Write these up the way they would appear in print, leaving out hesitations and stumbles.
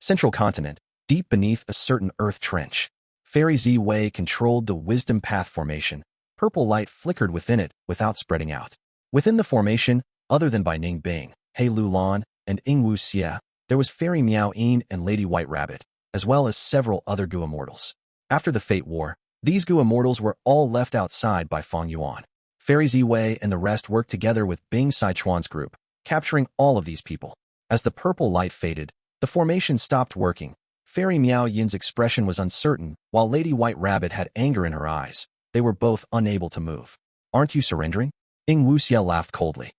Central continent, deep beneath a certain earth trench. Fairy Zi controlled the wisdom path formation. Purple light flickered within it without spreading out. Within the formation, other than by Ning Bing, He Lulan, and Ing Wu Xie, there was Fairy Miao Yin and Lady White Rabbit, as well as several other Gu immortals. After the Fate War, these Gu immortals were all left outside by Fang Yuan. Fairy Zi and the rest worked together with Bing Sichuan's group, capturing all of these people. As the purple light faded, the formation stopped working. Fairy Miao Yin's expression was uncertain, while Lady White Rabbit had anger in her eyes. They were both unable to move. "Aren't you surrendering?" Ing Wu Xie laughed coldly.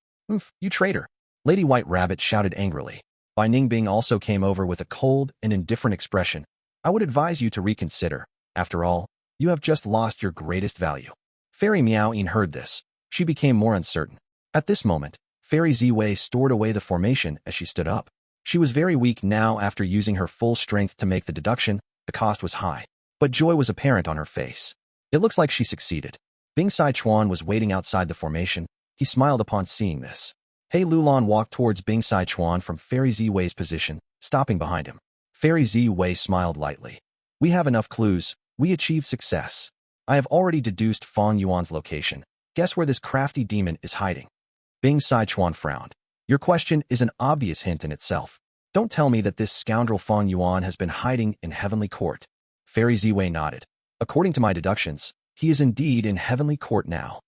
You traitor!" Lady White Rabbit shouted angrily. Bai Ningbing also came over with a cold and indifferent expression. "I would advise you to reconsider. After all, you have just lost your greatest value." Fairy Miao Yin heard this. She became more uncertain. At this moment, Fairy Zi stored away the formation as she stood up. She was very weak now after using her full strength to make the deduction. The cost was high, but joy was apparent on her face. It looks like she succeeded. Bing Sichuan was waiting outside the formation. He smiled upon seeing this. He Lulan walked towards Bing Sichuan from Fairy Zi's position, stopping behind him. Fairy Zi smiled lightly. "We have enough clues. We achieved success. I have already deduced Fang Yuan's location. Guess where this crafty demon is hiding?" Bing Sichuan frowned. "Your question is an obvious hint in itself. Don't tell me that this scoundrel Fang Yuan has been hiding in Heavenly Court." Fairy Zi nodded. "According to my deductions, he is indeed in Heavenly Court now."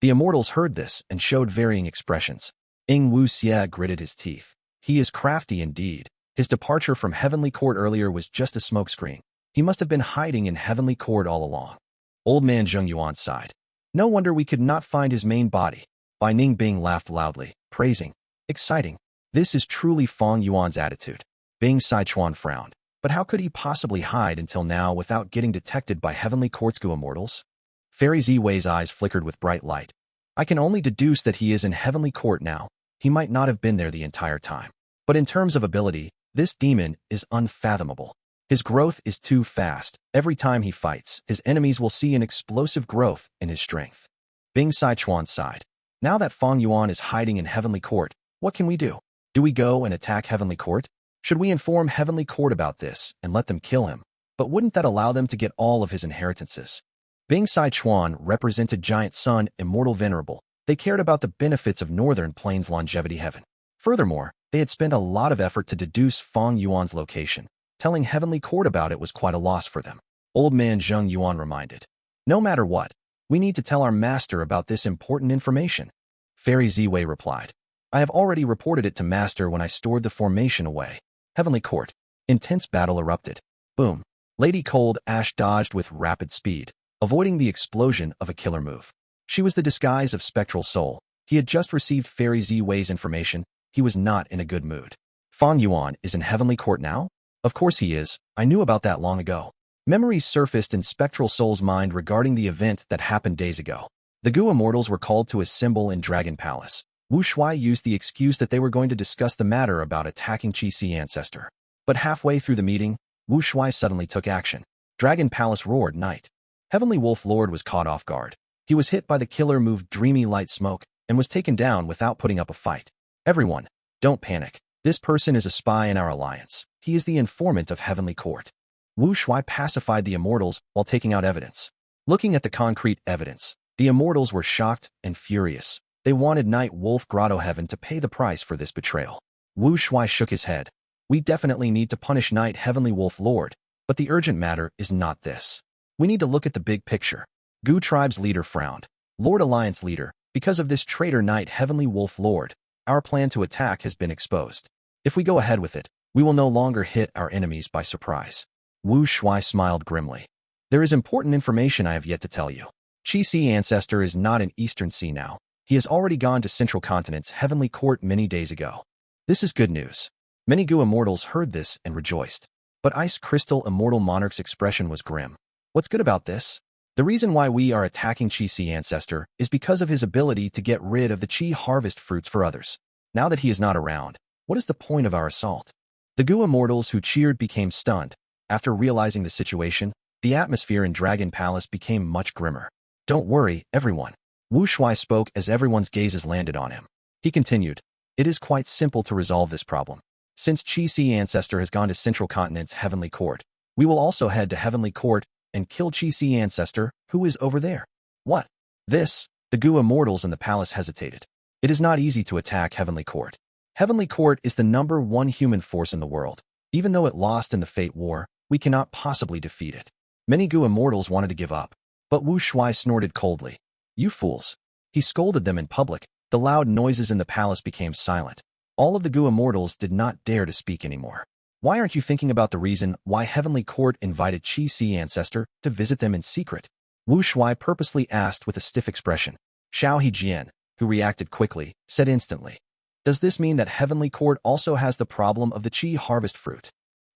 The immortals heard this and showed varying expressions. Ing Wu Xie gritted his teeth. "He is crafty indeed. His departure from Heavenly Court earlier was just a smokescreen. He must have been hiding in Heavenly Court all along." Old man Zheng Yuan sighed. "No wonder we could not find his main body." Bai Ningbing laughed loudly, praising. "Exciting. This is truly Fang Yuan's attitude." Bing Sichuan frowned. But how could he possibly hide until now without getting detected by Heavenly Court's Gu immortals? Fairy Zi's eyes flickered with bright light. "I can only deduce that he is in Heavenly Court now. He might not have been there the entire time. But in terms of ability, this demon is unfathomable. His growth is too fast. Every time he fights, his enemies will see an explosive growth in his strength." Bing Sichuan sighed. "Now that Fang Yuan is hiding in Heavenly Court, what can we do? Do we go and attack Heavenly Court? Should we inform Heavenly Court about this and let them kill him? But wouldn't that allow them to get all of his inheritances?" Bing Sichuan represented Giant Sun, Immortal Venerable. They cared about the benefits of Northern Plains longevity heaven. Furthermore, they had spent a lot of effort to deduce Fang Yuan's location. Telling Heavenly Court about it was quite a loss for them. Old man Zheng Yuan reminded. "No matter what, we need to tell our master about this important information." Fairy Zi replied. "I have already reported it to master when I stored the formation away." Heavenly Court. Intense battle erupted. Boom. Lady Cold Ash dodged with rapid speed, avoiding the explosion of a killer move. She was the disguise of Spectral Soul. He had just received Fairy Zi's information. He was not in a good mood. "Fang Yuan is in Heavenly Court now?" "Of course he is. I knew about that long ago." Memories surfaced in Spectral Soul's mind regarding the event that happened days ago. The Gu immortals were called to assemble in Dragon Palace. Wu Shuai used the excuse that they were going to discuss the matter about attacking Qi ancestor. But halfway through the meeting, Wu Shuai suddenly took action. Dragon Palace roared night. Heavenly Wolf Lord was caught off guard. He was hit by the killer move Dreamy Light Smoke and was taken down without putting up a fight. "Everyone, don't panic. This person is a spy in our alliance. He is the informant of Heavenly Court." Wu Shuai pacified the immortals while taking out evidence. Looking at the concrete evidence, the immortals were shocked and furious. They wanted Night Wolf Grotto Heaven to pay the price for this betrayal. Wu Shuai shook his head. "We definitely need to punish Night Heavenly Wolf Lord, but the urgent matter is not this. We need to look at the big picture." Gu Tribe's leader frowned. "Lord Alliance leader, because of this traitor Night Heavenly Wolf Lord, our plan to attack has been exposed. If we go ahead with it, we will no longer hit our enemies by surprise." Wu Shuai smiled grimly. "There is important information I have yet to tell you. Qi ancestor is not in Eastern Sea now. He has already gone to Central Continent's Heavenly Court many days ago." This is good news. Many Gu immortals heard this and rejoiced. But Ice Crystal Immortal Monarch's expression was grim. "What's good about this? The reason why we are attacking Qi ancestor is because of his ability to get rid of the Qi harvest fruits for others. Now that he is not around, what is the point of our assault?" The Gu immortals who cheered became stunned. After realizing the situation, the atmosphere in Dragon Palace became much grimmer. "Don't worry, everyone." Wu Shuai spoke as everyone's gazes landed on him. He continued, "It is quite simple to resolve this problem. Since Qi ancestor has gone to Central Continent's Heavenly Court, we will also head to Heavenly Court and kill Qi ancestor, who is over there. What? This? The Gu immortals in the palace hesitated. It is not easy to attack Heavenly Court. Heavenly Court is the #1 human force in the world. Even though it lost in the Fate War, we cannot possibly defeat it. Many Gu immortals wanted to give up, but Wu Shuai snorted coldly. You fools. He scolded them in public. The loud noises in the palace became silent. All of the Gu immortals did not dare to speak anymore. Why aren't you thinking about the reason why Heavenly Court invited Qi ancestor to visit them in secret? Wu Shuai purposely asked with a stiff expression. Xiao Hejian, who reacted quickly, said instantly. Does this mean that Heavenly Court also has the problem of the Qi harvest fruit?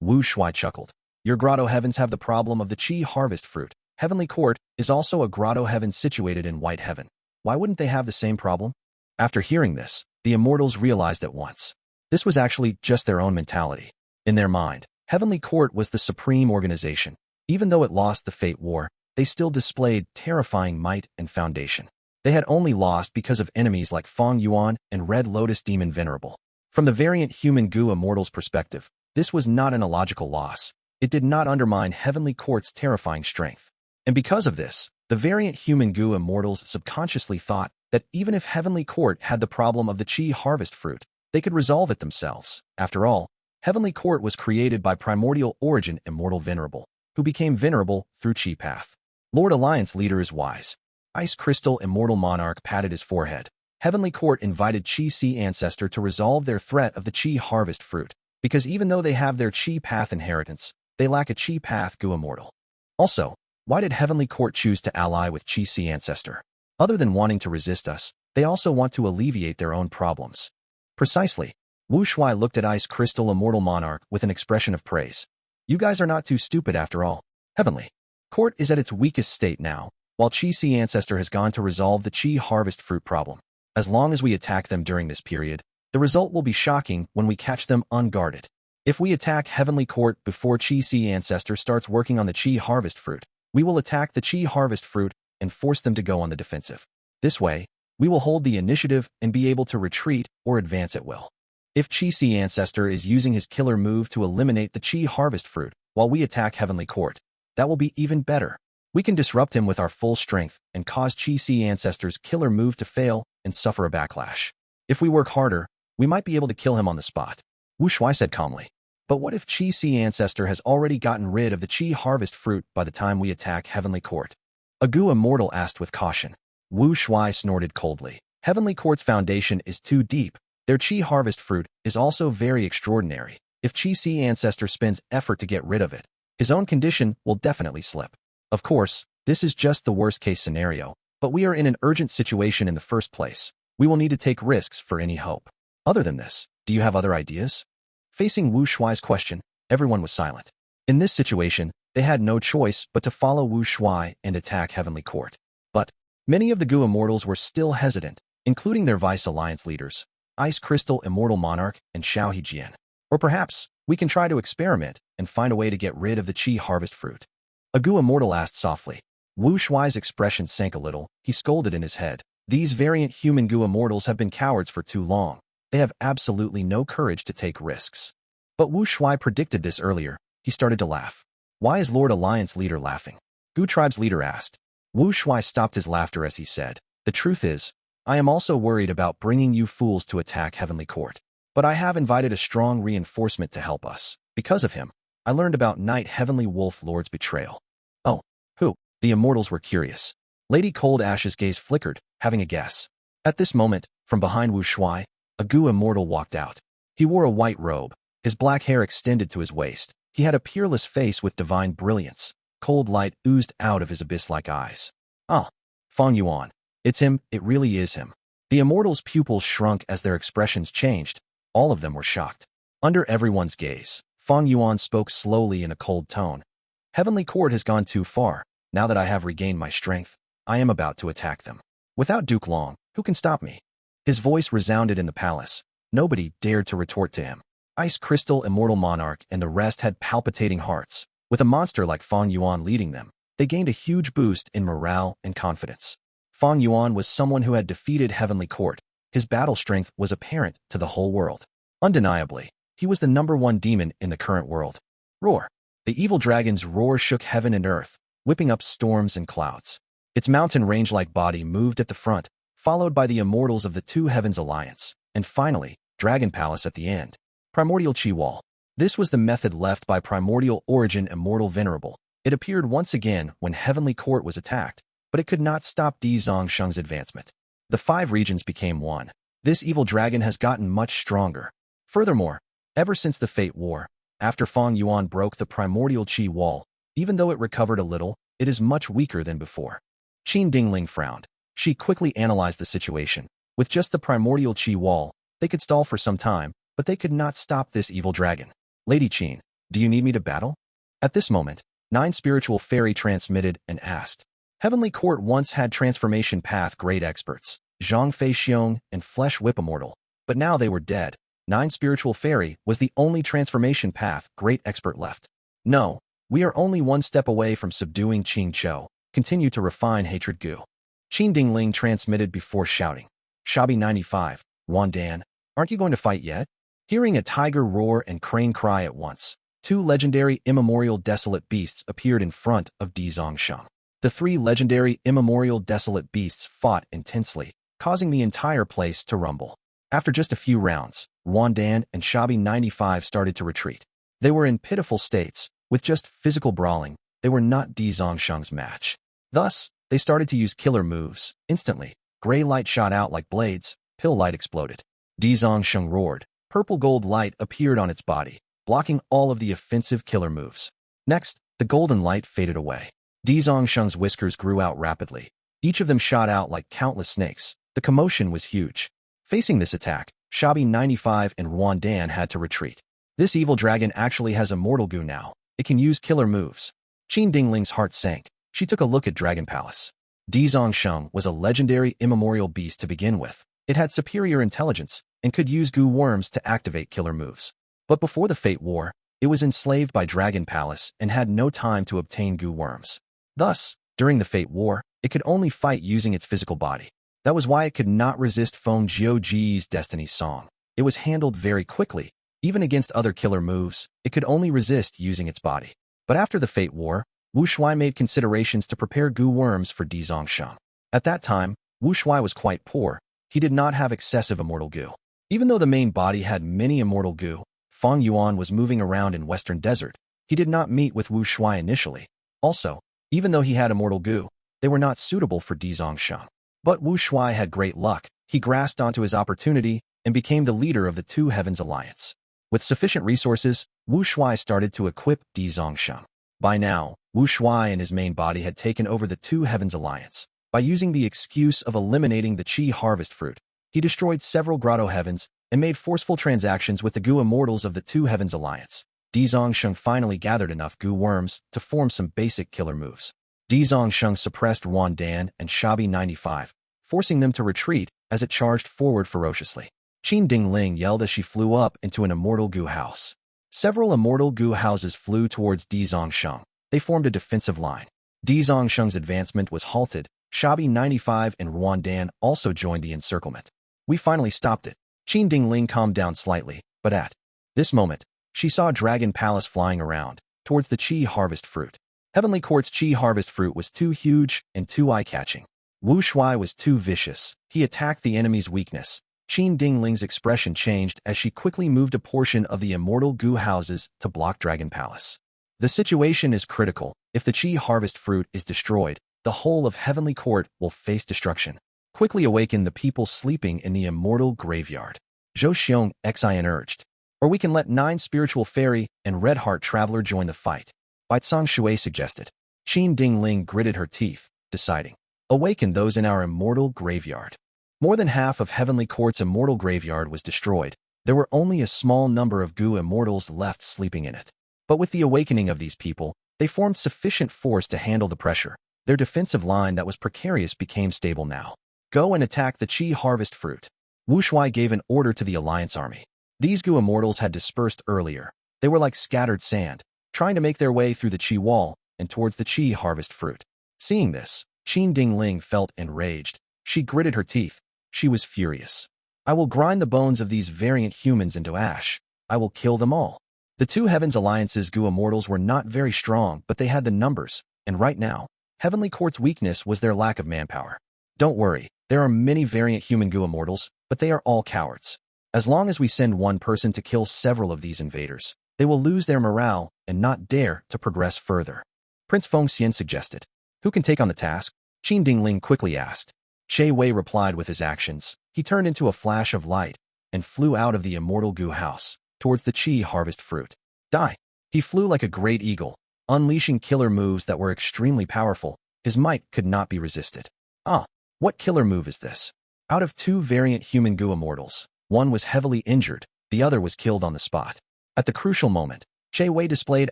Wu Shuai chuckled. Your grotto heavens have the problem of the Qi harvest fruit. Heavenly Court is also a grotto heaven situated in White Heaven. Why wouldn't they have the same problem? After hearing this, the immortals realized at once. This was actually just their own mentality. In their mind, Heavenly Court was the supreme organization. Even though it lost the Fate War, they still displayed terrifying might and foundation. They had only lost because of enemies like Fang Yuan and Red Lotus Demon Venerable. From the variant human Gu immortals' perspective, this was not an illogical loss. It did not undermine Heavenly Court's terrifying strength. And because of this, the variant human Gu immortals subconsciously thought that even if Heavenly Court had the problem of the Qi harvest fruit, they could resolve it themselves. After all, Heavenly Court was created by primordial origin immortal Venerable, who became venerable through Qi path. Lord Alliance leader is wise. Ice Crystal Immortal Monarch patted his forehead. Heavenly Court invited Qi ancestor to resolve their threat of the Qi harvest fruit, because even though they have their Qi path inheritance, they lack a Qi path Gu immortal. Also, why did Heavenly Court choose to ally with Qi ancestor? Other than wanting to resist us, they also want to alleviate their own problems. Precisely. Wu Shuai looked at Ice Crystal Immortal Monarch with an expression of praise. You guys are not too stupid after all. Heavenly Court is at its weakest state now, while Qi ancestor has gone to resolve the Qi harvest fruit problem. As long as we attack them during this period, the result will be shocking when we catch them unguarded. If we attack Heavenly Court before Qi ancestor starts working on the Qi harvest fruit, we will attack the Qi harvest fruit and force them to go on the defensive. This way, we will hold the initiative and be able to retreat or advance at will. If Qi ancestor is using his killer move to eliminate the Qi harvest fruit while we attack Heavenly Court, that will be even better. We can disrupt him with our full strength and cause Qi ancestor's killer move to fail and suffer a backlash. If we work harder, we might be able to kill him on the spot. Wu Shuai said calmly. But what if Qi ancestor has already gotten rid of the Qi harvest fruit by the time we attack Heavenly Court? A Gu immortal asked with caution. Wu Shuai snorted coldly. Heavenly Court's foundation is too deep. Their Qi harvest fruit is also very extraordinary. If Qi ancestor spends effort to get rid of it, his own condition will definitely slip. Of course, this is just the worst-case scenario, but we are in an urgent situation in the first place. We will need to take risks for any hope. Other than this, do you have other ideas? Facing Wu Shuai's question, everyone was silent. In this situation, they had no choice but to follow Wu Shuai and attack Heavenly Court. But many of the Gu immortals were still hesitant, including their Vice Alliance leaders, Ice Crystal Immortal Monarch and Xiao Hejian. Or perhaps, we can try to experiment and find a way to get rid of the Qi harvest fruit. A Gu immortal asked softly. Wu Shuai's expression sank a little. He scolded in his head. These variant human Gu immortals have been cowards for too long. They have absolutely no courage to take risks. But Wu Shuai predicted this earlier. He started to laugh. Why is Lord Alliance leader laughing? Gu tribe's leader asked. Wu Shuai stopped his laughter as he said, the truth is, I am also worried about bringing you fools to attack Heavenly Court. But I have invited a strong reinforcement to help us. Because of him, I learned about Night Heavenly Wolf Lord's betrayal. Oh, who? The immortals were curious. Lady Cold Ash's gaze flickered, having a guess. At this moment, from behind Wu Shuai, a Gu immortal walked out. He wore a white robe. His black hair extended to his waist. He had a peerless face with divine brilliance. Cold light oozed out of his abyss-like eyes. Ah, Fang Yuan. It's him, it really is him. The immortals' pupils shrunk as their expressions changed. All of them were shocked. Under everyone's gaze, Fang Yuan spoke slowly in a cold tone. Heavenly Court has gone too far. Now that I have regained my strength, I am about to attack them. Without Duke Long, who can stop me? His voice resounded in the palace. Nobody dared to retort to him. Ice Crystal Immortal Monarch and the rest had palpitating hearts. With a monster like Fang Yuan leading them, they gained a huge boost in morale and confidence. Fang Yuan was someone who had defeated Heavenly Court. His battle strength was apparent to the whole world. Undeniably, He was the #1 demon in the current world. Roar. The evil dragon's roar shook heaven and earth, whipping up storms and clouds. Its mountain range-like body moved at the front, followed by the immortals of the Two Heavens Alliance, and finally, Dragon Palace at the end. Primordial Qi Wall. This was the method left by primordial origin immortal Venerable. It appeared once again when Heavenly Court was attacked, but it could not stop Di Zongsheng's advancement. The 5 regions became one. This evil dragon has gotten much stronger. Furthermore, ever since the Fate War, after Fang Yuan broke the primordial Qi Wall, even though it recovered a little, it is much weaker than before. Qin Dingling frowned. She quickly analyzed the situation. With just the primordial Qi Wall, they could stall for some time, but they could not stop this evil dragon. Lady Qin, do you need me to battle? At this moment, 9 spiritual fairy transmitted and asked. Heavenly Court once had transformation path great experts, Zhang Fei Xiong and Flesh Whip Immortal, but now they were dead. 9 spiritual fairy was the only transformation path great expert left. No, we are only one step away from subduing Qing Chou. Continue to refine hatred Gu. Qin Dingling transmitted before shouting. Shabi 95, Wan Dan, aren't you going to fight yet? Hearing a tiger roar and crane cry at once, 2 legendary immemorial desolate beasts appeared in front of Di Zongsheng. The 3 legendary immemorial desolate beasts fought intensely, causing the entire place to rumble. After just a few rounds, Wan Dan and Shabi 95 started to retreat. They were in pitiful states. With just physical brawling, they were not Di Zongsheng's match. Thus, they started to use killer moves. Instantly, gray light shot out like blades, pill light exploded. Di Zongsheng roared. Purple gold light appeared on its body, blocking all of the offensive killer moves. Next, the golden light faded away. Di Zongsheng's whiskers grew out rapidly. Each of them shot out like countless snakes. The commotion was huge. Facing this attack, Shabi 95 and Wan Dan had to retreat. This evil dragon actually has Immortal Gu now. It can use killer moves. Qin Dingling's heart sank. She took a look at Dragon Palace. Di Zongsheng was a legendary immemorial beast to begin with. It had superior intelligence and could use Gu worms to activate killer moves. But before the Fate War, it was enslaved by Dragon Palace and had no time to obtain Gu worms. Thus, during the Fate War, it could only fight using its physical body. That was why it could not resist Feng Jiuji's Destiny Song. It was handled very quickly. Even against other killer moves, it could only resist using its body. But after the Fate War, Wu Shuai made considerations to prepare Gu worms for Di Zongsheng. At that time, Wu Shuai was quite poor. He did not have excessive Immortal Gu. Even though the main body had many Immortal Gu, Fang Yuan was moving around in Western Desert. He did not meet with Wu Shuai initially. Also, even though he had Immortal Gu, they were not suitable for Di Zongsheng. But Wu Shuai had great luck. He grasped onto his opportunity and became the leader of the Two Heavens Alliance. With sufficient resources, Wu Shuai started to equip Di Zongsheng. By now, Wu Shuai and his main body had taken over the Two Heavens Alliance. By using the excuse of eliminating the Qi harvest fruit, he destroyed several grotto heavens and made forceful transactions with the Gu immortals of the Two Heavens Alliance. Di Zongsheng finally gathered enough Gu worms to form some basic killer moves. Di Zongsheng suppressed Wan Dan and Shabi 95, forcing them to retreat as it charged forward ferociously. Qin Dingling yelled as she flew up into an Immortal Gu house. Several Immortal Gu houses flew towards Di Zongsheng. They formed a defensive line. Di Zongsheng's advancement was halted. Shabi 95 and Wan Dan also joined the encirclement. We finally stopped it. Qin Dingling calmed down slightly, but at this moment, she saw Dragon Palace flying around towards the Qi harvest fruit. Heavenly Court's Qi harvest fruit was too huge and too eye-catching. Wu Shuai was too vicious. He attacked the enemy's weakness. Qin Dingling's expression changed as she quickly moved a portion of the Immortal Gu houses to block Dragon Palace. The situation is critical. If the Qi harvest fruit is destroyed, the whole of Heavenly Court will face destruction. Quickly awaken the people sleeping in the Immortal Graveyard. Zhou Xiong Xin urged. Or we can let 9 Spiritual Fairy and Red Heart Traveler join the fight. Baicang Shui suggested. Qin Dingling gritted her teeth, deciding. Awaken those in our Immortal Graveyard. More than half of Heavenly Court's Immortal Graveyard was destroyed. There were only a small number of Gu immortals left sleeping in it. But with the awakening of these people, they formed sufficient force to handle the pressure. Their defensive line that was precarious became stable now. Go and attack the Qi harvest fruit. Wu Shuai gave an order to the Alliance army. These Gu immortals had dispersed earlier. They were like scattered sand, trying to make their way through the Qi wall and towards the Qi harvest fruit. Seeing this, Qin Dingling felt enraged. She gritted her teeth. She was furious. I will grind the bones of these variant humans into ash. I will kill them all. The two Heavens Alliance's Gu Immortals were not very strong, but they had the numbers, and right now, Heavenly Court's weakness was their lack of manpower. Don't worry, there are many variant human Gu Immortals, but they are all cowards. As long as we send one person to kill several of these invaders, they will lose their morale and not dare to progress further. Prince Fengxian suggested. Who can take on the task? Qin Dingling quickly asked. Che Wei replied with his actions. He turned into a flash of light and flew out of the immortal Gu house towards the Qi harvest fruit. Die! He flew like a great eagle, unleashing killer moves that were extremely powerful. His might could not be resisted. Ah, what killer move is this? Out of two variant human Gu Immortals, one was heavily injured, the other was killed on the spot. At the crucial moment, Che Wei displayed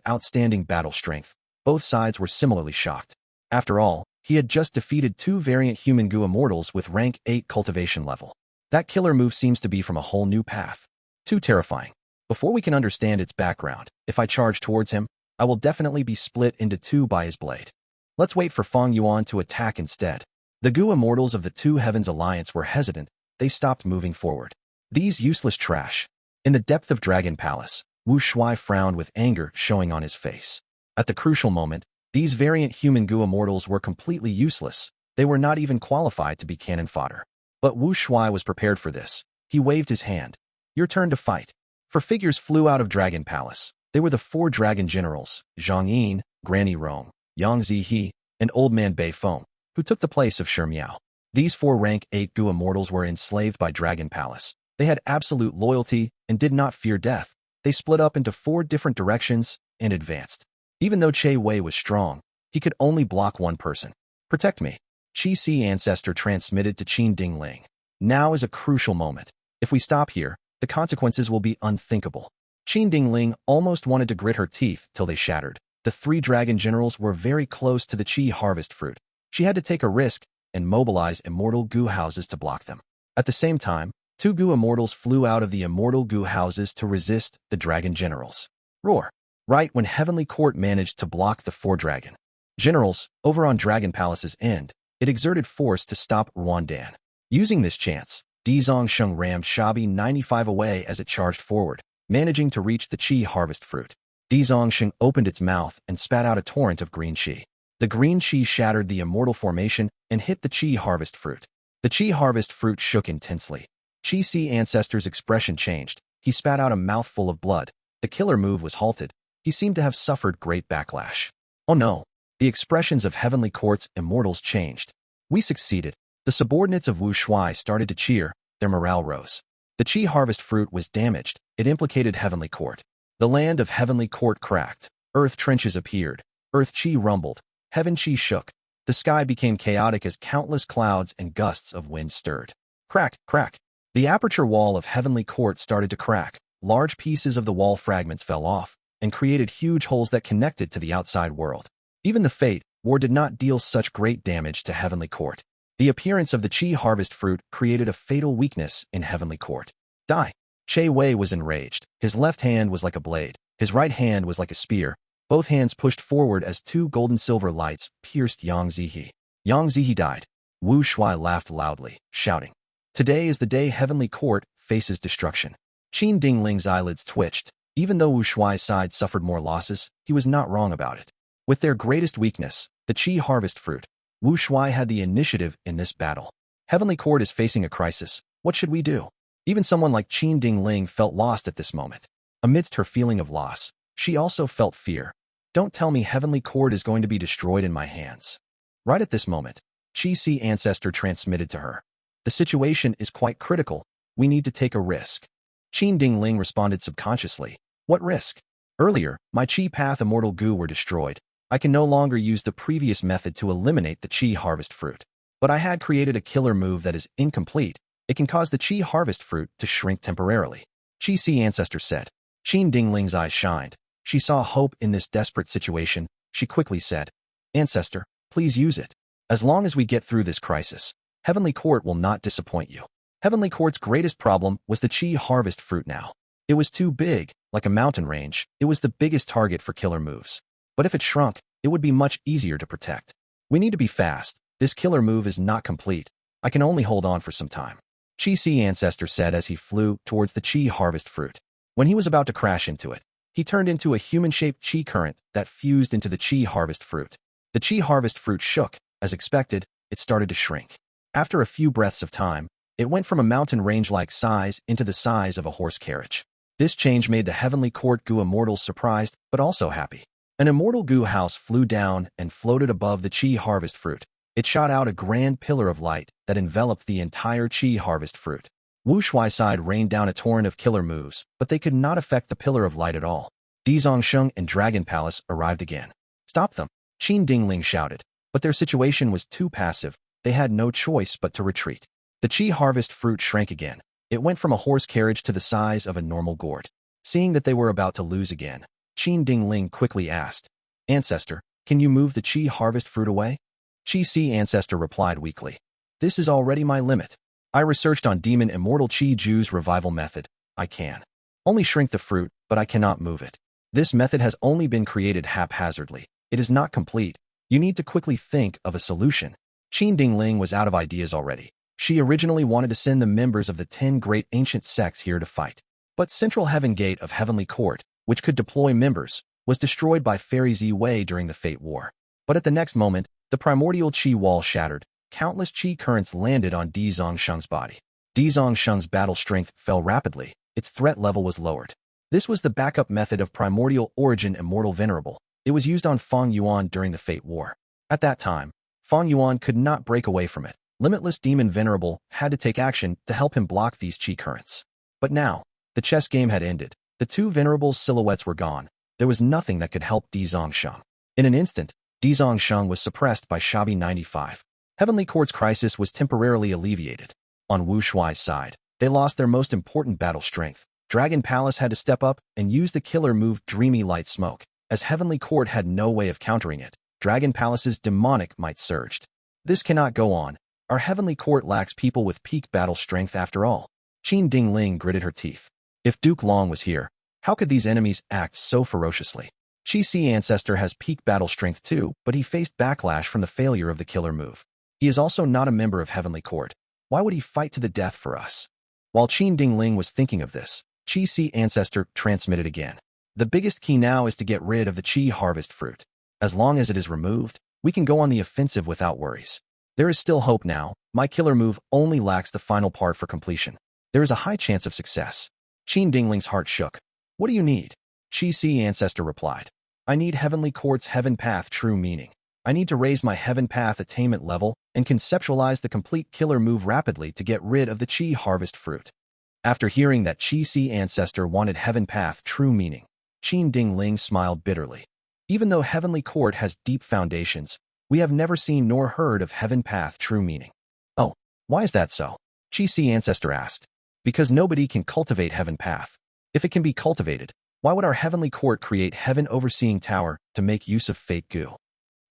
outstanding battle strength. Both sides were similarly shocked. After all, he had just defeated two variant human Gu Immortals with rank 8 cultivation level. That killer move seems to be from a whole new path. Too terrifying. Before we can understand its background, if I charge towards him, I will definitely be split into two by his blade. Let's wait for Fang Yuan to attack instead. The Gu Immortals of the Two Heavens Alliance were hesitant. They stopped moving forward. These useless trash. In the depth of Dragon Palace, Wu Shuai frowned with anger showing on his face. At the crucial moment, these variant human Gu Immortals were completely useless. They were not even qualified to be cannon fodder. But Wu Shuai was prepared for this. He waved his hand. Your turn to fight. Four figures flew out of Dragon Palace. They were the four dragon generals, Zhang Yin, Granny Rong, Yang Zihe, and Old Man Bei Feng, who took the place of Shi Miao. These four rank 8 Gu Immortals were enslaved by Dragon Palace. They had absolute loyalty and did not fear death. They split up into 4 different directions and advanced. Even though Che Wei was strong, he could only block one person. Protect me. Qi Si Ancestor transmitted to Qin Dingling. Now is a crucial moment. If we stop here, the consequences will be unthinkable. Qin Dingling almost wanted to grit her teeth till they shattered. The 3 dragon generals were very close to the Qi harvest fruit. She had to take a risk and mobilize immortal Gu houses to block them. At the same time, 2 Gu Immortals flew out of the immortal Gu houses to resist the dragon generals. Roar! Right when Heavenly Court managed to block the 4 dragon generals over on Dragon Palace's end, it exerted force to stop Ruandan. Using this chance, Dizong Sheng rammed Shabi 95 away as it charged forward, managing to reach the Qi harvest fruit. Dizong Sheng opened its mouth and spat out a torrent of green Qi. The green Qi shattered the immortal formation and hit the Qi harvest fruit. The Qi harvest fruit shook intensely. Qi Si Ancestor's expression changed. He spat out a mouthful of blood. The killer move was halted. He seemed to have suffered great backlash. Oh no! The expressions of Heavenly Court's immortals changed. We succeeded. The subordinates of Wu Shuai started to cheer. Their morale rose. The Qi harvest fruit was damaged. It implicated Heavenly Court. The land of Heavenly Court cracked. Earth trenches appeared. Earth Qi rumbled. Heaven Qi shook. The sky became chaotic as countless clouds and gusts of wind stirred. Crack, crack. The aperture wall of Heavenly Court started to crack. Large pieces of the wall fragments fell off and created huge holes that connected to the outside world. Even the Fate War did not deal such great damage to Heavenly Court. The appearance of the Qi harvest fruit created a fatal weakness in Heavenly Court. Die! Che Wei was enraged. His left hand was like a blade. His right hand was like a spear. Both hands pushed forward as 2 golden-silver lights pierced Yang Zihe. Yang Zihe died. Wu Shuai laughed loudly, shouting, "Today is the day Heavenly Court faces destruction." Qin Dingling's eyelids twitched. Even though Wu Shuai's side suffered more losses, he was not wrong about it. With their greatest weakness, the Qi harvest fruit, Wu Shuai had the initiative in this battle. Heavenly Court is facing a crisis. What should we do? Even someone like Qin Dingling felt lost at this moment. Amidst her feeling of loss, she also felt fear. Don't tell me Heavenly Court is going to be destroyed in my hands. Right at this moment, Qi Si Ancestor transmitted to her. The situation is quite critical. We need to take a risk. Qin Dingling responded subconsciously. What risk? Earlier, my Qi Path Immortal Gu were destroyed. I can no longer use the previous method to eliminate the Qi harvest fruit. But I had created a killer move that is incomplete. It can cause the Qi harvest fruit to shrink temporarily. Qi Si Ancestor said. Qin Dingling's eyes shined. She saw hope in this desperate situation. She quickly said, "Ancestor, please use it. As long as we get through this crisis, Heavenly Court will not disappoint you." Heavenly Court's greatest problem was the Qi harvest fruit now. It was too big, like a mountain range. It was the biggest target for killer moves. But if it shrunk, it would be much easier to protect. We need to be fast. This killer move is not complete. I can only hold on for some time. Qi Si Ancestor said as he flew towards the Qi harvest fruit. When he was about to crash into it, he turned into a human-shaped Qi current that fused into the Qi harvest fruit. The Qi harvest fruit shook. As expected, it started to shrink. After a few breaths of time, it went from a mountain range-like size into the size of a horse carriage. This change made the Heavenly Court Gu immortals surprised but also happy. An immortal Gu house flew down and floated above the Qi harvest fruit. It shot out a grand pillar of light that enveloped the entire Qi harvest fruit. Wu Shuai-side rained down a torrent of killer moves, but they could not affect the pillar of light at all. Dizongsheng and Dragon Palace arrived again. Stop them, Qin Dingling shouted. But their situation was too passive. They had no choice but to retreat. The Qi harvest fruit shrank again. It went from a horse carriage to the size of a normal gourd. Seeing that they were about to lose again, Qin Dingling quickly asked, Ancestor, can you move the Qi harvest fruit away? Qi Si Ancestor replied weakly. This is already my limit. I researched on Demon Immortal Qi Ju's revival method. I can only shrink the fruit, but I cannot move it. This method has only been created haphazardly. It is not complete. You need to quickly think of a solution. Qin Dingling was out of ideas already. She originally wanted to send the members of the 10 great ancient sects here to fight. But Central Heaven Gate of Heavenly Court, which could deploy members, was destroyed by Fairy Zi Wei during the Fate War. But at the next moment, the primordial Qi wall shattered. Countless Qi currents landed on Dizongsheng's body. Dizongsheng's battle strength fell rapidly. Its threat level was lowered. This was the backup method of primordial origin immortal Venerable. It was used on Fang Yuan during the Fate War. At that time, Fang Yuan could not break away from it. Limitless Demon Venerable had to take action to help him block these Qi currents. But now, the chess game had ended. The two Venerables' silhouettes were gone. There was nothing that could help Dizongsheng. In an instant, Dizongsheng was suppressed by Shabi 95. Heavenly Court's crisis was temporarily alleviated. On Wu Shuai's side, they lost their most important battle strength. Dragon Palace had to step up and use the killer move Dreamy Light Smoke. As Heavenly Court had no way of countering it, Dragon Palace's demonic might surged. This cannot go on. Our Heavenly Court lacks people with peak battle strength after all. Qin Dingling gritted her teeth. If Duke Long was here, how could these enemies act so ferociously? Qi Si Ancestor has peak battle strength too, but he faced backlash from the failure of the killer move. He is also not a member of Heavenly Court. Why would he fight to the death for us? While Qin Dingling was thinking of this, Qi Si Ancestor transmitted again. The biggest key now is to get rid of the Qi harvest fruit. As long as it is removed, we can go on the offensive without worries. There is still hope now. My killer move only lacks the final part for completion. There is a high chance of success. Qin Dingling's heart shook. What do you need? Qi Si Ancestor replied. I need Heavenly Court's Heaven Path true meaning. I need to raise my Heaven Path attainment level and conceptualize the complete killer move rapidly to get rid of the Qi harvest fruit. After hearing that Qi Si Ancestor wanted Heaven Path true meaning, Qin Dingling smiled bitterly. Even though Heavenly Court has deep foundations, we have never seen nor heard of Heaven Path true meaning. Oh, why is that so? Qi Si Ancestor asked. Because nobody can cultivate Heaven Path. If it can be cultivated, why would our Heavenly Court create Heaven Overseeing Tower to make use of Fate Gu?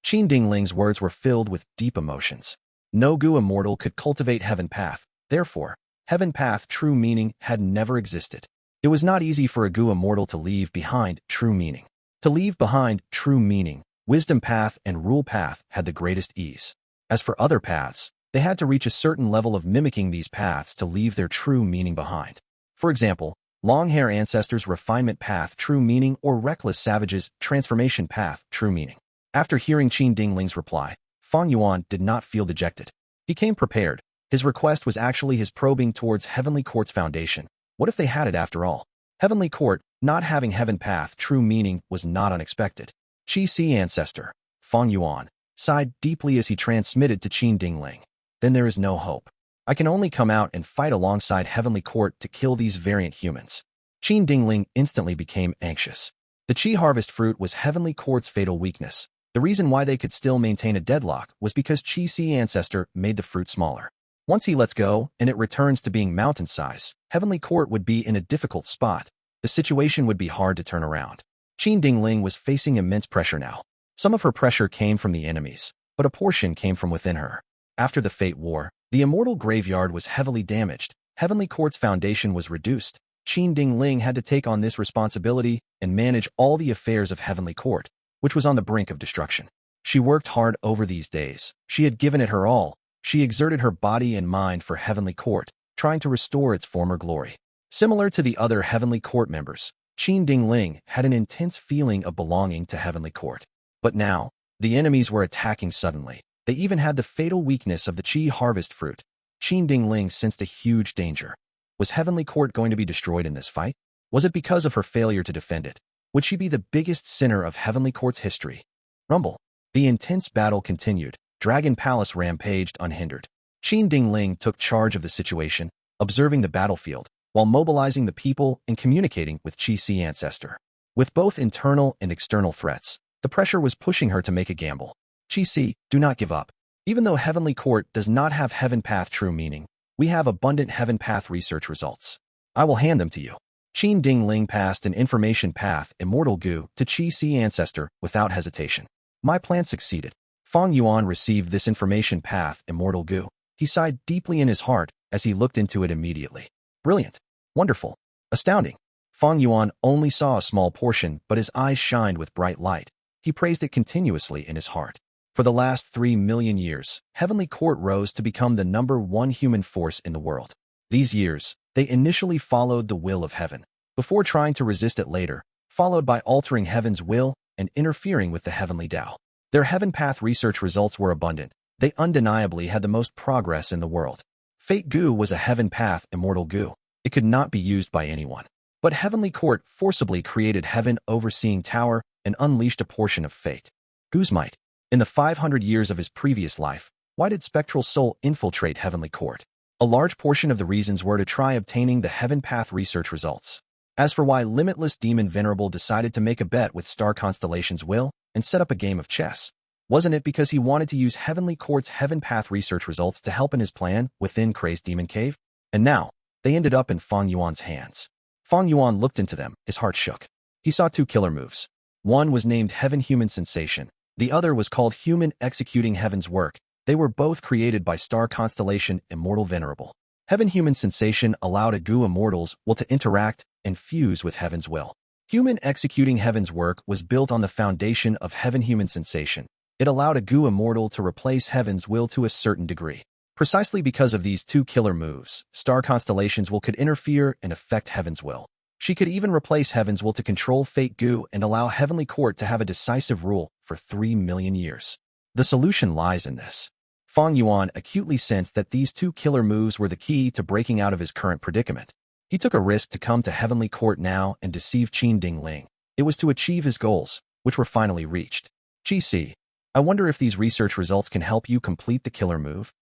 Qin Dingling's words were filled with deep emotions. No Gu immortal could cultivate Heaven Path, therefore, Heaven Path true meaning had never existed. It was not easy for a Gu immortal to leave behind true meaning. To leave behind true meaning, Wisdom Path and Rule Path had the greatest ease. As for other paths, they had to reach a certain level of mimicking these paths to leave their true meaning behind. For example, Long-Hair Ancestors' Refinement Path true meaning or Reckless Savage's Transformation Path true meaning. After hearing Qin Dingling's reply, Fang Yuan did not feel dejected. He came prepared. His request was actually his probing towards Heavenly Court's foundation. What if they had it after all? Heavenly Court, not having Heaven Path true meaning was not unexpected. Qi Si Ancestor, Fang Yuan, sighed deeply as he transmitted to Qin Dingling. Then there is no hope. I can only come out and fight alongside Heavenly Court to kill these variant humans. Qin Dingling instantly became anxious. The Qi harvest fruit was Heavenly Court's fatal weakness. The reason why they could still maintain a deadlock was because Qi Si Ancestor made the fruit smaller. Once he lets go and it returns to being mountain size, Heavenly Court would be in a difficult spot. The situation would be hard to turn around. Qin Dingling was facing immense pressure now. Some of her pressure came from the enemies, but a portion came from within her. After the Fate War, the Immortal Graveyard was heavily damaged. Heavenly Court's foundation was reduced. Qin Dingling had to take on this responsibility and manage all the affairs of Heavenly Court, which was on the brink of destruction. She worked hard over these days. She had given it her all. She exerted her body and mind for Heavenly Court, trying to restore its former glory. Similar to the other Heavenly Court members, Qin Dingling had an intense feeling of belonging to Heavenly Court. But now, the enemies were attacking suddenly. They even had the fatal weakness of the Qi harvest fruit. Qin Dingling sensed a huge danger. Was Heavenly Court going to be destroyed in this fight? Was it because of her failure to defend it? Would she be the biggest sinner of Heavenly Court's history? Rumble. The intense battle continued. Dragon Palace rampaged unhindered. Qin Dingling took charge of the situation, observing the battlefield, while mobilizing the people and communicating with Qi ancestor. With both internal and external threats, the pressure was pushing her to make a gamble. Qi, do not give up. Even though Heavenly Court does not have Heaven Path true meaning, we have abundant Heaven Path research results. I will hand them to you. Qin Dingling passed an information path Immortal Gu to Qi ancestor without hesitation. My plan succeeded. Fang Yuan received this information path Immortal Gu. He sighed deeply in his heart as he looked into it immediately. Brilliant. Wonderful. Astounding. Fang Yuan only saw a small portion, but his eyes shined with bright light. He praised it continuously in his heart. For the last 3 million years, Heavenly Court rose to become the #1 human force in the world. These years, they initially followed the will of heaven, before trying to resist it later, followed by altering heaven's will and interfering with the heavenly Tao. Their Heaven Path research results were abundant. They undeniably had the most progress in the world. Fate Gu was a Heaven Path Immortal Gu. It could not be used by anyone. But Heavenly Court forcibly created Heaven Overseeing Tower and unleashed a portion of Fate Gu's might. In the 500 years of his previous life, why did Spectral Soul infiltrate Heavenly Court? A large portion of the reasons were to try obtaining the Heaven Path research results. As for why Limitless Demon Venerable decided to make a bet with Star Constellation's will and set up a game of chess, wasn't it because he wanted to use Heavenly Court's Heaven Path research results to help in his plan within Crazed Demon Cave? And now, they ended up in Fang Yuan's hands. Fang Yuan looked into them, his heart shook. He saw 2 killer moves. One was named Heaven Human Sensation. The other was called Human Executing Heaven's Work. They were both created by Star Constellation Immortal Venerable. Heaven Human Sensation allowed a Gu immortals will to interact and fuse with Heaven's will. Human Executing Heaven's Work was built on the foundation of Heaven Human Sensation. It allowed a Gu immortal to replace Heaven's will to a certain degree. Precisely because of these 2 killer moves, Star Constellation's will could interfere and affect Heaven's will. She could even replace Heaven's will to control Fate Gu and allow Heavenly Court to have a decisive rule for 3 million years. The solution lies in this. Fang Yuan acutely sensed that these 2 killer moves were the key to breaking out of his current predicament. He took a risk to come to Heavenly Court now and deceive Qin Dingling. It was to achieve his goals, which were finally reached. Qi, I wonder if these research results can help you complete the killer move?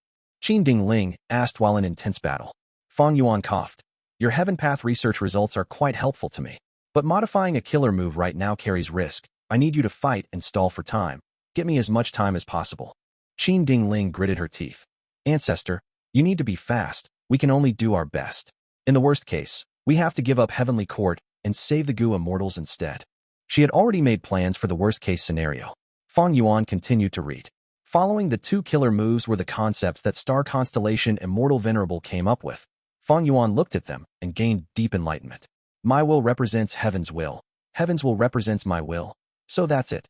Qin Dingling asked while in intense battle. Fang Yuan coughed. Your Heaven Path research results are quite helpful to me. But modifying a killer move right now carries risk. I need you to fight and stall for time. Get me as much time as possible. Qin Dingling gritted her teeth. Ancestor, you need to be fast. We can only do our best. In the worst case, we have to give up Heavenly Court and save the Gu immortals instead. She had already made plans for the worst-case scenario. Fang Yuan continued to read. Following the 2 killer moves were the concepts that Star Constellation Immortal Venerable came up with. Fang Yuan looked at them and gained deep enlightenment. My will represents Heaven's will. Heaven's will represents my will. So that's it.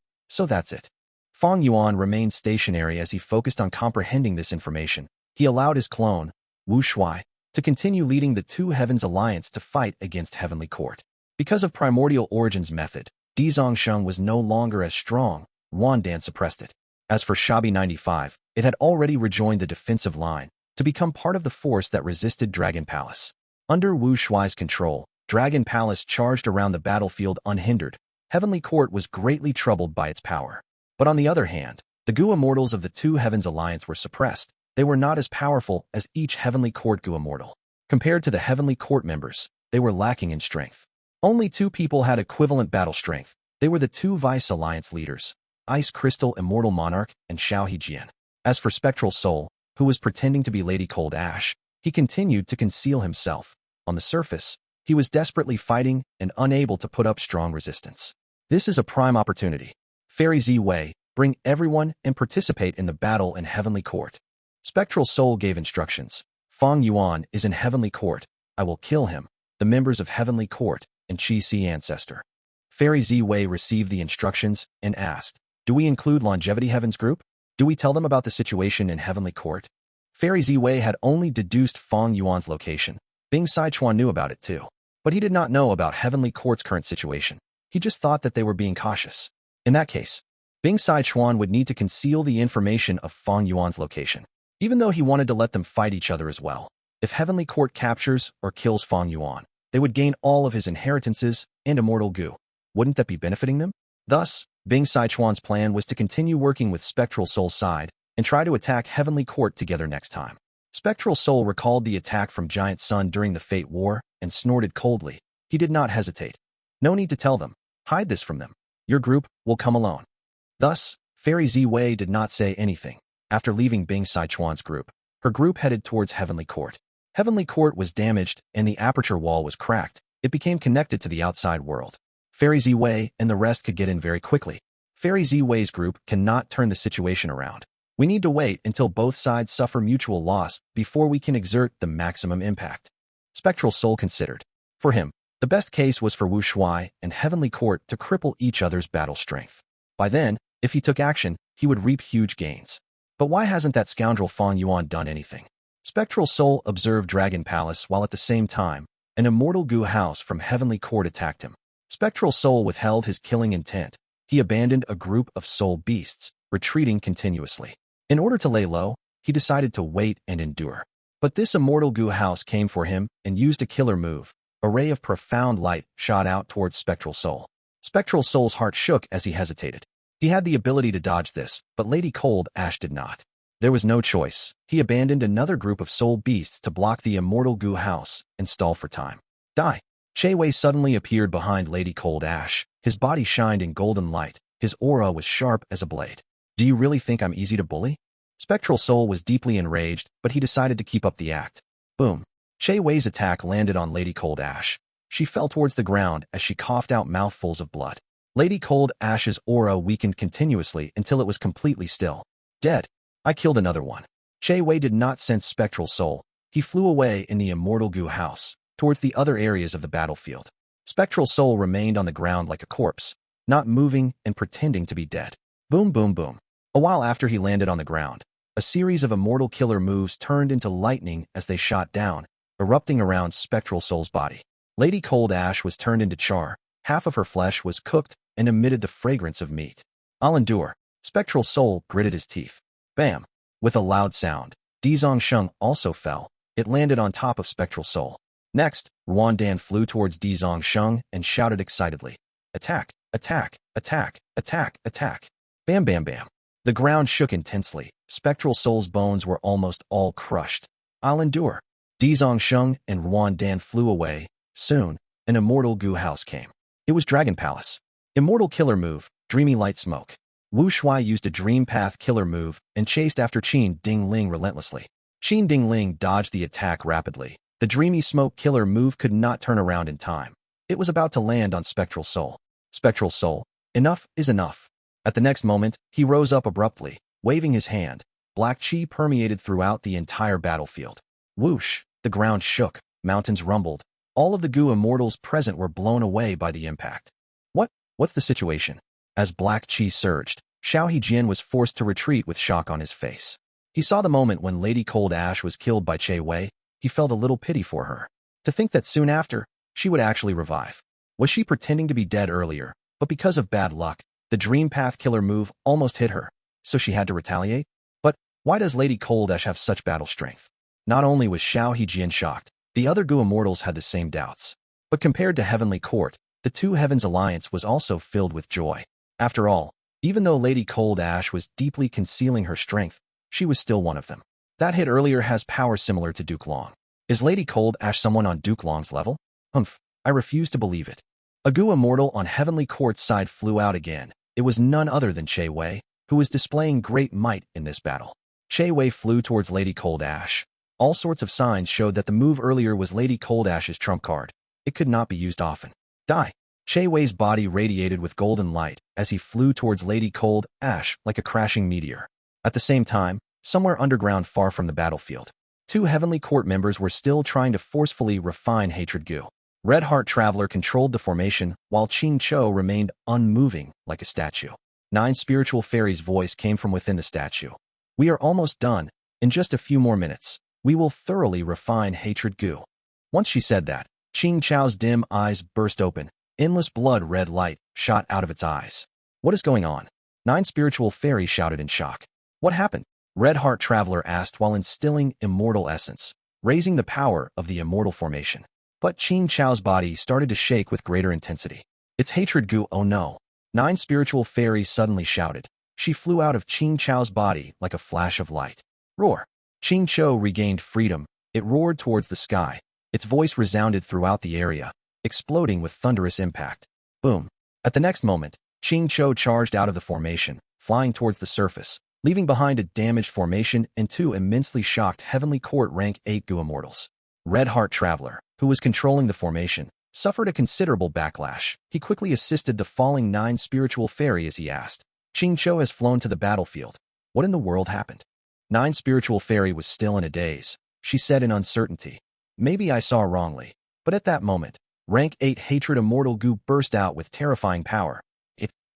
Fang Yuan remained stationary as he focused on comprehending this information. He allowed his clone, Wu Shui, to continue leading the 2 Heavens Alliance to fight against Heavenly Court. Because of Primordial Origins method, Dizongsheng was no longer as strong. Wandan suppressed it. As for Shabi 95, it had already rejoined the defensive line to become part of the force that resisted Dragon Palace. Under Wu Shui's control, Dragon Palace charged around the battlefield unhindered. Heavenly Court was greatly troubled by its power. But on the other hand, the Gu immortals of the 2 Heavens Alliance were suppressed. They were not as powerful as each Heavenly Court Gu immortal. Compared to the Heavenly Court members, they were lacking in strength. Only 2 people had equivalent battle strength. They were the 2 Vice Alliance leaders, Ice Crystal Immortal Monarch and Xiao Hejian. As for Spectral Soul, who was pretending to be Lady Cold Ash, he continued to conceal himself. On the surface, he was desperately fighting and unable to put up strong resistance. This is a prime opportunity. Fairy Z Wei, bring everyone and participate in the battle in Heavenly Court. Spectral Soul gave instructions. Fang Yuan is in Heavenly Court. I will kill him, the members of Heavenly Court, and Qi ancestor. Fairy Z Wei received the instructions and asked, do we include Longevity Heaven's group? Do we tell them about the situation in Heavenly Court? Fairy Z Wei had only deduced Fang Yuan's location. Bing Sichuan knew about it too. But he did not know about Heavenly Court's current situation. He just thought that they were being cautious. In that case, Bing Sichuan would need to conceal the information of Fang Yuan's location, even though he wanted to let them fight each other as well. If Heavenly Court captures or kills Fang Yuan, they would gain all of his inheritances and Immortal Gu. Wouldn't that be benefiting them? Thus, Bing Sichuan's plan was to continue working with Spectral Soul's side and try to attack Heavenly Court together next time. Spectral Soul recalled the attack from Giant Sun during the Fate War and snorted coldly. He did not hesitate. No need to tell them. Hide this from them. Your group will come alone. Thus, Fairy Ziwei did not say anything. After leaving Bing Sichuan's group, her group headed towards Heavenly Court. Heavenly Court was damaged and the aperture wall was cracked. It became connected to the outside world. Fairy Ziwei and the rest could get in very quickly. Fairy Ziwei's group cannot turn the situation around. We need to wait until both sides suffer mutual loss before we can exert the maximum impact. Spectral Soul considered. For him, the best case was for Wu Shuai and Heavenly Court to cripple each other's battle strength. By then, if he took action, he would reap huge gains. But why hasn't that scoundrel Fang Yuan done anything? Spectral Soul observed Dragon Palace while at the same time, an Immortal Gu house from Heavenly Court attacked him. Spectral Soul withheld his killing intent. He abandoned a group of soul beasts, retreating continuously. In order to lay low, he decided to wait and endure. But this Immortal Gu house came for him and used a killer move. A ray of profound light shot out towards Spectral Soul. Spectral Soul's heart shook as he hesitated. He had the ability to dodge this, but Lady Cold Ash did not. There was no choice. He abandoned another group of soul beasts to block the Immortal Gu house and stall for time. Die! Che Wei suddenly appeared behind Lady Cold Ash. His body shined in golden light. His aura was sharp as a blade. Do you really think I'm easy to bully? Spectral Soul was deeply enraged, but he decided to keep up the act. Boom. Che Wei's attack landed on Lady Cold Ash. She fell towards the ground as she coughed out mouthfuls of blood. Lady Cold Ash's aura weakened continuously until it was completely still. Dead. I killed another one. Che Wei did not sense Spectral Soul. He flew away in the Immortal Gu house, towards the other areas of the battlefield. Spectral Soul remained on the ground like a corpse, not moving and pretending to be dead. Boom, boom, boom. A while after he landed on the ground, a series of immortal killer moves turned into lightning as they shot down, erupting around Spectral Soul's body. Lady Cold Ash was turned into char. Half of her flesh was cooked and emitted the fragrance of meat. I'll endure. Spectral Soul gritted his teeth. Bam! With a loud sound, Dizong Sheng also fell. It landed on top of Spectral Soul. Next, Ruan Dan flew towards Dizong Sheng and shouted excitedly. Attack! Attack! Attack! Attack! Attack! Bam, bam, bam. The ground shook intensely. Spectral Soul's bones were almost all crushed. I'll endure. Dizong Sheng and Ruan Dan flew away. Soon, an Immortal Gu house came. It was Dragon Palace. Immortal killer move, Dreamy Light Smoke. Wu Shuai used a Dream Path killer move and chased after Qin Ding Ling relentlessly. Qin Ding Ling dodged the attack rapidly. The Dreamy Smoke killer move could not turn around in time. It was about to land on Spectral Soul. Spectral Soul, enough is enough. At the next moment, he rose up abruptly, waving his hand. Black chi permeated throughout the entire battlefield. Whoosh! The ground shook, mountains rumbled. All of the Gu immortals present were blown away by the impact. What's the situation? As black chi surged, Xiao Hejian was forced to retreat with shock on his face. He saw the moment when Lady Cold Ash was killed by Che Wei. He felt a little pity for her. To think that soon after, she would actually revive. Was she pretending to be dead earlier, but because of bad luck, the Dream Path killer move almost hit her, so she had to retaliate? But why does Lady Cold Ash have such battle strength? Not only was Xiao Hejian shocked, the other Gu immortals had the same doubts. But compared to Heavenly Court, the Two Heavens Alliance was also filled with joy. After all, even though Lady Cold Ash was deeply concealing her strength, she was still one of them. That hit earlier has power similar to Duke Long. Is Lady Cold Ash someone on Duke Long's level? I refuse to believe it. A Gu immortal on Heavenly Court's side flew out again. It was none other than Che Wei, who was displaying great might in this battle. Che Wei flew towards Lady Cold Ash. All sorts of signs showed that the move earlier was Lady Cold Ash's trump card. It could not be used often. Die! Che Wei's body radiated with golden light as he flew towards Lady Cold Ash like a crashing meteor. At the same time, somewhere underground far from the battlefield, two Heavenly Court members were still trying to forcefully refine Hatred Gu. Red Heart Traveler controlled the formation, while Qing Cho remained unmoving like a statue. 9 spiritual fairies' voice came from within the statue. We are almost done. In just a few more minutes, we will thoroughly refine Hatred Gu. Once she said that, Qing Chao's dim eyes burst open. Endless blood-red light shot out of its eyes. What is going on? 9 spiritual fairies shouted in shock. What happened? Red Heart Traveler asked while instilling immortal essence, raising the power of the immortal formation. But Qing Chao's body started to shake with greater intensity. It's hatred Gu, oh no. 9 spiritual fairies suddenly shouted. She flew out of Qing Chao's body like a flash of light. Roar! Qing Chao regained freedom. It roared towards the sky. Its voice resounded throughout the area, exploding with thunderous impact. Boom! At the next moment, Qing Chao charged out of the formation, flying towards the surface, leaving behind a damaged formation and 2 immensely shocked Heavenly Court Rank 8 Gu Immortals. Red Heart Traveler, who was controlling the formation, suffered a considerable backlash. He quickly assisted the falling 9 spiritual fairy as he asked, Qing Chao has flown to the battlefield. What in the world happened? 9 spiritual fairy was still in a daze. She said in uncertainty, maybe I saw wrongly. But at that moment, Rank 8 Hatred Immortal Gu burst out with terrifying power.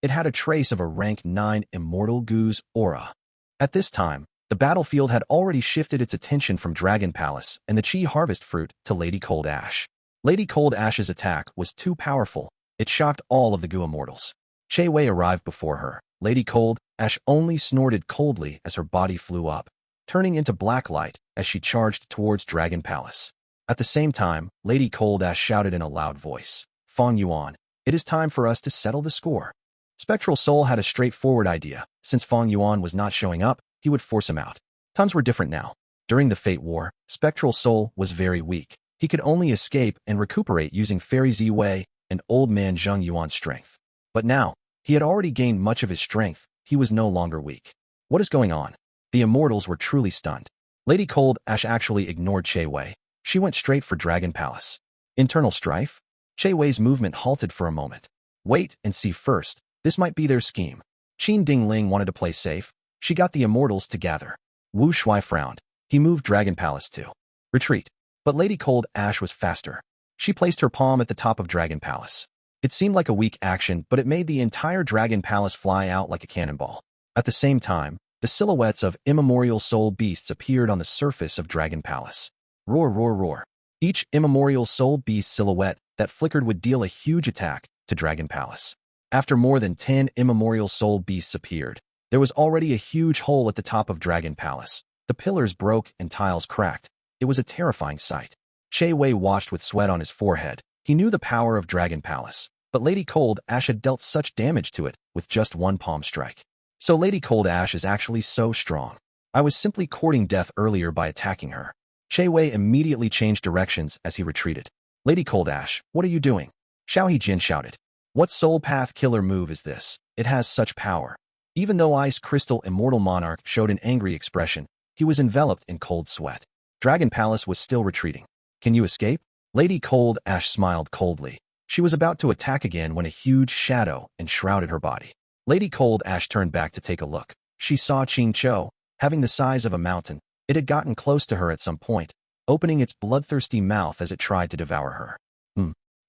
It had a trace of a Rank 9 Immortal Gu's aura. At this time, the battlefield had already shifted its attention from Dragon Palace and the Qi Harvest Fruit to Lady Cold Ash. Lady Cold Ash's attack was too powerful. It shocked all of the Gu Immortals. Che Wei arrived before her. Lady Cold Ash only snorted coldly as her body flew up, turning into black light as she charged towards Dragon Palace. At the same time, Lady Cold Ash shouted in a loud voice, Fang Yuan, it is time for us to settle the score. Spectral Soul had a straightforward idea. Since Fang Yuan was not showing up, he would force him out. Times were different now. During the Fate War, Spectral Soul was very weak. He could only escape and recuperate using Fairy Ziwei and Old Man Zheng Yuan's strength. But now, he had already gained much of his strength. He was no longer weak. What is going on? The Immortals were truly stunned. Lady Cold Ash actually ignored Che Wei. She went straight for Dragon Palace. Internal strife? Che Wei's movement halted for a moment. Wait and see first. This might be their scheme. Qin Dingling wanted to play safe. She got the Immortals to gather. Wu Shuai frowned. He moved Dragon Palace to retreat. But Lady Cold Ash was faster. She placed her palm at the top of Dragon Palace. It seemed like a weak action, but it made the entire Dragon Palace fly out like a cannonball. At the same time, the silhouettes of immemorial soul beasts appeared on the surface of Dragon Palace. Roar, roar, roar. Each immemorial soul beast silhouette that flickered would deal a huge attack to Dragon Palace. After more than 10 immemorial soul beasts appeared, there was already a huge hole at the top of Dragon Palace. The pillars broke and tiles cracked. It was a terrifying sight. Che Wei watched with sweat on his forehead. He knew the power of Dragon Palace, but Lady Cold Ash had dealt such damage to it with just one palm strike. So Lady Cold Ash is actually so strong. I was simply courting death earlier by attacking her. Che Wei immediately changed directions as he retreated. Lady Cold Ash, what are you doing? Xiao Hijin shouted. What soul path killer move is this? It has such power. Even though Ice Crystal Immortal Monarch showed an angry expression, he was enveloped in cold sweat. Dragon Palace was still retreating. Can you escape? Lady Cold Ash smiled coldly. She was about to attack again when a huge shadow enshrouded her body. Lady Cold Ash turned back to take a look. She saw Qing Chao, having the size of a mountain. It had gotten close to her at some point, opening its bloodthirsty mouth as it tried to devour her.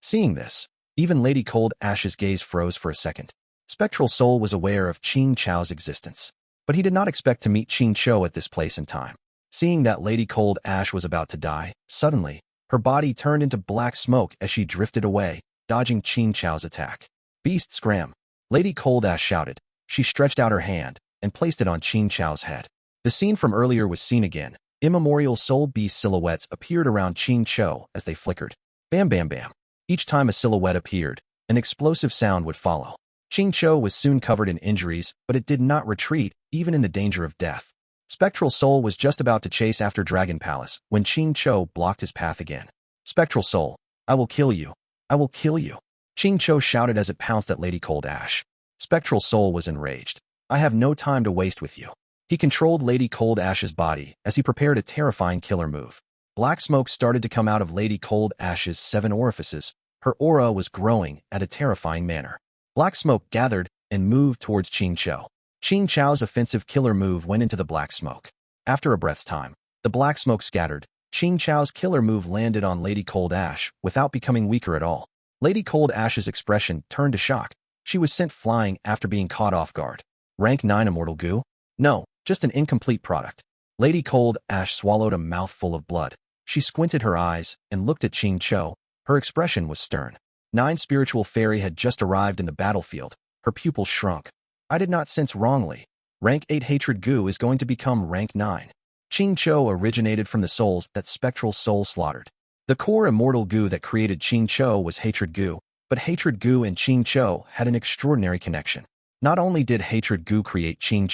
Seeing this, even Lady Cold Ash's gaze froze for a second. Spectral Soul was aware of Qing Chao's existence, but he did not expect to meet Qing Chao at this place and time. Seeing that Lady Cold Ash was about to die, suddenly, her body turned into black smoke as she drifted away, dodging Qing Chao's attack. Beast scram! Lady Cold Ash shouted. She stretched out her hand and placed it on Qing Chao's head. The scene from earlier was seen again. Immemorial soul beast silhouettes appeared around Qing Chao as they flickered. Bam bam bam. Each time a silhouette appeared, an explosive sound would follow. Qing Chao was soon covered in injuries, but it did not retreat, even in the danger of death. Spectral Soul was just about to chase after Dragon Palace when Qing Chao blocked his path again. Spectral Soul, I will kill you. I will kill you. Qing Chao shouted as it pounced at Lady Cold Ash. Spectral Soul was enraged. I have no time to waste with you. He controlled Lady Cold Ash's body as he prepared a terrifying killer move. Black smoke started to come out of Lady Cold Ash's 7 orifices. Her aura was growing at a terrifying manner. Black smoke gathered and moved towards Qing Chao. Qing Chao's offensive killer move went into the black smoke. After a breath's time, the black smoke scattered. Qing Chao's killer move landed on Lady Cold Ash without becoming weaker at all. Lady Cold Ash's expression turned to shock. She was sent flying after being caught off guard. Rank 9 Immortal Gu? No, just an incomplete product. Lady Cold Ash swallowed a mouthful of blood. She squinted her eyes and looked at Qing Cho. Her expression was stern. 9 spiritual fairy had just arrived in the battlefield. Her pupils shrunk. I did not sense wrongly. Rank 8 Hatred Gu is going to become rank 9. Qing Cho originated from the souls that Spectral Soul slaughtered. The core immortal Gu that created Qing Cho was Hatred Gu, but Hatred Gu and Qing Cho had an extraordinary connection. Not only did Hatred Gu create Qing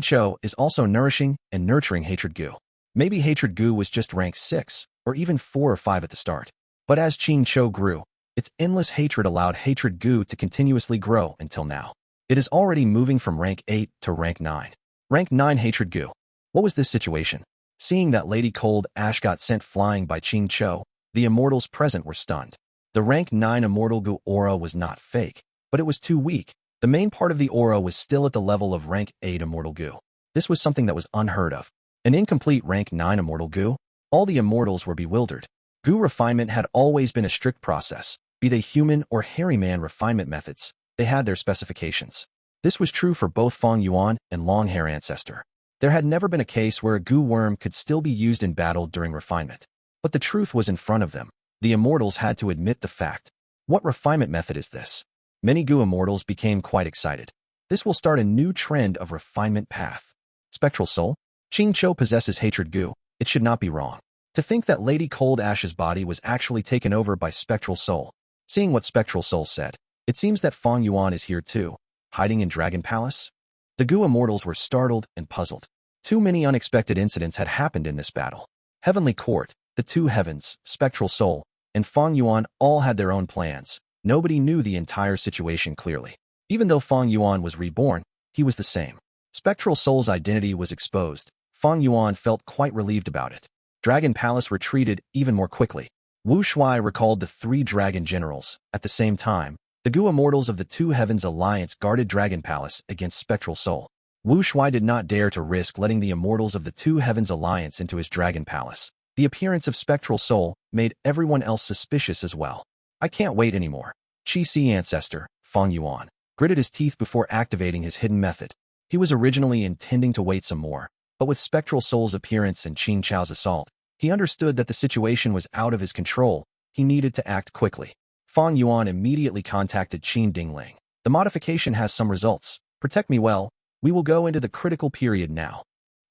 Cho is also nourishing and nurturing Hatred Gu. Maybe Hatred Gu was just rank 6, or even 4 or 5 at the start. But as Qing Cho grew, its endless hatred allowed Hatred Gu to continuously grow until now. It is already moving from rank 8 to rank 9. Rank 9 Hatred Gu. What was this situation? Seeing that Lady Cold Ash got sent flying by Qing Cho, the immortals present were stunned. The rank 9 Immortal Gu aura was not fake, but it was too weak. The main part of the aura was still at the level of rank 8 Immortal Gu. This was something that was unheard of. An incomplete rank 9 Immortal Gu? All the immortals were bewildered. Gu refinement had always been a strict process. Be they human or hairy man refinement methods, they had their specifications. This was true for both Fang Yuan and Longhair Ancestor. There had never been a case where a Gu worm could still be used in battle during refinement. But the truth was in front of them. The immortals had to admit the fact. What refinement method is this? Many Gu immortals became quite excited. This will start a new trend of refinement path. Spectral Soul? Qing Cho possesses Hatred Gu. It should not be wrong. To think that Lady Cold Ash's body was actually taken over by Spectral Soul. Seeing what Spectral Soul said, it seems that Fang Yuan is here too, hiding in Dragon Palace. The Gu immortals were startled and puzzled. Too many unexpected incidents had happened in this battle. Heavenly Court, the two heavens, Spectral Soul, and Fang Yuan all had their own plans. Nobody knew the entire situation clearly. Even though Fang Yuan was reborn, he was the same. Spectral Soul's identity was exposed. Fang Yuan felt quite relieved about it. Dragon Palace retreated even more quickly. Wu Shuai recalled the 3 dragon generals. At the same time, the Gu immortals of the Two Heavens Alliance guarded Dragon Palace against Spectral Soul. Wu Shuai did not dare to risk letting the immortals of the Two Heavens Alliance into his Dragon Palace. The appearance of Spectral Soul made everyone else suspicious as well. I can't wait anymore. Qi Ancestor, Fang Yuan, gritted his teeth before activating his hidden method. He was originally intending to wait some more, but with Spectral Soul's appearance and Qing Chao's assault, he understood that the situation was out of his control. He needed to act quickly. Fang Yuan immediately contacted Qin Dingling. The modification has some results. Protect me well. We will go into the critical period now.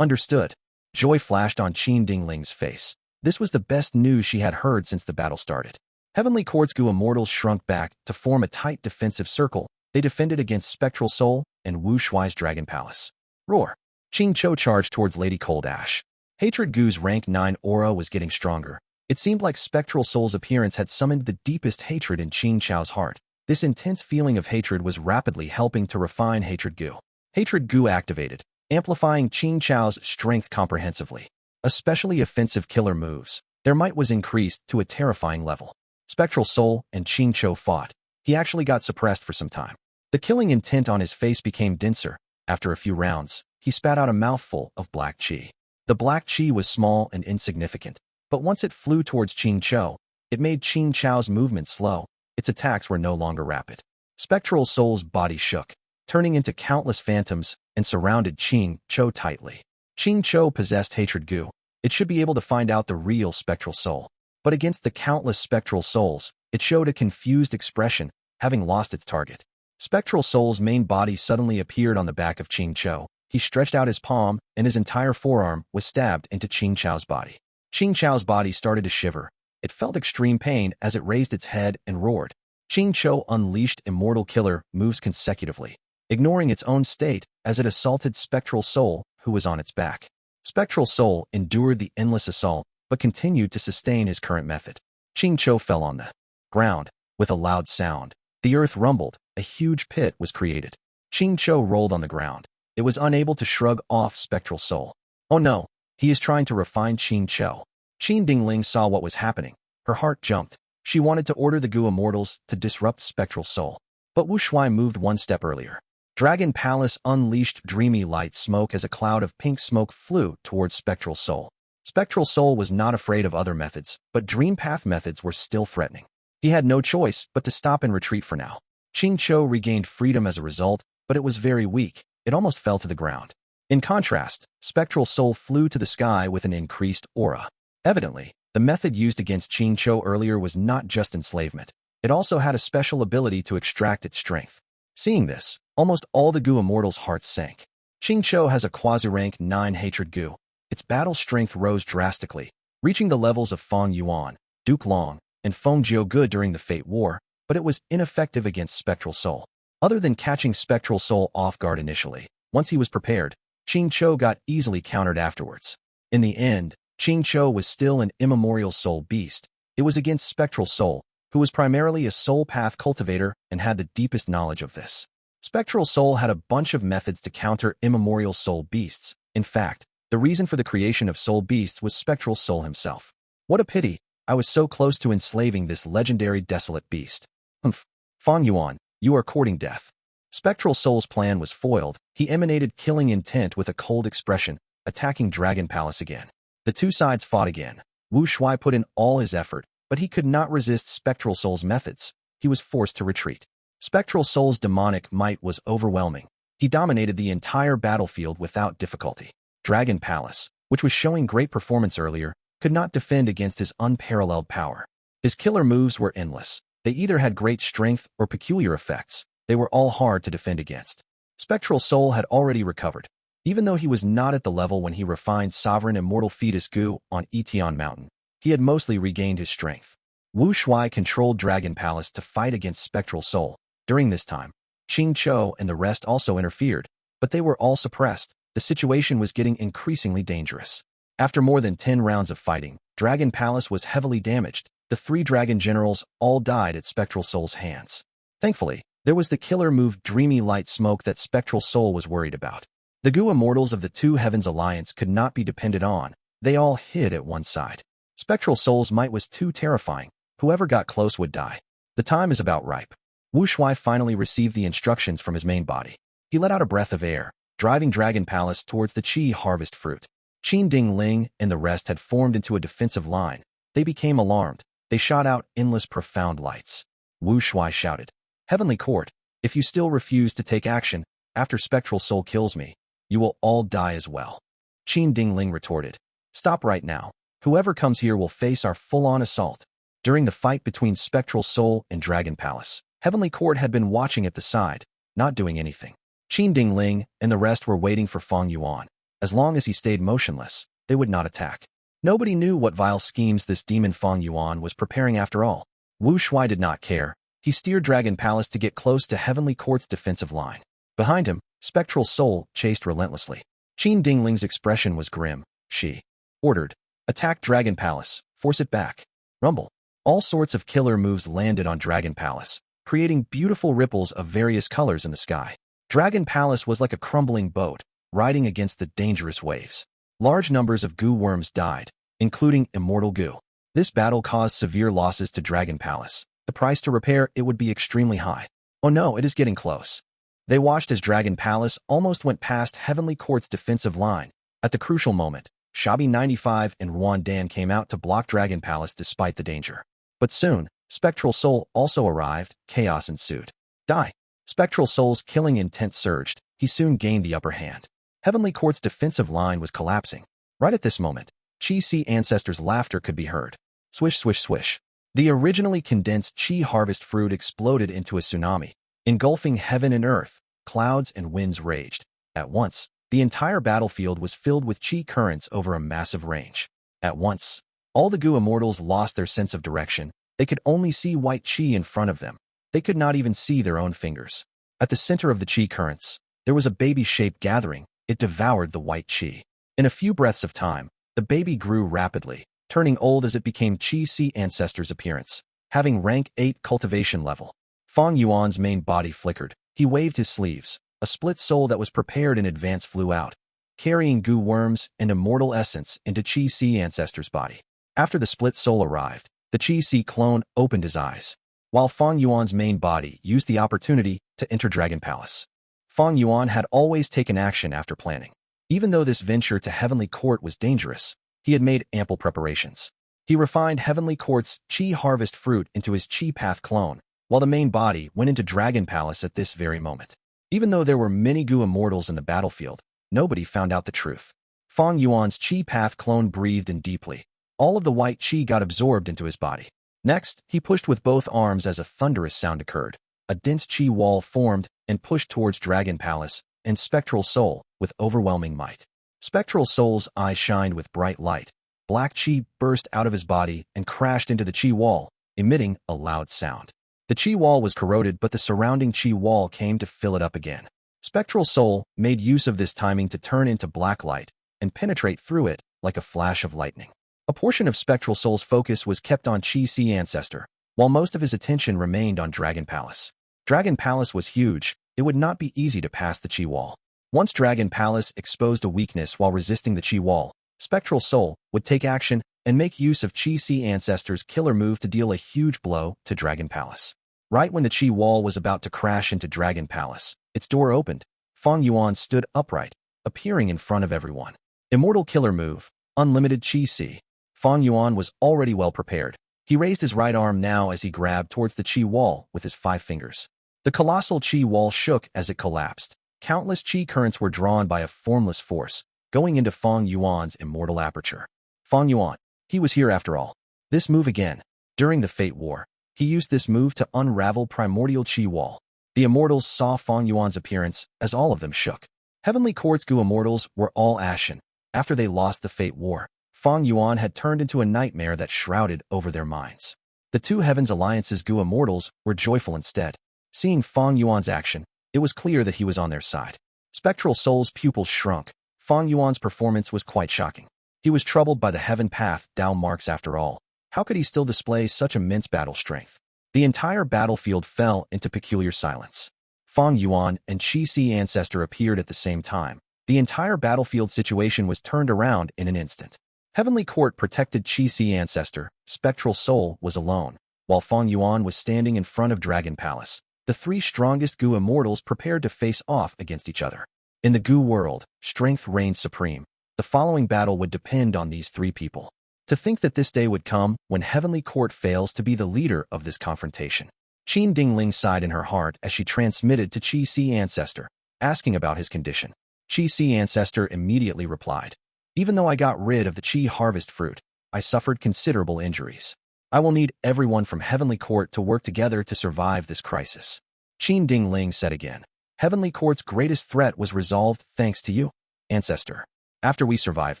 Understood. Joy flashed on Qin Dingling's face. This was the best news she had heard since the battle started. Heavenly Court's Gu immortals shrunk back to form a tight defensive circle. They defended against Spectral Soul and Wu Shuai's Dragon Palace. Roar. Qing Cho charged towards Lady Cold Ash. Hatred Gu's rank 9 aura was getting stronger. It seemed like Spectral Soul's appearance had summoned the deepest hatred in Qing Chao's heart. This intense feeling of hatred was rapidly helping to refine Hatred Gu. Hatred Gu activated, amplifying Qing Chao's strength comprehensively. Especially offensive killer moves. Their might was increased to a terrifying level. Spectral Soul and Qing Cho fought. He actually got suppressed for some time. The killing intent on his face became denser. After a few rounds, he spat out a mouthful of black qi. The black qi was small and insignificant, but once it flew towards Qing Cho, it made Qing Chao's movement slow. Its attacks were no longer rapid. Spectral Soul's body shook, turning into countless phantoms, and surrounded Qing Cho tightly. Qing Cho possessed Hatred Gu. It should be able to find out the real Spectral Soul. But against the countless Spectral Souls, it showed a confused expression, having lost its target. Spectral Soul's main body suddenly appeared on the back of Qing Cho. He stretched out his palm, and his entire forearm was stabbed into Qing Chao's body. Qing Chao's body started to shiver. It felt extreme pain as it raised its head and roared. Qing Cho unleashed Immortal Killer moves consecutively, ignoring its own state as it assaulted Spectral Soul, who was on its back. Spectral Soul endured the endless assault, but continued to sustain his current method. Qing Cho fell on the ground. With a loud sound, the earth rumbled. A huge pit was created. Qing Cho rolled on the ground. It was unable to shrug off Spectral Soul. Oh no, he is trying to refine Qing Cho. Qin Dingling saw what was happening. Her heart jumped. She wanted to order the Gu immortals to disrupt Spectral Soul. But Wu Shuai moved one step earlier. Dragon Palace unleashed dreamy light smoke as a cloud of pink smoke flew towards Spectral Soul. Spectral Soul was not afraid of other methods, but Dream Path methods were still threatening. He had no choice but to stop and retreat for now. Qing Cho regained freedom as a result, but it was very weak. It almost fell to the ground. In contrast, Spectral Soul flew to the sky with an increased aura. Evidently, the method used against Qing Cho earlier was not just enslavement. It also had a special ability to extract its strength. Seeing this, almost all the Gu immortals' hearts sank. Qing Cho has a quasi-rank 9 hatred Gu. Its battle strength rose drastically, reaching the levels of Fang Yuan, Duke Long, and Feng Jiuge during the Fate War, but it was ineffective against Spectral Soul. Other than catching Spectral Soul off guard initially, once he was prepared, Qing Cho got easily countered afterwards. In the end, Qing Cho was still an immemorial soul beast. It was against Spectral Soul, who was primarily a soul path cultivator and had the deepest knowledge of this. Spectral Soul had a bunch of methods to counter immemorial soul beasts. In fact, the reason for the creation of soul beasts was Spectral Soul himself. What a pity, I was so close to enslaving this legendary desolate beast. Humph. Fang Yuan, you are courting death. Spectral Soul's plan was foiled. He emanated killing intent with a cold expression, attacking Dragon Palace again. The two sides fought again. Wu Shuai put in all his effort, but he could not resist Spectral Soul's methods. He was forced to retreat. Spectral Soul's demonic might was overwhelming. He dominated the entire battlefield without difficulty. Dragon Palace, which was showing great performance earlier, could not defend against his unparalleled power. His killer moves were endless. They either had great strength or peculiar effects. They were all hard to defend against. Spectral Soul had already recovered. Even though he was not at the level when he refined Sovereign Immortal Fetus Gu on Etion Mountain, he had mostly regained his strength. Wu Shuai controlled Dragon Palace to fight against Spectral Soul. During this time, Qing Cho and the rest also interfered, but they were all suppressed. The situation was getting increasingly dangerous. After more than 10 rounds of fighting, Dragon Palace was heavily damaged. The 3 dragon generals all died at Spectral Soul's hands. Thankfully, there was the killer move Dreamy Light Smoke that Spectral Soul was worried about. The Gu immortals of the Two Heavens Alliance could not be depended on. They all hid at one side. Spectral Soul's might was too terrifying. Whoever got close would die. The time is about ripe. Wu Shuai finally received the instructions from his main body. He let out a breath of air, driving Dragon Palace towards the Qi harvest fruit. Qin Ding Ling and the rest had formed into a defensive line. They became alarmed. They shot out endless profound lights. Wu Shuai shouted, "Heavenly Court, if you still refuse to take action, after Spectral Soul kills me, you will all die as well." Qin Ding Ling retorted, "Stop right now. Whoever comes here will face our full-on assault." During the fight between Spectral Soul and Dragon Palace, Heavenly Court had been watching at the side, not doing anything. Qin Ding Ling and the rest were waiting for Fang Yuan. As long as he stayed motionless, they would not attack. Nobody knew what vile schemes this demon Fang Yuan was preparing after all. Wu Shuai did not care. He steered Dragon Palace to get close to Heavenly Court's defensive line. Behind him, Spectral Soul chased relentlessly. Qin Ding Ling's expression was grim. She ordered, "Attack Dragon Palace, force it back." Rumble. All sorts of killer moves landed on Dragon Palace, creating beautiful ripples of various colors in the sky. Dragon Palace was like a crumbling boat, riding against the dangerous waves. Large numbers of Gu worms died, including Immortal Gu. This battle caused severe losses to Dragon Palace. The price to repair it would be extremely high. Oh no, it is getting close. They watched as Dragon Palace almost went past Heavenly Court's defensive line. At the crucial moment, Shabi 95 and Ruan Dan came out to block Dragon Palace despite the danger. But soon, Spectral Soul also arrived. Chaos ensued. Die. Spectral Soul's killing intent surged. He soon gained the upper hand. Heavenly Court's defensive line was collapsing. Right at this moment, Qi Si ancestors' laughter could be heard. Swish, swish, swish. The originally condensed Qi harvest fruit exploded into a tsunami, engulfing heaven and earth. Clouds and winds raged. At once, the entire battlefield was filled with Qi currents over a massive range. At once, all the Gu immortals lost their sense of direction. They could only see white Qi in front of them. They could not even see their own fingers. At the center of the Qi currents, there was a baby-shaped gathering. It devoured the white Qi. In a few breaths of time, the baby grew rapidly, turning old as it became Qi Si ancestors' appearance, having rank 8 cultivation level. Fang Yuan's main body flickered. He waved his sleeves. A split soul that was prepared in advance flew out, carrying Gu worms and immortal essence into Qi Si ancestors' body. After the split soul arrived, the Qi Si clone opened his eyes, while Fang Yuan's main body used the opportunity to enter Dragon Palace. Fang Yuan had always taken action after planning. Even though this venture to Heavenly Court was dangerous, he had made ample preparations. He refined Heavenly Court's Qi harvest fruit into his Qi path clone, while the main body went into Dragon Palace at this very moment. Even though there were many Gu immortals in the battlefield, nobody found out the truth. Fang Yuan's Qi path clone breathed in deeply. All of the white chi got absorbed into his body. Next, he pushed with both arms as a thunderous sound occurred. A dense chi wall formed and pushed towards Dragon Palace and Spectral Soul with overwhelming might. Spectral Soul's eyes shined with bright light. Black chi burst out of his body and crashed into the chi wall, emitting a loud sound. The chi wall was corroded, but the surrounding chi wall came to fill it up again. Spectral Soul made use of this timing to turn into black light and penetrate through it like a flash of lightning. A portion of Spectral Soul's focus was kept on Qi Ancestor, while most of his attention remained on Dragon Palace. Dragon Palace was huge. It would not be easy to pass the Qi wall. Once Dragon Palace exposed a weakness while resisting the Qi wall, Spectral Soul would take action and make use of Qi Ancestor's killer move to deal a huge blow to Dragon Palace. Right when the Qi wall was about to crash into Dragon Palace, its door opened. Fang Yuan stood upright, appearing in front of everyone. Immortal killer move, unlimited Qi. Fang Yuan was already well prepared. He raised his right arm now as he grabbed towards the Qi wall with his 5 fingers. The colossal Qi wall shook as it collapsed. Countless Qi currents were drawn by a formless force, going into Fang Yuan's immortal aperture. Fang Yuan, he was here after all. This move again. During the Fate War, he used this move to unravel primordial Qi wall. The immortals saw Fang Yuan's appearance as all of them shook. Heavenly Court's Gu immortals were all ashen. After they lost the Fate War, Fang Yuan had turned into a nightmare that shrouded over their minds. The two Heavens Alliance's Gu immortals were joyful instead. Seeing Fang Yuan's action, it was clear that he was on their side. Spectral Soul's pupils shrunk. Fang Yuan's performance was quite shocking. He was troubled by the heaven path Dao marks after all. How could he still display such immense battle strength? The entire battlefield fell into peculiar silence. Fang Yuan and Qi Ancestor appeared at the same time. The entire battlefield situation was turned around in an instant. Heavenly Court protected Qi Ancestor. Spectral Soul was alone, while Fang Yuan was standing in front of Dragon Palace. The 3 strongest Gu immortals prepared to face off against each other. In the Gu world, strength reigned supreme. The following battle would depend on these 3 people. To think that this day would come when Heavenly Court fails to be the leader of this confrontation. Qin Dingling sighed in her heart as she transmitted to Qi Ancestor, asking about his condition. Qi Ancestor immediately replied, "Even though I got rid of the Qi harvest fruit, I suffered considerable injuries. I will need everyone from Heavenly Court to work together to survive this crisis." Qin Dingling said again, "Heavenly Court's greatest threat was resolved thanks to you, Ancestor. After we survive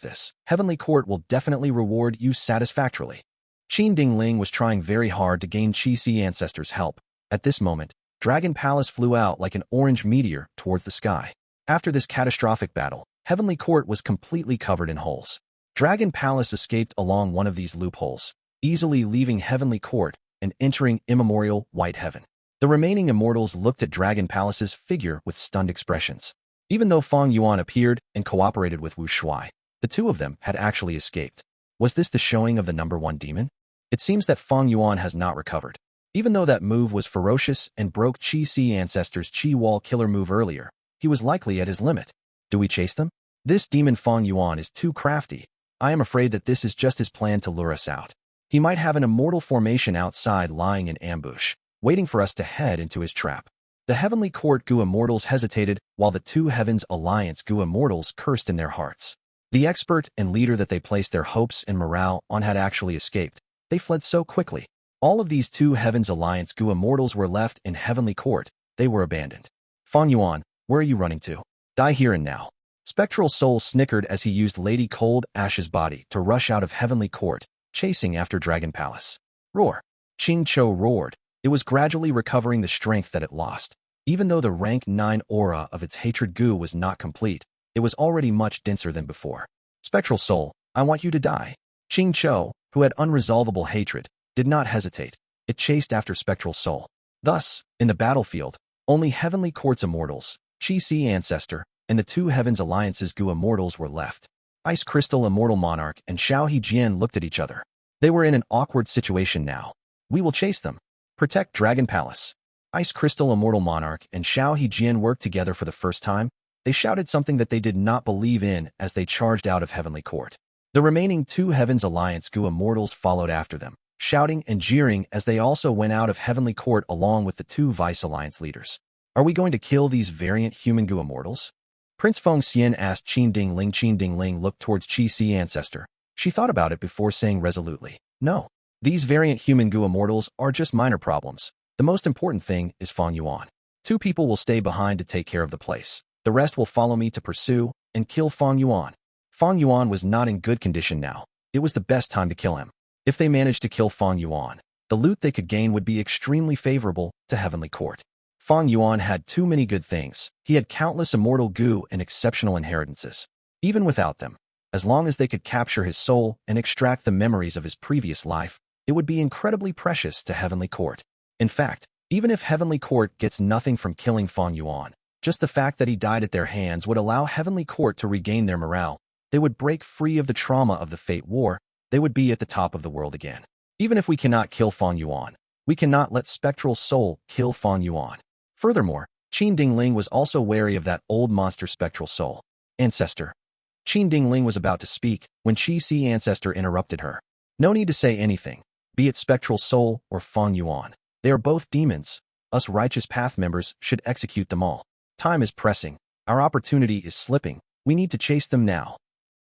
this, Heavenly Court will definitely reward you satisfactorily." Qin Dingling was trying very hard to gain Qi Ancestor's help. At this moment, Dragon Palace flew out like an orange meteor towards the sky. After this catastrophic battle, Heavenly Court was completely covered in holes. Dragon Palace escaped along one of these loopholes, easily leaving Heavenly Court and entering immemorial White Heaven. The remaining immortals looked at Dragon Palace's figure with stunned expressions. Even though Fang Yuan appeared and cooperated with Wu Shuai, the 2 of them had actually escaped. Was this the showing of the number 1 demon? It seems that Fang Yuan has not recovered. Even though that move was ferocious and broke Qi Ancestor's Qi Wall killer move earlier, he was likely at his limit. Do we chase them? This demon Fang Yuan is too crafty. I am afraid that this is just his plan to lure us out. He might have an immortal formation outside lying in ambush, waiting for us to head into his trap. The Heavenly Court Gu immortals hesitated, while the 2 Heavens Alliance Gu immortals cursed in their hearts. The expert and leader that they placed their hopes and morale on had actually escaped. They fled so quickly. All of these 2 Heavens Alliance Gu immortals were left in Heavenly Court. They were abandoned. Fang Yuan, where are you running to? Die here and now. Spectral Soul snickered as he used Lady Cold Ash's body to rush out of Heavenly Court, chasing after Dragon Palace. Roar. Qing Cho roared. It was gradually recovering the strength that it lost. Even though the rank 9 aura of its hatred Gu was not complete, it was already much denser than before. Spectral Soul, I want you to die. Qing Cho, who had unresolvable hatred, did not hesitate. It chased after Spectral Soul. Thus, in the battlefield, only Heavenly Court's immortals, Qi Ancestor, and the 2 Heavens Alliance's Gu immortals were left. Ice Crystal Immortal Monarch and Xiao Hejian looked at each other. They were in an awkward situation now. We will chase them. Protect Dragon Palace. Ice Crystal Immortal Monarch and Xiao Hejian worked together for the first time. They shouted something that they did not believe in as they charged out of Heavenly Court. The remaining 2 Heavens Alliance Gu immortals followed after them, shouting and jeering as they also went out of Heavenly Court along with the 2 Vice Alliance leaders. Are we going to kill these variant human Gu immortals? Prince Feng Xian asked Qin Dingling. Qin Dingling looked towards Qi Ancestor, She thought about it before saying resolutely, "No. These variant human Gu immortals are just minor problems. The most important thing is Fang Yuan. 2 people will stay behind to take care of the place. The rest will follow me to pursue and kill Fang Yuan." Fang Yuan was not in good condition now. It was the best time to kill him. If they managed to kill Fang Yuan, the loot they could gain would be extremely favorable to Heavenly Court. Fang Yuan had too many good things. He had countless immortal Gu and exceptional inheritances. Even without them, as long as they could capture his soul and extract the memories of his previous life, it would be incredibly precious to Heavenly Court. In fact, even if Heavenly Court gets nothing from killing Fang Yuan, just the fact that he died at their hands would allow Heavenly Court to regain their morale. They would break free of the trauma of the Fate War. They would be at the top of the world again. Even if we cannot kill Fang Yuan, we cannot let Spectral Soul kill Fang Yuan. Furthermore, Qin Dingling was also wary of that old monster Spectral Soul. Ancestor. Qin Dingling was about to speak when Qi Si Ancestor interrupted her. No need to say anything, be it Spectral Soul or Fang Yuan. They are both demons. Us righteous path members should execute them all. Time is pressing. Our opportunity is slipping. We need to chase them now.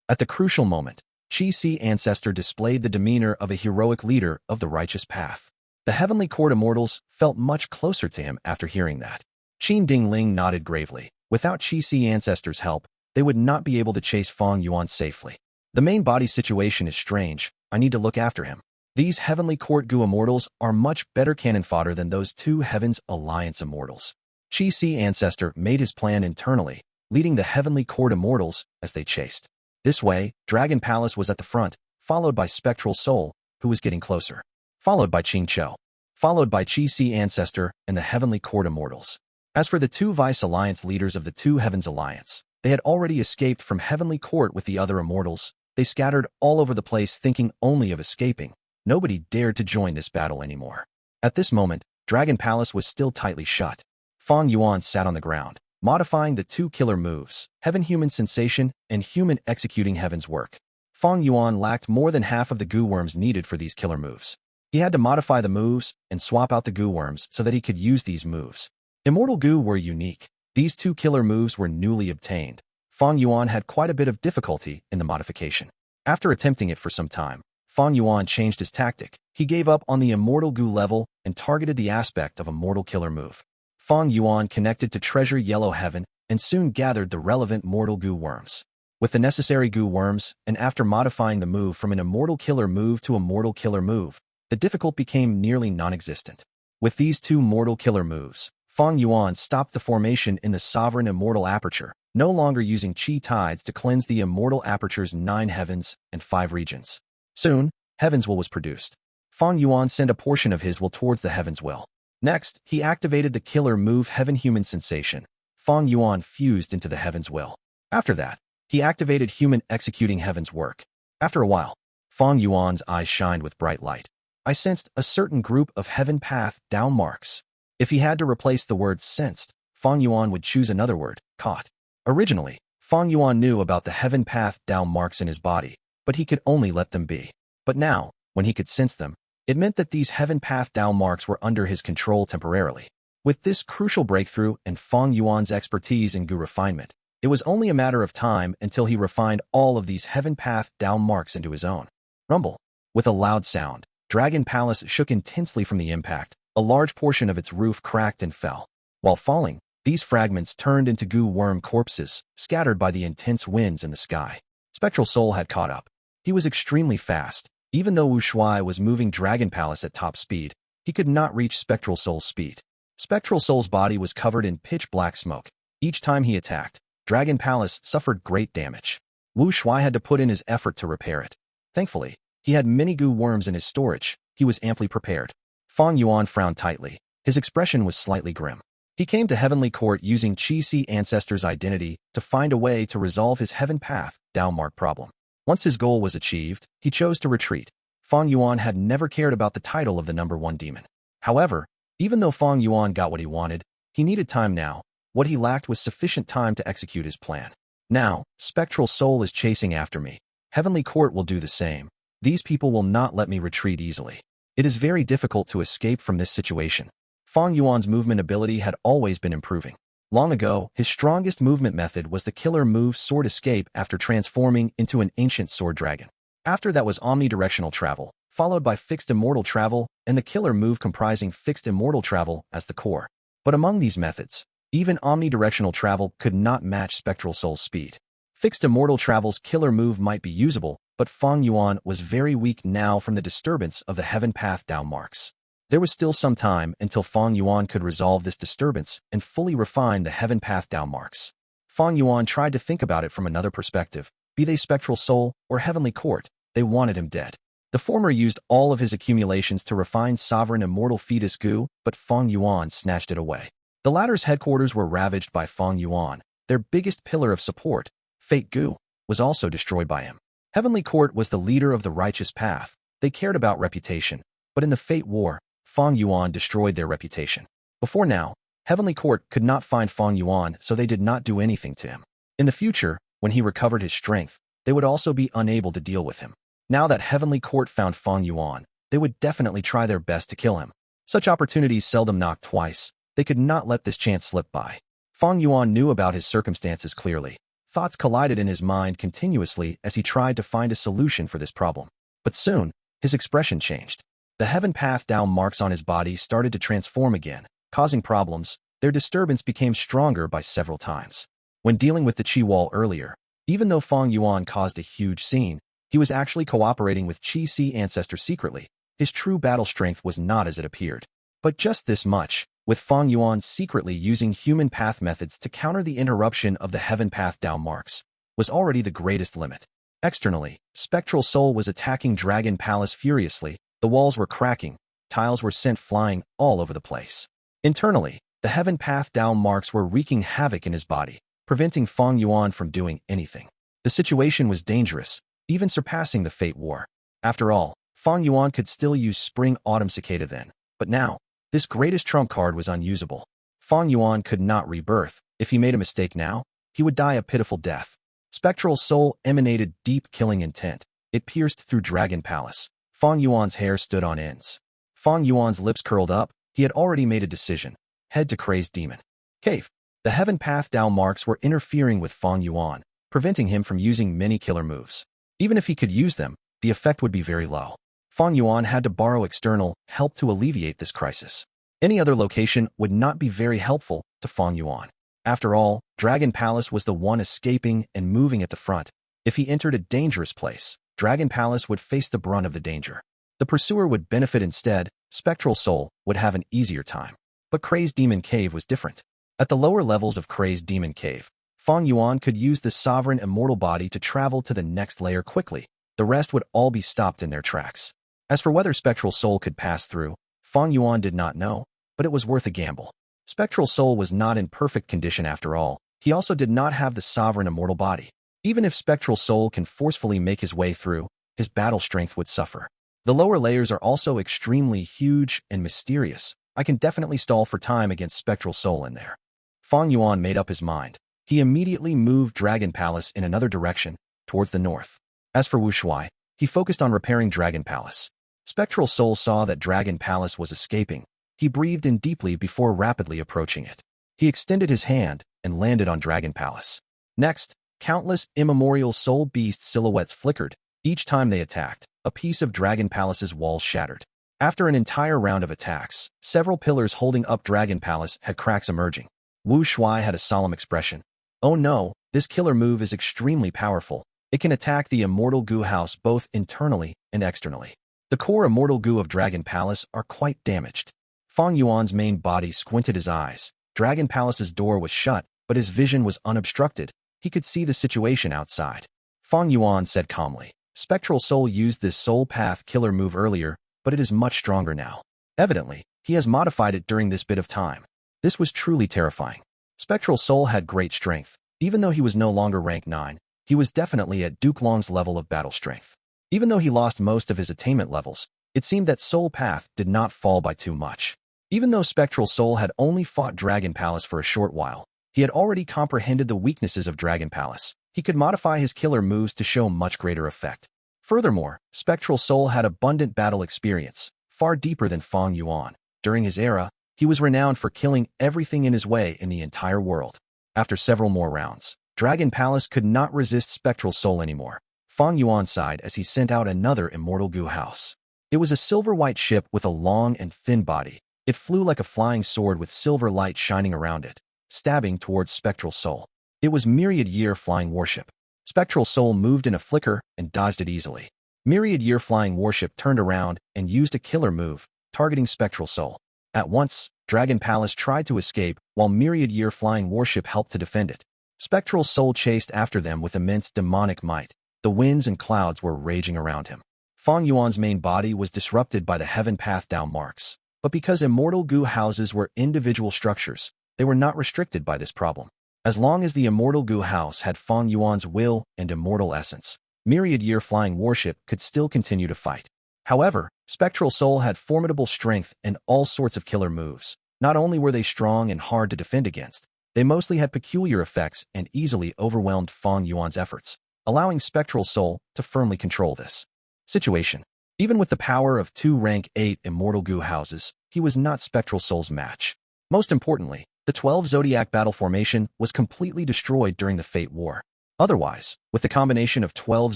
At the crucial moment, Qi Si Ancestor displayed the demeanor of a heroic leader of the righteous path. The Heavenly Court immortals felt much closer to him after hearing that. Qin Dingling nodded gravely. Without Qi Si Ancestor's help, they would not be able to chase Fang Yuan safely. The main body situation is strange. I need to look after him. These Heavenly Court Gu immortals are much better cannon fodder than those 2 Heavens Alliance immortals. Qi Si Ancestor made his plan internally, leading the Heavenly Court immortals as they chased. This way, Dragon Palace was at the front, followed by Spectral Soul, who was getting closer, followed by Qing Chou, followed by Qi Si Ancestor and the Heavenly Court immortals. As for the 2 Vice Alliance leaders of the 2 Heavens Alliance, they had already escaped from Heavenly Court with the other immortals. They scattered all over the place thinking only of escaping. Nobody dared to join this battle anymore. At this moment, Dragon Palace was still tightly shut. Fang Yuan sat on the ground, modifying the 2 killer moves, Heaven-Human Sensation and Human Executing Heaven's Work. Fang Yuan lacked more than half of the Gu worms needed for these killer moves. He had to modify the moves and swap out the Gu worms so that he could use these moves. Immortal Gu were unique. These 2 killer moves were newly obtained. Fang Yuan had quite a bit of difficulty in the modification. After attempting it for some time, Fang Yuan changed his tactic. He gave up on the Immortal Gu level and targeted the aspect of a mortal killer move. Fang Yuan connected to Treasure Yellow Heaven and soon gathered the relevant Mortal Gu worms. With the necessary Gu worms, and after modifying the move from an Immortal Killer move to a Mortal Killer move, the difficult became nearly non-existent. With these 2 Mortal Killer moves, Fang Yuan stopped the formation in the Sovereign Immortal Aperture, no longer using Qi Tides to cleanse the Immortal Aperture's 9 heavens and 5 regions. Soon, Heaven's Will was produced. Fang Yuan sent a portion of his will towards the Heaven's Will. Next, he activated the killer move Heaven-Human Sensation. Fang Yuan fused into the Heaven's Will. After that, he activated Human Executing Heaven's Work. After a while, Fang Yuan's eyes shined with bright light. I sensed a certain group of Heaven Path down marks. If he had to replace the word sensed, Fang Yuan would choose another word, caught. Originally, Fang Yuan knew about the Heaven Path down marks in his body, but he could only let them be. But now, when he could sense them, it meant that these Heaven Path down marks were under his control temporarily. With this crucial breakthrough and Fang Yuan's expertise in Gu refinement, it was only a matter of time until he refined all of these Heaven Path down marks into his own. Rumble. With a loud sound, Dragon Palace shook intensely from the impact. A large portion of its roof cracked and fell. While falling, these fragments turned into Gu worm corpses, scattered by the intense winds in the sky. Spectral Soul had caught up. He was extremely fast. Even though Wu Shuai was moving Dragon Palace at top speed, he could not reach Spectral Soul's speed. Spectral Soul's body was covered in pitch black smoke. Each time he attacked, Dragon Palace suffered great damage. Wu Shuai had to put in his effort to repair it. Thankfully, he had many Gu worms in his storage. He was amply prepared. Fang Yuan frowned tightly. His expression was slightly grim. He came to Heavenly Court using Qi Si Ancestor's identity to find a way to resolve his Heaven Path downmark problem. Once his goal was achieved, he chose to retreat. Fang Yuan had never cared about the title of the #1 demon. However, even though Fang Yuan got what he wanted, he needed time now. What he lacked was sufficient time to execute his plan. Now, Spectral Soul is chasing after me. Heavenly Court will do the same. These people will not let me retreat easily. It is very difficult to escape from this situation. Fang Yuan's movement ability had always been improving. Long ago, his strongest movement method was the killer move Sword Escape after transforming into an ancient sword dragon. After that was omnidirectional travel, followed by fixed immortal travel and the killer move comprising fixed immortal travel as the core. But among these methods, even omnidirectional travel could not match Spectral Soul's speed. Fixed immortal travel's killer move might be usable, but Fang Yuan was very weak now from the disturbance of the Heaven Path down marks. There was still some time until Fang Yuan could resolve this disturbance and fully refine the Heaven Path down marks. Fang Yuan tried to think about it from another perspective. Be they Spectral Soul or Heavenly Court, they wanted him dead. The former used all of his accumulations to refine Sovereign Immortal Fetus Gu, but Fang Yuan snatched it away. The latter's headquarters were ravaged by Fang Yuan. Their biggest pillar of support, Fate Gu, was also destroyed by him. Heavenly Court was the leader of the righteous path. They cared about reputation, but in the Fate War, Fang Yuan destroyed their reputation. Before now, Heavenly Court could not find Fang Yuan, so they did not do anything to him. In the future, when he recovered his strength, they would also be unable to deal with him. Now that Heavenly Court found Fang Yuan, they would definitely try their best to kill him. Such opportunities seldom knock twice. They could not let this chance slip by. Fang Yuan knew about his circumstances clearly. Thoughts collided in his mind continuously as he tried to find a solution for this problem. But soon, his expression changed. The Heaven Path down marks on his body started to transform again, causing problems. Their disturbance became stronger by several times. When dealing with the Qi wall earlier, even though Fang Yuan caused a huge scene, he was actually cooperating with Qi Si ancestor secretly. His true battle strength was not as it appeared. But just this much, with Fang Yuan secretly using human path methods to counter the interruption of the Heaven Path down marks, was already the greatest limit. Externally, Spectral Soul was attacking Dragon Palace furiously. The walls were cracking, tiles were sent flying all over the place. Internally, the Heaven Path down marks were wreaking havoc in his body, preventing Fang Yuan from doing anything. The situation was dangerous, even surpassing the Fate War. After all, Fang Yuan could still use Spring Autumn Cicada then, but now, this greatest trump card was unusable. Fang Yuan could not rebirth. If he made a mistake now, he would die a pitiful death. Spectral Soul emanated deep killing intent. It pierced through Dragon Palace. Fang Yuan's hair stood on ends. Fang Yuan's lips curled up. He had already made a decision. Head to Crazed Demon Cave. The Heaven Path down marks were interfering with Fang Yuan, preventing him from using many killer moves. Even if he could use them, the effect would be very low. Fang Yuan had to borrow external help to alleviate this crisis. Any other location would not be very helpful to Fang Yuan. After all, Dragon Palace was the one escaping and moving at the front. If he entered a dangerous place, Dragon Palace would face the brunt of the danger. The pursuer would benefit instead. Spectral Soul would have an easier time. But Crazed Demon Cave was different. At the lower levels of Crazed Demon Cave, Fang Yuan could use the sovereign immortal body to travel to the next layer quickly. The rest would all be stopped in their tracks. As for whether Spectral Soul could pass through, Fang Yuan did not know, but it was worth a gamble. Spectral Soul was not in perfect condition after all. He also did not have the sovereign immortal body. Even if Spectral Soul can forcefully make his way through, his battle strength would suffer. The lower layers are also extremely huge and mysterious. I can definitely stall for time against Spectral Soul in there. Fang Yuan made up his mind. He immediately moved Dragon Palace in another direction, towards the north. As for Wu Shuai, he focused on repairing Dragon Palace. Spectral Soul saw that Dragon Palace was escaping. He breathed in deeply before rapidly approaching it. He extended his hand and landed on Dragon Palace. Next, countless immemorial soul beast silhouettes flickered. Each time they attacked, a piece of Dragon Palace's walls shattered. After an entire round of attacks, several pillars holding up Dragon Palace had cracks emerging. Wu Shuai had a solemn expression. Oh no, this killer move is extremely powerful. It can attack the Immortal Gu house both internally and externally. The core Immortal Gu of Dragon Palace are quite damaged. Fang Yuan's main body squinted his eyes. Dragon Palace's door was shut, but his vision was unobstructed. He could see the situation outside. Fang Yuan said calmly, Spectral Soul used this Soul Path killer move earlier, but it is much stronger now. Evidently, he has modified it during this bit of time. This was truly terrifying. Spectral Soul had great strength. Even though he was no longer rank 9, he was definitely at Duke Long's level of battle strength. Even though he lost most of his attainment levels, it seemed that Soul Path did not fall by too much. Even though Spectral Soul had only fought Dragon Palace for a short while, he had already comprehended the weaknesses of Dragon Palace. He could modify his killer moves to show much greater effect. Furthermore, Spectral Soul had abundant battle experience, far deeper than Fang Yuan. During his era, he was renowned for killing everything in his way in the entire world. After several more rounds, Dragon Palace could not resist Spectral Soul anymore. Fang Yuan sighed as he sent out another immortal Gu house. It was a silver-white ship with a long and thin body. It flew like a flying sword with silver light shining around it, stabbing towards Spectral Soul. It was Myriad Year Flying Warship. Spectral Soul moved in a flicker and dodged it easily. Myriad Year Flying Warship turned around and used a killer move, targeting Spectral Soul. At once, Dragon Palace tried to escape, while Myriad Year Flying Warship helped to defend it. Spectral Soul chased after them with immense demonic might. The winds and clouds were raging around him. Fang Yuan's main body was disrupted by the Heaven Path down marks. But because immortal Gu houses were individual structures, they were not restricted by this problem. As long as the immortal Gu house had Fang Yuan's will and immortal essence, Myriad Year Flying Warship could still continue to fight. However, Spectral Soul had formidable strength and all sorts of killer moves. Not only were they strong and hard to defend against, they mostly had peculiar effects and easily overwhelmed Fang Yuan's efforts, allowing Spectral Soul to firmly control this situation. Even with the power of 2 rank 8 immortal Gu houses, he was not Spectral Soul's match. Most importantly, the 12 Zodiac battle formation was completely destroyed during the Fate War. Otherwise, with the combination of 12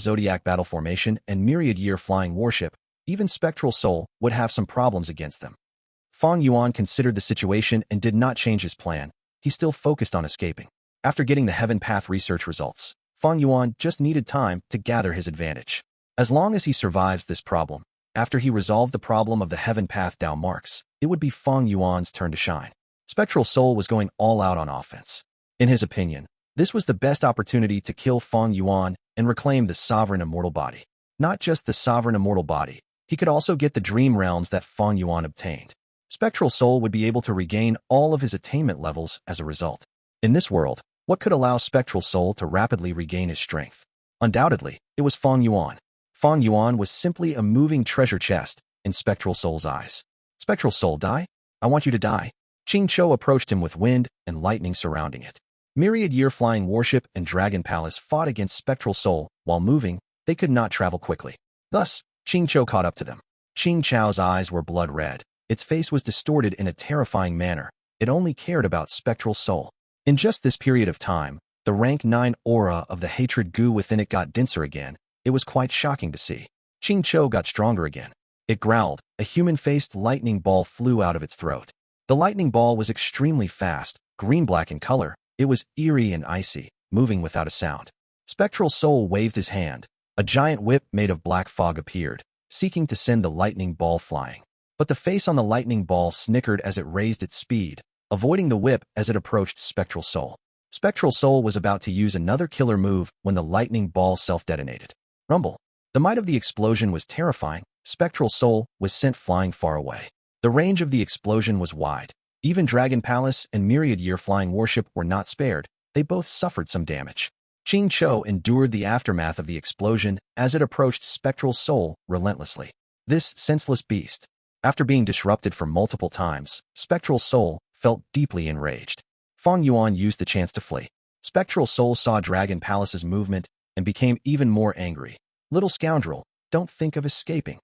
Zodiac battle formation and Myriad Year Flying Warship, even Spectral Soul would have some problems against them. Fang Yuan considered the situation and did not change his plan. He still focused on escaping. After getting the Heaven Path research results, Fang Yuan just needed time to gather his advantage. As long as he survives this problem, after he resolved the problem of the Heaven Path down marks, it would be Fang Yuan's turn to shine. Spectral Soul was going all out on offense. In his opinion, this was the best opportunity to kill Fang Yuan and reclaim the sovereign immortal body. Not just the sovereign immortal body, he could also get the dream realms that Fang Yuan obtained. Spectral Soul would be able to regain all of his attainment levels as a result. In this world, what could allow Spectral Soul to rapidly regain his strength? Undoubtedly, it was Fang Yuan. Fang Yuan was simply a moving treasure chest in Spectral Soul's eyes. Spectral Soul, die? I want you to die. Qing approached him with wind and lightning surrounding it. Myriad Year Flying Warship and Dragon Palace fought against Spectral Soul. While moving, they could not travel quickly. Thus, Qing caught up to them. Qing's eyes were blood red. Its face was distorted in a terrifying manner. It only cared about Spectral Soul. In just this period of time, the rank 9 aura of the hatred Gu within it got denser again. It was quite shocking to see. Qing got stronger again. It growled. A human-faced lightning ball flew out of its throat. The lightning ball was extremely fast, green-black in color. It was eerie and icy, moving without a sound. Spectral Soul waved his hand. A giant whip made of black fog appeared, seeking to send the lightning ball flying. But the face on the lightning ball snickered as it raised its speed, avoiding the whip as it approached Spectral Soul. Spectral Soul was about to use another killer move when the lightning ball self-detonated. Rumble. The might of the explosion was terrifying. Spectral Soul was sent flying far away. The range of the explosion was wide. Even Dragon Palace and Myriad Year Flying Warship were not spared. They both suffered some damage. Qing endured the aftermath of the explosion as it approached Spectral Soul relentlessly. This senseless beast. After being disrupted for multiple times, Spectral Soul felt deeply enraged. Fang Yuan used the chance to flee. Spectral Soul saw Dragon Palace's movement and became even more angry. Little scoundrel, don't think of escaping.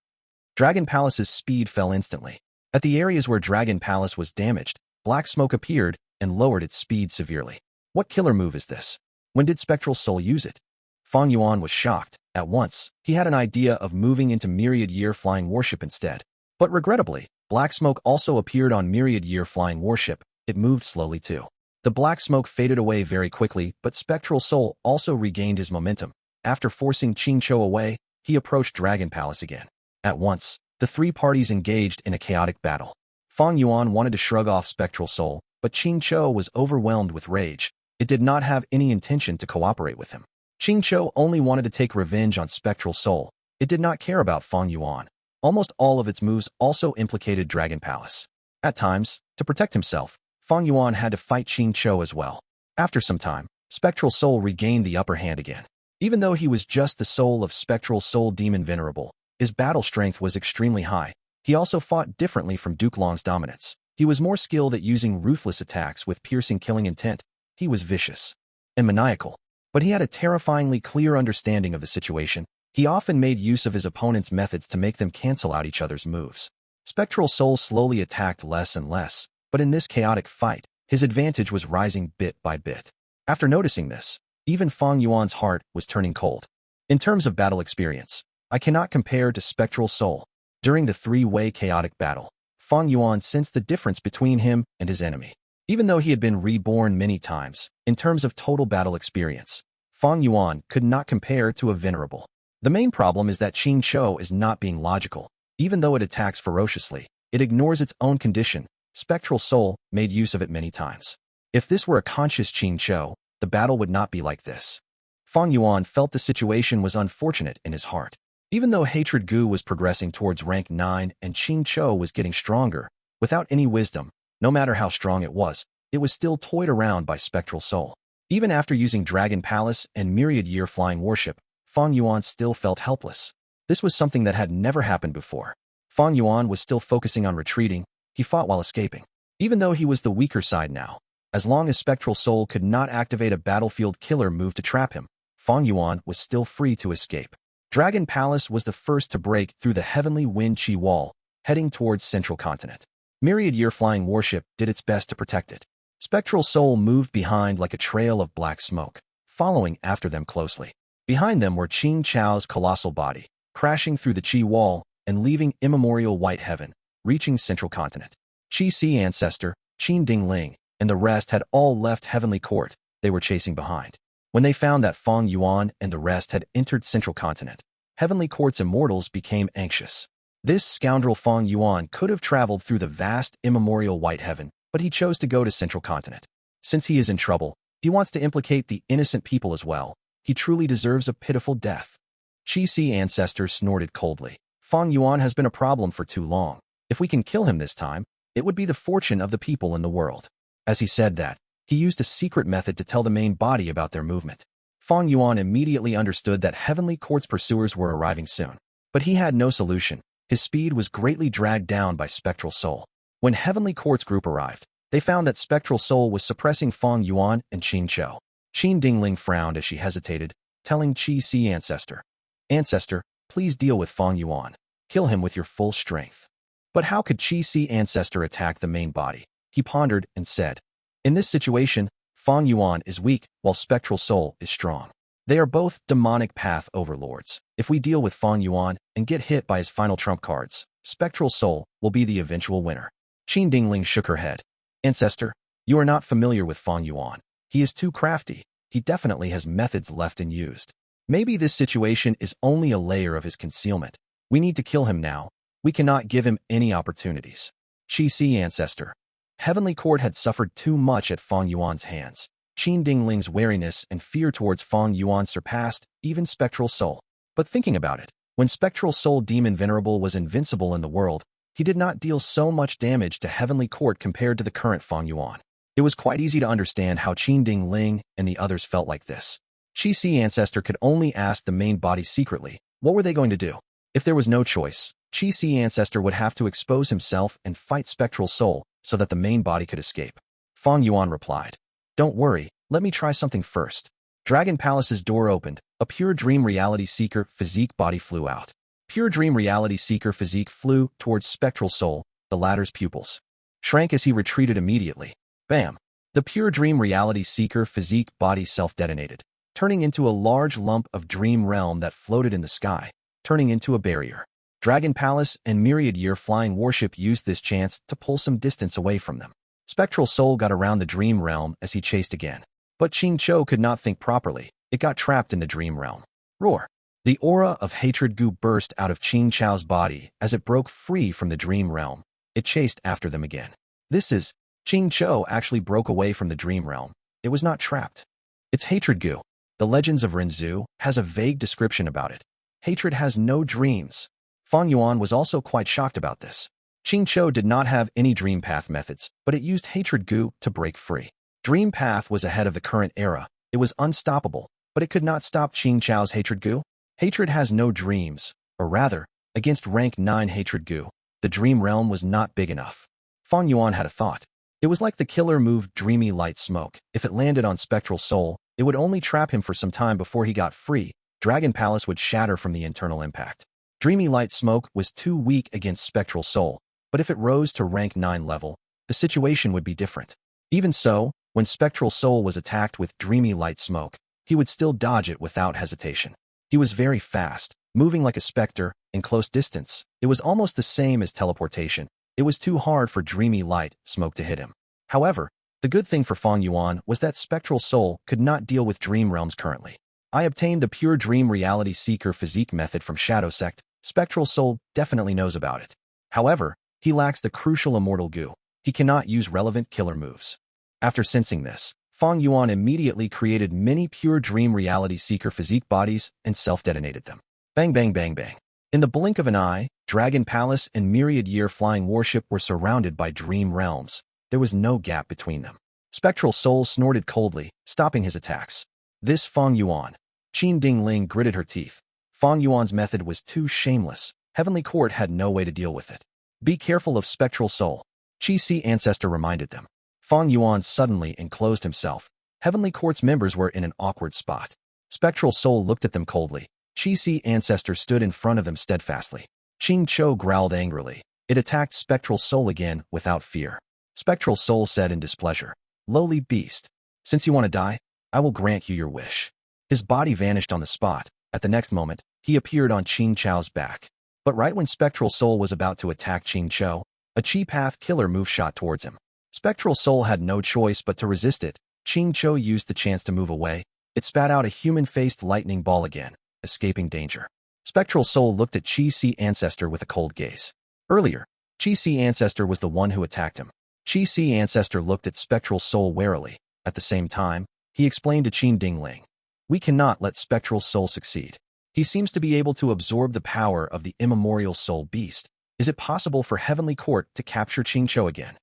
Dragon Palace's speed fell instantly. At the areas where Dragon Palace was damaged, black smoke appeared and lowered its speed severely. What killer move is this? When did Spectral Soul use it? Fang Yuan was shocked. At once, he had an idea of moving into Myriad Year Flying Warship instead. But regrettably, black smoke also appeared on Myriad Year Flying Warship. It moved slowly too. The black smoke faded away very quickly, but Spectral Soul also regained his momentum. After forcing Qing away, he approached Dragon Palace again. At once, the three parties engaged in a chaotic battle. Fang Yuan wanted to shrug off Spectral Soul, but Qing was overwhelmed with rage. It did not have any intention to cooperate with him. Qing only wanted to take revenge on Spectral Soul. It did not care about Fang Yuan. Almost all of its moves also implicated Dragon Palace. At times, to protect himself, Fang Yuan had to fight Qing as well. After some time, Spectral Soul regained the upper hand again. Even though he was just the soul of Spectral Soul Demon Venerable, his battle strength was extremely high. He also fought differently from Duke Long's dominance. He was more skilled at using ruthless attacks with piercing killing intent. He was vicious and maniacal, but he had a terrifyingly clear understanding of the situation. He often made use of his opponent's methods to make them cancel out each other's moves. Spectral Soul slowly attacked less and less, but in this chaotic fight, his advantage was rising bit by bit. After noticing this, even Fang Yuan's heart was turning cold. In terms of battle experience, I cannot compare to Spectral Soul. During the three-way chaotic battle, Fang Yuan sensed the difference between him and his enemy. Even though he had been reborn many times, in terms of total battle experience, Fang Yuan could not compare to a Venerable. The main problem is that Qing is not being logical. Even though it attacks ferociously, it ignores its own condition. Spectral Soul made use of it many times. If this were a conscious Qing, the battle would not be like this. Fang Yuan felt the situation was unfortunate in his heart. Even though Hatred Gu was progressing towards rank 9 and Qing was getting stronger, without any wisdom, no matter how strong it was still toyed around by Spectral Soul. Even after using Dragon Palace and Myriad Year Flying Worship, Fang Yuan still felt helpless. This was something that had never happened before. Fang Yuan was still focusing on retreating. He fought while escaping. Even though he was the weaker side now, as long as Spectral Soul could not activate a battlefield killer move to trap him, Fang Yuan was still free to escape. Dragon Palace was the first to break through the Heavenly Wind Qi Wall, heading towards Central Continent. Myriad Year Flying Worship did its best to protect it. Spectral Soul moved behind like a trail of black smoke, following after them closely. Behind them were Qing's colossal body, crashing through the Qi Wall and leaving immemorial white heaven, reaching Central Continent. Qi ancestor, Qin Dingling, and the rest had all left Heavenly Court. They were chasing behind. When they found that Fang Yuan and the rest had entered Central Continent, Heavenly Court's immortals became anxious. This scoundrel Fang Yuan could have traveled through the vast immemorial white heaven, but he chose to go to Central Continent. Since he is in trouble, he wants to implicate the innocent people as well. He truly deserves a pitiful death. Qi ancestor snorted coldly. Fang Yuan has been a problem for too long. If we can kill him this time, it would be the fortune of the people in the world. As he said that, he used a secret method to tell the main body about their movement. Fang Yuan immediately understood that Heavenly Court's pursuers were arriving soon. But he had no solution. His speed was greatly dragged down by Spectral Soul. When Heavenly Court's group arrived, they found that Spectral Soul was suppressing Fang Yuan and Qing. Qin Dingling frowned as she hesitated, telling Qi ancestor, "Ancestor, please deal with Fang Yuan. Kill him with your full strength." But how could Qi ancestor attack the main body? He pondered and said, "In this situation, Fang Yuan is weak while Spectral Soul is strong. They are both demonic path overlords. If we deal with Fang Yuan and get hit by his final trump cards, Spectral Soul will be the eventual winner." Qin Dingling shook her head. "Ancestor, you are not familiar with Fang Yuan. He is too crafty. He definitely has methods left unused. Maybe this situation is only a layer of his concealment. We need to kill him now. We cannot give him any opportunities." Qi ancestor. Heavenly Court had suffered too much at Fang Yuan's hands. Qin Dingling's wariness and fear towards Fang Yuan surpassed even Spectral Soul. But thinking about it, when Spectral Soul Demon Venerable was invincible in the world, he did not deal so much damage to Heavenly Court compared to the current Fang Yuan. It was quite easy to understand how Qin Dingling and the others felt like this. Qi ancestor could only ask the main body secretly. What were they going to do? If there was no choice, Qi ancestor would have to expose himself and fight Spectral Soul so that the main body could escape. Fang Yuan replied, "Don't worry, let me try something first." Dragon Palace's door opened. A pure dream reality seeker physique body flew out. Pure dream reality seeker physique flew towards Spectral Soul. The latter's pupils shrank as he retreated immediately. Bam! The pure dream reality seeker physique body self-detonated, turning into a large lump of dream realm that floated in the sky, turning into a barrier. Dragon Palace and Myriad Year Flying Worship used this chance to pull some distance away from them. Spectral Soul got around the dream realm as he chased again. But Qing could not think properly. It got trapped in the dream realm. Roar! The aura of Hatred Gu burst out of Qing's body as it broke free from the dream realm. It chased after them again. Qing actually broke away from the dream realm. It was not trapped. It's Hatred Gu. The Legends of Renzu has a vague description about it. Hatred has no dreams. Fang Yuan was also quite shocked about this. Qing did not have any dream path methods, but it used Hatred Gu to break free. Dream path was ahead of the current era. It was unstoppable, but it could not stop Qing's Hatred Gu. Hatred has no dreams, or rather, against rank 9 Hatred Gu, the dream realm was not big enough. Fang Yuan had a thought. It was like the killer move Dreamy Light Smoke. If it landed on Spectral Soul, it would only trap him for some time before he got free. Dragon Palace would shatter from the internal impact. Dreamy Light Smoke was too weak against Spectral Soul, but if it rose to rank 9 level, the situation would be different. Even so, when Spectral Soul was attacked with Dreamy Light Smoke, he would still dodge it without hesitation. He was very fast, moving like a specter, in close distance. It was almost the same as teleportation. It was too hard for dreamy light smoke to hit him. However, the good thing for Fang Yuan was that Spectral Soul could not deal with dream realms currently. I obtained the pure dream reality seeker physique method from Shadow Sect. Spectral Soul definitely knows about it. However, he lacks the crucial Immortal Gu. He cannot use relevant killer moves. After sensing this, Fang Yuan immediately created many pure dream reality seeker physique bodies and self-detonated them. Bang bang bang bang. In the blink of an eye, Dragon Palace and Myriad Year Flying Warship were surrounded by dream realms. There was no gap between them. Spectral Soul snorted coldly, stopping his attacks. This Fang Yuan. Qin Dingling gritted her teeth. Fang Yuan's method was too shameless. Heavenly Court had no way to deal with it. Be careful of Spectral Soul. Qi Ancestor reminded them. Fang Yuan suddenly enclosed himself. Heavenly Court's members were in an awkward spot. Spectral Soul looked at them coldly. Qi Ancestor stood in front of them steadfastly. Qing Cho growled angrily. It attacked Spectral Soul again without fear. Spectral Soul said in displeasure, "Lowly beast, since you want to die, I will grant you your wish." His body vanished on the spot. At the next moment, he appeared on Qing Cho's back. But right when Spectral Soul was about to attack Qing Cho, a Chi Path killer move shot towards him. Spectral Soul had no choice but to resist it. Qing Cho used the chance to move away. It spat out a human-faced lightning ball again, escaping danger. Spectral Soul looked at Qi Ancestor with a cold gaze. Earlier, Qi Ancestor was the one who attacked him. Qi Ancestor looked at Spectral Soul warily. At the same time, he explained to Qin Dingling, "We cannot let Spectral Soul succeed. He seems to be able to absorb the power of the immemorial soul beast. Is it possible for Heavenly Court to capture Qing Cho again?"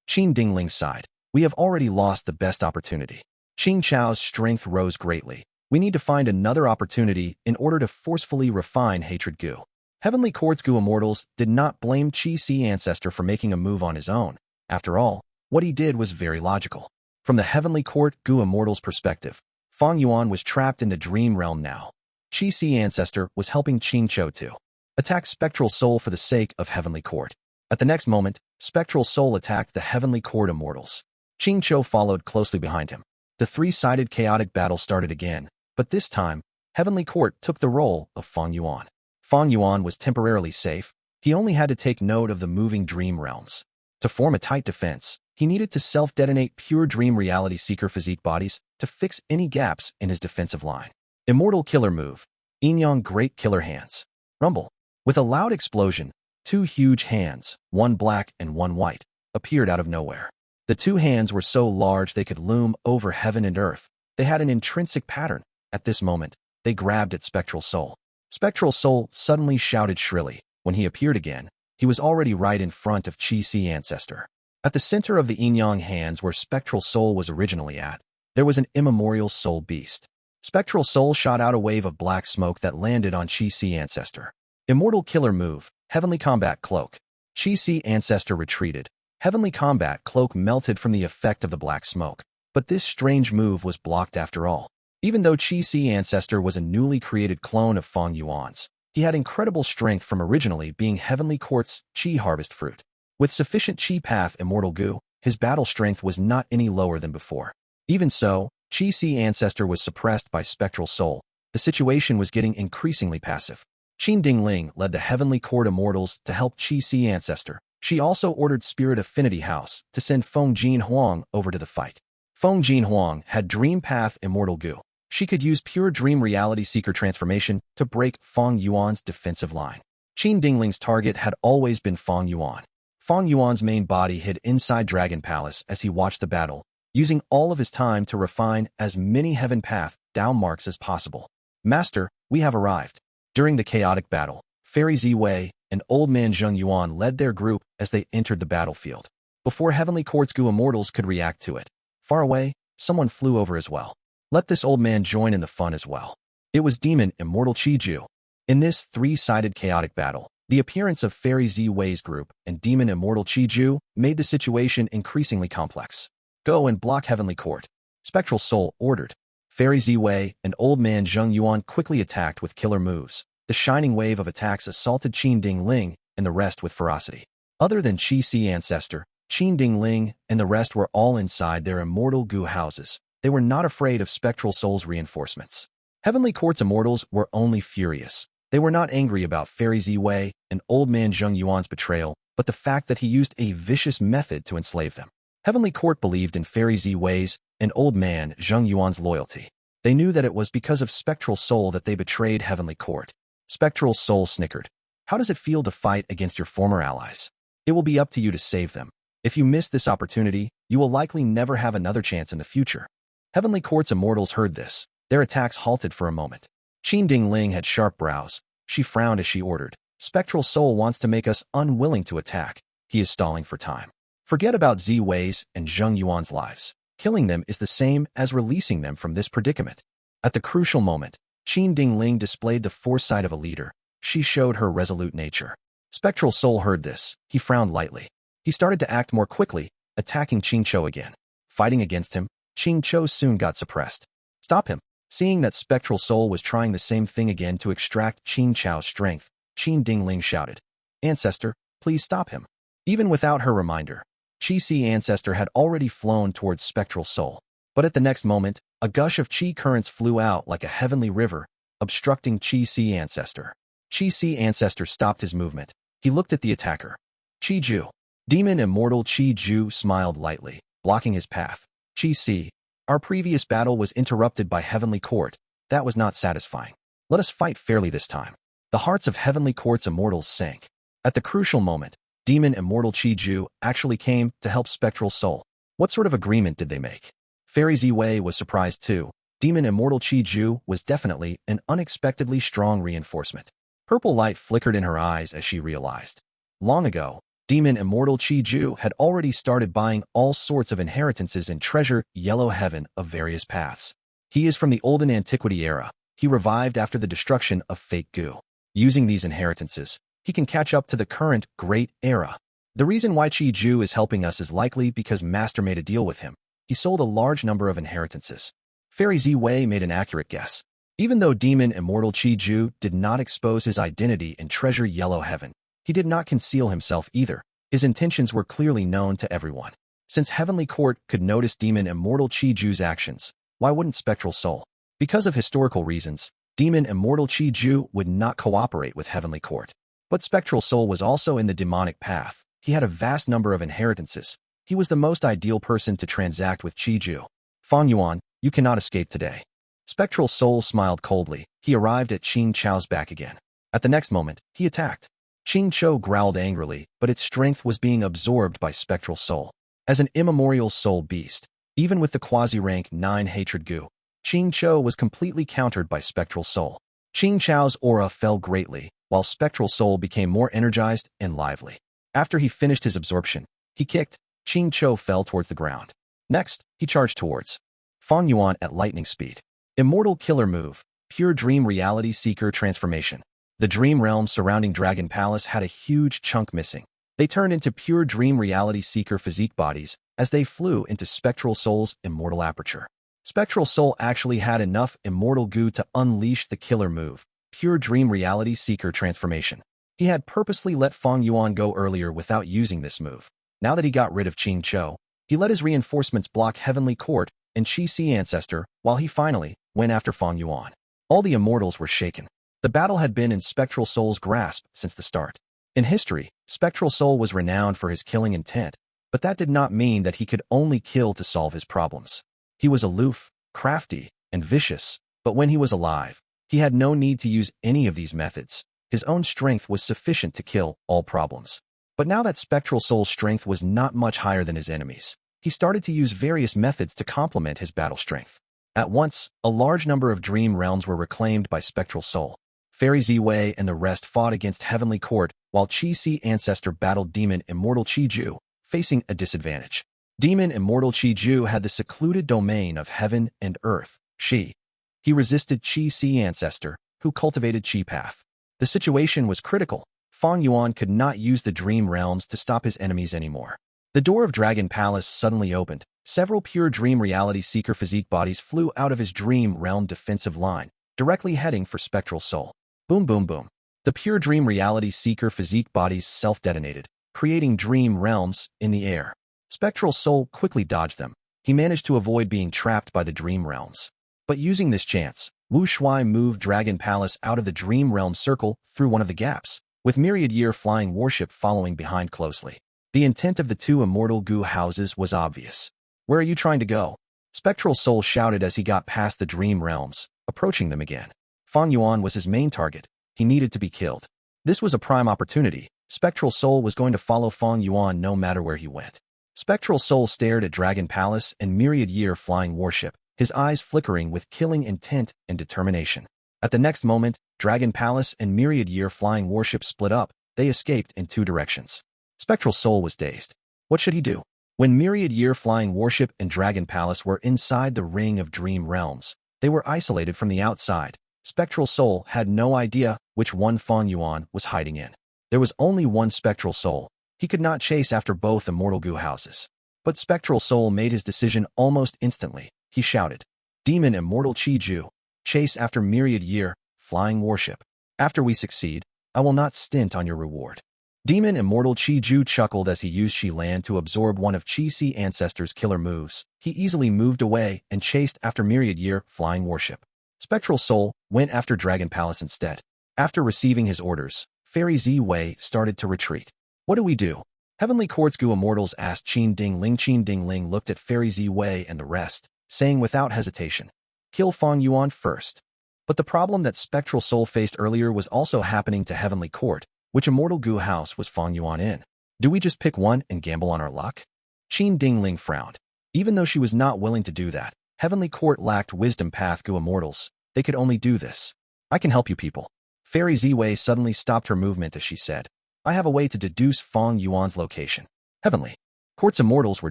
Qin Dingling sighed. "We have already lost the best opportunity." Qing Chao's strength rose greatly. "We need to find another opportunity in order to forcefully refine Hatred Gu." Heavenly Court's Gu Immortals did not blame Qi Ancestor for making a move on his own. After all, what he did was very logical. From the Heavenly Court Gu Immortals' perspective, Fang Yuan was trapped in the dream realm now. Qi Ancestor was helping Qing Cho to attack Spectral Soul for the sake of Heavenly Court. At the next moment, Spectral Soul attacked the Heavenly Court Immortals. Qing Cho followed closely behind him. The three-sided chaotic battle started again, but this time, Heavenly Court took the role of Fang Yuan. Fang Yuan was temporarily safe. He only had to take note of the moving dream realms. To form a tight defense, he needed to self-detonate pure dream reality seeker physique bodies to fix any gaps in his defensive line. Immortal Killer Move. Enyang Great Killer Hands. Rumble. With a loud explosion, two huge hands, one black and one white, appeared out of nowhere. The two hands were so large they could loom over heaven and earth. They had an intrinsic pattern. At this moment, they grabbed at Spectral Soul. Spectral Soul suddenly shouted shrilly. When he appeared again, he was already right in front of Qi Ancestor. At the center of the Enyang hands where Spectral Soul was originally at, there was an immemorial soul beast. Spectral Soul shot out a wave of black smoke that landed on Qi Ancestor. Immortal Killer Move. Heavenly Combat Cloak. Qi Ancestor retreated. Heavenly Combat Cloak melted from the effect of the black smoke. But this strange move was blocked after all. Even though Qi Ancestor was a newly created clone of Fang Yuan's, he had incredible strength from originally being Heavenly Court's Qi Harvest Fruit. With sufficient Qi Path Immortal Gu, his battle strength was not any lower than before. Even so, Qi Ancestor was suppressed by Spectral Soul. The situation was getting increasingly passive. Qin Dingling led the Heavenly Court Immortals to help Qi Ancestor. She also ordered Spirit Affinity House to send Feng Jin Huang over to the fight. Feng Jin Huang had Dream Path Immortal Gu. She could use pure Dream Reality Seeker transformation to break Fang Yuan's defensive line. Qin Dingling's target had always been Fang Yuan. Fang Yuan's main body hid inside Dragon Palace as he watched the battle, using all of his time to refine as many Heaven Path down marks as possible. "Master, we have arrived." During the chaotic battle, Fairy Ziwei and Old Man Zheng Yuan led their group as they entered the battlefield. Before Heavenly Court's Gu Immortals could react to it, far away, someone flew over as well. Let this old man join in the fun as well. It was Demon Immortal Qiju. In this three-sided chaotic battle, the appearance of Fairy Ziwei's group and Demon Immortal Qiju made the situation increasingly complex. "Go and block Heavenly Court," Spectral Soul ordered. Fairy Ziwei and Old Man Zheng Yuan quickly attacked with killer moves. The shining wave of attacks assaulted Qin Dingling and the rest with ferocity. Other than Qi Ancestor, Qin Dingling and the rest were all inside their Immortal Gu houses. They were not afraid of Spectral Soul's reinforcements. Heavenly Court's immortals were only furious. They were not angry about Fairy Ziwei and Old Man Zheng Yuan's betrayal, but the fact that he used a vicious method to enslave them. Heavenly Court believed in Fairy Ziwei's and Old Man Zheng Yuan's loyalty. They knew that it was because of Spectral Soul that they betrayed Heavenly Court. Spectral Soul snickered. How does it feel to fight against your former allies? It will be up to you to save them. If you miss this opportunity, you will likely never have another chance in the future. Heavenly Court's immortals heard this. Their attacks halted for a moment. Qin Dingling had sharp brows. She frowned as she ordered. Spectral Soul wants to make us unwilling to attack. He is stalling for time. Forget about Ziwei's and Zheng Yuan's lives. Killing them is the same as releasing them from this predicament. At the crucial moment, Qin Dingling displayed the foresight of a leader. She showed her resolute nature. Spectral Soul heard this. He frowned lightly. He started to act more quickly, attacking Qing Chou again. Fighting against him, Qing Chou soon got suppressed. Stop him. Seeing that Spectral Soul was trying the same thing again to extract Qing Chou's strength, Qin Dingling shouted, "Ancestor, please stop him." Even without her reminder, Qi Si Ancestor had already flown towards Spectral Soul. But at the next moment, a gush of Qi currents flew out like a heavenly river, obstructing Qi Si Ancestor. Qi Si Ancestor stopped his movement. He looked at the attacker. Qi Ju. Demon Immortal Qi Ju smiled lightly, blocking his path. Qi Si. Our previous battle was interrupted by Heavenly Court. That was not satisfying. Let us fight fairly this time. The hearts of Heavenly Court's immortals sank. At the crucial moment, Demon Immortal Qi Ju actually came to help Spectral Soul. What sort of agreement did they make? Fairy Ziwei was surprised too. Demon Immortal Qi Ju was definitely an unexpectedly strong reinforcement. Purple light flickered in her eyes as she realized. Long ago, Demon Immortal Qi Ju had already started buying all sorts of inheritances in treasure yellow heaven of various paths. He is from the olden antiquity era. He revived after the destruction of Fake Gu. Using these inheritances, he can catch up to the current great era. The reason why Qi Ju is helping us is likely because Master made a deal with him. He sold a large number of inheritances. Fairy Ziwei made an accurate guess. Even though Demon Immortal Qi Ju did not expose his identity in treasure yellow heaven, he did not conceal himself either. His intentions were clearly known to everyone. Since Heavenly Court could notice Demon Immortal Qi Ju's actions, why wouldn't Spectral Soul? Because of historical reasons, Demon Immortal Qi Ju would not cooperate with Heavenly Court. But Spectral Soul was also in the demonic path. He had a vast number of inheritances. He was the most ideal person to transact with Qi Ju. Fang Yuan, you cannot escape today. Spectral Soul smiled coldly. He arrived at Qing Chou's back again. At the next moment, he attacked. Qing Chou growled angrily, but its strength was being absorbed by Spectral Soul. As an immemorial soul beast, even with the quasi-rank 9 Hatred Gu, Qing Chou was completely countered by Spectral Soul. Qing Chou's aura fell greatly, while Spectral Soul became more energized and lively. After he finished his absorption, he kicked. Qing Chou fell towards the ground. Next, he charged towards Fang Yuan at lightning speed. Immortal Killer Move, Pure Dream Reality Seeker Transformation. The dream realm surrounding Dragon Palace had a huge chunk missing. They turned into pure dream reality seeker physique bodies as they flew into Spectral Soul's immortal aperture. Spectral Soul actually had enough immortal goo to unleash the killer move, Pure Dream Reality Seeker Transformation. He had purposely let Fang Yuan go earlier without using this move. Now that he got rid of Qing Chou, he let his reinforcements block Heavenly Court and Qi Si Ancestor while he finally went after Fang Yuan. All the immortals were shaken. The battle had been in Spectral Soul's grasp since the start. In history, Spectral Soul was renowned for his killing intent, but that did not mean that he could only kill to solve his problems. He was aloof, crafty, and vicious, but when he was alive, he had no need to use any of these methods. His own strength was sufficient to kill all problems. But now that Spectral Soul's strength was not much higher than his enemies, he started to use various methods to complement his battle strength. At once, a large number of dream realms were reclaimed by Spectral Soul. Fairy Ziwei and the rest fought against Heavenly Court, while Qi Si Ancestor battled Demon Immortal Qi Ju, facing a disadvantage. Demon Immortal Qi Ju had the secluded domain of heaven and earth, Qi. He resisted Qi Si Ancestor, who cultivated Qi Path. The situation was critical. Fang Yuan could not use the dream realms to stop his enemies anymore. The door of Dragon Palace suddenly opened. Several pure dream reality seeker physique bodies flew out of his dream realm defensive line, directly heading for Spectral Soul. Boom boom boom. The pure dream reality seeker physique bodies self-detonated, creating dream realms in the air. Spectral Soul quickly dodged them. He managed to avoid being trapped by the dream realms. But using this chance, Wu Shuai moved Dragon Palace out of the Dream Realm circle through one of the gaps, with Myriad Year flying warship following behind closely. The intent of the two immortal Gu houses was obvious. Where are you trying to go? Spectral Soul shouted as he got past the Dream Realms, approaching them again. Fang Yuan was his main target. He needed to be killed. This was a prime opportunity. Spectral Soul was going to follow Fang Yuan no matter where he went. Spectral Soul stared at Dragon Palace and Myriad Year flying warship, his eyes flickering with killing intent and determination. At the next moment, Dragon Palace and Myriad Year flying warship split up. They escaped in two directions. Spectral Soul was dazed. What should he do? When Myriad Year flying warship and Dragon Palace were inside the Ring of Dream Realms, they were isolated from the outside. Spectral Soul had no idea which one Fang Yuan was hiding in. There was only one Spectral Soul. He could not chase after both immortal Gu houses. But Spectral Soul made his decision almost instantly. He shouted, "Demon Immortal Qi Ju, chase after Myriad Year, flying warship. After we succeed, I will not stint on your reward." Demon Immortal Qi Ju chuckled as he used Qi Lan to absorb one of Qi Si Ancestor's killer moves. He easily moved away and chased after Myriad Year, flying warship. Spectral Soul went after Dragon Palace instead. After receiving his orders, Fairy Zi Wei started to retreat. What do we do? Heavenly Court's Gu Immortals asked Qin Dingling. Qin Dingling looked at Fairy Zi Wei and the rest, saying without hesitation, "Kill Fang Yuan first." But the problem that Spectral Soul faced earlier was also happening to Heavenly Court. Which immortal Gu house was Fang Yuan in? Do we just pick one and gamble on our luck? Qin Dingling frowned. Even though she was not willing to do that, Heavenly Court lacked wisdom path Gu Immortals. They could only do this. I can help you people. Fairy Zi Wei suddenly stopped her movement as she said, I have a way to deduce Fang Yuan's location. Heavenly Court's immortals were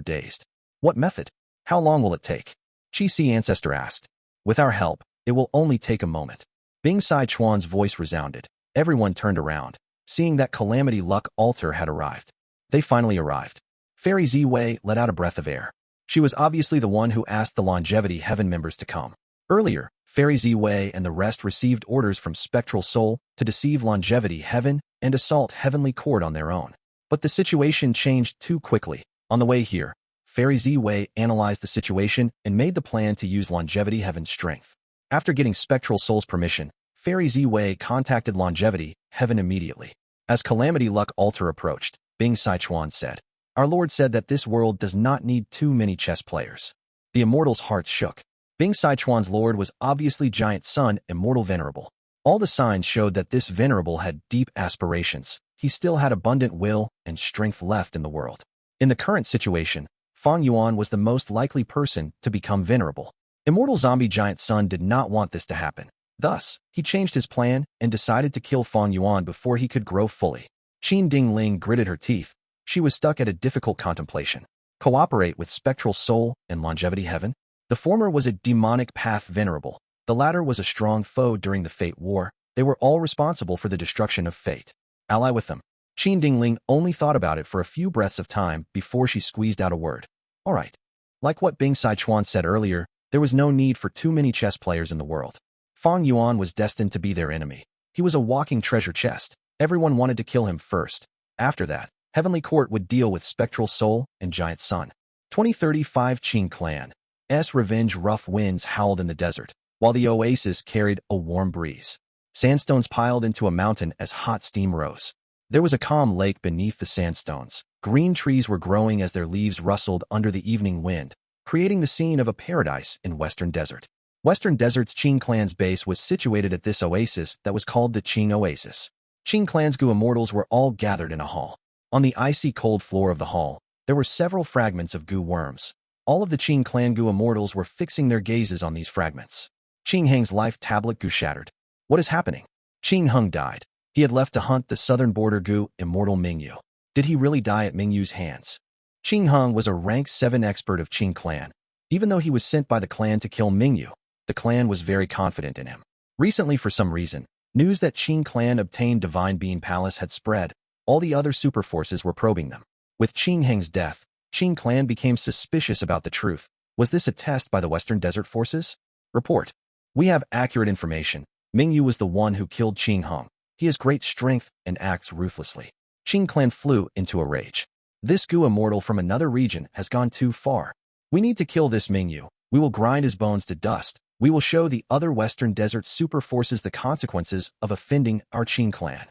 dazed. What method? How long will it take? Qi Si Ancestor asked. With our help, it will only take a moment. Bing Sai Chuan's voice resounded. Everyone turned around, seeing that Calamity Luck Altar had arrived. They finally arrived. Fairy Zi Wei let out a breath of air. She was obviously the one who asked the Longevity Heaven members to come. Earlier, Fairy Zi Wei and the rest received orders from Spectral Soul to deceive Longevity Heaven and assault Heavenly Court on their own. But the situation changed too quickly. On the way here, Fairy Zi Wei analyzed the situation and made the plan to use Longevity Heaven's strength. After getting Spectral Soul's permission, Fairy Zi Wei contacted Longevity Heaven immediately. As Calamity Luck Altar approached, Bing Sai Chuan said, Our Lord said that this world does not need too many chess players. The immortals' hearts shook. Bing Sai Chuan's Lord was obviously Giant Sun, Immortal Venerable. All the signs showed that this Venerable had deep aspirations. He still had abundant will and strength left in the world. In the current situation, Fang Yuan was the most likely person to become Venerable. Immortal Zombie Giant Sun did not want this to happen. Thus, he changed his plan and decided to kill Fang Yuan before he could grow fully. Qin Dingling gritted her teeth. She was stuck at a difficult contemplation. Cooperate with Spectral Soul and Longevity Heaven? The former was a demonic path Venerable. The latter was a strong foe during the Fate War. They were all responsible for the destruction of Fate. Ally with them. Qin Dingling only thought about it for a few breaths of time before she squeezed out a word. All right. Like what Bing Sai Chuan said earlier, there was no need for too many chess players in the world. Fang Yuan was destined to be their enemy. He was a walking treasure chest. Everyone wanted to kill him first. After that, Heavenly Court would deal with Spectral Soul and Giant Sun. 2035 Qing Clan. Revenge. Rough winds howled in the desert, while the oasis carried a warm breeze. Sandstones piled into a mountain as hot steam rose. There was a calm lake beneath the sandstones. Green trees were growing as their leaves rustled under the evening wind, creating the scene of a paradise in Western Desert. Western Desert's Qing Clan's base was situated at this oasis that was called the Qing Oasis. Qing Clan's Gu Immortals were all gathered in a hall. On the icy cold floor of the hall, there were several fragments of Gu worms. All of the Qing Clan Gu Immortals were fixing their gazes on these fragments. Qing Heng's life tablet Gu shattered. What is happening? Qing Heng died. He had left to hunt the southern border Gu Immortal Mingyu. Did he really die at Mingyu's hands? Qing Heng was a rank 7 expert of Qing Clan. Even though he was sent by the clan to kill Mingyu, the clan was very confident in him. Recently, for some reason, news that Qing Clan obtained Divine Being Palace had spread. All the other super forces were probing them. With Qing Heng's death, Qing Clan became suspicious about the truth. Was this a test by the Western Desert forces? Report. We have accurate information. Mingyu was the one who killed Qing Heng. He has great strength and acts ruthlessly. Qing Clan flew into a rage. This Gu Immortal from another region has gone too far. We need to kill this Mingyu. We will grind his bones to dust. we will show the other Western Desert super forces the consequences of offending our Qing clan.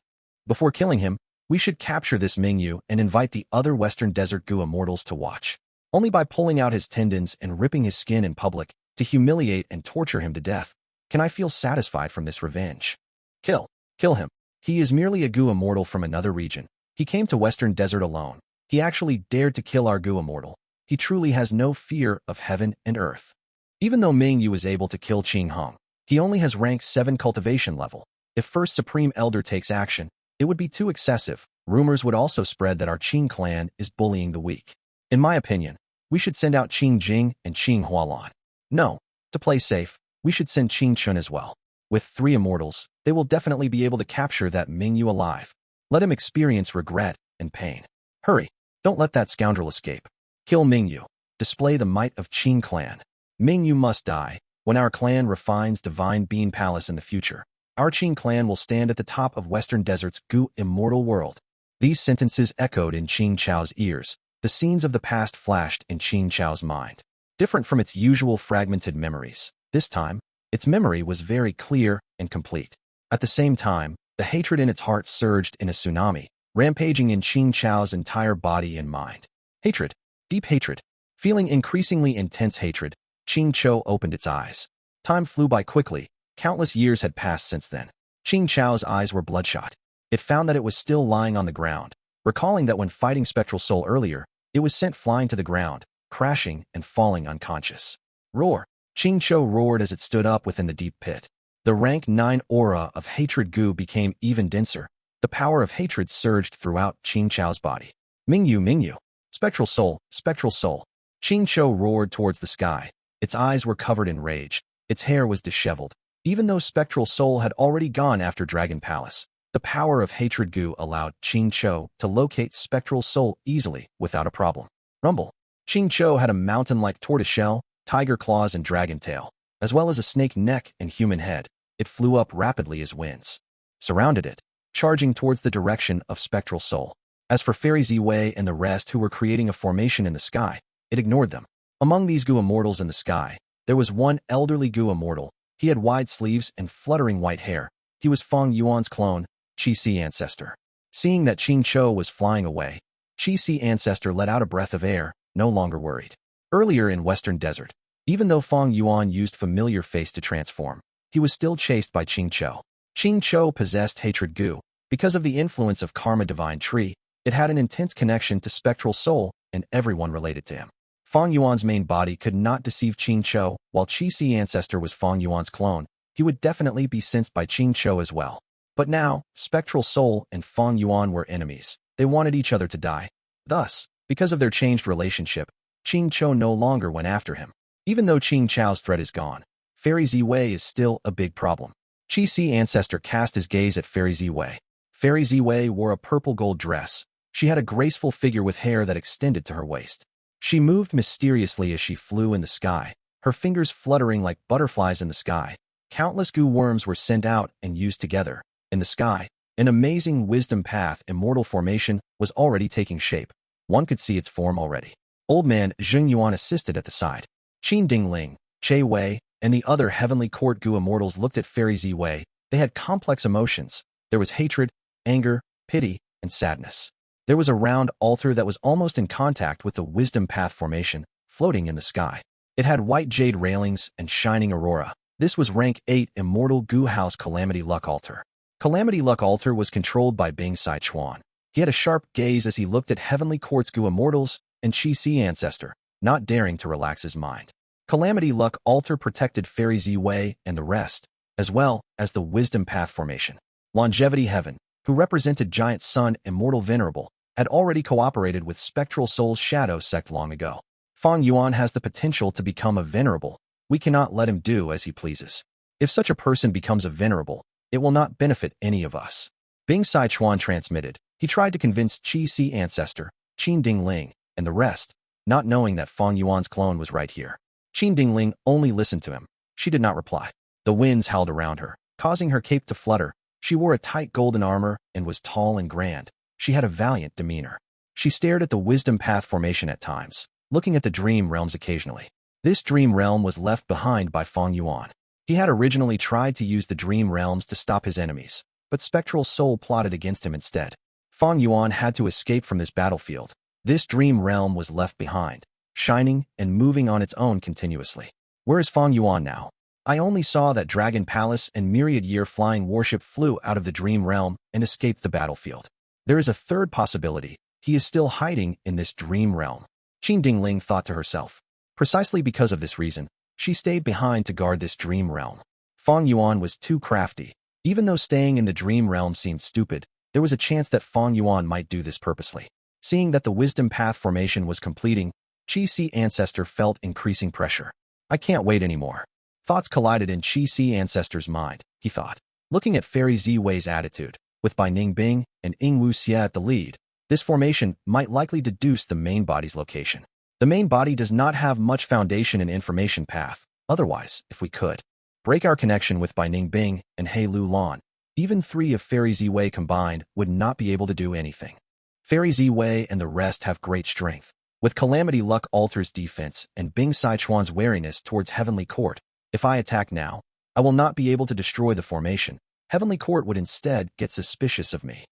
Before killing him, we should capture this Mingyu and invite the other Western Desert Gu immortals to watch. Only by pulling out his tendons and ripping his skin in public to humiliate and torture him to death can I feel satisfied from this revenge. Kill him. He is merely a Gu immortal from another region. He came to Western Desert alone. He actually dared to kill our Gu immortal. He truly has no fear of heaven and earth. Even though Mingyu is able to kill Qing Hong, he only has rank 7 cultivation level. If First Supreme Elder takes action, it would be too excessive. Rumors would also spread that our Qing clan is bullying the weak. In my opinion, we should send out Qing Jing and Qing Hualan. No, to play safe, we should send Qing Chun as well. With 3 immortals, they will definitely be able to capture that Mingyu alive. Let him experience regret and pain. Hurry, don't let that scoundrel escape. Kill Mingyu. Display the might of Qing clan. Mingyu must die. When our clan refines Divine Bean Palace in the future, our Qing clan will stand at the top of Western Desert's Gu immortal world. These sentences echoed in Qing Chao's ears. The scenes of the past flashed in Qing Chao's mind. Different from its usual fragmented memories, this time, its memory was very clear and complete. At the same time, the hatred in its heart surged in a tsunami, rampaging in Qing Chao's entire body and mind. Hatred. Deep hatred. Feeling increasingly intense hatred, Qing Chao opened its eyes. Time flew by quickly. Countless years had passed since then. Qing Chao's eyes were bloodshot. It found that it was still lying on the ground, recalling that when fighting Spectral Soul earlier, it was sent flying to the ground, crashing and falling unconscious. Roar! Qing Chao roared as it stood up within the deep pit. The rank 9 aura of hatred Gu became even denser. The power of hatred surged throughout Qing Chao's body. Mingyu, Mingyu! Spectral Soul, Spectral Soul! Qing Chao roared towards the sky. Its eyes were covered in rage. Its hair was disheveled. Even though Spectral Soul had already gone after Dragon Palace, the power of hatred Gu allowed Qing Chao to locate Spectral Soul easily without a problem. Rumble. Qing Chao had a mountain-like tortoiseshell, tiger claws and dragon tail, as well as a snake neck and human head. It flew up rapidly as winds surrounded it, charging towards the direction of Spectral Soul. As for Fairy Ziwei and the rest who were creating a formation in the sky, it ignored them. Among these Gu immortals in the sky, there was one elderly Gu immortal. He had wide sleeves and fluttering white hair. He was Fang Yuan's clone, Qi ancestor. Seeing that Qing Chao was flying away, Qi ancestor let out a breath of air, no longer worried. Earlier in Western Desert, even though Fang Yuan used familiar face to transform, he was still chased by Qing Chao. Qing Chao possessed hatred Gu. Because of the influence of Karma Divine Tree, it had an intense connection to Spectral Soul and everyone related to him. Fang Yuan's main body could not deceive Qing Chao. While Qi ancestor was Fang Yuan's clone, he would definitely be sensed by Qing Chao as well. But now, Spectral Soul and Fang Yuan were enemies. They wanted each other to die. Thus, because of their changed relationship, Qing Chao no longer went after him. Even though Qing Chao's threat is gone, Fairy Ziwei is still a big problem. Qi ancestor cast his gaze at Fairy Ziwei. Fairy Ziwei wore a purple gold dress. She had a graceful figure with hair that extended to her waist. She moved mysteriously as she flew in the sky, her fingers fluttering like butterflies in the sky. Countless Gu worms were sent out and used together. In the sky, an amazing wisdom path immortal formation was already taking shape. One could see its form already. Old man Zheng Yuan assisted at the side. Qin Dingling, Che Wei, and the other heavenly court Gu immortals looked at Fairy Ziwei. They had complex emotions. There was hatred, anger, pity, and sadness. There was a round altar that was almost in contact with the wisdom path formation, floating in the sky. It had white jade railings and shining aurora. This was rank 8 immortal Gu House Calamity Luck Altar. Calamity Luck Altar was controlled by Bing Sai Chuan. He had a sharp gaze as he looked at Heavenly Court's Gu immortals and Qi ancestor, not daring to relax his mind. Calamity Luck Altar protected Fairy Ziwei and the rest, as well as the Wisdom Path formation. Longevity Heaven, who represented Giant Sun Immortal Venerable, had already cooperated with Spectral Soul's Shadow sect long ago. Fang Yuan has the potential to become a Venerable. We cannot let him do as he pleases. If such a person becomes a Venerable, it will not benefit any of us. Bing Sai Chuan transmitted. He tried to convince Qi ancestor, Qin Dingling, and the rest, not knowing that Fang Yuan's clone was right here. Qin Dingling only listened to him. She did not reply. The winds howled around her, causing her cape to flutter. She wore a tight golden armor and was tall and grand. She had a valiant demeanor. She stared at the Wisdom Path formation at times, looking at the dream realms occasionally. This dream realm was left behind by Fang Yuan. He had originally tried to use the dream realms to stop his enemies, but Spectral Soul plotted against him instead. Fang Yuan had to escape from this battlefield. This dream realm was left behind, shining and moving on its own continuously. Where is Fang Yuan now? I only saw that Dragon Palace and Myriad Year flying warship flew out of the dream realm and escaped the battlefield. There is a third possibility. He is still hiding in this dream realm. Qing Dingling thought to herself. Precisely because of this reason, she stayed behind to guard this dream realm. Fang Yuan was too crafty. Even though staying in the dream realm seemed stupid, there was a chance that Fang Yuan might do this purposely. Seeing that the wisdom path formation was completing, Qi Ancestor felt increasing pressure. I can't wait anymore. Thoughts collided in Qi Ancestor's mind, he thought. Looking at Fairy Ziwei's attitude, with Bai Ningbing and Ying Wuxia at the lead, this formation might likely deduce the main body's location. The main body does not have much foundation in information path. Otherwise, if we could break our connection with Bai Ningbing and He Lu Lan, even 3 of Fairy Ziwei combined would not be able to do anything. Fairy Ziwei and the rest have great strength. With Calamity Luck Alter's defense and Bing Sichuan's wariness towards Heavenly Court, if I attack now, I will not be able to destroy the formation. Heavenly Court would instead get suspicious of me.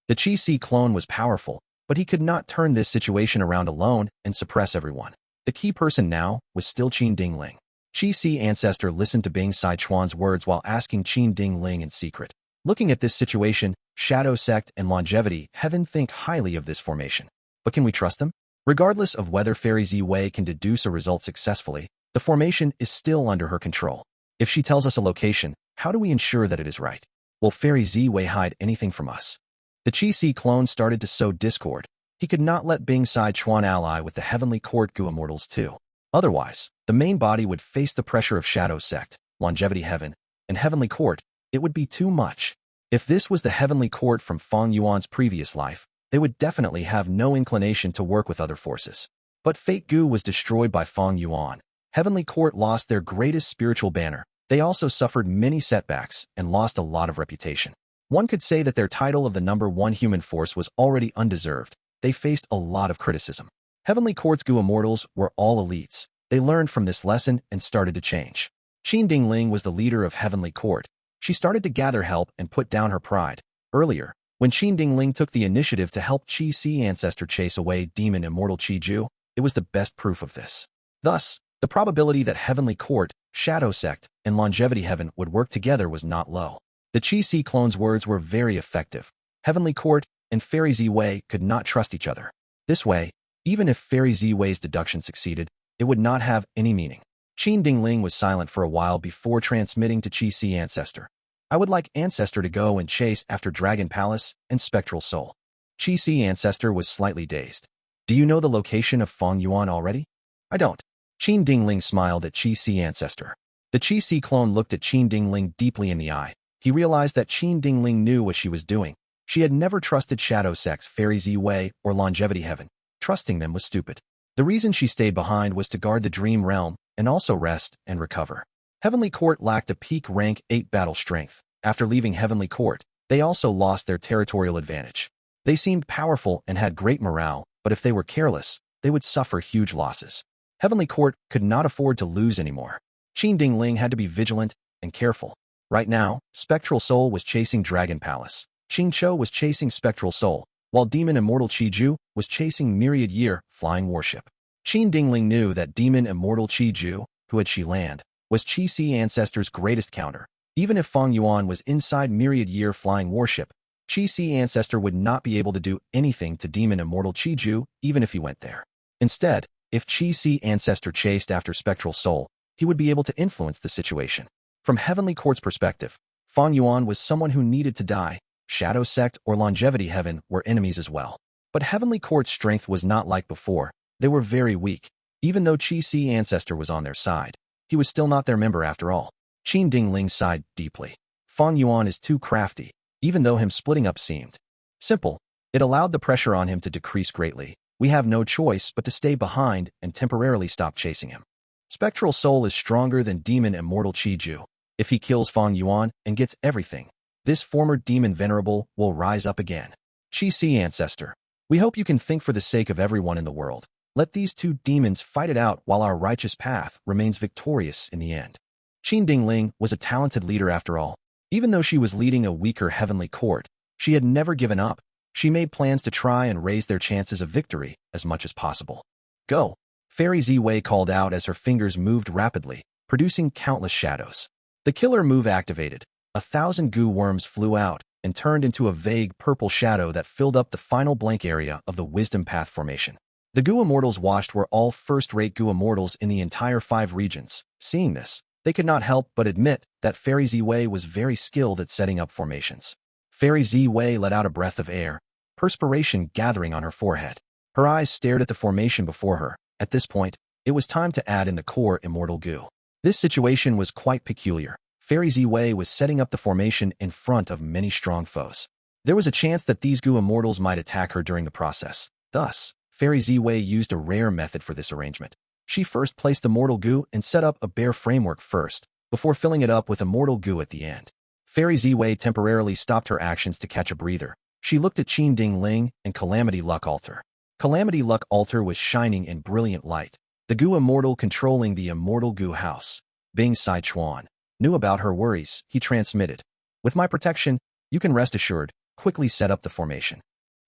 The Qi clone was powerful, but he could not turn this situation around alone and suppress everyone. The key person now was still Qin Dingling. Qi Ancestor listened to Bing Sichuan's words while asking Qin Dingling in secret. Looking at this situation, Shadow Sect and Longevity Heaven think highly of this formation. But can we trust them? Regardless of whether Fairy Ziwei can deduce a result successfully, the formation is still under her control. If she tells us a location, how do we ensure that it is right? Will Fairy Ziwei hide anything from us? The Qi clone started to sow discord. He could not let Bing Sichuan ally with the Heavenly Court Gu Immortals too. Otherwise, the main body would face the pressure of Shadow Sect, Longevity Heaven, and Heavenly Court. It would be too much. If this was the Heavenly Court from Fang Yuan's previous life, they would definitely have no inclination to work with other forces. But Fate Gu was destroyed by Fang Yuan. Heavenly Court lost their greatest spiritual banner. They also suffered many setbacks and lost a lot of reputation. One could say that their title of the #1 human force was already undeserved. They faced a lot of criticism. Heavenly Court's Gu Immortals were all elites. They learned from this lesson and started to change. Qin Dingling was the leader of Heavenly Court. She started to gather help and put down her pride. Earlier, when Qin Dingling took the initiative to help Qi Ancestor chase away Demon Immortal Qiju, it was the best proof of this. Thus, the probability that Heavenly Court, Shadow Sect, and Longevity Heaven would work together was not low. The Qi clone's words were very effective. Heavenly Court and Fairy Ziwei could not trust each other. This way, even if Fairy Ziwei's deduction succeeded, it would not have any meaning. Qin Dingling was silent for a while before transmitting to Qi Ancestor. I would like Ancestor to go and chase after Dragon Palace and Spectral Soul. Qi Ancestor was slightly dazed. Do you know the location of Fang Yuan already? I don't. Qin Dingling smiled at Qi Ancestor. The Qi clone looked at Qin Dingling deeply in the eye. He realized that Qin Dingling knew what she was doing. She had never trusted Shadow Sect's Fairy Ziwei or Longevity Heaven. Trusting them was stupid. The reason she stayed behind was to guard the Dream Realm and also rest and recover. Heavenly Court lacked a peak rank 8 battle strength. After leaving Heavenly Court, they also lost their territorial advantage. They seemed powerful and had great morale, but if they were careless, they would suffer huge losses. Heavenly Court could not afford to lose anymore. Qin Dingling had to be vigilant and careful. Right now, Spectral Soul was chasing Dragon Palace. Qing Chou was chasing Spectral Soul, while Demon Immortal Qiju was chasing Myriad Year flying warship. Qin Dingling knew that Demon Immortal Qiju, who had Land, was Qi Ancestor's greatest counter. Even if Fang Yuan was inside Myriad Year flying warship, Qi Ancestor would not be able to do anything to Demon Immortal Qiju even if he went there. Instead, if Qi Ancestor chased after Spectral Soul, he would be able to influence the situation. From Heavenly Court's perspective, Fang Yuan was someone who needed to die. Shadow Sect or Longevity Heaven were enemies as well. But Heavenly Court's strength was not like before. They were very weak. Even though Qi Ancestor was on their side, he was still not their member after all. Qin Dingling sighed deeply. Fang Yuan is too crafty, even though him splitting up seemed simple. It allowed the pressure on him to decrease greatly. We have no choice but to stay behind and temporarily stop chasing him. Spectral Soul is stronger than Demon Immortal Qiju. If he kills Fang Yuan and gets everything, this former demon Venerable will rise up again. Qi Ancestor, we hope you can think for the sake of everyone in the world. Let these two demons fight it out while our righteous path remains victorious in the end. Qing Dingling was a talented leader after all. Even though she was leading a weaker heavenly court, she had never given up. She made plans to try and raise their chances of victory as much as possible. Go! Fairy Ziwei called out as her fingers moved rapidly, producing countless shadows. The killer move activated. 1,000 goo worms flew out and turned into a vague purple shadow that filled up the final blank area of the Wisdom Path formation. The Gu Immortals watched were all first-rate Gu Immortals in the entire 5 regions. Seeing this, they could not help but admit that Fairy Ziwei was very skilled at setting up formations. Fairy Ziwei let out a breath of air, perspiration gathering on her forehead. Her eyes stared at the formation before her. At this point, it was time to add in the core Immortal Gu. This situation was quite peculiar. Fairy Ziwei was setting up the formation in front of many strong foes. There was a chance that these Gu Immortals might attack her during the process. Thus, Fairy Ziwei used a rare method for this arrangement. She first placed the Mortal Gu and set up a bare framework first, before filling it up with a Mortal Gu at the end. Fairy Ziwei temporarily stopped her actions to catch a breather. She looked at Qing Dingling and Calamity Luck Altar. Calamity Luck Altar was shining in brilliant light. The Gu Immortal controlling the Immortal Gu house, Bing Sai Chuan, knew about her worries. He transmitted. With my protection, you can rest assured. Quickly set up the formation.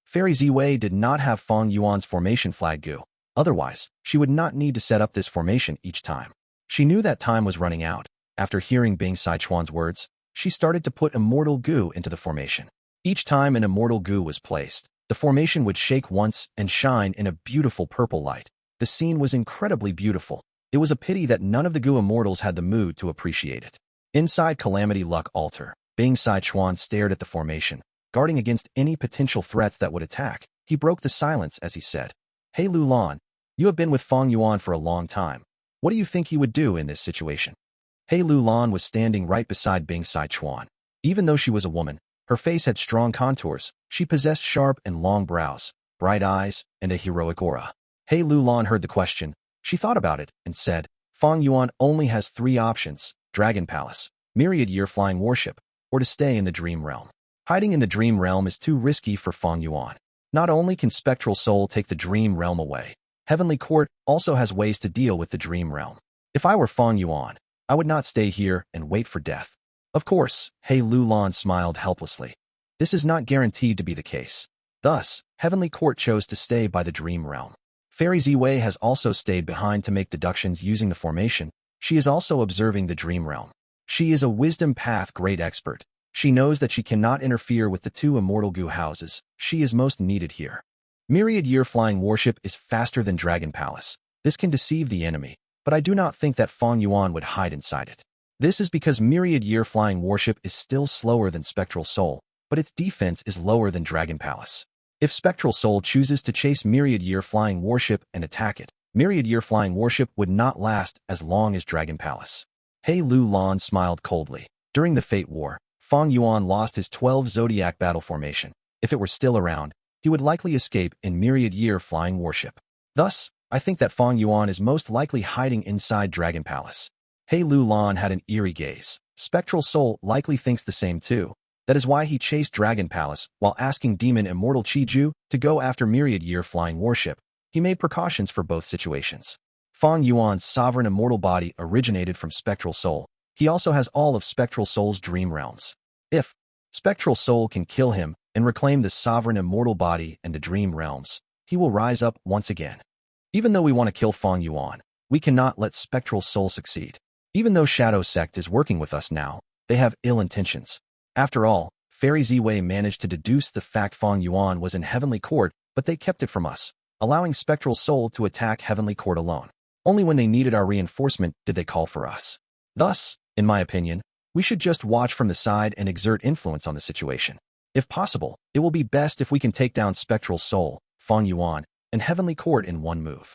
Fairy Ziwei did not have Fang Yuan's formation flag Gu. Otherwise, she would not need to set up this formation each time. She knew that time was running out. After hearing Bing Sai Chuan's words, she started to put Immortal Gu into the formation. Each time an Immortal Gu was placed, the formation would shake once and shine in a beautiful purple light. The scene was incredibly beautiful. It was a pity that none of the Gu Immortals had the mood to appreciate it. Inside Calamity Luck Altar, Bing Sai Chuan stared at the formation, guarding against any potential threats that would attack. He broke the silence as he said, "Hey Lu Lan, you have been with Fang Yuan for a long time. What do you think he would do in this situation?" Hey Lu Lan was standing right beside Bing Sai Chuan. Even though she was a woman, her face had strong contours. She possessed sharp and long brows, bright eyes, and a heroic aura. Hey Lu Lan heard the question. She thought about it and said, Fang Yuan only has 3 options: Dragon Palace, Myriad Year Flying Warship, or to stay in the Dream Realm. Hiding in the Dream Realm is too risky for Fang Yuan. Not only can Spectral Soul take the Dream Realm away, Heavenly Court also has ways to deal with the Dream Realm. If I were Fang Yuan, I would not stay here and wait for death. Of course, Hey Lu Lan smiled helplessly. This is not guaranteed to be the case. Thus, Heavenly Court chose to stay by the Dream Realm. Fairy Ziwei has also stayed behind to make deductions using the formation. She is also observing the Dream Realm. She is a Wisdom Path great expert. She knows that she cannot interfere with the 2 Immortal Gu houses. She is most needed here. Myriad Year Flying Warship is faster than Dragon Palace. This can deceive the enemy, but I do not think that Fang Yuan would hide inside it. This is because Myriad Year Flying Warship is still slower than Spectral Soul, but its defense is lower than Dragon Palace. If Spectral Soul chooses to chase Myriad Year Flying Warship and attack it, Myriad Year Flying Warship would not last as long as Dragon Palace. Hey Lu Lan smiled coldly. During the Fate War, Fang Yuan lost his 12 Zodiac battle formation. If it were still around, he would likely escape in Myriad Year Flying Warship. Thus, I think that Fang Yuan is most likely hiding inside Dragon Palace. Hey Lu Lan had an eerie gaze. Spectral Soul likely thinks the same too. That is why he chased Dragon Palace while asking Demon Immortal Qiju to go after Myriad Year Flying Warship. He made precautions for both situations. Fang Yuan's sovereign immortal body originated from Spectral Soul. He also has all of Spectral Soul's dream realms. If Spectral Soul can kill him and reclaim the sovereign immortal body and the dream realms, he will rise up once again. Even though we want to kill Fang Yuan, we cannot let Spectral Soul succeed. Even though Shadow Sect is working with us now, they have ill intentions. After all, Fairy Ziwei managed to deduce the fact Fang Yuan was in Heavenly Court, but they kept it from us, allowing Spectral Soul to attack Heavenly Court alone. Only when they needed our reinforcement did they call for us. Thus, in my opinion, we should just watch from the side and exert influence on the situation. If possible, it will be best if we can take down Spectral Soul, Fang Yuan, and Heavenly Court in one move.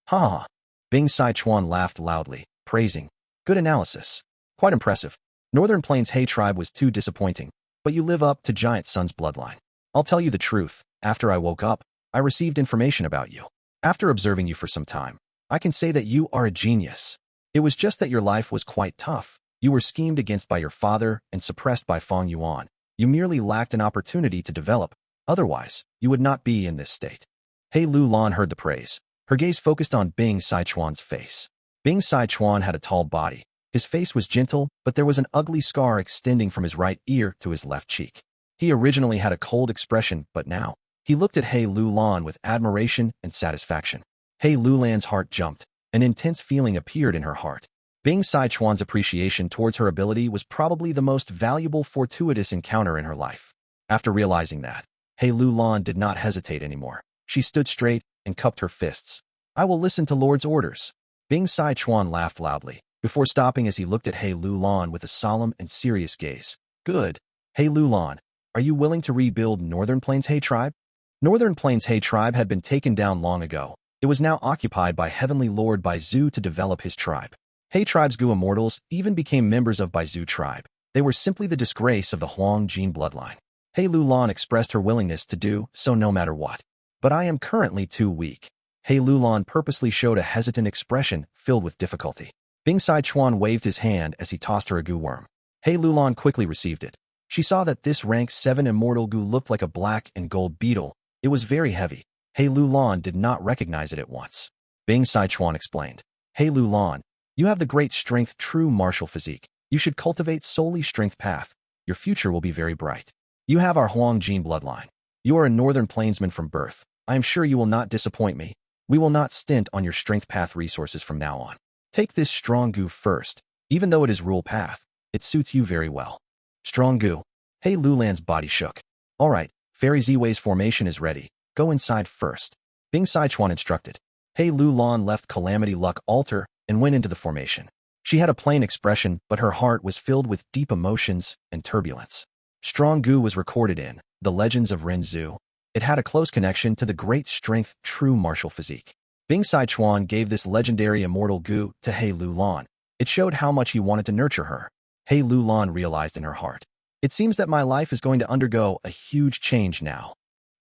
Ha ha! Bing Sai Chuan laughed loudly, praising. Good analysis. Quite impressive. Northern Plains Hay Tribe was too disappointing, but you live up to Giant Sun's bloodline. I'll tell you the truth, after I woke up, I received information about you. After observing you for some time, I can say that you are a genius. It was just that your life was quite tough. You were schemed against by your father and suppressed by Fang Yuan. You merely lacked an opportunity to develop. Otherwise, you would not be in this state. Hey Lu Lan heard the praise. Her gaze focused on Bing Sichuan's face. Bing Sichuan had a tall body. His face was gentle, but there was an ugly scar extending from his right ear to his left cheek. He originally had a cold expression, but now, he looked at He Lulan with admiration and satisfaction. He Lulan's heart jumped. An intense feeling appeared in her heart. Bing Sichuan's appreciation towards her ability was probably the most valuable fortuitous encounter in her life. After realizing that, He Lulan did not hesitate anymore. She stood straight and cupped her fists. I will listen to Lord's orders. Bing Sichuan laughed loudly, before stopping as he looked at He Lulan with a solemn and serious gaze. Good. He Lulan, are you willing to rebuild Northern Plains He tribe? Northern Plains He tribe had been taken down long ago. It was now occupied by Heavenly Lord Baizu to develop his tribe. He tribe's Gu immortals even became members of Baizu tribe. They were simply the disgrace of the Huang gene bloodline. He Lulan expressed her willingness to do so no matter what. But I am currently too weak. He Lulan purposely showed a hesitant expression filled with difficulty. Bing Sichuan waved his hand as he tossed her a Gu worm. He Lulan quickly received it. She saw that this rank 7 immortal Gu looked like a black and gold beetle. It was very heavy. He Lulan did not recognize it at once. Bing Sichuan explained. He Lulan, you have the great strength true martial physique. You should cultivate solely strength path. Your future will be very bright. You have our Huang gene bloodline. You are a northern plainsman from birth. I am sure you will not disappoint me. We will not stint on your strength path resources from now on. Take this strong Gu first. Even though it is rule path, it suits you very well. Strong Gu. He Lulan's body shook. All right, Fairy Ziwei's formation is ready. Go inside first. Bing Sichuan instructed. He Lulan left Calamity Luck altar and went into the formation. She had a plain expression, but her heart was filled with deep emotions and turbulence. Strong Gu was recorded in The Legends of Ren Zhu. It had a close connection to the great strength true martial physique. Bing Sichuan gave this legendary immortal Gu to He Lulan. It showed how much he wanted to nurture her. He Lulan realized in her heart. It seems that my life is going to undergo a huge change now.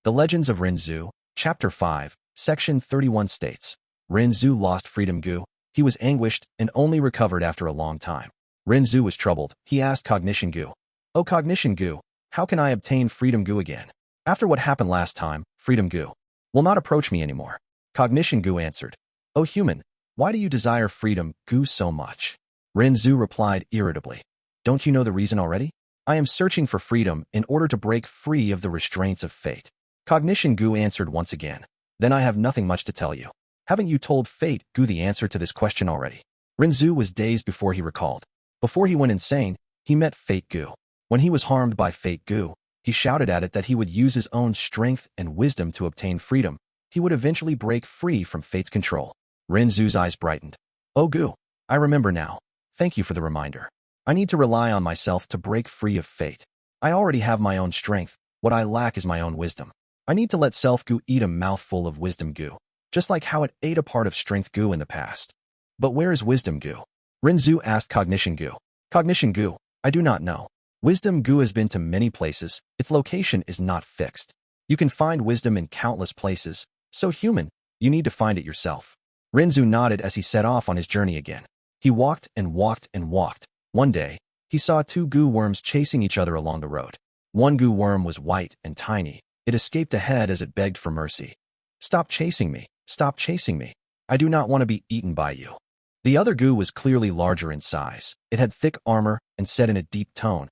The Legends of Ren Zhu, Chapter 5, Section 31 states, Ren Zhu lost freedom Gu. He was anguished and only recovered after a long time. Ren Zhu was troubled. He asked Cognition Gu. Oh Cognition Gu, how can I obtain freedom Gu again? After what happened last time, freedom Gu will not approach me anymore. Cognition Gu answered. Oh human, why do you desire freedom Gu so much? Ren Zhu replied irritably. Don't you know the reason already? I am searching for freedom in order to break free of the restraints of fate. Cognition Gu answered once again. Then I have nothing much to tell you. Haven't you told Fate Gu the answer to this question already? Ren Zhu was dazed before he recalled. Before he went insane, he met Fate Gu. When he was harmed by Fate Gu, he shouted at it that he would use his own strength and wisdom to obtain freedom. He would eventually break free from Fate's control. Ren Zhu's eyes brightened. Oh Gu, I remember now. Thank you for the reminder. I need to rely on myself to break free of Fate. I already have my own strength. What I lack is my own wisdom. I need to let Self Gu eat a mouthful of wisdom Gu, just like how it ate a part of strength Gu in the past. But where is wisdom Gu? Ren Zhu asked Cognition Gu. Cognition Gu, I do not know. Wisdom Gu has been to many places. Its location is not fixed. You can find wisdom in countless places. So human, you need to find it yourself. Ren Zhu nodded as he set off on his journey again. He walked and walked and walked. One day, he saw 2 Gu worms chasing each other along the road. One Gu worm was white and tiny. It escaped ahead as it begged for mercy. Stop chasing me. Stop chasing me. I do not want to be eaten by you. The other Gu was clearly larger in size. It had thick armor and said in a deep tone,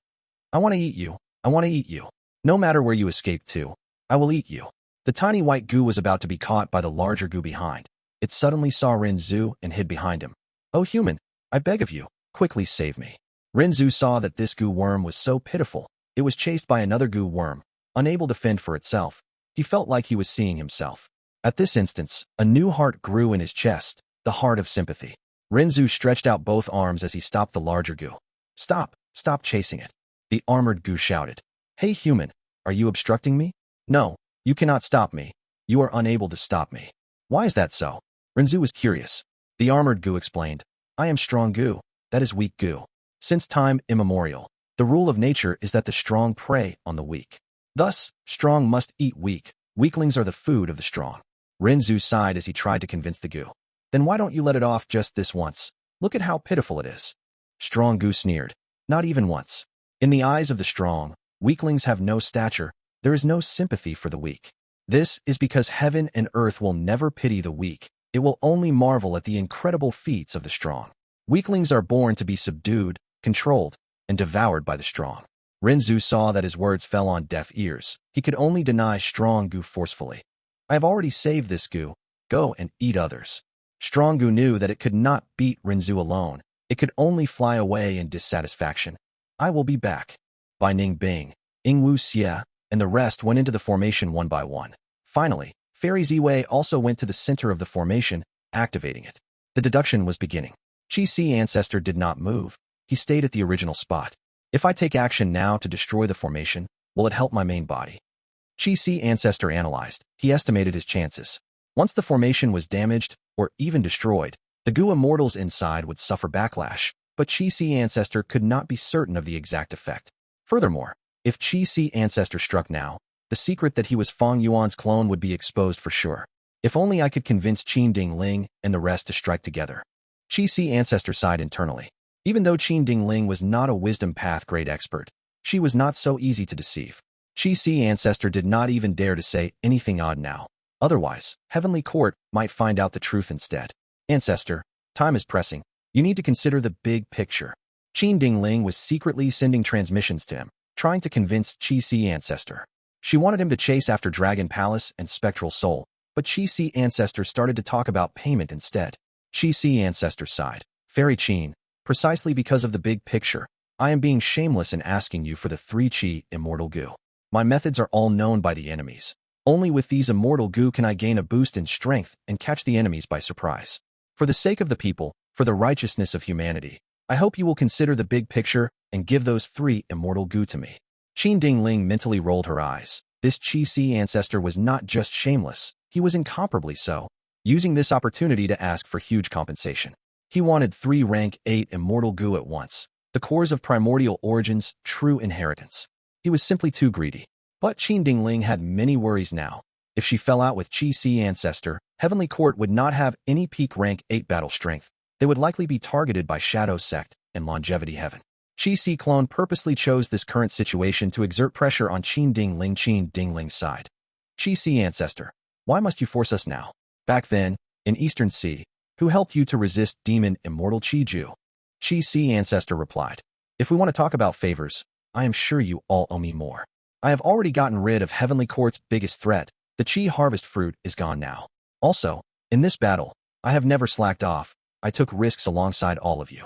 I want to eat you. I want to eat you. No matter where you escape to, I will eat you. The tiny white Gu was about to be caught by the larger Gu behind. It suddenly saw Ren Zhu and hid behind him. Oh human, I beg of you, quickly save me. Ren Zhu saw that this Gu worm was so pitiful. It was chased by another Gu worm, unable to fend for itself. He felt like he was seeing himself. At this instance, a new heart grew in his chest, the heart of sympathy. Ren Zhu stretched out both arms as he stopped the larger Gu. Stop, stop chasing it. The armored Gu shouted. Hey human, are you obstructing me? No, you cannot stop me. You are unable to stop me. Why is that so? Ren Zhu was curious. The armored Gu explained. I am strong Gu, that is weak Gu. Since time immemorial, the rule of nature is that the strong prey on the weak. Thus, strong must eat weak. Weaklings are the food of the strong. Ren Zhu sighed as he tried to convince the Gu. Then why don't you let it off just this once? Look at how pitiful it is. Strong Gu sneered. Not even once. In the eyes of the strong, weaklings have no stature. There is no sympathy for the weak. This is because heaven and earth will never pity the weak. it will only marvel at the incredible feats of the strong. Weaklings are born to be subdued, controlled, and devoured by the strong. Renzu saw that his words fell on deaf ears. He could only deny strong Gu forcefully. I have already saved this Gu. Go and eat others. Strong Gu knew that it could not beat Renzu alone. It could only fly away in dissatisfaction. I will be back. By Ning Bing, Ingwu Xie, and the rest went into the formation one by one. Finally, Fairy Ziwei also went to the center of the formation, activating it. The deduction was beginning. Qi ancestor did not move. He stayed at the original spot. If I take action now to destroy the formation, will it help my main body? Qi ancestor analyzed. He estimated his chances. Once the formation was damaged, or even destroyed, the Gu immortals inside would suffer backlash, but Qi ancestor could not be certain of the exact effect. Furthermore, if Qi ancestor struck now, the secret that he was Fang Yuan's clone would be exposed for sure. If only I could convince Qin Dingling and the rest to strike together. Qi ancestor sighed internally. Even though Qin Dingling was not a wisdom path grade expert, she was not so easy to deceive. Qi ancestor did not even dare to say anything odd now. Otherwise, Heavenly Court might find out the truth instead. Ancestor, time is pressing. You need to consider the big picture. Qin Dingling was secretly sending transmissions to him, trying to convince Qi ancestor. She wanted him to chase after Dragon Palace and Spectral Soul, but Qi ancestor started to talk about payment instead. Qi ancestor sighed. Fairy Qin, precisely because of the big picture, I am being shameless in asking you for the 3 Qi immortal Gu. My methods are all known by the enemies. Only with these immortal Gu can I gain a boost in strength and catch the enemies by surprise. For the sake of the people, for the righteousness of humanity, I hope you will consider the big picture and give those 3 immortal Gu to me. Qin Dingling mentally rolled her eyes. This Qi ancestor was not just shameless, he was incomparably so, using this opportunity to ask for huge compensation. He wanted 3 rank 8 immortal Gu at once, the cores of primordial origins, true inheritance. He was simply too greedy. But Qin Dingling had many worries now. If she fell out with Qi ancestor, Heavenly Court would not have any peak rank 8 battle strength. They would likely be targeted by Shadow Sect and Longevity Heaven. Qi clone purposely chose this current situation to exert pressure on Qin Dingling's side. Qi ancestor, why must you force us now? Back then, in Eastern Sea, who helped you to resist demon immortal Qiju? Qi ancestor replied. If we want to talk about favors, I am sure you all owe me more. I have already gotten rid of Heavenly Court's biggest threat. The Qi harvest fruit is gone now. Also, in this battle, I have never slacked off. I took risks alongside all of you.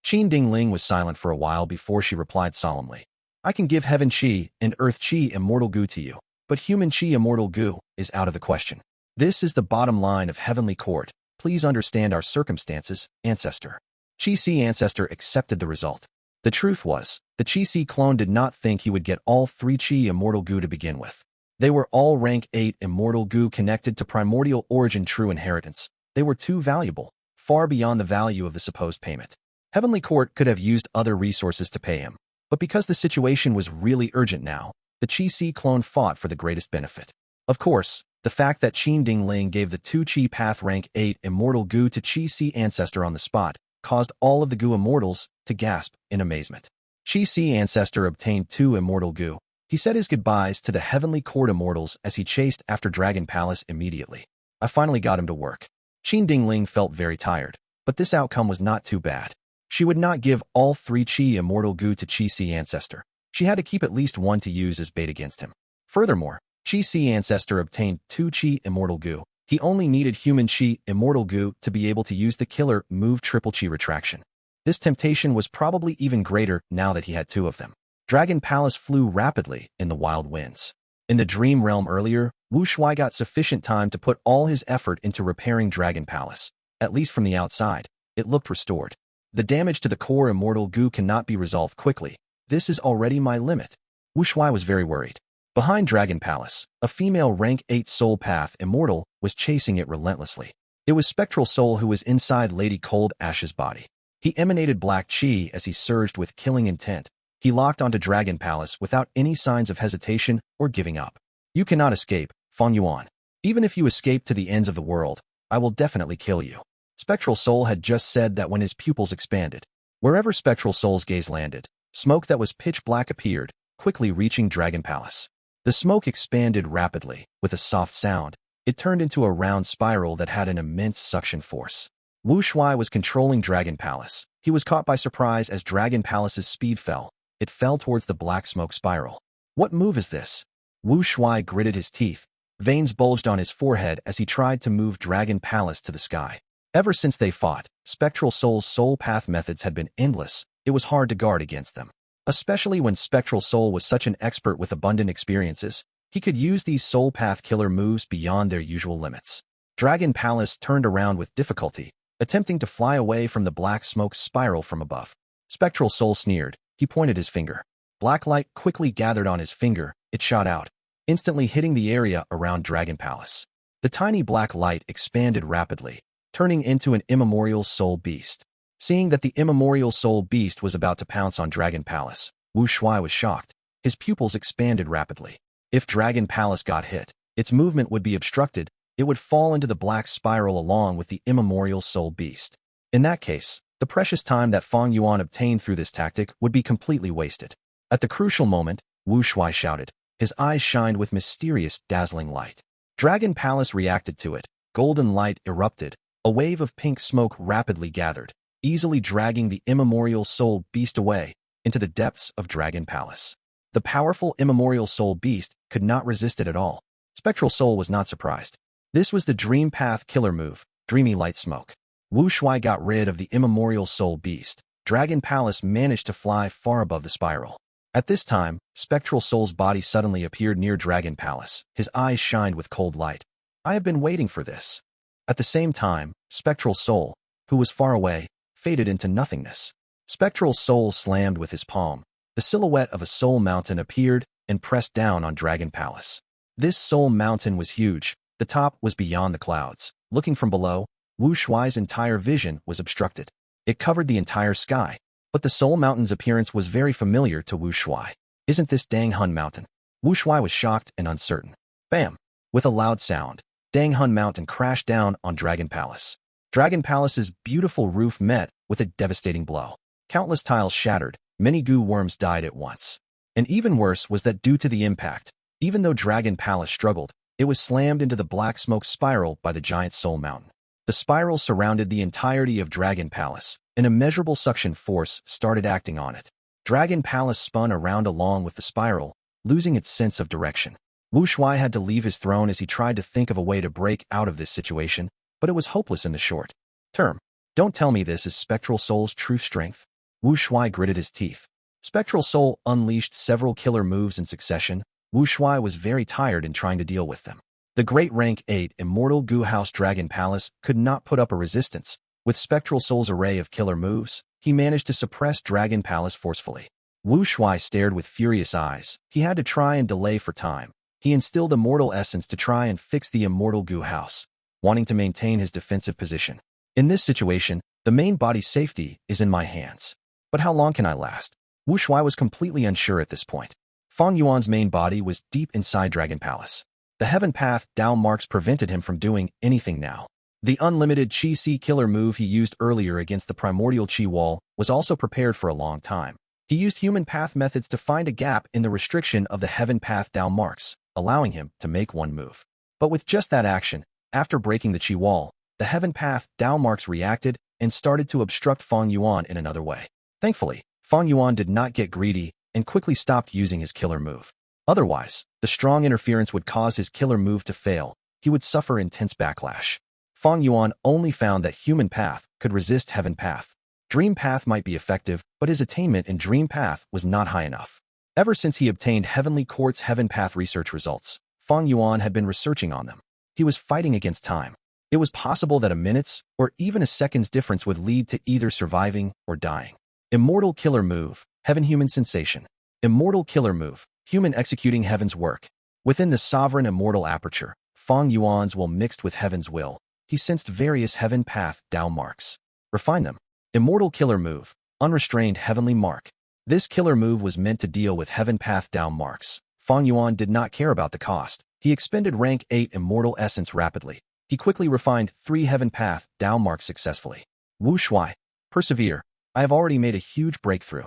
Qin Dingling was silent for a while before she replied solemnly. I can give Heaven Qi and Earth Qi immortal Gu to you, but Human Qi immortal Gu is out of the question. This is the bottom line of Heavenly Court. Please understand our circumstances, ancestor. Qi ancestor accepted the result. The truth was, the Qi clone did not think he would get all 3 Qi immortal Gu to begin with. They were all rank 8 immortal Gu connected to primordial origin true inheritance. They were too valuable, far beyond the value of the supposed payment. Heavenly Court could have used other resources to pay him, but because the situation was really urgent now, the Qi clone fought for the greatest benefit. Of course, the fact that Qin Dingling gave the 2 Qi path rank 8 immortal Gu to Qi ancestor on the spot caused all of the Gu immortals to gasp in amazement. Qi ancestor obtained 2 immortal Gu. He said his goodbyes to the Heavenly Court immortals as he chased after Dragon Palace immediately. I finally got him to work. Qin Dingling felt very tired, but this outcome was not too bad. She would not give all 3 Qi immortal Gu to Qi ancestor. She had to keep at least 1 to use as bait against him. Furthermore, Qi ancestor obtained 2 Qi immortal Gu. He only needed Human Qi immortal Gu to be able to use the killer move Triple Qi retraction. This temptation was probably even greater now that he had 2 of them. Dragon Palace flew rapidly in the wild winds. In the Dream Realm earlier, Wu Shuai got sufficient time to put all his effort into repairing Dragon Palace. At least from the outside, it looked restored. The damage to the core immortal Gu cannot be resolved quickly. This is already my limit. Wu Shuai was very worried. Behind Dragon Palace, a female rank 8 soul path immortal was chasing it relentlessly. It was Spectral Soul who was inside Lady Cold Ash's body. He emanated black qi as he surged with killing intent. He locked onto Dragon Palace without any signs of hesitation or giving up. You cannot escape, Fang Yuan. Even if you escape to the ends of the world, I will definitely kill you. Spectral Soul had just said that when his pupils expanded. Wherever Spectral Soul's gaze landed, smoke that was pitch black appeared, quickly reaching Dragon Palace. The smoke expanded rapidly, with a soft sound. It turned into a round spiral that had an immense suction force. Wu Shuai was controlling Dragon Palace. He was caught by surprise as Dragon Palace's speed fell. It fell towards the black smoke spiral. What move is this? Wu Shuai gritted his teeth. Veins bulged on his forehead as he tried to move Dragon Palace to the sky. Ever since they fought, Spectral Soul's soul path methods had been endless. It was hard to guard against them. Especially when Spectral Soul was such an expert with abundant experiences, he could use these soul path killer moves beyond their usual limits. Dragon Palace turned around with difficulty, attempting to fly away from the black smoke spiral from above. Spectral Soul sneered. He pointed his finger. Black light quickly gathered on his finger. It shot out, instantly hitting the area around Dragon Palace. The tiny black light expanded rapidly, turning into an immemorial soul beast. Seeing that the immemorial soul beast was about to pounce on Dragon Palace, Wu Shuai was shocked. His pupils expanded rapidly. If Dragon Palace got hit, its movement would be obstructed. It would fall into the black spiral along with the immemorial soul beast. In that case, the precious time that Fang Yuan obtained through this tactic would be completely wasted. At the crucial moment, Wu Shuai shouted. His eyes shined with mysterious, dazzling light. Dragon Palace reacted to it. Golden light erupted. A wave of pink smoke rapidly gathered, easily dragging the immemorial soul beast away into the depths of Dragon Palace. The powerful immemorial soul beast could not resist it at all. Spectral Soul was not surprised. This was the Dream Path killer move, Dreamy Light Smoke. Wu Shuai got rid of the immemorial soul beast. Dragon Palace managed to fly far above the spiral. At this time, Spectral Soul's body suddenly appeared near Dragon Palace. His eyes shined with cold light. I have been waiting for this. At the same time, Spectral Soul, who was far away, faded into nothingness. Spectral Soul slammed with his palm. The silhouette of a soul mountain appeared and pressed down on Dragon Palace. This soul mountain was huge. The top was beyond the clouds. Looking from below, Wu Shuai's entire vision was obstructed. It covered the entire sky. But the Soul Mountain's appearance was very familiar to Wu Shuai. Isn't this Dang Hun Mountain? Wu Shuai was shocked and uncertain. Bam! With a loud sound, Dang Hun Mountain crashed down on Dragon Palace. Dragon Palace's beautiful roof met with a devastating blow. Countless tiles shattered. Many goo worms died at once. And even worse was that due to the impact, even though Dragon Palace struggled, it was slammed into the black smoke spiral by the giant Soul Mountain. The spiral surrounded the entirety of Dragon Palace. An immeasurable suction force started acting on it. Dragon Palace spun around along with the spiral, losing its sense of direction. Wu Shuai had to leave his throne as he tried to think of a way to break out of this situation, but it was hopeless in the short term. Don't tell me this is Spectral Soul's true strength. Wu Shuai gritted his teeth. Spectral Soul unleashed several killer moves in succession. Wu Shuai was very tired in trying to deal with them. The great rank 8 Immortal Gu House Dragon Palace could not put up a resistance. With Spectral Soul's array of killer moves, he managed to suppress Dragon Palace forcefully. Wu Shuai stared with furious eyes. He had to try and delay for time. He instilled Immortal Essence to try and fix the Immortal Gu House, wanting to maintain his defensive position. In this situation, the main body's safety is in my hands. But how long can I last? Wu Shuai was completely unsure at this point. Fang Yuan's main body was deep inside Dragon Palace. The Heaven Path Dao marks prevented him from doing anything now. The unlimited Qi Si killer move he used earlier against the primordial Qi wall was also prepared for a long time. He used human path methods to find a gap in the restriction of the Heaven Path Dao marks, allowing him to make one move. But with just that action, after breaking the Qi wall, the Heaven Path Dao marks reacted and started to obstruct Fang Yuan in another way. Thankfully, Fang Yuan did not get greedy and quickly stopped using his killer move. Otherwise, the strong interference would cause his killer move to fail. He would suffer intense backlash. Fang Yuan only found that Human Path could resist Heaven Path. Dream Path might be effective, but his attainment in Dream Path was not high enough. Ever since he obtained Heavenly Court's Heaven Path research results, Fang Yuan had been researching on them. He was fighting against time. It was possible that a minute's or even a second's difference would lead to either surviving or dying. Immortal Killer Move, Heaven Human Sensation. Immortal Killer Move, Human executing Heaven's work. Within the sovereign immortal aperture, Fang Yuan's will mixed with Heaven's will. He sensed various Heaven Path Dao marks. Refine them. Immortal Killer Move, Unrestrained Heavenly Mark. This killer move was meant to deal with Heaven Path Dao marks. Fang Yuan did not care about the cost. He expended rank 8 Immortal Essence rapidly. He quickly refined 3 Heaven Path Dao marks successfully. Wu Shuai, persevere. I have already made a huge breakthrough.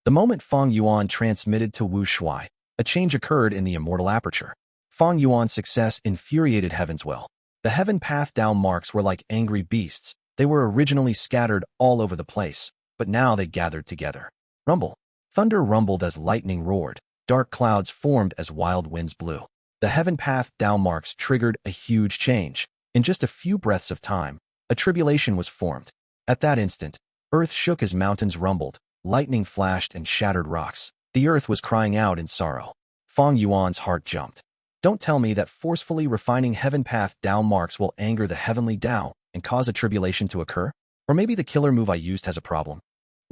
The moment Fang Yuan transmitted to Wu Shuai, a change occurred in the immortal aperture. Fang Yuan's success infuriated Heaven's Will. The Heaven Path down marks were like angry beasts. They were originally scattered all over the place, but now they gathered together. Rumble. Thunder rumbled as lightning roared. Dark clouds formed as wild winds blew. The Heaven Path down marks triggered a huge change. In just a few breaths of time, a tribulation was formed. At that instant, earth shook as mountains rumbled, lightning flashed and shattered rocks. The earth was crying out in sorrow. Fang Yuan's heart jumped. Don't tell me that forcefully refining Heaven Path down marks will anger the heavenly Tao and cause a tribulation to occur? Or maybe the killer move I used has a problem.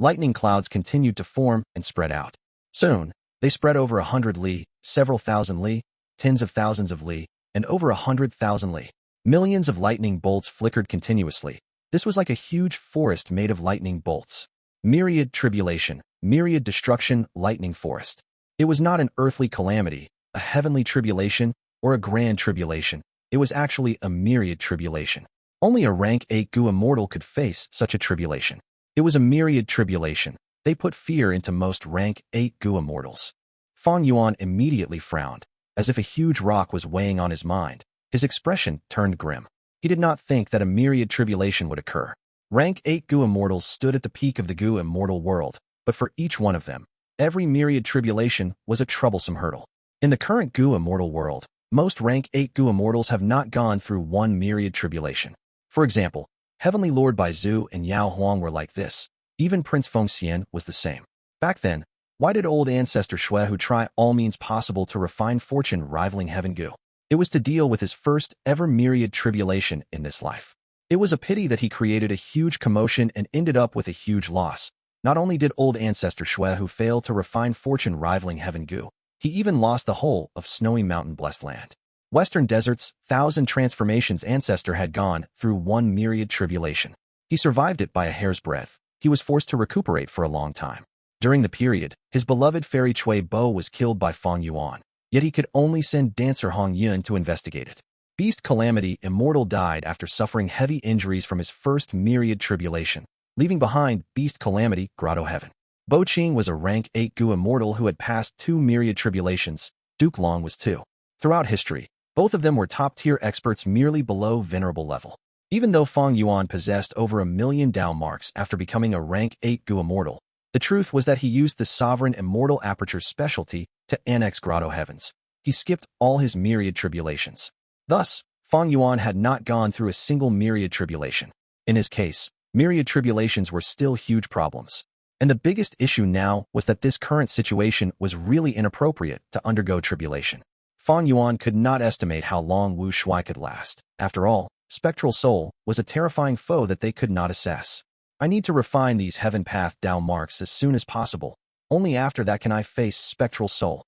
Lightning clouds continued to form and spread out. Soon, they spread over 100 li, several thousand li, tens of thousands of li, and over 100,000 li. Millions of lightning bolts flickered continuously. This was like a huge forest made of lightning bolts. Myriad tribulation, myriad destruction, lightning forest. It was not an earthly calamity, a heavenly tribulation, or a grand tribulation. It was actually a myriad tribulation. Only a rank 8 Gu immortal could face such a tribulation. It was a myriad tribulation. They put fear into most rank 8 Gu immortals. Fang Yuan immediately frowned, as if a huge rock was weighing on his mind. His expression turned grim. He did not think that a myriad tribulation would occur. Rank 8 Gu immortals stood at the peak of the Gu immortal world, but for each one of them, every myriad tribulation was a troublesome hurdle. In the current Gu immortal world, most rank 8 Gu immortals have not gone through one myriad tribulation. For example, Heavenly Lord Baizu and Yao Huang were like this. Even Prince Fengxian was the same. Back then, why did old ancestor Shui try all means possible to refine fortune rivaling Heaven Gu? It was to deal with his first ever myriad tribulation in this life. It was a pity that he created a huge commotion and ended up with a huge loss. Not only did old ancestor Shui fail to refine fortune rivaling Heaven Gu, he even lost the whole of Snowy Mountain Blessed Land. Western Desert's 1,000 transformations ancestor had gone through one myriad tribulation. He survived it by a hair's breadth. He was forced to recuperate for a long time. During the period, his beloved fairy Chui Bo was killed by Fang Yuan, yet he could only send dancer Hong Yun to investigate it. Beast Calamity Immortal died after suffering heavy injuries from his first myriad tribulation, leaving behind Beast Calamity Grotto Heaven. Bo Qing was a rank 8 Gu immortal who had passed 2 myriad tribulations. Duke Long was 2. Throughout history, both of them were top-tier experts merely below Venerable level. Even though Fang Yuan possessed over 1 million Dao marks after becoming a rank 8 Gu immortal, the truth was that he used the Sovereign Immortal Aperture specialty to annex Grotto Heavens. He skipped all his myriad tribulations. Thus, Fang Yuan had not gone through a single myriad tribulation. In his case, myriad tribulations were still huge problems. And the biggest issue now was that this current situation was really inappropriate to undergo tribulation. Fang Yuan could not estimate how long Wu Shui could last. After all, Spectral Soul was a terrifying foe that they could not assess. I need to refine these Heaven Path Dao marks as soon as possible. Only after that can I face Spectral Soul.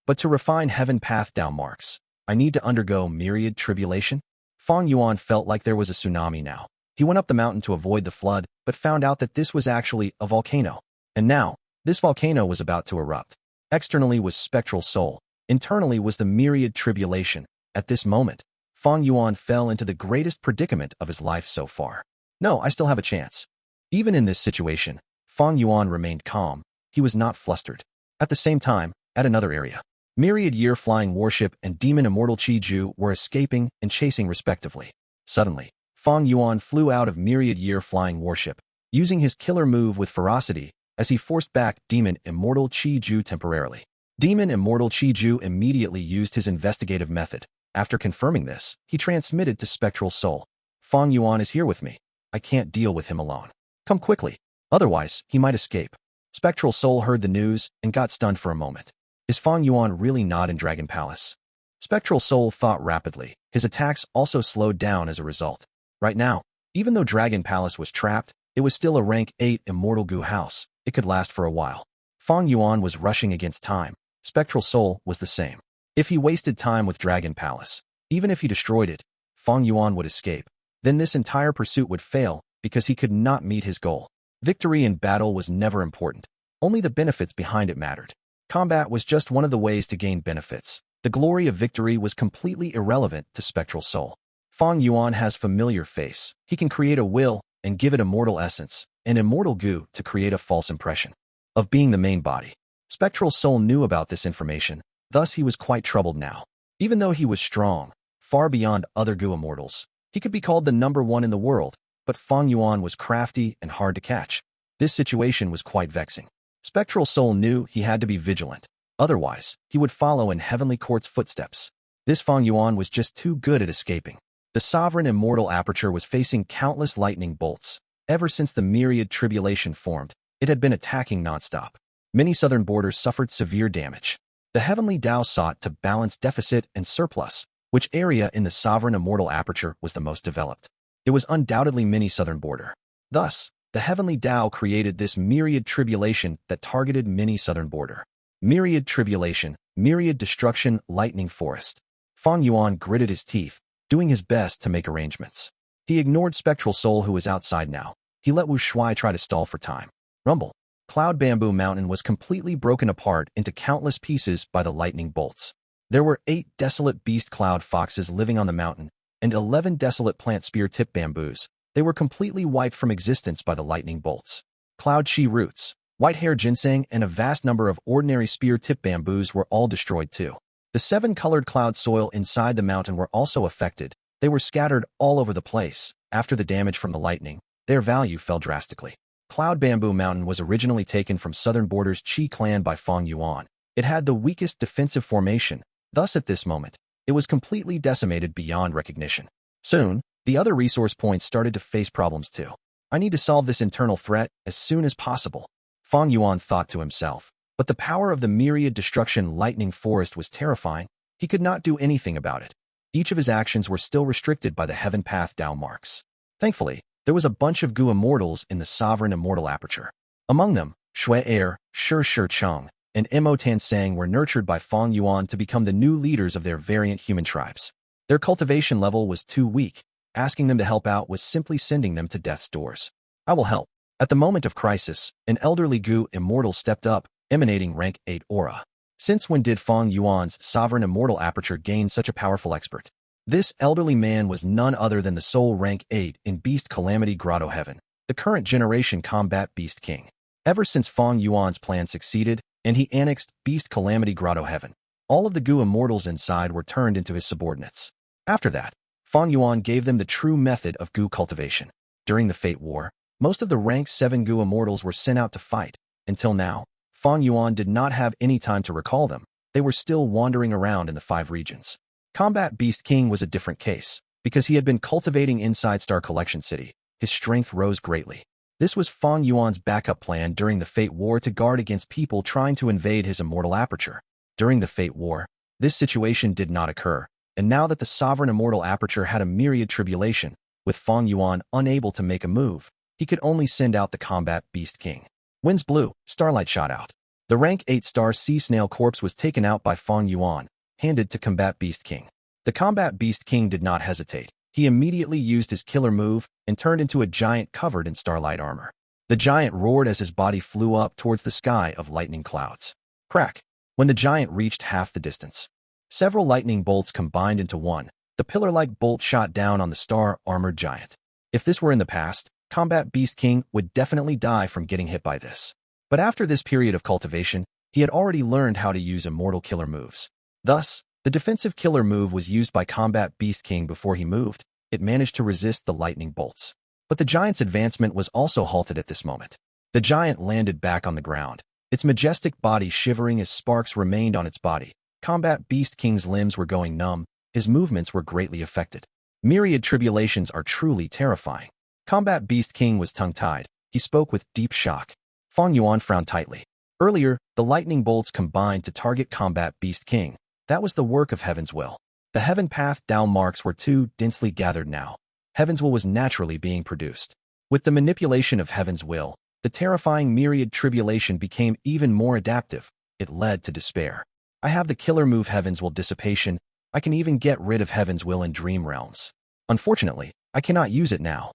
But to refine Heaven Path Dao marks, I need to undergo myriad tribulation? Fang Yuan felt like there was a tsunami now. He went up the mountain to avoid the flood, but found out that this was actually a volcano. And now, this volcano was about to erupt. Externally was Spectral Soul. Internally was the myriad tribulation. At this moment, Fang Yuan fell into the greatest predicament of his life so far. No, I still have a chance. Even in this situation, Fang Yuan remained calm. He was not flustered. At the same time, at another area, Myriad Year Flying Warship and Demon Immortal Qi Ju were escaping and chasing respectively. Suddenly, Fang Yuan flew out of Myriad Year Flying Warship, using his killer move with ferocity as he forced back Demon Immortal Qi Ju temporarily. Demon Immortal Qi Ju immediately used his investigative method. After confirming this, he transmitted to Spectral Soul. Fang Yuan is here with me. I can't deal with him alone. Come quickly, otherwise he might escape. Spectral Soul heard the news and got stunned for a moment. Is Fang Yuan really not in Dragon Palace? Spectral Soul thought rapidly. His attacks also slowed down as a result. Right now, even though Dragon Palace was trapped, it was still a rank 8 Immortal Gu house. It could last for a while. Fang Yuan was rushing against time. Spectral Soul was the same. If he wasted time with Dragon Palace, even if he destroyed it, Fang Yuan would escape. Then this entire pursuit would fail because he could not meet his goal. Victory in battle was never important. Only the benefits behind it mattered. Combat was just one of the ways to gain benefits. The glory of victory was completely irrelevant to Spectral Soul. Fang Yuan has familiar face. He can create a will and give it immortal essence, and Immortal Gu to create a false impression of being the main body. Spectral Soul knew about this information, thus he was quite troubled now. Even though he was strong, far beyond other Gu immortals, he could be called the #1 in the world, but Fang Yuan was crafty and hard to catch. This situation was quite vexing. Spectral Soul knew he had to be vigilant. Otherwise, he would follow in Heavenly Court's footsteps. This Fang Yuan was just too good at escaping. The sovereign immortal aperture was facing countless lightning bolts. Ever since the Myriad tribulation formed, it had been attacking nonstop. Many southern borders suffered severe damage. The Heavenly Tao sought to balance deficit and surplus. Which area in the sovereign immortal aperture was the most developed? It was undoubtedly many southern border. Thus, the Heavenly Tao created this Myriad tribulation that targeted many southern border. Myriad tribulation, Myriad destruction, lightning forest. Fang Yuan gritted his teeth, doing his best to make arrangements. He ignored Spectral Soul who was outside now. He let Wu Shuai try to stall for time. Rumble. Cloud Bamboo Mountain was completely broken apart into countless pieces by the lightning bolts. There were 8 desolate beast cloud foxes living on the mountain, and 11 desolate plant spear-tip bamboos. They were completely wiped from existence by the lightning bolts. Cloud Chi roots, white-hair ginseng, and a vast number of ordinary spear-tip bamboos were all destroyed too. The 7-colored cloud soil inside the mountain were also affected. They were scattered all over the place. After the damage from the lightning, their value fell drastically. Cloud Bamboo Mountain was originally taken from southern borders Qi clan by Fang Yuan. It had the weakest defensive formation. Thus at this moment, it was completely decimated beyond recognition. Soon, the other resource points started to face problems too. I need to solve this internal threat as soon as possible, Fang Yuan thought to himself. But the power of the Myriad destruction lightning forest was terrifying. He could not do anything about it. Each of his actions were still restricted by the Heaven Path Tao marks. Thankfully, there was a bunch of Gu immortals in the sovereign immortal aperture. Among them, Shui Er, Shi Cheng, and Mo Tansang were nurtured by Fang Yuan to become the new leaders of their variant human tribes. Their cultivation level was too weak. Asking them to help out was simply sending them to death's doors. I will help. At the moment of crisis, an elderly Gu immortal stepped up, emanating rank 8 aura. Since when did Fang Yuan's sovereign immortal aperture gain such a powerful expert? This elderly man was none other than the sole rank 8 in Beast Calamity Grotto Heaven, the current generation combat Beast King. Ever since Fang Yuan's plan succeeded, and he annexed Beast Calamity Grotto Heaven, all of the Gu immortals inside were turned into his subordinates. After that, Fang Yuan gave them the true method of Gu cultivation. During the Fate War, most of the rank 7 Gu immortals were sent out to fight. Until now, Fang Yuan did not have any time to recall them. They were still wandering around in the 5 regions. Combat Beast King was a different case. Because he had been cultivating inside Star Collection City, his strength rose greatly. This was Fang Yuan's backup plan during the Fate War to guard against people trying to invade his immortal aperture. During the Fate War, this situation did not occur, and now that the sovereign immortal aperture had a Myriad tribulation, with Fang Yuan unable to make a move, he could only send out the combat Beast King. Winds blew, starlight shot out. The rank 8 star sea snail corpse was taken out by Fang Yuan, handed to combat Beast King. The combat Beast King did not hesitate. He immediately used his killer move and turned into a giant covered in starlight armor. The giant roared as his body flew up towards the sky of lightning clouds. Crack! When the giant reached half the distance, several lightning bolts combined into one. The pillar-like bolt shot down on the star-armored giant. If this were in the past, combat Beast King would definitely die from getting hit by this. But after this period of cultivation, he had already learned how to use immortal killer moves. Thus, the defensive killer move was used by combat Beast King before he moved. It managed to resist the lightning bolts. But the giant's advancement was also halted at this moment. The giant landed back on the ground, its majestic body shivering as sparks remained on its body. Combat Beast King's limbs were going numb. His movements were greatly affected. Myriad tribulations are truly terrifying. Combat Beast King was tongue-tied. He spoke with deep shock. Fang Yuan frowned tightly. Earlier, the lightning bolts combined to target combat Beast King. That was the work of Heaven's Will. The Heaven Path Tao marks were too densely gathered now. Heaven's Will was naturally being produced. With the manipulation of Heaven's Will, the terrifying Myriad tribulation became even more adaptive. It led to despair. I have the killer move Heaven's Will dissipation. I can even get rid of Heaven's Will in dream realms. Unfortunately, I cannot use it now.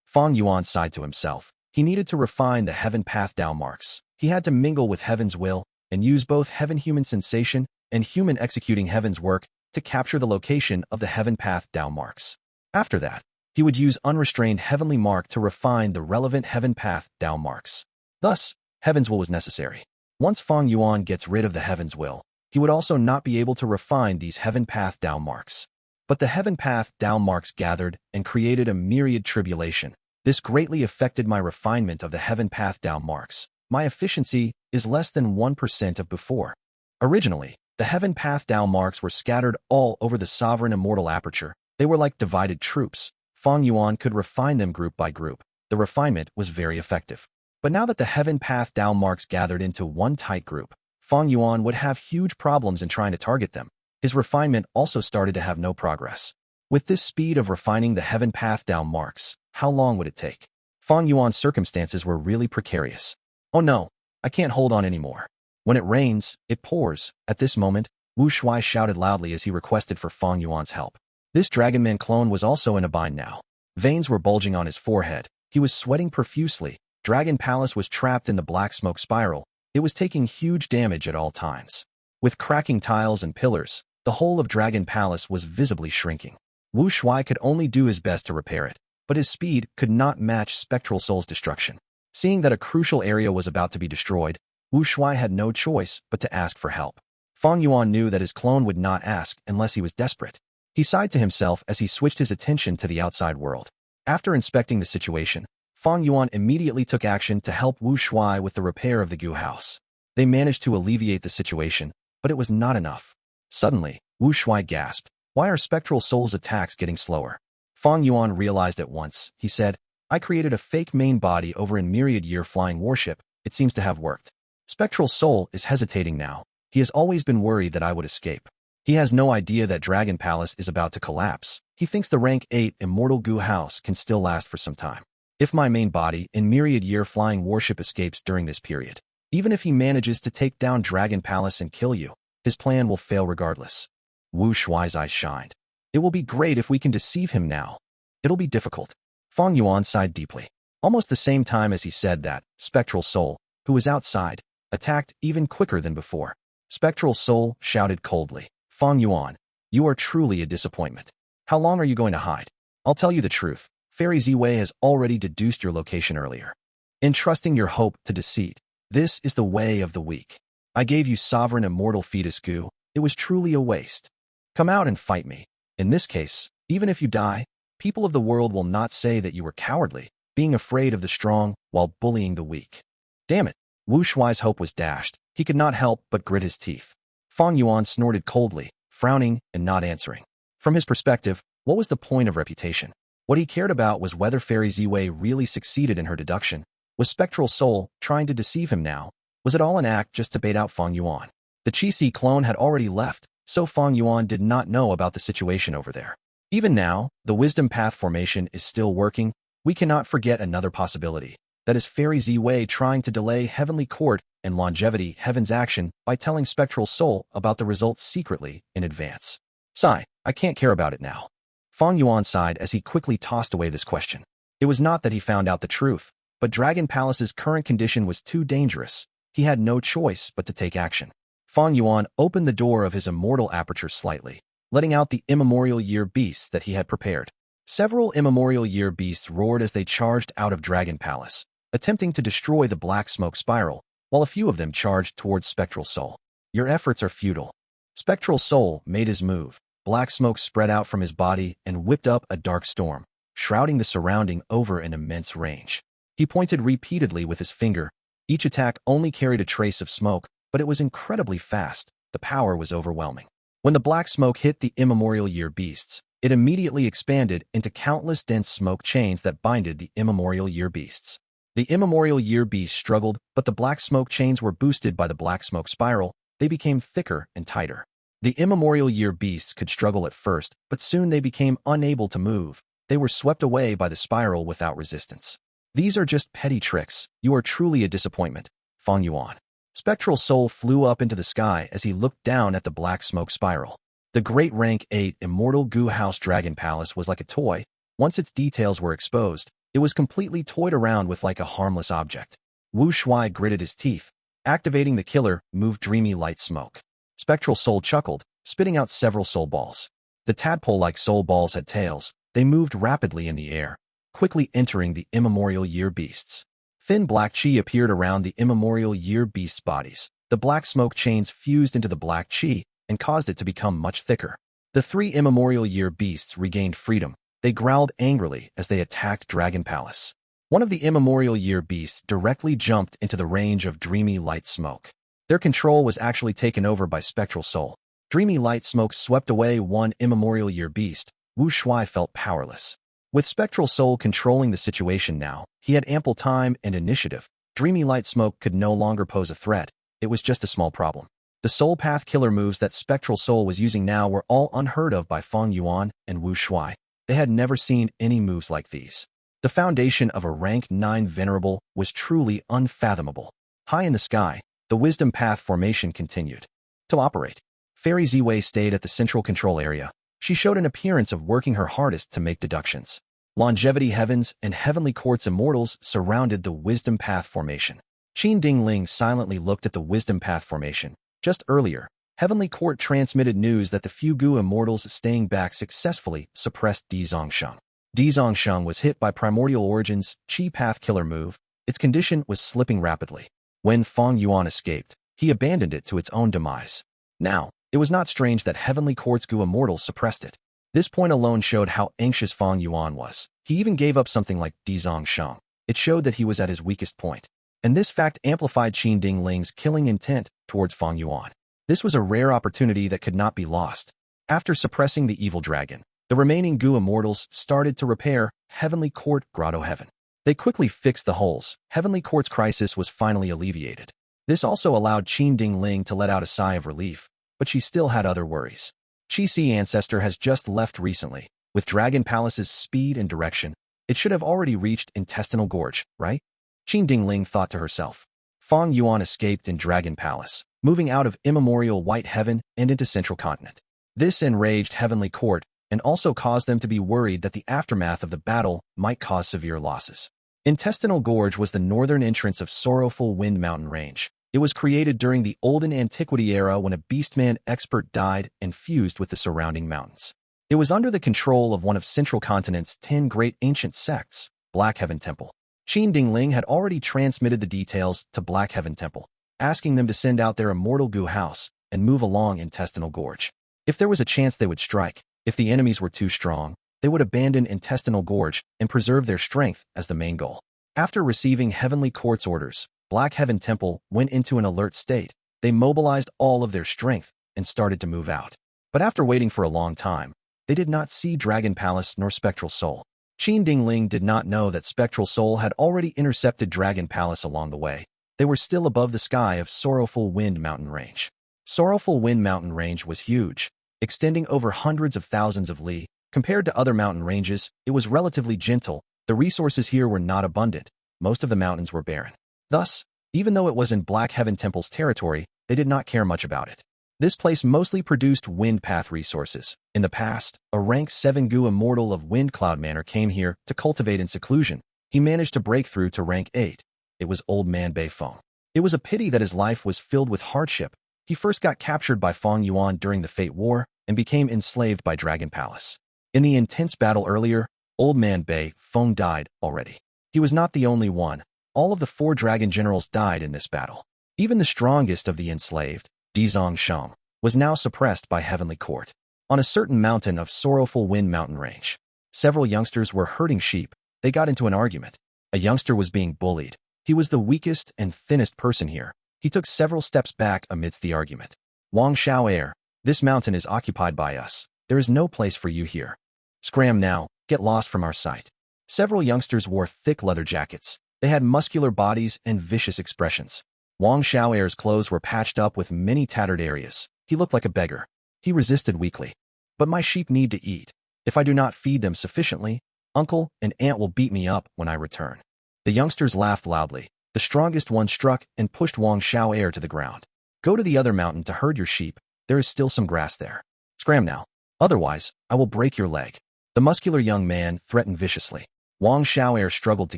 Fang Yuan sighed to himself. He needed to refine the Heaven Path Tao marks. He had to mingle with Heaven's Will and use both Heaven Human Sensation and Human Executing Heaven's Work to capture the location of the Heaven Path Tao marks. After that, he would use unrestrained Heavenly Mark to refine the relevant Heaven Path Tao marks. Thus, Heaven's Will was necessary. Once Fang Yuan gets rid of the Heaven's Will, he would also not be able to refine these Heaven Path Dao marks. But the Heaven Path Dao marks gathered and created a myriad tribulation. This greatly affected my refinement of the Heaven Path Dao marks. My efficiency is less than 1% of before. Originally, the Heaven Path Dao marks were scattered all over the sovereign immortal aperture. They were like divided troops. Fang Yuan could refine them group by group. The refinement was very effective. But now that the Heaven Path Dao marks gathered into one tight group, Fang Yuan would have huge problems in trying to target them. His refinement also started to have no progress. With this speed of refining the Heaven Path Dao marks, how long would it take? Fang Yuan's circumstances were really precarious. Oh no, I can't hold on anymore. When it rains, it pours. At this moment, Wu Shuai shouted loudly as he requested for Fang Yuan's help. This Dragonman clone was also in a bind now. Veins were bulging on his forehead. He was sweating profusely. Dragon Palace was trapped in the black smoke spiral. It was taking huge damage at all times. With cracking tiles and pillars, the whole of Dragon Palace was visibly shrinking. Wu Shuai could only do his best to repair it, but his speed could not match Spectral Soul's destruction. Seeing that a crucial area was about to be destroyed, Wu Shuai had no choice but to ask for help. Fang Yuan knew that his clone would not ask unless he was desperate. He sighed to himself as he switched his attention to the outside world. After inspecting the situation, Fang Yuan immediately took action to help Wu Shuai with the repair of the Gu house. They managed to alleviate the situation, but it was not enough. Suddenly, Wu Shuai gasped. Why are Spectral Soul's attacks getting slower? Fang Yuan realized at once. He said, I created a fake main body over in Myriad Year flying warship. It seems to have worked. Spectral Soul is hesitating now. He has always been worried that I would escape. He has no idea that Dragon Palace is about to collapse. He thinks the rank 8 Immortal Gu house can still last for some time. If my main body in Myriad Year flying warship escapes during this period, even if he manages to take down Dragon Palace and kill you, his plan will fail regardless. Wu Shuai's eyes shined. It will be great if we can deceive him now. It'll be difficult. Fang Yuan sighed deeply. Almost the same time as he said that, Spectral Soul, who was outside, attacked even quicker than before. Spectral Soul shouted coldly, Fang Yuan, you are truly a disappointment. How long are you going to hide? I'll tell you the truth. Fairy Ziwei has already deduced your location earlier. Entrusting your hope to deceit, this is the way of the weak. I gave you sovereign immortal fetus Gu. It was truly a waste. Come out and fight me. In this case, even if you die, people of the world will not say that you were cowardly, being afraid of the strong while bullying the weak. Damn it. Wu Shuai's hope was dashed. He could not help but grit his teeth. Fang Yuan snorted coldly, frowning and not answering. From his perspective, what was the point of reputation? What he cared about was whether Fairy Ziwei really succeeded in her deduction. Was Spectral Soul trying to deceive him now? Was it all an act just to bait out Fang Yuan? The Qi clone had already left, so Fang Yuan did not know about the situation over there. Even now, the Wisdom Path formation is still working. We cannot forget another possibility. That is Fairy Ziwei trying to delay Heavenly Court and Longevity Heaven's action by telling Spectral Soul about the results secretly in advance. Sigh, I can't care about it now. Fang Yuan sighed as he quickly tossed away this question. It was not that he found out the truth, but Dragon Palace's current condition was too dangerous. He had no choice but to take action. Fang Yuan opened the door of his immortal aperture slightly, letting out the immemorial year beasts that he had prepared. Several immemorial year beasts roared as they charged out of Dragon Palace, attempting to destroy the black smoke spiral, while a few of them charged towards Spectral Soul. Your efforts are futile. Spectral Soul made his move. Black smoke spread out from his body and whipped up a dark storm, shrouding the surrounding over an immense range. He pointed repeatedly with his finger. Each attack only carried a trace of smoke, but it was incredibly fast. The power was overwhelming. When the black smoke hit the immemorial year beasts, it immediately expanded into countless dense smoke chains that binded the immemorial year beasts. The immemorial year beasts struggled, but the black smoke chains were boosted by the black smoke spiral. They became thicker and tighter. The immemorial year beasts could struggle at first, but soon they became unable to move. They were swept away by the spiral without resistance. These are just petty tricks. You are truly a disappointment, Fang Yuan. Spectral Soul flew up into the sky as he looked down at the black smoke spiral. The great rank 8 Immortal Gu House Dragon Palace was like a toy. Once its details were exposed, it was completely toyed around with like a harmless object. Wu Shuai gritted his teeth. Activating the killer, moved dreamy light smoke. Spectral Soul chuckled, spitting out several soul balls. The tadpole-like soul balls had tails. They moved rapidly in the air, quickly entering the immemorial year beasts. Thin black chi appeared around the immemorial year beasts' bodies. the black smoke chains fused into the black qi and caused it to become much thicker. The three immemorial year beasts regained freedom. They growled angrily as they attacked Dragon Palace. One of the immemorial year beasts directly jumped into the range of dreamy light smoke. Their control was actually taken over by Spectral Soul. Dreamy light smoke swept away one immemorial year beast. Wu Shuai felt powerless. With Spectral Soul controlling the situation now, he had ample time and initiative. Dreamy light smoke could no longer pose a threat. It was just a small problem. The Soul Path killer moves that Spectral Soul was using now were all unheard of by Fang Yuan and Wu Shuai. They had never seen any moves like these. The foundation of a rank 9 Venerable was truly unfathomable. High in the sky, the Wisdom Path formation continued to operate. Fairy Ziwei stayed at the central control area. She showed an appearance of working her hardest to make deductions. Longevity Heavens and Heavenly Court's immortals surrounded the Wisdom Path formation. Qin Dingling silently looked at the Wisdom Path formation. Just earlier, Heavenly Court transmitted news that the few Gu immortals staying back successfully suppressed Di Zongsheng. Di Zongsheng was hit by Primordial Origin's Qi Path killer move. Its condition was slipping rapidly. When Fang Yuan escaped, he abandoned it to its own demise. Now, it was not strange that Heavenly Court's Gu immortals suppressed it. This point alone showed how anxious Fang Yuan was. He even gave up something like Di Zongsheng. It showed that he was at his weakest point. And this fact amplified Qin Dingling's killing intent towards Fang Yuan. This was a rare opportunity that could not be lost. After suppressing the evil dragon, the remaining Gu immortals started to repair Heavenly Court Grotto Heaven. They quickly fixed the holes. Heavenly Court's crisis was finally alleviated. This also allowed Qin Dingling to let out a sigh of relief, but she still had other worries. Qi Ancestor has just left recently. With Dragon Palace's speed and direction, it should have already reached Intestinal Gorge, right? Qin Dingling thought to herself. Fang Yuan escaped in Dragon Palace, moving out of immemorial White Heaven and into Central Continent. This enraged Heavenly Court and also caused them to be worried that the aftermath of the battle might cause severe losses. Intestinal Gorge was the northern entrance of Sorrowful Wind Mountain Range. It was created during the Olden Antiquity era when a Beastman expert died and fused with the surrounding mountains. It was under the control of one of Central Continent's 10 great ancient sects, Black Heaven Temple. Qin Dingling had already transmitted the details to Black Heaven Temple, asking them to send out their immortal Gu house and move along Intestinal Gorge. If there was a chance they would strike, if the enemies were too strong, they would abandon Intestinal Gorge and preserve their strength as the main goal. After receiving Heavenly Court's orders, Black Heaven Temple went into an alert state. They mobilized all of their strength and started to move out. But after waiting for a long time, they did not see Dragon Palace nor Spectral Soul. Qin Dingling did not know that Spectral Soul had already intercepted Dragon Palace along the way. They were still above the sky of Sorrowful Wind Mountain Range. Sorrowful Wind Mountain Range was huge, extending over hundreds of thousands of li. Compared to other mountain ranges, it was relatively gentle. The resources here were not abundant. Most of the mountains were barren. Thus, even though it was in Black Heaven Temple's territory, they did not care much about it. This place mostly produced wind path resources. In the past, a rank 7 Gu immortal of Wind Cloud Manor came here to cultivate in seclusion. He managed to break through to rank 8. It was Old Man Beifeng. It was a pity that his life was filled with hardship. He first got captured by Fang Yuan during the Fate War and became enslaved by Dragon Palace. In the intense battle earlier, Old Man Beifeng died already. He was not the only one. All of the 4 dragon generals died in this battle. Even the strongest of the enslaved, Di Zongsheng, was now suppressed by Heavenly Court. On a certain mountain of Sorrowful Wind Mountain Range, several youngsters were herding sheep. They got into an argument. A youngster was being bullied. He was the weakest and thinnest person here. He took several steps back amidst the argument. Wang Xiao, this mountain is occupied by us. There is no place for you here. Scram now, get lost from our sight. Several youngsters wore thick leather jackets. They had muscular bodies and vicious expressions. Wang Xiao's clothes were patched up with many tattered areas. He looked like a beggar. He resisted weakly. But my sheep need to eat. If I do not feed them sufficiently, uncle and aunt will beat me up when I return. The youngsters laughed loudly. The strongest one struck and pushed Wang Xiao to the ground. Go to the other mountain to herd your sheep. There is still some grass there. Scram now. Otherwise, I will break your leg. The muscular young man threatened viciously. Wang Xiao struggled to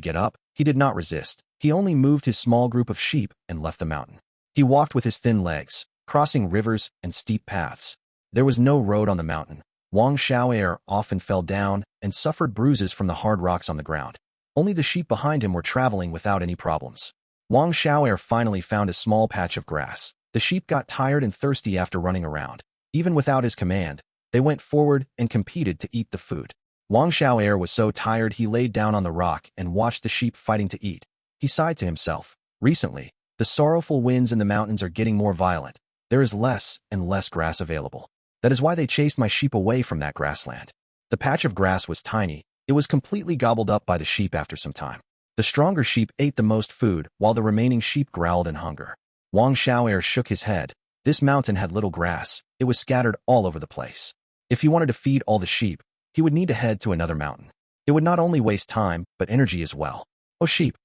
get up. He did not resist. He only moved his small group of sheep and left the mountain. He walked with his thin legs, crossing rivers and steep paths. There was no road on the mountain. Wang Xiao often fell down and suffered bruises from the hard rocks on the ground. Only the sheep behind him were traveling without any problems. Wang Xiao finally found a small patch of grass. The sheep got tired and thirsty after running around. Even without his command, they went forward and competed to eat the food. Wang Xiao was so tired he laid down on the rock and watched the sheep fighting to eat. He sighed to himself. Recently, the sorrowful winds in the mountains are getting more violent. There is less and less grass available. That is why they chased my sheep away from that grassland. The patch of grass was tiny. It was completely gobbled up by the sheep after some time. The stronger sheep ate the most food, while the remaining sheep growled in hunger. Wang Xiao shook his head. This mountain had little grass. It was scattered all over the place. If he wanted to feed all the sheep, he would need to head to another mountain. It would not only waste time, but energy as well. Oh sheep,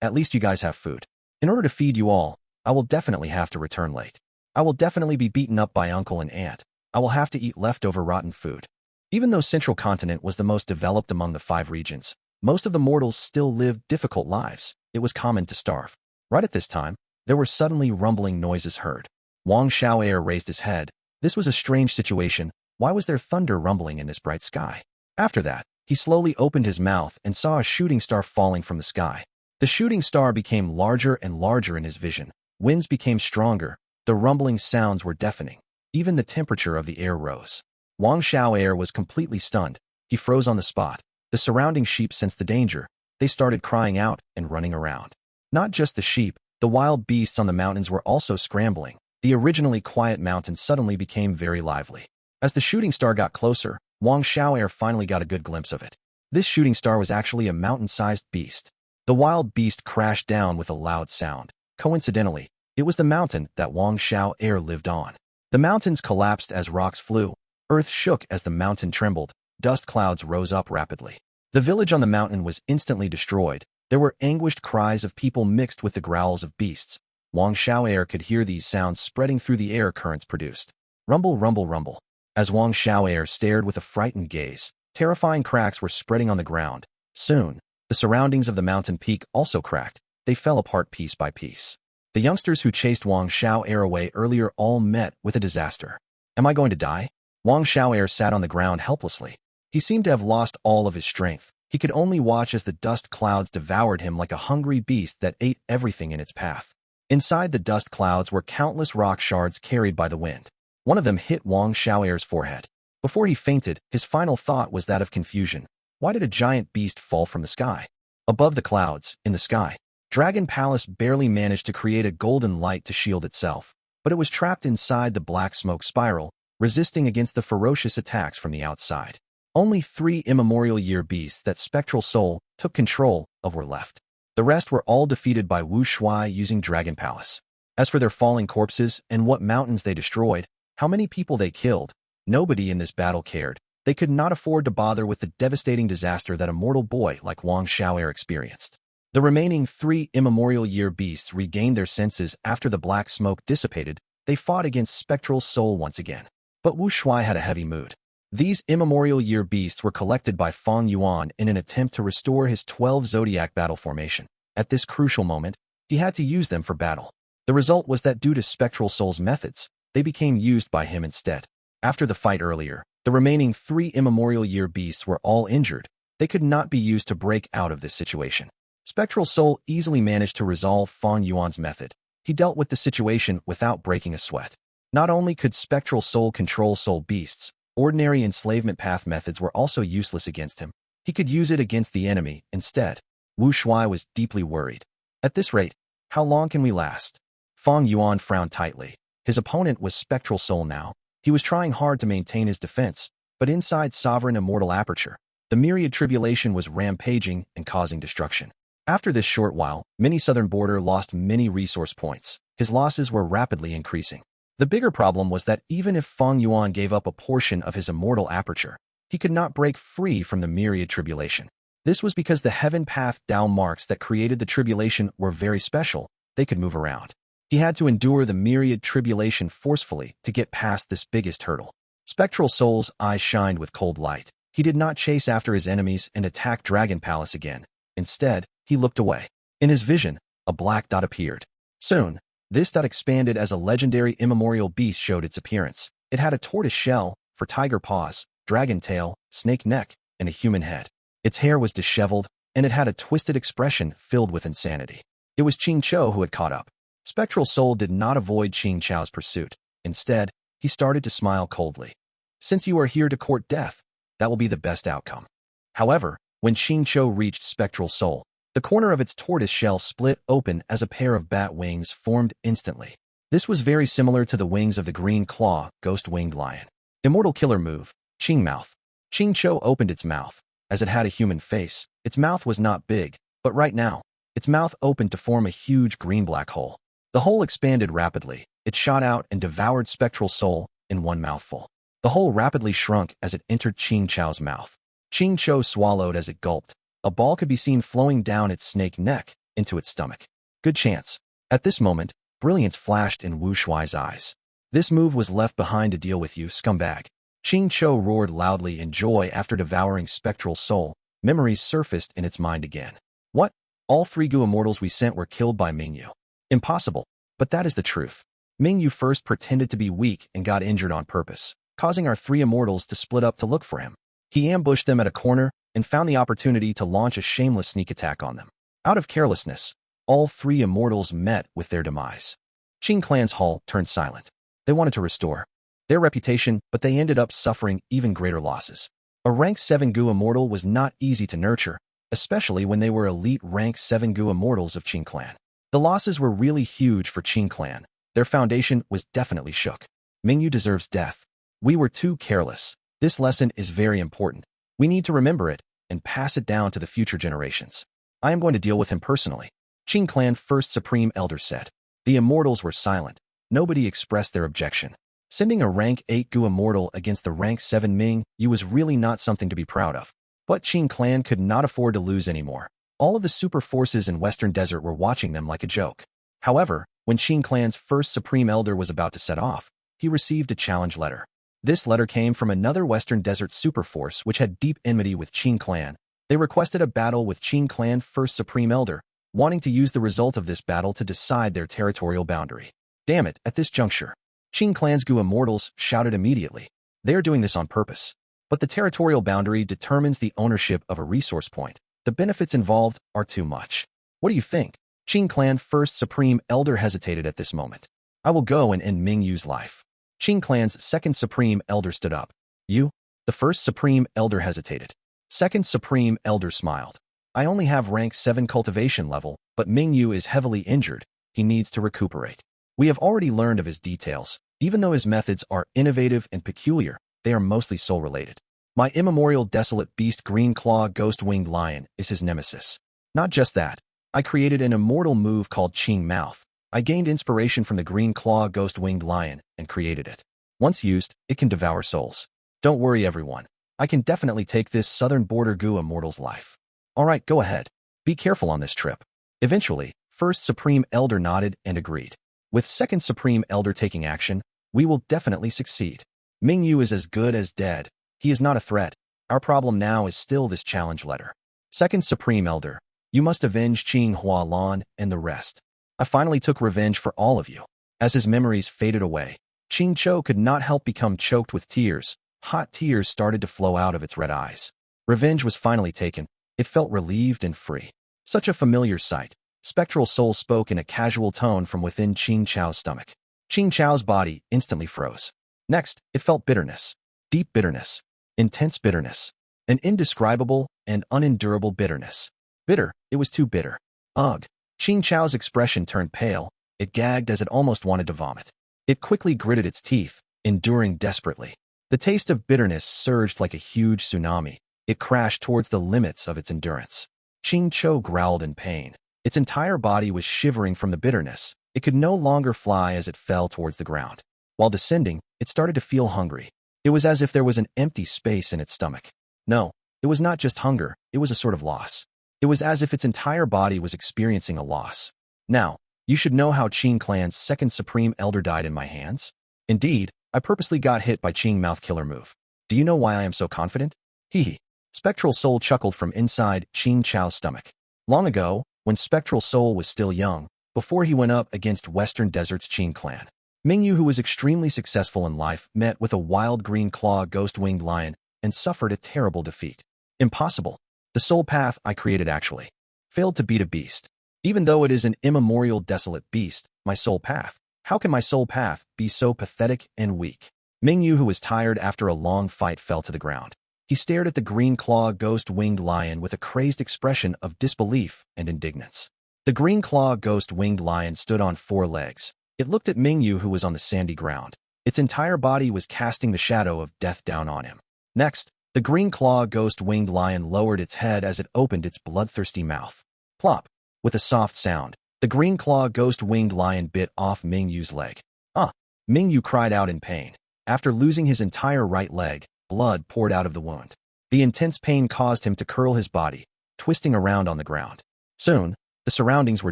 at least you guys have food. In order to feed you all, I will definitely have to return late. I will definitely be beaten up by uncle and aunt. I will have to eat leftover rotten food. Even though Central Continent was the most developed among the 5 regions, most of the mortals still lived difficult lives. It was common to starve. Right at this time, there were suddenly rumbling noises heard. Wang Xiao raised his head. This was a strange situation. Why was there thunder rumbling in this bright sky? After that, he slowly opened his mouth and saw a shooting star falling from the sky. The shooting star became larger and larger in his vision. Winds became stronger. The rumbling sounds were deafening. Even the temperature of the air rose. Wang Xiao was completely stunned. He froze on the spot. The surrounding sheep sensed the danger. They started crying out and running around. Not just the sheep, the wild beasts on the mountains were also scrambling. The originally quiet mountain suddenly became very lively. As the shooting star got closer, Wang Xiao finally got a good glimpse of it. This shooting star was actually a mountain-sized beast. The wild beast crashed down with a loud sound. Coincidentally, it was the mountain that Wang Xiao lived on. The mountains collapsed as rocks flew. Earth shook as the mountain trembled. Dust clouds rose up rapidly. The village on the mountain was instantly destroyed. There were anguished cries of people mixed with the growls of beasts. Wang Xiao could hear these sounds spreading through the air currents produced. Rumble, rumble, rumble. As Wang Xiao stared with a frightened gaze, terrifying cracks were spreading on the ground. Soon, the surroundings of the mountain peak also cracked. They fell apart piece by piece. The youngsters who chased Wang Xiao away earlier all met with a disaster. Am I going to die? Wang Xiao sat on the ground helplessly. He seemed to have lost all of his strength. He could only watch as the dust clouds devoured him like a hungry beast that ate everything in its path. Inside the dust clouds were countless rock shards carried by the wind. One of them hit Wang Xiao's forehead. Before he fainted, his final thought was that of confusion. Why did a giant beast fall from the sky? Above the clouds, in the sky, Dragon Palace barely managed to create a golden light to shield itself, but it was trapped inside the black smoke spiral, resisting against the ferocious attacks from the outside. Only 3 immemorial year beasts that Spectral Soul took control of were left. The rest were all defeated by Wu Shuai using Dragon Palace. As for their falling corpses and what mountains they destroyed, how many people they killed, nobody in this battle cared. They could not afford to bother with the devastating disaster that a mortal boy like Wang Xiao experienced. The remaining 3 immemorial year beasts regained their senses after the black smoke dissipated. They fought against Spectral Soul once again. But Wu Shuai had a heavy mood. These immemorial year beasts were collected by Fang Yuan in an attempt to restore his 12 zodiac battle formation. At this crucial moment, he had to use them for battle. The result was that due to Spectral Soul's methods, they became used by him instead. After the fight earlier, the remaining 3 immemorial year beasts were all injured. They could not be used to break out of this situation. Spectral Soul easily managed to resolve Fang Yuan's method. He dealt with the situation without breaking a sweat. Not only could Spectral Soul control soul beasts, ordinary enslavement path methods were also useless against him. He could use it against the enemy instead. Wu Shuai was deeply worried. At this rate, how long can we last? Fang Yuan frowned tightly. His opponent was Spectral Soul now. He was trying hard to maintain his defense, but inside Sovereign Immortal Aperture, the Myriad Tribulation was rampaging and causing destruction. After this short while, Mini Southern Border lost many resource points. His losses were rapidly increasing. The bigger problem was that even if Fang Yuan gave up a portion of his immortal aperture, he could not break free from the Myriad Tribulation. This was because the Heaven Path Dao marks that created the Tribulation were very special. They could move around. He had to endure the Myriad Tribulation forcefully to get past this biggest hurdle. Spectral Soul's eyes shined with cold light. He did not chase after his enemies and attack Dragon Palace again. Instead, he looked away. In his vision, a black dot appeared. Soon, this dot expanded as a legendary immemorial beast showed its appearance. It had a tortoise shell for tiger paws, dragon tail, snake neck, and a human head. Its hair was disheveled, and it had a twisted expression filled with insanity. It was Qing who had caught up. Spectral Soul did not avoid Qing Chao's pursuit. Instead, he started to smile coldly. Since you are here to court death, that will be the best outcome. However, when Qing Chou reached Spectral Soul, the corner of its tortoise shell split open as a pair of bat wings formed instantly. This was very similar to the wings of the green claw, ghost-winged lion. Immortal killer move, Qing Mouth. Qing Chou opened its mouth. As it had a human face, its mouth was not big, but right now, its mouth opened to form a huge green-black hole. The hole expanded rapidly. It shot out and devoured Spectral Soul in one mouthful. The hole rapidly shrunk as it entered Qing Chao's mouth. Qing Chou swallowed as it gulped. A ball could be seen flowing down its snake neck into its stomach. Good chance. At this moment, brilliance flashed in Wu Shuai's eyes. This move was left behind to deal with you, scumbag. Qing Chou roared loudly in joy after devouring Spectral Soul. Memories surfaced in its mind again. What? All 3 Gu immortals we sent were killed by Mingyu. Impossible. But that is the truth. Mingyu first pretended to be weak and got injured on purpose, causing our 3 immortals to split up to look for him. He ambushed them at a corner and found the opportunity to launch a shameless sneak attack on them. Out of carelessness, all 3 immortals met with their demise. Qing Clan's hall turned silent. They wanted to restore their reputation, but they ended up suffering even greater losses. A rank 7 Gu immortal was not easy to nurture, especially when they were elite rank 7 Gu immortals of Qing Clan. The losses were really huge for Qing Clan. Their foundation was definitely shook. Mingyu deserves death. We were too careless. This lesson is very important. We need to remember it and pass it down to the future generations. I am going to deal with him personally. Qing Clan First Supreme Elder said. The immortals were silent. Nobody expressed their objection. Sending a rank 8 Gu immortal against the rank 7 Ming Yu was really not something to be proud of. But Qing Clan could not afford to lose anymore. All of the super forces in Western Desert were watching them like a joke. However, when Qing Clan's First Supreme Elder was about to set off, he received a challenge letter. This letter came from another Western Desert superforce which had deep enmity with Qing Clan. They requested a battle with Qing Clan First Supreme Elder, wanting to use the result of this battle to decide their territorial boundary. Damn it, at this juncture, Qing Clan's Gu immortals shouted immediately. They are doing this on purpose. But the territorial boundary determines the ownership of a resource point. The benefits involved are too much. What do you think? Qing Clan First Supreme Elder hesitated at this moment. I will go and end Mingyu's life. Qing Clan's Second Supreme Elder stood up. You? The First Supreme Elder hesitated. Second Supreme Elder smiled. I only have rank 7 cultivation level, but Mingyu is heavily injured. He needs to recuperate. We have already learned of his details. Even though his methods are innovative and peculiar, they are mostly soul-related. My immemorial desolate beast Green Claw Ghost-Winged Lion is his nemesis. Not just that. I created an immortal move called Qing Mouth. I gained inspiration from the Green Claw Ghost-Winged Lion and created it. Once used, it can devour souls. Don't worry, everyone. I can definitely take this southern border Gu immortal's life. Alright, go ahead. Be careful on this trip. Eventually, First Supreme Elder nodded and agreed. With Second Supreme Elder taking action, we will definitely succeed. Mingyu is as good as dead. He is not a threat. Our problem now is still this challenge letter. Second Supreme Elder, you must avenge Qing Hualan and the rest. I finally took revenge for all of you. As his memories faded away, Qing Chou could not help become choked with tears. Hot tears started to flow out of its red eyes. Revenge was finally taken. It felt relieved and free. Such a familiar sight. Spectral Soul spoke in a casual tone from within Qing Chou's stomach. Qing Chou's body instantly froze. Next, it felt bitterness. Deep bitterness. Intense bitterness. An indescribable and unendurable bitterness. Bitter, it was too bitter. Ugh. Qing Chou's expression turned pale. It gagged as it almost wanted to vomit. It quickly gritted its teeth, enduring desperately. The taste of bitterness surged like a huge tsunami. It crashed towards the limits of its endurance. Qing Chou growled in pain. Its entire body was shivering from the bitterness. It could no longer fly as it fell towards the ground. While descending, it started to feel hungry. It was as if there was an empty space in its stomach. No, it was not just hunger, it was a sort of loss. It was as if its entire body was experiencing a loss. Now, you should know how Qing Clan's Second Supreme Elder died in my hands. Indeed, I purposely got hit by Qing Mouth Killer move. Do you know why I am so confident? Hee. Spectral Soul chuckled from inside Qing Chou's stomach. Long ago, when Spectral Soul was still young, before he went up against Western Desert's Qing Clan, Mingyu, who was extremely successful in life, met with a wild green claw ghost-winged lion and suffered a terrible defeat. Impossible. The soul path I created actually failed to beat a beast. Even though it is an immemorial desolate beast, my soul path, how can my soul path be so pathetic and weak? Mingyu, who was tired after a long fight, fell to the ground. He stared at the green claw ghost-winged lion with a crazed expression of disbelief and indignance. The green claw ghost-winged lion stood on 4 legs. It looked at Mingyu, who was on the sandy ground. Its entire body was casting the shadow of death down on him. Next, the green claw ghost-winged lion lowered its head as it opened its bloodthirsty mouth. Plop! With a soft sound, the green claw ghost-winged lion bit off Mingyu's leg. Ah! Mingyu cried out in pain. After losing his entire right leg, blood poured out of the wound. The intense pain caused him to curl his body, twisting around on the ground. Soon, the surroundings were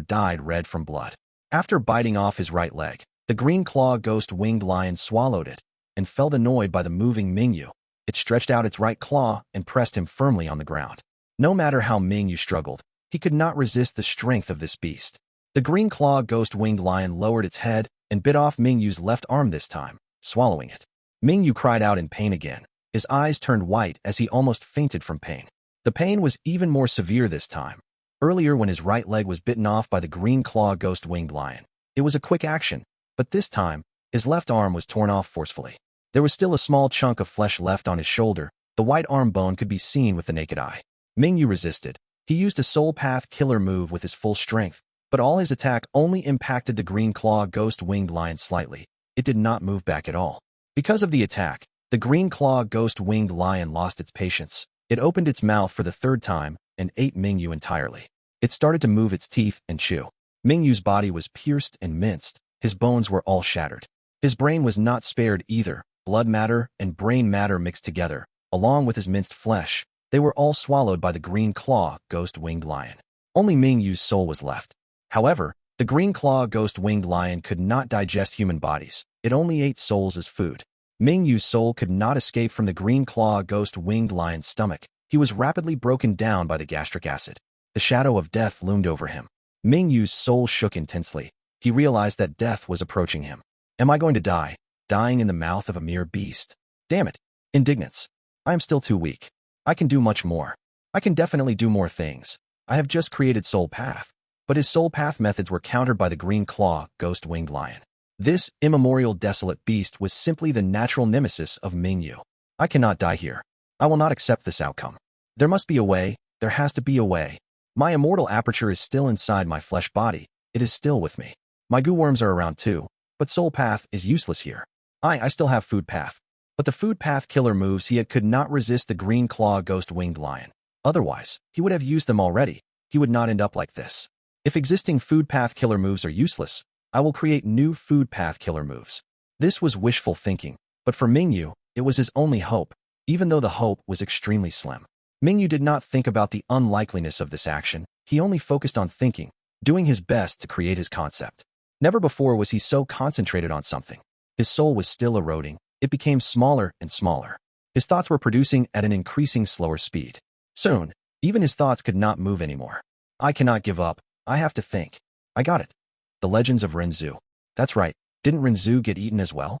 dyed red from blood. After biting off his right leg, the green claw ghost-winged lion swallowed it and felt annoyed by the moving Mingyu. It stretched out its right claw and pressed him firmly on the ground. No matter how Mingyu struggled, he could not resist the strength of this beast. The green claw ghost-winged lion lowered its head and bit off Mingyu's left arm this time, swallowing it. Mingyu cried out in pain again. His eyes turned white as he almost fainted from pain. The pain was even more severe this time. Earlier, when his right leg was bitten off by the green claw ghost-winged lion, it was a quick action, but this time, his left arm was torn off forcefully. There was still a small chunk of flesh left on his shoulder. The white arm bone could be seen with the naked eye. Mingyu resisted. He used a soul path killer move with his full strength, but all his attack only impacted the green claw ghost-winged lion slightly. It did not move back at all. Because of the attack, the green claw ghost-winged lion lost its patience. It opened its mouth for the 3rd time and ate Mingyu entirely. It started to move its teeth and chew. Mingyu's body was pierced and minced. His bones were all shattered. His brain was not spared either. Blood matter and brain matter mixed together, along with his minced flesh. They were all swallowed by the green claw ghost-winged lion. Only Mingyu's soul was left. However, the green claw ghost-winged lion could not digest human bodies. It only ate souls as food. Mingyu's soul could not escape from the green claw ghost-winged lion's stomach. He was rapidly broken down by the gastric acid. The shadow of death loomed over him. Mingyu's soul shook intensely. He realized that death was approaching him. Am I going to die? Dying in the mouth of a mere beast? Damn it. Indignance. I am still too weak. I can do much more. I can definitely do more things. I have just created soul path. But his soul path methods were countered by the green claw ghost-winged lion. This immemorial desolate beast was simply the natural nemesis of Mingyu. I cannot die here. I will not accept this outcome. There must be a way. There has to be a way. My immortal aperture is still inside my flesh body. It is still with me. My goo worms are around too, but soul path is useless here. I still have food path. But the food path killer moves he had could not resist the green claw ghost-winged lion. Otherwise, he would have used them already. He would not end up like this. If existing food path killer moves are useless, I will create new food path killer moves. This was wishful thinking, but for Mingyu, it was his only hope, even though the hope was extremely slim. Mingyu did not think about the unlikeliness of this action. He only focused on thinking, doing his best to create his concept. Never before was he so concentrated on something. His soul was still eroding. It became smaller and smaller. His thoughts were producing at an increasing slower speed. Soon, even his thoughts could not move anymore. I cannot give up. I have to think. I got it. The Legends of Renzu. That's right. Didn't Renzu get eaten as well?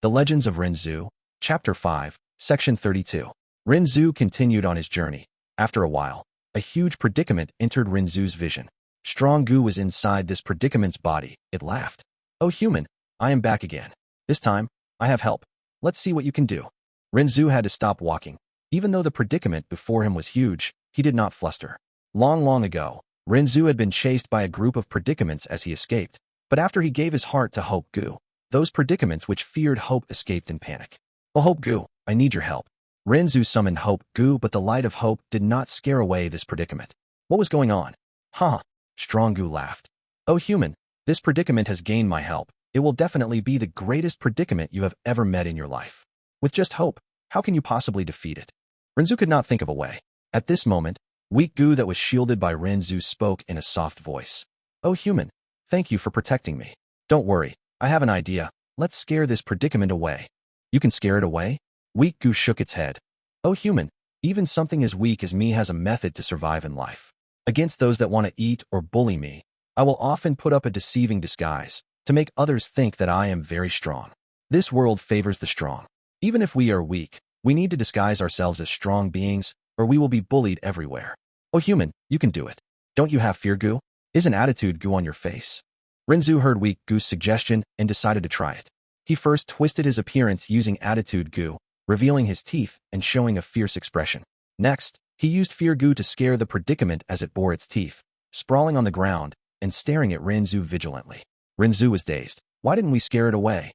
The Legends of Renzu, Chapter 5, Section 32. Renzu continued on his journey. After a while, a huge predicament entered Renzu's vision. Strong goo was inside this predicament's body. It laughed. Oh human, I am back again. This time, I have help. Let's see what you can do. Renzu had to stop walking. Even though the predicament before him was huge, he did not fluster. Long ago, Renzu had been chased by a group of predicaments as he escaped. But after he gave his heart to Hope Gu, those predicaments which feared Hope escaped in panic. Oh Hope Gu, I need your help. Renzu summoned Hope Gu, but the light of hope did not scare away this predicament. What was going on? Huh. Strong Gu laughed. Oh human, this predicament has gained my help. It will definitely be the greatest predicament you have ever met in your life. With just hope, how can you possibly defeat it? Renzu could not think of a way. At this moment, weak goo that was shielded by Renzu spoke in a soft voice. Oh human, thank you for protecting me. Don't worry, I have an idea. Let's scare this predicament away. You can scare it away? Weak goo shook its head. Oh human, even something as weak as me has a method to survive in life. Against those that want to eat or bully me, I will often put up a deceiving disguise to make others think that I am very strong. This world favors the strong. Even if we are weak, we need to disguise ourselves as strong beings, or we will be bullied everywhere. Oh human, you can do it. Don't you have fear, Gu? Is an attitude Gu on your face? Renzu heard Weak Gu's suggestion and decided to try it. He first twisted his appearance using attitude Gu, revealing his teeth and showing a fierce expression. Next, he used Fear Gu to scare the predicament as it bore its teeth, sprawling on the ground and staring at Renzu vigilantly. Renzu was dazed. Why didn't we scare it away?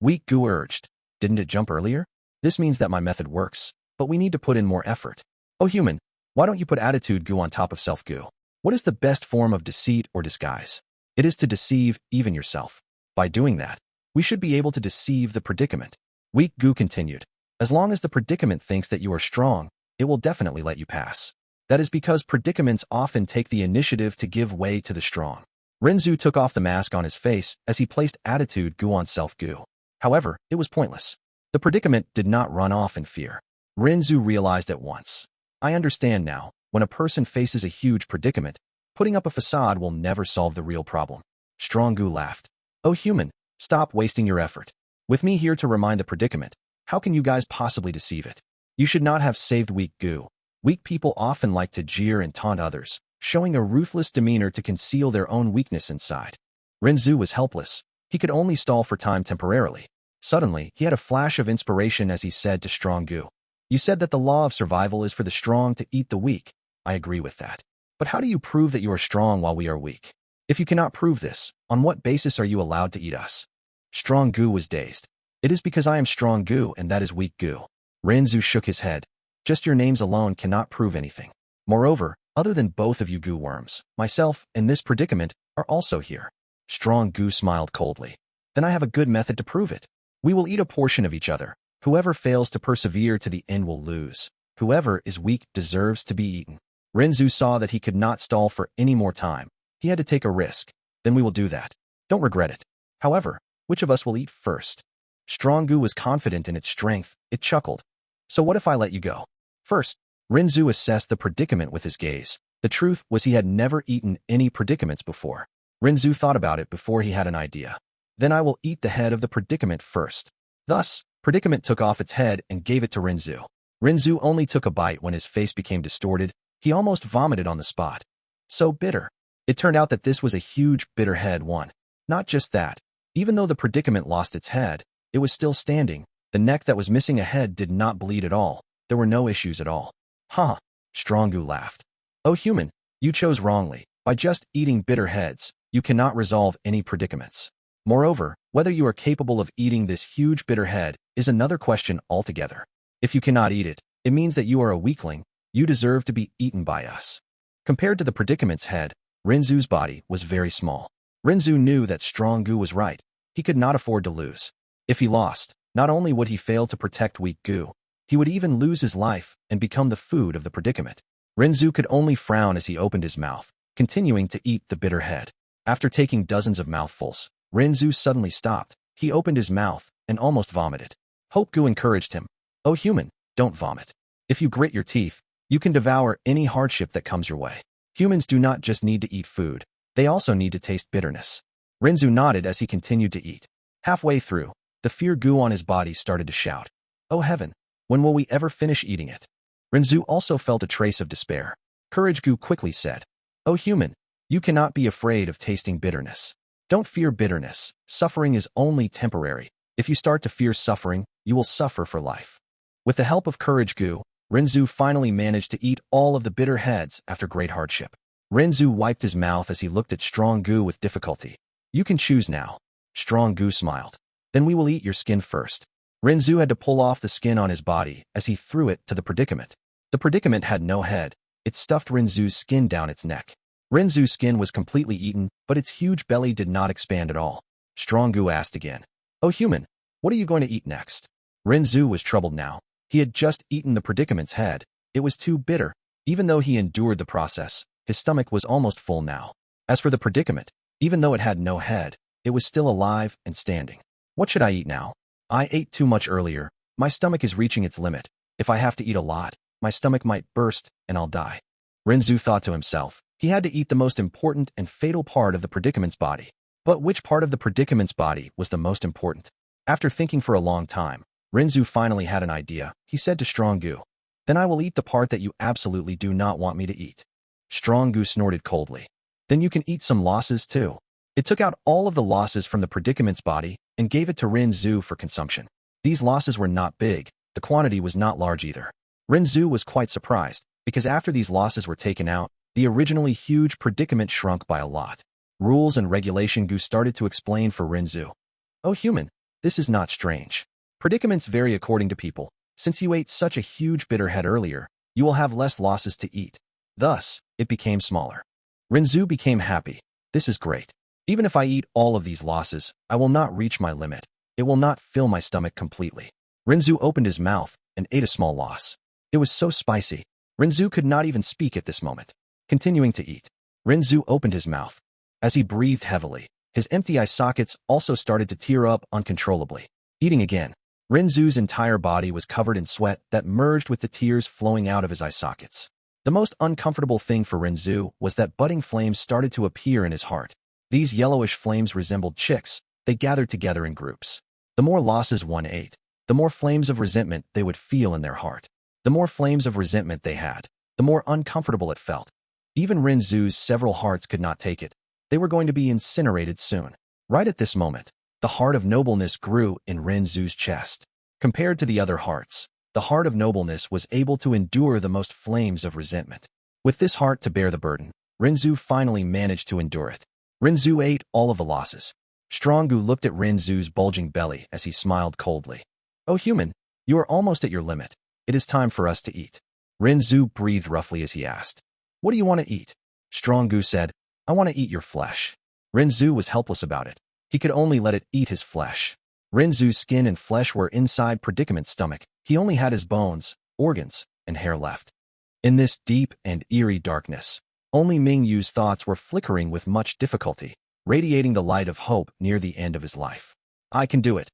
Weak Gu urged. Didn't it jump earlier? This means that my method works, but we need to put in more effort. Oh human, why don't you put attitude Gu on top of self Gu? What is the best form of deceit or disguise? It is to deceive even yourself. By doing that, we should be able to deceive the predicament. Weak Gu continued. As long as the predicament thinks that you are strong, it will definitely let you pass. That is because predicaments often take the initiative to give way to the strong. Renzu took off the mask on his face as he placed attitude Gu on self Gu. However, it was pointless. The predicament did not run off in fear. Renzu realized at once. I understand now, when a person faces a huge predicament, putting up a facade will never solve the real problem. Strong Gu laughed. Oh human, stop wasting your effort. With me here to remind the predicament, how can you guys possibly deceive it? You should not have saved Weak Gu. Weak people often like to jeer and taunt others, showing a ruthless demeanor to conceal their own weakness inside. Renzu was helpless. He could only stall for time temporarily. Suddenly, he had a flash of inspiration as he said to Strong Gu. You said that the law of survival is for the strong to eat the weak. I agree with that. But how do you prove that you are strong while we are weak? If you cannot prove this, on what basis are you allowed to eat us? Strong Gu was dazed. It is because I am Strong Gu and that is Weak Gu. Renzu shook his head. Just your names alone cannot prove anything. Moreover, other than both of you Gu worms, myself and this predicament are also here. Strong Gu smiled coldly. Then I have a good method to prove it. We will eat a portion of each other. Whoever fails to persevere to the end will lose. Whoever is weak deserves to be eaten. Renzu saw that he could not stall for any more time. He had to take a risk. Then we will do that. Don't regret it. However, which of us will eat first? Strong Gu was confident in its strength. It chuckled. So what if I let you go? First, Renzu assessed the predicament with his gaze. The truth was he had never eaten any predicaments before. Renzu thought about it before he had an idea. Then I will eat the head of the predicament first. Thus, predicament took off its head and gave it to Renzu. Renzu only took a bite when his face became distorted. He almost vomited on the spot. So bitter. It turned out that this was a huge bitter head one. Not just that. Even though the predicament lost its head, it was still standing. The neck that was missing a head did not bleed at all. There were no issues at all. Huh. Strong Gu laughed. Oh human, you chose wrongly. By just eating bitter heads, you cannot resolve any predicaments. Moreover, whether you are capable of eating this huge bitter head is another question altogether. If you cannot eat it, it means that you are a weakling. You deserve to be eaten by us. Compared to the predicament's head, Renzu's body was very small. Renzu knew that Strong Gu was right. He could not afford to lose. If he lost, not only would he fail to protect Weak Gu, he would even lose his life and become the food of the predicament. Renzu could only frown as he opened his mouth, continuing to eat the bitter head. After taking dozens of mouthfuls, Renzu suddenly stopped. He opened his mouth and almost vomited. Hope Gu encouraged him. Oh human, don't vomit. If you grit your teeth, you can devour any hardship that comes your way. Humans do not just need to eat food, they also need to taste bitterness. Renzu nodded as he continued to eat. Halfway through, the fear Gu on his body started to shout. Oh heaven, when will we ever finish eating it? Renzu also felt a trace of despair. Courage Gu quickly said, Oh human, you cannot be afraid of tasting bitterness. Don't fear bitterness. Suffering is only temporary. If you start to fear suffering, you will suffer for life. With the help of Courage Gu, Renzu finally managed to eat all of the bitter heads after great hardship. Renzu wiped his mouth as he looked at Strong Gu with difficulty. You can choose now. Strong Gu smiled. Then we will eat your skin first. Renzu had to pull off the skin on his body as he threw it to the predicament. The predicament had no head. It stuffed Renzu's skin down its neck. Renzu's skin was completely eaten, but its huge belly did not expand at all. Strong Gu asked again. Oh human, what are you going to eat next? Renzu was troubled now. He had just eaten the predicament's head. It was too bitter. Even though he endured the process, his stomach was almost full now. As for the predicament, even though it had no head, it was still alive and standing. What should I eat now? I ate too much earlier. My stomach is reaching its limit. If I have to eat a lot, my stomach might burst and I'll die. Renzu thought to himself. He had to eat the most important and fatal part of the predicament's body. But which part of the predicament's body was the most important? After thinking for a long time, Renzu finally had an idea. He said to Strong Gu, Then I will eat the part that you absolutely do not want me to eat. Strong Gu snorted coldly. Then you can eat some losses too. It took out all of the losses from the predicament's body and gave it to Rinzhu for consumption. These losses were not big, the quantity was not large either. Rinzhu was quite surprised, because after these losses were taken out, the originally huge predicament shrunk by a lot. Rules and regulation Gu started to explain for Rinzhu. Oh human, this is not strange. Predicaments vary according to people. Since you ate such a huge bitter head earlier, you will have less losses to eat. Thus, it became smaller. Rinzhu became happy. This is great. Even if I eat all of these losses, I will not reach my limit. It will not fill my stomach completely. Rinzhu opened his mouth and ate a small loss. It was so spicy. Rinzhu could not even speak at this moment. Continuing to eat, Rinzhu opened his mouth. As he breathed heavily, his empty eye sockets also started to tear up uncontrollably. Eating again, Rinzhu's entire body was covered in sweat that merged with the tears flowing out of his eye sockets. The most uncomfortable thing for Rinzhu was that budding flames started to appear in his heart. These yellowish flames resembled chicks. They gathered together in groups. The more losses one ate, the more flames of resentment they would feel in their heart. The more flames of resentment they had, the more uncomfortable it felt. Even Rinzhu's several hearts could not take it. They were going to be incinerated soon. Right at this moment, the heart of nobleness grew in Rinzhu's chest. Compared to the other hearts, the heart of nobleness was able to endure the most flames of resentment. With this heart to bear the burden, Rinzhu finally managed to endure it. Rinzhu ate all of the losses. Strong Gu looked at Rinzhu's bulging belly as he smiled coldly. Oh human, you are almost at your limit. It is time for us to eat. Rinzhu breathed roughly as he asked. What do you want to eat? Strong Gu said, I want to eat your flesh. Rinzhu was helpless about it. He could only let it eat his flesh. Rinzhu's skin and flesh were inside Predicament's stomach. He only had his bones, organs, and hair left. In this deep and eerie darkness, only Mingyu's thoughts were flickering with much difficulty, radiating the light of hope near the end of his life. I can do it.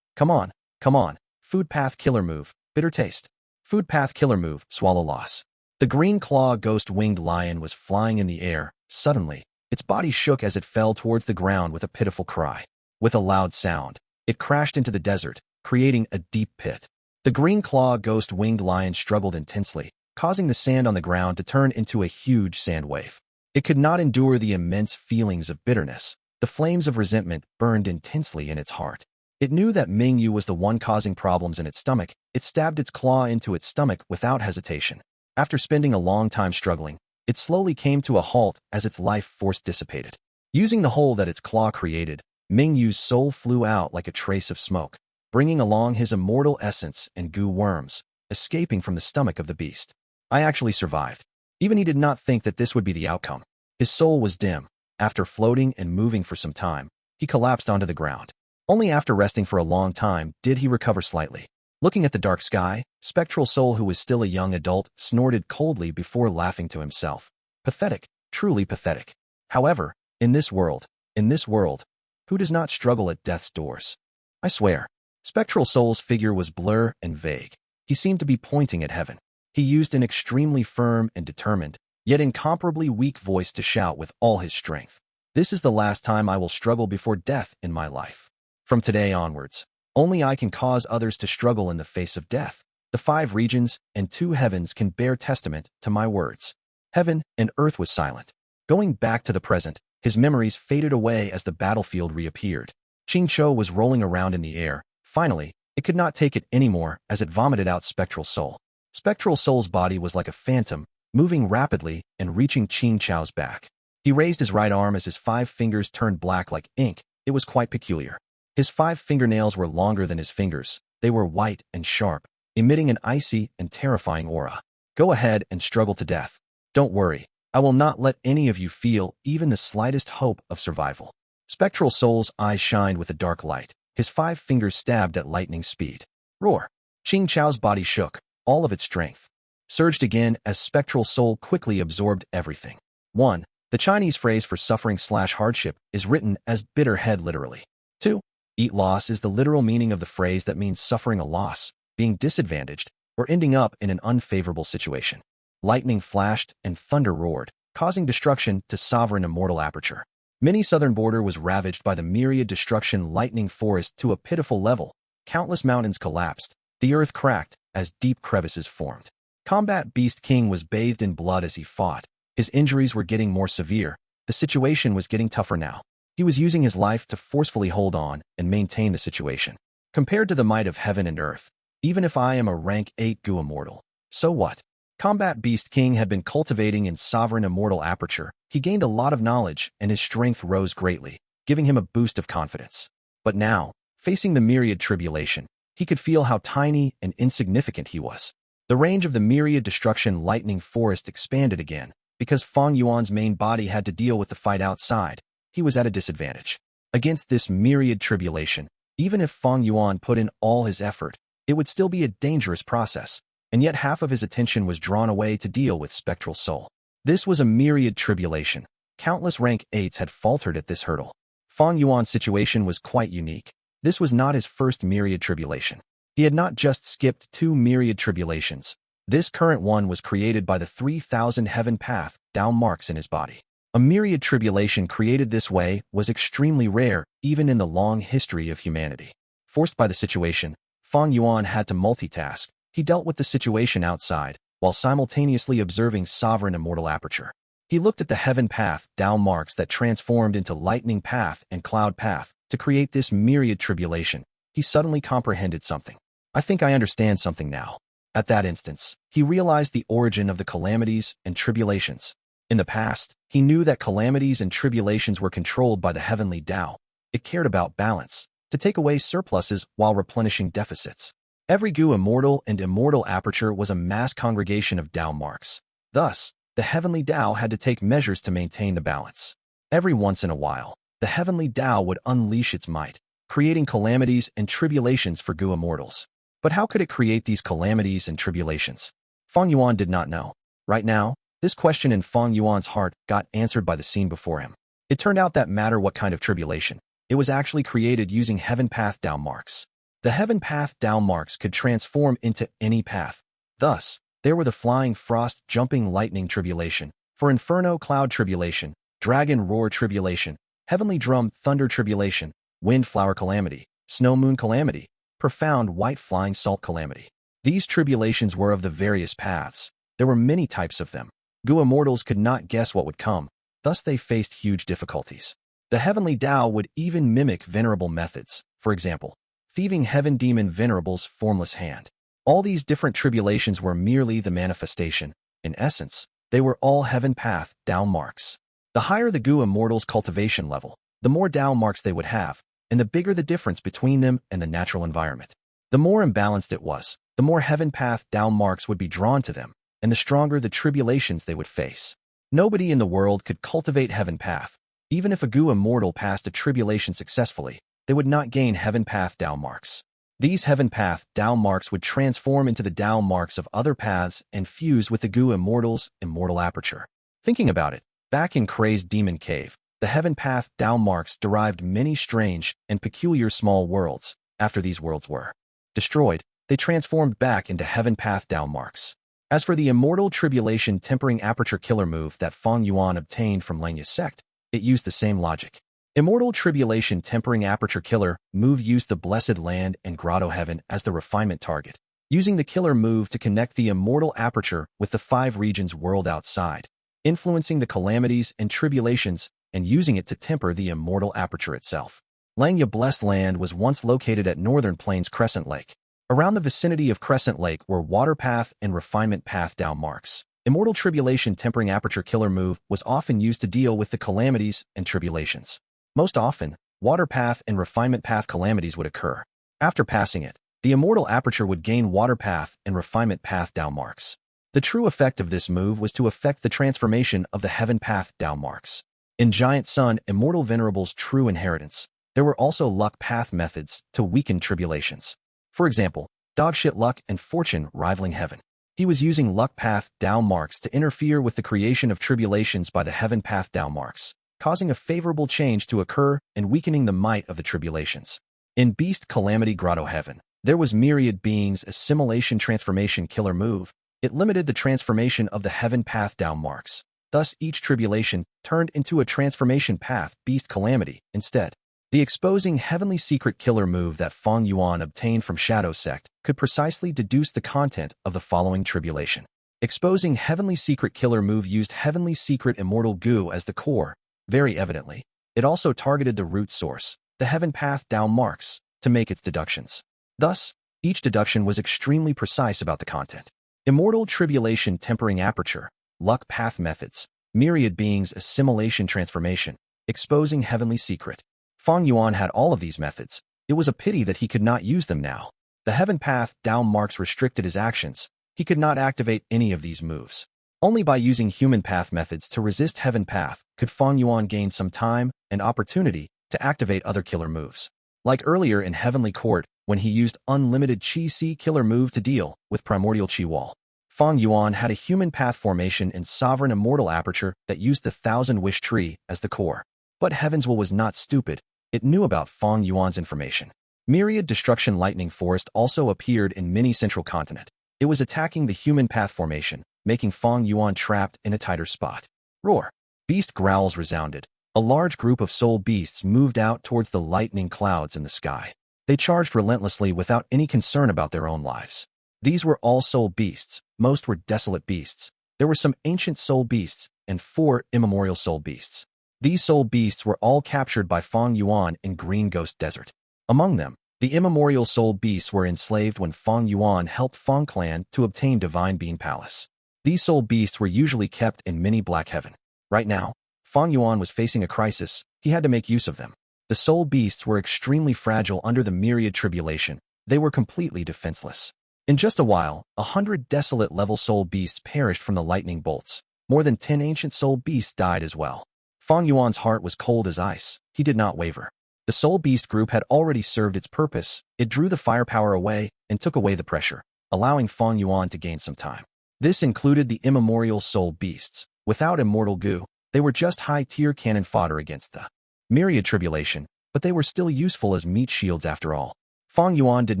Come on, come on. Food path killer move, bitter taste. Food path killer move, swallow loss. The green claw ghost-winged lion was flying in the air. Suddenly, its body shook as it fell towards the ground with a pitiful cry. With a loud sound, it crashed into the desert, creating a deep pit. The green claw ghost-winged lion struggled intensely, causing the sand on the ground to turn into a huge sand wave. It could not endure the immense feelings of bitterness. The flames of resentment burned intensely in its heart. It knew that Mingyu was the one causing problems in its stomach. It stabbed its claw into its stomach without hesitation. After spending a long time struggling, it slowly came to a halt as its life force dissipated. Using the hole that its claw created, Mingyu's soul flew out like a trace of smoke, bringing along his immortal essence and goo worms, escaping from the stomach of the beast. I actually survived. Even he did not think that this would be the outcome. His soul was dim. After floating and moving for some time, he collapsed onto the ground. Only after resting for a long time did he recover slightly. Looking at the dark sky, Spectral Soul, who was still a young adult, snorted coldly before laughing to himself. Pathetic, truly pathetic. However, in this world, who does not struggle at death's doors? I swear. Spectral Soul's figure was blur and vague. He seemed to be pointing at heaven. He used an extremely firm and determined, yet incomparably weak voice to shout with all his strength. This is the last time I will struggle before death in my life. From today onwards, only I can cause others to struggle in the face of death. The 5 regions and 2 heavens can bear testament to my words. Heaven and earth was silent. Going back to the present, his memories faded away as the battlefield reappeared. Qing was rolling around in the air. Finally, it could not take it anymore as it vomited out Spectral Soul. Spectral Soul's body was like a phantom, moving rapidly and reaching Qing's back. He raised his right arm as his 5 fingers turned black like ink. It was quite peculiar. His 5 fingernails were longer than his fingers. They were white and sharp, emitting an icy and terrifying aura. Go ahead and struggle to death. Don't worry. I will not let any of you feel even the slightest hope of survival. Spectral Soul's eyes shined with a dark light. His 5 fingers stabbed at lightning speed. Roar! Qing's body shook. All of its strength surged again as Spectral Soul quickly absorbed everything. 1. The Chinese phrase for suffering/hardship is written as bitter head literally. 2. Eat loss is the literal meaning of the phrase that means suffering a loss, being disadvantaged, or ending up in an unfavorable situation. Lightning flashed and thunder roared, causing destruction to sovereign immortal aperture. Many southern border was ravaged by the myriad destruction lightning forest to a pitiful level. Countless mountains collapsed. The earth cracked as deep crevices formed. Combat Beast King was bathed in blood as he fought. His injuries were getting more severe. The The situation was getting tougher now. He was using his life to forcefully hold on and maintain the situation. Compared to the might of heaven and earth, even if I am a rank 8 Gu immortal, so what? Combat Beast King had been cultivating in sovereign immortal aperture. He gained a lot of knowledge and his strength rose greatly, giving him a boost of confidence. But now, facing the Myriad tribulation, he could feel how tiny and insignificant he was. The range of the Myriad destruction lightning forest expanded again. Because Fang Yuan's main body had to deal with the fight outside, he was at a disadvantage. Against this Myriad tribulation, even if Fang Yuan put in all his effort, it would still be a dangerous process, and yet half of his attention was drawn away to deal with Spectral Soul. This was a Myriad tribulation. Countless rank 8s had faltered at this hurdle. Fang Yuan's situation was quite unique. This was not his first Myriad tribulation. He had not just skipped 2 Myriad tribulations. This current one was created by the 3,000 heaven path down marks in his body. A Myriad tribulation created this way was extremely rare even in the long history of humanity. Forced by the situation, Fang Yuan had to multitask. He dealt with the situation outside, while simultaneously observing sovereign immortal aperture. He looked at the heaven path down marks that transformed into lightning path and cloud path to create this Myriad tribulation. He suddenly comprehended something. I think I understand something now. At that instance, he realized the origin of the calamities and tribulations. In the past, he knew that calamities and tribulations were controlled by the heavenly Tao. It cared about balance, to take away surpluses while replenishing deficits. Every Gu immortal and immortal aperture was a mass congregation of Tao marks. Thus, the heavenly Tao had to take measures to maintain the balance. Every once in a while, the heavenly Tao would unleash its might, creating calamities and tribulations for Gu immortals. But how could it create these calamities and tribulations? Fang Yuan did not know. Right now, this question in Fang Yuan's heart got answered by the scene before him. It turned out that matter what kind of tribulation, it was actually created using heaven path down marks. The heaven path down marks could transform into any path. Thus, there were the flying frost jumping lightning tribulation, for inferno cloud tribulation, dragon roar tribulation, heavenly drum thunder tribulation, wind flower calamity, snow moon calamity, profound white flying salt calamity. These tribulations were of the various paths. There were many types of them. Gu immortals could not guess what would come, thus they faced huge difficulties. The heavenly Tao would even mimic Venerable methods, for example, thieving heaven demon Venerable's formless hand. All these different tribulations were merely the manifestation. In essence, they were all heaven path down marks. The higher the Gu immortals' cultivation level, the more down marks they would have, and the bigger the difference between them and the natural environment. The more imbalanced it was, the more heaven path down marks would be drawn to them, and the stronger the tribulations they would face. Nobody in the world could cultivate heaven path. Even if a Gu immortal passed a tribulation successfully, they would not gain heaven path down marks. These heaven path down marks would transform into the down marks of other paths and fuse with the Gu immortals' immortal aperture. Thinking about it, back in Crazed Demon Cave, the heaven path down marks derived many strange and peculiar small worlds. After these worlds were destroyed, they transformed back into heaven path down marks. As for the immortal tribulation tempering aperture killer move that Fang Yuan obtained from Langya's sect, it used the same logic. Immortal tribulation tempering aperture killer move used the blessed land and grotto heaven as the refinement target, using the killer move to connect the immortal aperture with the 5 regions world outside, influencing the calamities and tribulations and using it to temper the immortal aperture itself. Langya Blessed Land was once located at Northern Plains Crescent Lake. Around the vicinity of Crescent Lake were water path and refinement path down marks. Immortal tribulation tempering aperture killer move was often used to deal with the calamities and tribulations. Most often, water path and refinement path calamities would occur. After passing it, the immortal aperture would gain water path and refinement path down marks. The true effect of this move was to affect the transformation of the heaven path down marks. In Giant Sun Immortal Venerable's true inheritance, there were also luck path methods to weaken tribulations. For example, dogshit luck and fortune rivaling heaven. He was using luck path down marks to interfere with the creation of tribulations by the heaven path down marks, causing a favorable change to occur and weakening the might of the tribulations. In Beast Calamity Grotto Heaven, there was Myriad Beings Assimilation Transformation Killer Move. It limited the transformation of the heaven path down marks. Thus, each tribulation turned into a transformation path Beast Calamity instead. The exposing heavenly secret killer move that Fang Yuan obtained from Shadow Sect could precisely deduce the content of the following tribulation. Exposing heavenly secret killer move used heavenly secret immortal Gu as the core. Very evidently, it also targeted the root source, the heaven path Dao marks, to make its deductions. Thus, each deduction was extremely precise about the content. Immortal tribulation tempering aperture, luck path methods, myriad beings assimilation transformation, exposing heavenly secret. Fang Yuan had all of these methods. It was a pity that he could not use them now. The heaven path Dao marks restricted his actions. He could not activate any of these moves. Only by using human path methods to resist heaven path could Fang Yuan gain some time and opportunity to activate other killer moves. Like earlier in Heavenly Court, when he used unlimited Qi killer move to deal with primordial Qi wall. Fang Yuan had a human path formation in sovereign immortal aperture that used the Thousand Wish Tree as the core. But Heaven's Will was not stupid. It knew about Fang Yuan's information. Myriad Destruction Lightning Forest also appeared in many central continent. It was attacking the human path formation, making Fang Yuan trapped in a tighter spot. Roar. Beast growls resounded. A large group of soul beasts moved out towards the lightning clouds in the sky. They charged relentlessly without any concern about their own lives. These were all soul beasts. Most were desolate beasts. There were some ancient soul beasts and 4 immemorial soul beasts. These soul beasts were all captured by Fang Yuan in Green Ghost Desert. Among them, the immemorial soul beasts were enslaved when Fang Yuan helped Fang Clan to obtain Divine Being Palace. These soul beasts were usually kept in Mini Black Heaven. Right now, Fang Yuan was facing a crisis. He had to make use of them. The soul beasts were extremely fragile under the myriad tribulation. They were completely defenseless. In just a while, 100 desolate level soul beasts perished from the lightning bolts. More than 10 ancient soul beasts died as well. Fang Yuan's heart was cold as ice. He did not waver. The soul beast group had already served its purpose. It drew the firepower away and took away the pressure, allowing Fang Yuan to gain some time. This included the immemorial soul beasts. Without Immortal Gu, they were just high-tier cannon fodder against the myriad tribulation, but they were still useful as meat shields after all. Fang Yuan did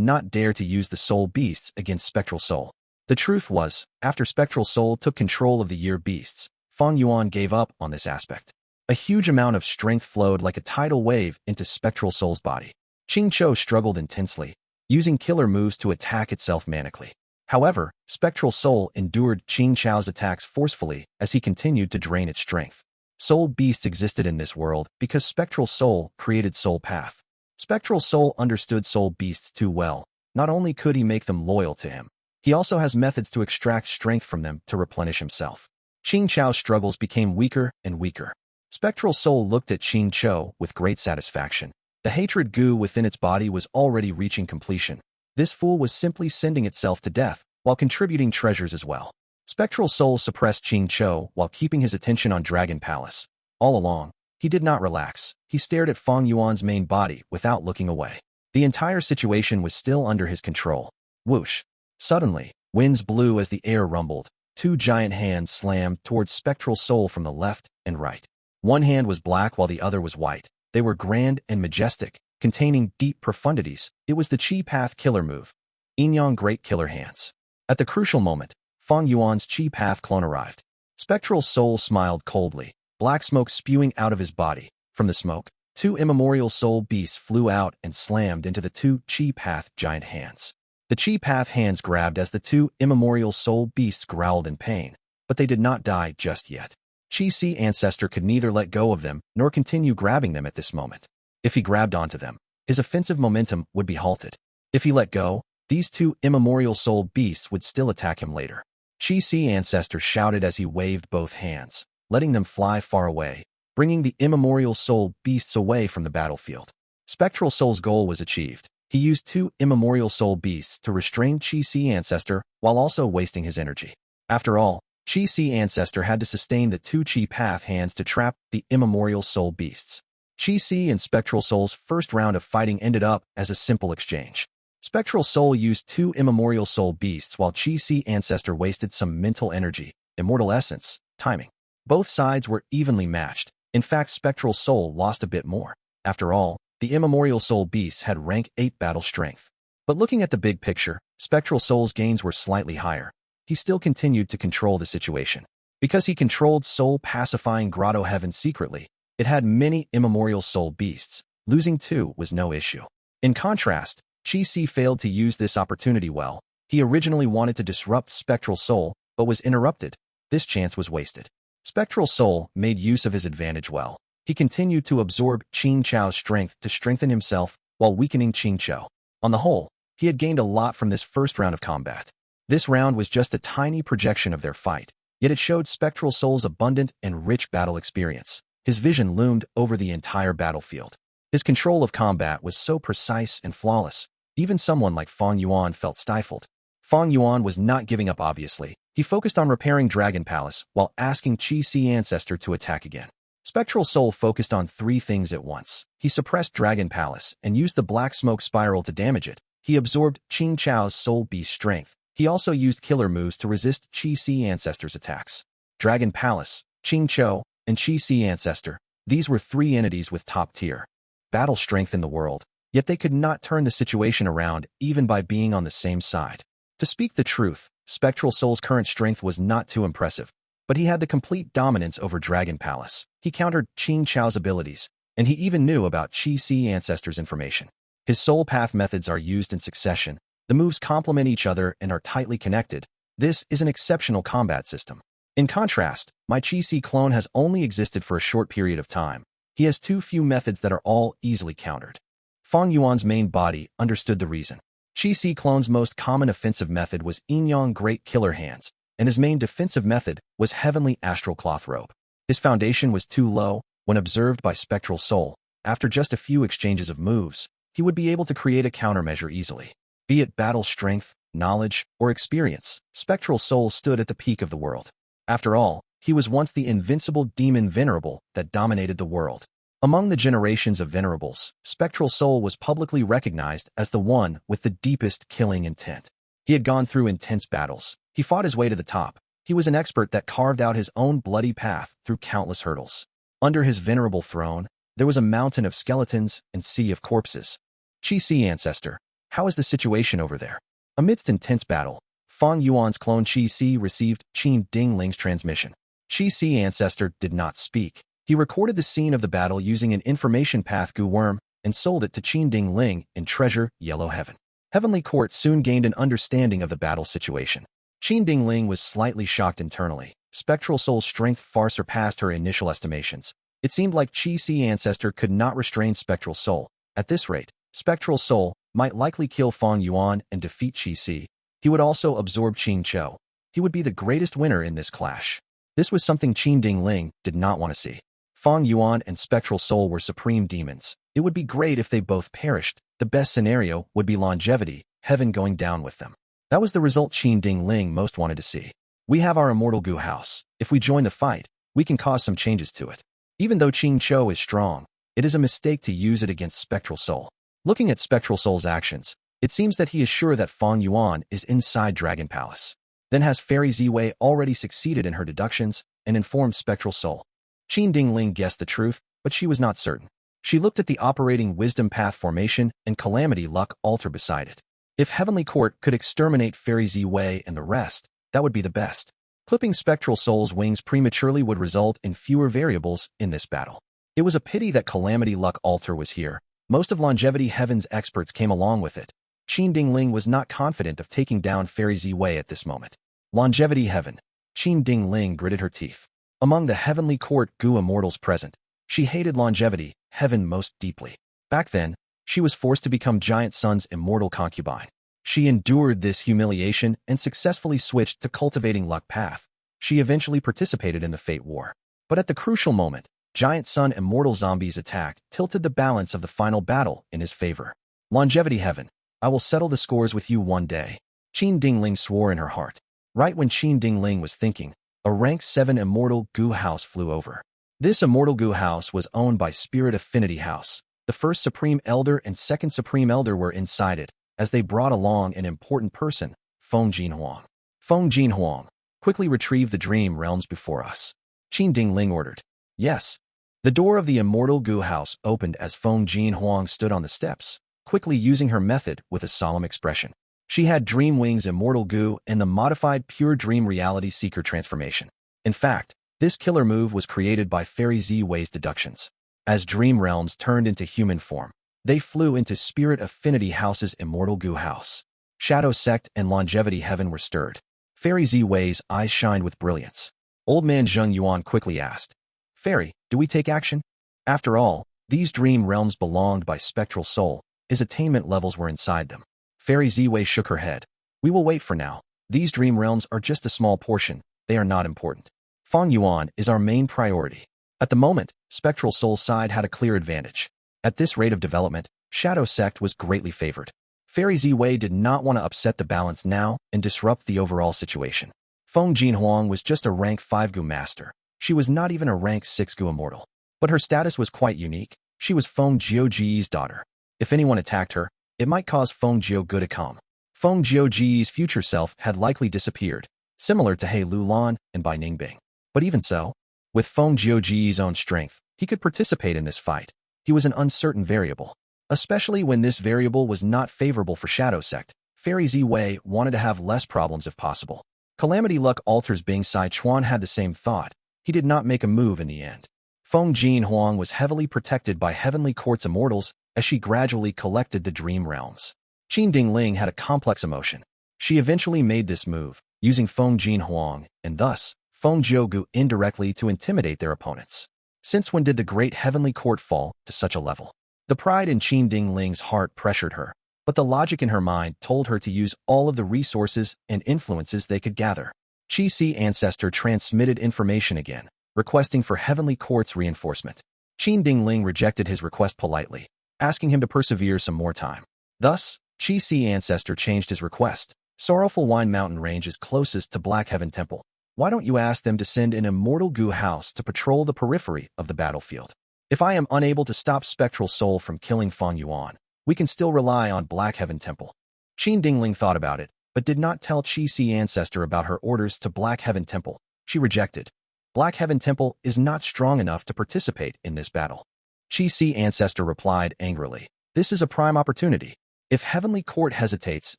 not dare to use the soul beasts against Spectral Soul. The truth was, after Spectral Soul took control of the year beasts, Fang Yuan gave up on this aspect. A huge amount of strength flowed like a tidal wave into Spectral Soul's body. Qing struggled intensely, using killer moves to attack itself manically. However, Spectral Soul endured Qing's attacks forcefully as he continued to drain its strength. Soul beasts existed in this world because Spectral Soul created Soul Path. Spectral Soul understood soul beasts too well. Not only could he make them loyal to him, he also has methods to extract strength from them to replenish himself. Qing's struggles became weaker and weaker. Spectral Soul looked at Qing with great satisfaction. The hatred Gu within its body was already reaching completion. This fool was simply sending itself to death, while contributing treasures as well. Spectral Soul suppressed Qing while keeping his attention on Dragon Palace. All along, he did not relax. He stared at Fang Yuan's main body without looking away. The entire situation was still under his control. Whoosh. Suddenly, winds blew as the air rumbled. 2 giant hands slammed towards Spectral Soul from the left and right. One hand was black while the other was white. They were grand and majestic, containing deep profundities. It was the Qi Path killer move. Enyang Great Killer Hands. At the crucial moment, Fang Yuan's Qi Path clone arrived. Spectral Soul smiled coldly, black smoke spewing out of his body. From the smoke, 2 immemorial soul beasts flew out and slammed into the 2 Qi Path giant hands. The Qi Path hands grabbed as the 2 immemorial soul beasts growled in pain, but they did not die just yet. Qi ancestor could neither let go of them nor continue grabbing them at this moment. If he grabbed onto them, his offensive momentum would be halted. If he let go, these 2 immemorial soul beasts would still attack him later. Qi ancestor shouted as he waved both hands, letting them fly far away, bringing the immemorial soul beasts away from the battlefield. Spectral Soul's goal was achieved. He used 2 immemorial soul beasts to restrain Qi ancestor while also wasting his energy. After all, Qi ancestor had to sustain the 2 Qi Path hands to trap the immemorial soul beasts. Qi and Spectral Soul's first round of fighting ended up as a simple exchange. Spectral Soul used 2 immemorial soul beasts while Qi ancestor wasted some mental energy, immortal essence, timing. Both sides were evenly matched. In fact, Spectral Soul lost a bit more. After all, the immemorial soul beasts had rank 8 battle strength. But looking at the big picture, Spectral Soul's gains were slightly higher. He still continued to control the situation. Because he controlled Soul Pacifying Grotto Heaven secretly, it had many immemorial soul beasts. Losing 2 was no issue. In contrast, Qi failed to use this opportunity well. He originally wanted to disrupt Spectral Soul, but was interrupted. This chance was wasted. Spectral Soul made use of his advantage well. He continued to absorb Qing Chao's strength to strengthen himself while weakening Qing Chou. On the whole, he had gained a lot from this first round of combat. This round was just a tiny projection of their fight, yet it showed Spectral Soul's abundant and rich battle experience. His vision loomed over the entire battlefield. His control of combat was so precise and flawless, even someone like Fang Yuan felt stifled. Fang Yuan was not giving up obviously. He focused on repairing Dragon Palace while asking Qi Si Ancestor to attack again. Spectral Soul focused on three things at once. He suppressed Dragon Palace and used the Black Smoke Spiral to damage it. He absorbed Qing Chao's Soul Beast strength. He also used killer moves to resist Qi Si Ancestor's attacks. Dragon Palace, Qing Chou, and Qi Si Ancestor. These were three entities with top-tier battle strength in the world, yet they could not turn the situation around even by being on the same side. To speak the truth, Spectral Soul's current strength was not too impressive, but he had the complete dominance over Dragon Palace. He countered Qing Chao's abilities, and he even knew about Qi Si Ancestor's information. His soul path methods are used in succession. The moves complement each other and are tightly connected. This is an exceptional combat system. In contrast, my Qi Si clone has only existed for a short period of time. He has too few methods that are all easily countered. Fang Yuan's main body understood the reason. Qi Si clone's most common offensive method was Yin Great Killer Hands, and his main defensive method was Heavenly Astral Cloth Robe. His foundation was too low. When observed by Spectral Soul, after just a few exchanges of moves, he would be able to create a countermeasure easily. Be it battle strength, knowledge, or experience, Spectral Soul stood at the peak of the world. After all, he was once the invincible demon Venerable that dominated the world. Among the generations of Venerables, Spectral Soul was publicly recognized as the one with the deepest killing intent. He had gone through intense battles. He fought his way to the top. He was an expert that carved out his own bloody path through countless hurdles. Under his venerable throne, there was a mountain of skeletons and sea of corpses. Qi Si Ancestor, how is the situation over there? Amidst intense battle, Fang Yuan's clone Qi Si received Qin Dingling's transmission. Qi Si Ancestor did not speak. He recorded the scene of the battle using an information path Gu worm and sold it to Qin Dingling in Treasure Yellow Heaven. Heavenly Court soon gained an understanding of the battle situation. Qin Dingling was slightly shocked internally. Spectral Soul's strength far surpassed her initial estimations. It seemed like Qi Si Ancestor could not restrain Spectral Soul. At this rate, Spectral Soul might likely kill Fang Yuan and defeat Qi Si. He would also absorb Qing Chou. He would be the greatest winner in this clash. This was something Qin Dingling did not want to see. Fang Yuan and Spectral Soul were supreme demons. It would be great if they both perished. The best scenario would be longevity, heaven going down with them. That was the result Qin Dingling most wanted to see. We have our immortal Gu house. If we join the fight, we can cause some changes to it. Even though Qing Chou is strong, it is a mistake to use it against Spectral Soul. Looking at Spectral Soul's actions, it seems that he is sure that Fang Yuan is inside Dragon Palace. Then has Fairy Ziwei already succeeded in her deductions and informed Spectral Soul? Qin Dingling guessed the truth, but she was not certain. She looked at the operating Wisdom Path formation and Calamity Luck altar beside it. If Heavenly Court could exterminate Fairy Ziwei and the rest, that would be the best. Clipping Spectral Soul's wings prematurely would result in fewer variables in this battle. It was a pity that Calamity Luck altar was here. Most of Longevity Heaven's experts came along with it. Qin Dingling was not confident of taking down Fairy Ziwei at this moment. Longevity Heaven. Qin Dingling gritted her teeth. Among the Heavenly Court Gu immortals present, she hated Longevity Heaven most deeply. Back then, she was forced to become Giant Sun's immortal concubine. She endured this humiliation and successfully switched to cultivating Luck Path. She eventually participated in the Fate War. But at the crucial moment, Giant Sun Immortal Zombie's attack tilted the balance of the final battle in his favor. Longevity Heaven, I will settle the scores with you one day. Qin Dingling swore in her heart. Right when Qin Dingling was thinking, a rank 7 Immortal Gu house flew over. This Immortal Gu house was owned by Spirit Affinity House. The first Supreme Elder and second Supreme Elder were inside it, as they brought along an important person, Feng Jinhuang. Feng Jinhuang, quickly retrieve the dream realms before us. Qin Dingling ordered. Yes. The door of the Immortal Gu house opened as Feng Jinhuang stood on the steps, quickly using her method with a solemn expression. She had Dream Wings Immortal Gu and the modified Pure Dream Reality Seeker transformation. In fact, this killer move was created by Fairy Ziwei's deductions. As dream realms turned into human form, they flew into Spirit Affinity House's Immortal Gu house. Shadow Sect and Longevity Heaven were stirred. Fairy Ziwei's eyes shined with brilliance. Old man Zheng Yuan quickly asked, Fairy, do we take action? After all, these dream realms belonged by Spectral Soul. His attainment levels were inside them. Fairy Ziwei shook her head. We will wait for now. These dream realms are just a small portion. They are not important. Fang Yuan is our main priority. At the moment, Spectral Soul's side had a clear advantage. At this rate of development, Shadow Sect was greatly favored. Fairy Ziwei did not want to upset the balance now and disrupt the overall situation. Feng Jinhuang was just a rank 5 Gu master. She was not even a rank 6 Gu immortal. But her status was quite unique. She was Feng Jiuji's daughter. If anyone attacked her, it might cause Feng Jiugu to come. Feng Jiuji's future self had likely disappeared, similar to He Lulan and Bai Ningbing. But even so, with Feng Jiuji's own strength, he could participate in this fight. He was an uncertain variable. Especially when this variable was not favorable for Shadow Sect, Fairy Ziwei wanted to have less problems if possible. Calamity Luck Altars Bing Sai Chuan had the same thought. He did not make a move in the end. Feng Jinhuang was heavily protected by Heavenly Court's immortals as she gradually collected the dream realms. Qin Dingling had a complex emotion. She eventually made this move, using Feng Jinhuang, and thus, Feng Jiugu indirectly to intimidate their opponents. Since when did the great Heavenly Court fall to such a level? The pride in Qin Dingling's heart pressured her, but the logic in her mind told her to use all of the resources and influences they could gather. Qi Si Ancestor transmitted information again, requesting for Heavenly Court's reinforcement. Qin Dingling rejected his request politely, asking him to persevere some more time. Thus, Qi Si Ancestor changed his request. Sorrowful Wine Mountain Range is closest to Black Heaven Temple. Why don't you ask them to send an immortal Gu house to patrol the periphery of the battlefield? If I am unable to stop Spectral Soul from killing Fang Yuan, we can still rely on Black Heaven Temple. Qin Dingling thought about it, but did not tell Qi Si Ancestor about her orders to Black Heaven Temple. She rejected. Black Heaven Temple is not strong enough to participate in this battle. Qi Si Ancestor replied angrily. This is a prime opportunity. If Heavenly Court hesitates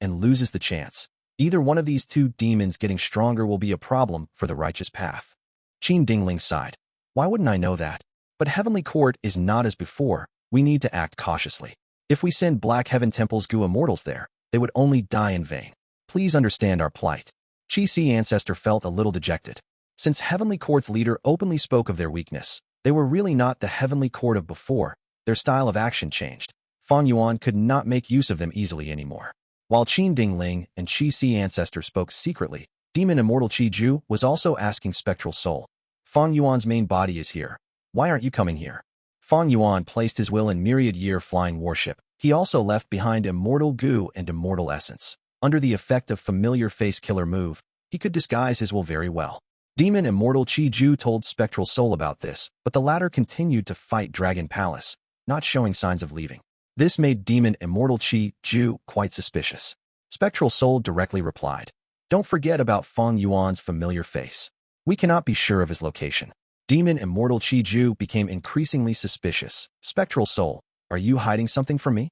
and loses the chance, either one of these two demons getting stronger will be a problem for the righteous path. Qin Dingling sighed. Why wouldn't I know that? But Heavenly Court is not as before. We need to act cautiously. If we send Black Heaven Temple's Gu immortals there, they would only die in vain. Please understand our plight. Qi Si Ancestor felt a little dejected. Since Heavenly Court's leader openly spoke of their weakness, they were really not the Heavenly Court of before. Their style of action changed. Fang Yuan could not make use of them easily anymore. While Qin Dingling and Qi Si Ancestor spoke secretly, Demon Immortal Qi Ju was also asking Spectral Soul. Fang Yuan's main body is here. Why aren't you coming here? Fang Yuan placed his will in Myriad Year Flying Warship. He also left behind Immortal Gu and Immortal Essence. Under the effect of Familiar Face Killer move, he could disguise his will very well. Demon Immortal Qi Ju told Spectral Soul about this, but the latter continued to fight Dragon Palace, not showing signs of leaving. This made Demon Immortal Qi Ju quite suspicious. Spectral Soul directly replied, "Don't forget about Fang Yuan's familiar face. We cannot be sure of his location." Demon Immortal Qi Ju became increasingly suspicious. Spectral Soul, are you hiding something from me?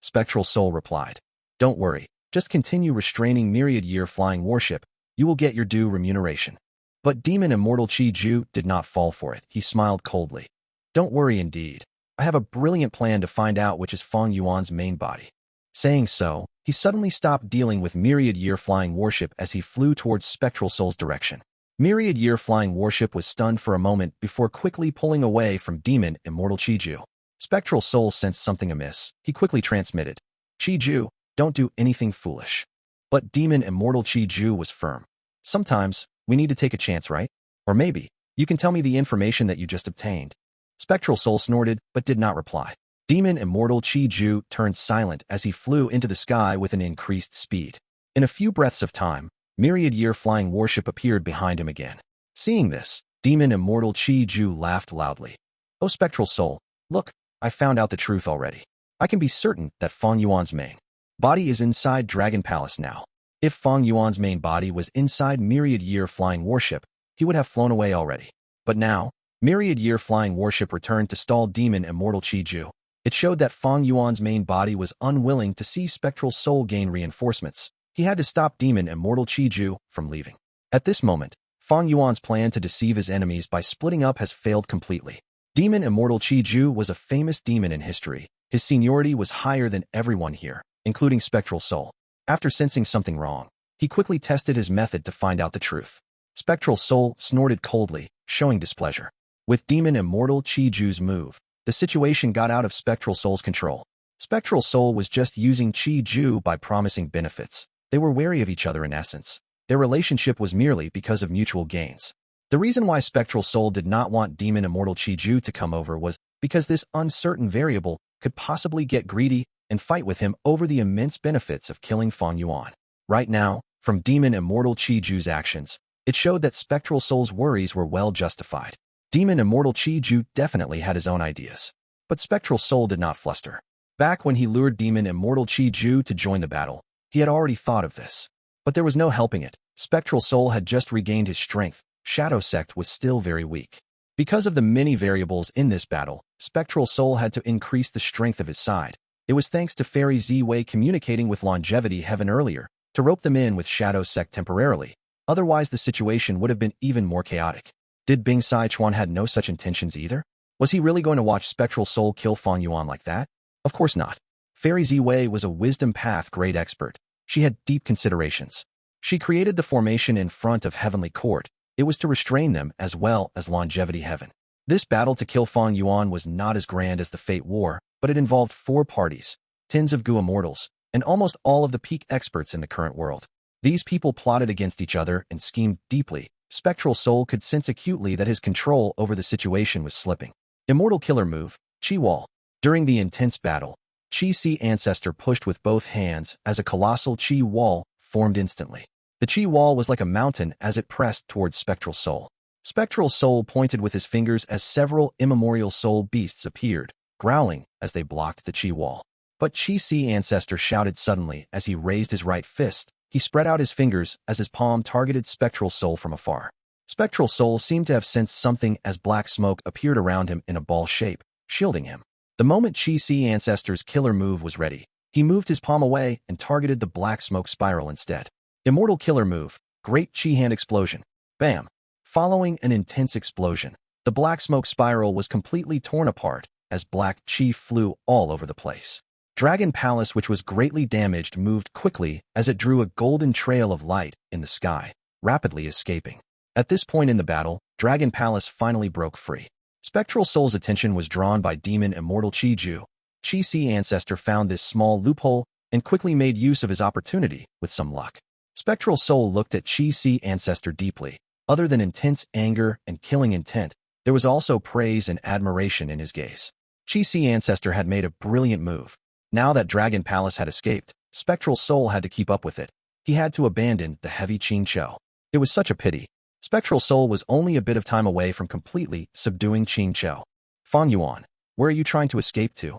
Spectral Soul replied, "Don't worry, just continue restraining Myriad Year Flying Warship. You will get your due remuneration." But Demon Immortal Qi Ju did not fall for it. He smiled coldly. "Don't worry indeed. I have a brilliant plan to find out which is Fang Yuan's main body." Saying so, he suddenly stopped dealing with Myriad Year Flying Warship as he flew towards Spectral Soul's direction. Myriad Year Flying Warship was stunned for a moment before quickly pulling away from Demon Immortal Qi Ju. Spectral Soul sensed something amiss. He quickly transmitted, "Qi Ju, don't do anything foolish." But Demon Immortal Qi Ju was firm. "Sometimes, we need to take a chance, right? Or maybe, you can tell me the information that you just obtained." Spectral Soul snorted, but did not reply. Demon Immortal Qi Ju turned silent as he flew into the sky with an increased speed. In a few breaths of time, Myriad Year Flying Warship appeared behind him again. Seeing this, Demon Immortal Qi Ju laughed loudly. "Oh Spectral Soul, look, I found out the truth already. I can be certain that Fang Yuan's main body is inside Dragon Palace now. If Fang Yuan's main body was inside Myriad Year Flying Warship, he would have flown away already. But now, Myriad Year Flying Warship returned to stall Demon Immortal Qi Ju. It showed that Fang Yuan's main body was unwilling to see Spectral Soul gain reinforcements. He had to stop Demon Immortal Qi Ju from leaving. At this moment, Fang Yuan's plan to deceive his enemies by splitting up has failed completely. Demon Immortal Qi Ju was a famous demon in history. His seniority was higher than everyone here, including Spectral Soul. After sensing something wrong, he quickly tested his method to find out the truth. Spectral Soul snorted coldly, showing displeasure. With Demon Immortal Qi Ju's move, the situation got out of Spectral Soul's control. Spectral Soul was just using Qi Ju by promising benefits. They were wary of each other in essence. Their relationship was merely because of mutual gains. The reason why Spectral Soul did not want Demon Immortal Qi Ju to come over was because this uncertain variable could possibly get greedy and fight with him over the immense benefits of killing Fang Yuan. Right now, from Demon Immortal Qi Ju's actions, it showed that Spectral Soul's worries were well justified. Demon Immortal Qi Ju definitely had his own ideas. But Spectral Soul did not fluster. Back when he lured Demon Immortal Qi Ju to join the battle, he had already thought of this. But there was no helping it. Spectral Soul had just regained his strength. Shadow Sect was still very weak. Because of the many variables in this battle, Spectral Soul had to increase the strength of his side. It was thanks to Fairy Z-Wei communicating with Longevity Heaven earlier to rope them in with Shadow Sect temporarily. Otherwise, the situation would have been even more chaotic. Did Bing Sichuan had no such intentions either? Was he really going to watch Spectral Soul kill Fang Yuan like that? Of course not. Fairy Z-Wei was a wisdom path grade expert. She had deep considerations. She created the formation in front of Heavenly Court. It was to restrain them as well as Longevity Heaven. This battle to kill Fang Yuan was not as grand as the Fate War, but it involved 4 parties, tens of Gu immortals, and almost all of the peak experts in the current world. These people plotted against each other and schemed deeply. Spectral Soul could sense acutely that his control over the situation was slipping. Immortal Killer Move, Qi Wall. During the intense battle, Qi Si Ancestor pushed with both hands as a colossal Qi Wall formed instantly. The Qi Wall was like a mountain as it pressed towards Spectral Soul. Spectral Soul pointed with his fingers as several immemorial soul beasts appeared, growling as they blocked the Qi Wall. But Qi Si Ancestor shouted suddenly as he raised his right fist. He spread out his fingers as his palm targeted Spectral Soul from afar. Spectral Soul seemed to have sensed something as black smoke appeared around him in a ball shape, shielding him. The moment Qi Si Ancestor's killer move was ready, he moved his palm away and targeted the black smoke spiral instead. Immortal Killer Move, Great Qi Hand Explosion. Bam! Following an intense explosion, the black smoke spiral was completely torn apart as black Qi flew all over the place. Dragon Palace, which was greatly damaged, moved quickly as it drew a golden trail of light in the sky, rapidly escaping. At this point in the battle, Dragon Palace finally broke free. Spectral Soul's attention was drawn by Demon Immortal Qi Ju. Qi Si Ancestor found this small loophole and quickly made use of his opportunity with some luck. Spectral Soul looked at Qi Si Ancestor deeply. Other than intense anger and killing intent, there was also praise and admiration in his gaze. Qi Si Ancestor had made a brilliant move. Now that Dragon Palace had escaped, Spectral Soul had to keep up with it. He had to abandon the heavy Qing Chou. It was such a pity. Spectral Soul was only a bit of time away from completely subduing Qing Chou. Fang Yuan, where are you trying to escape to?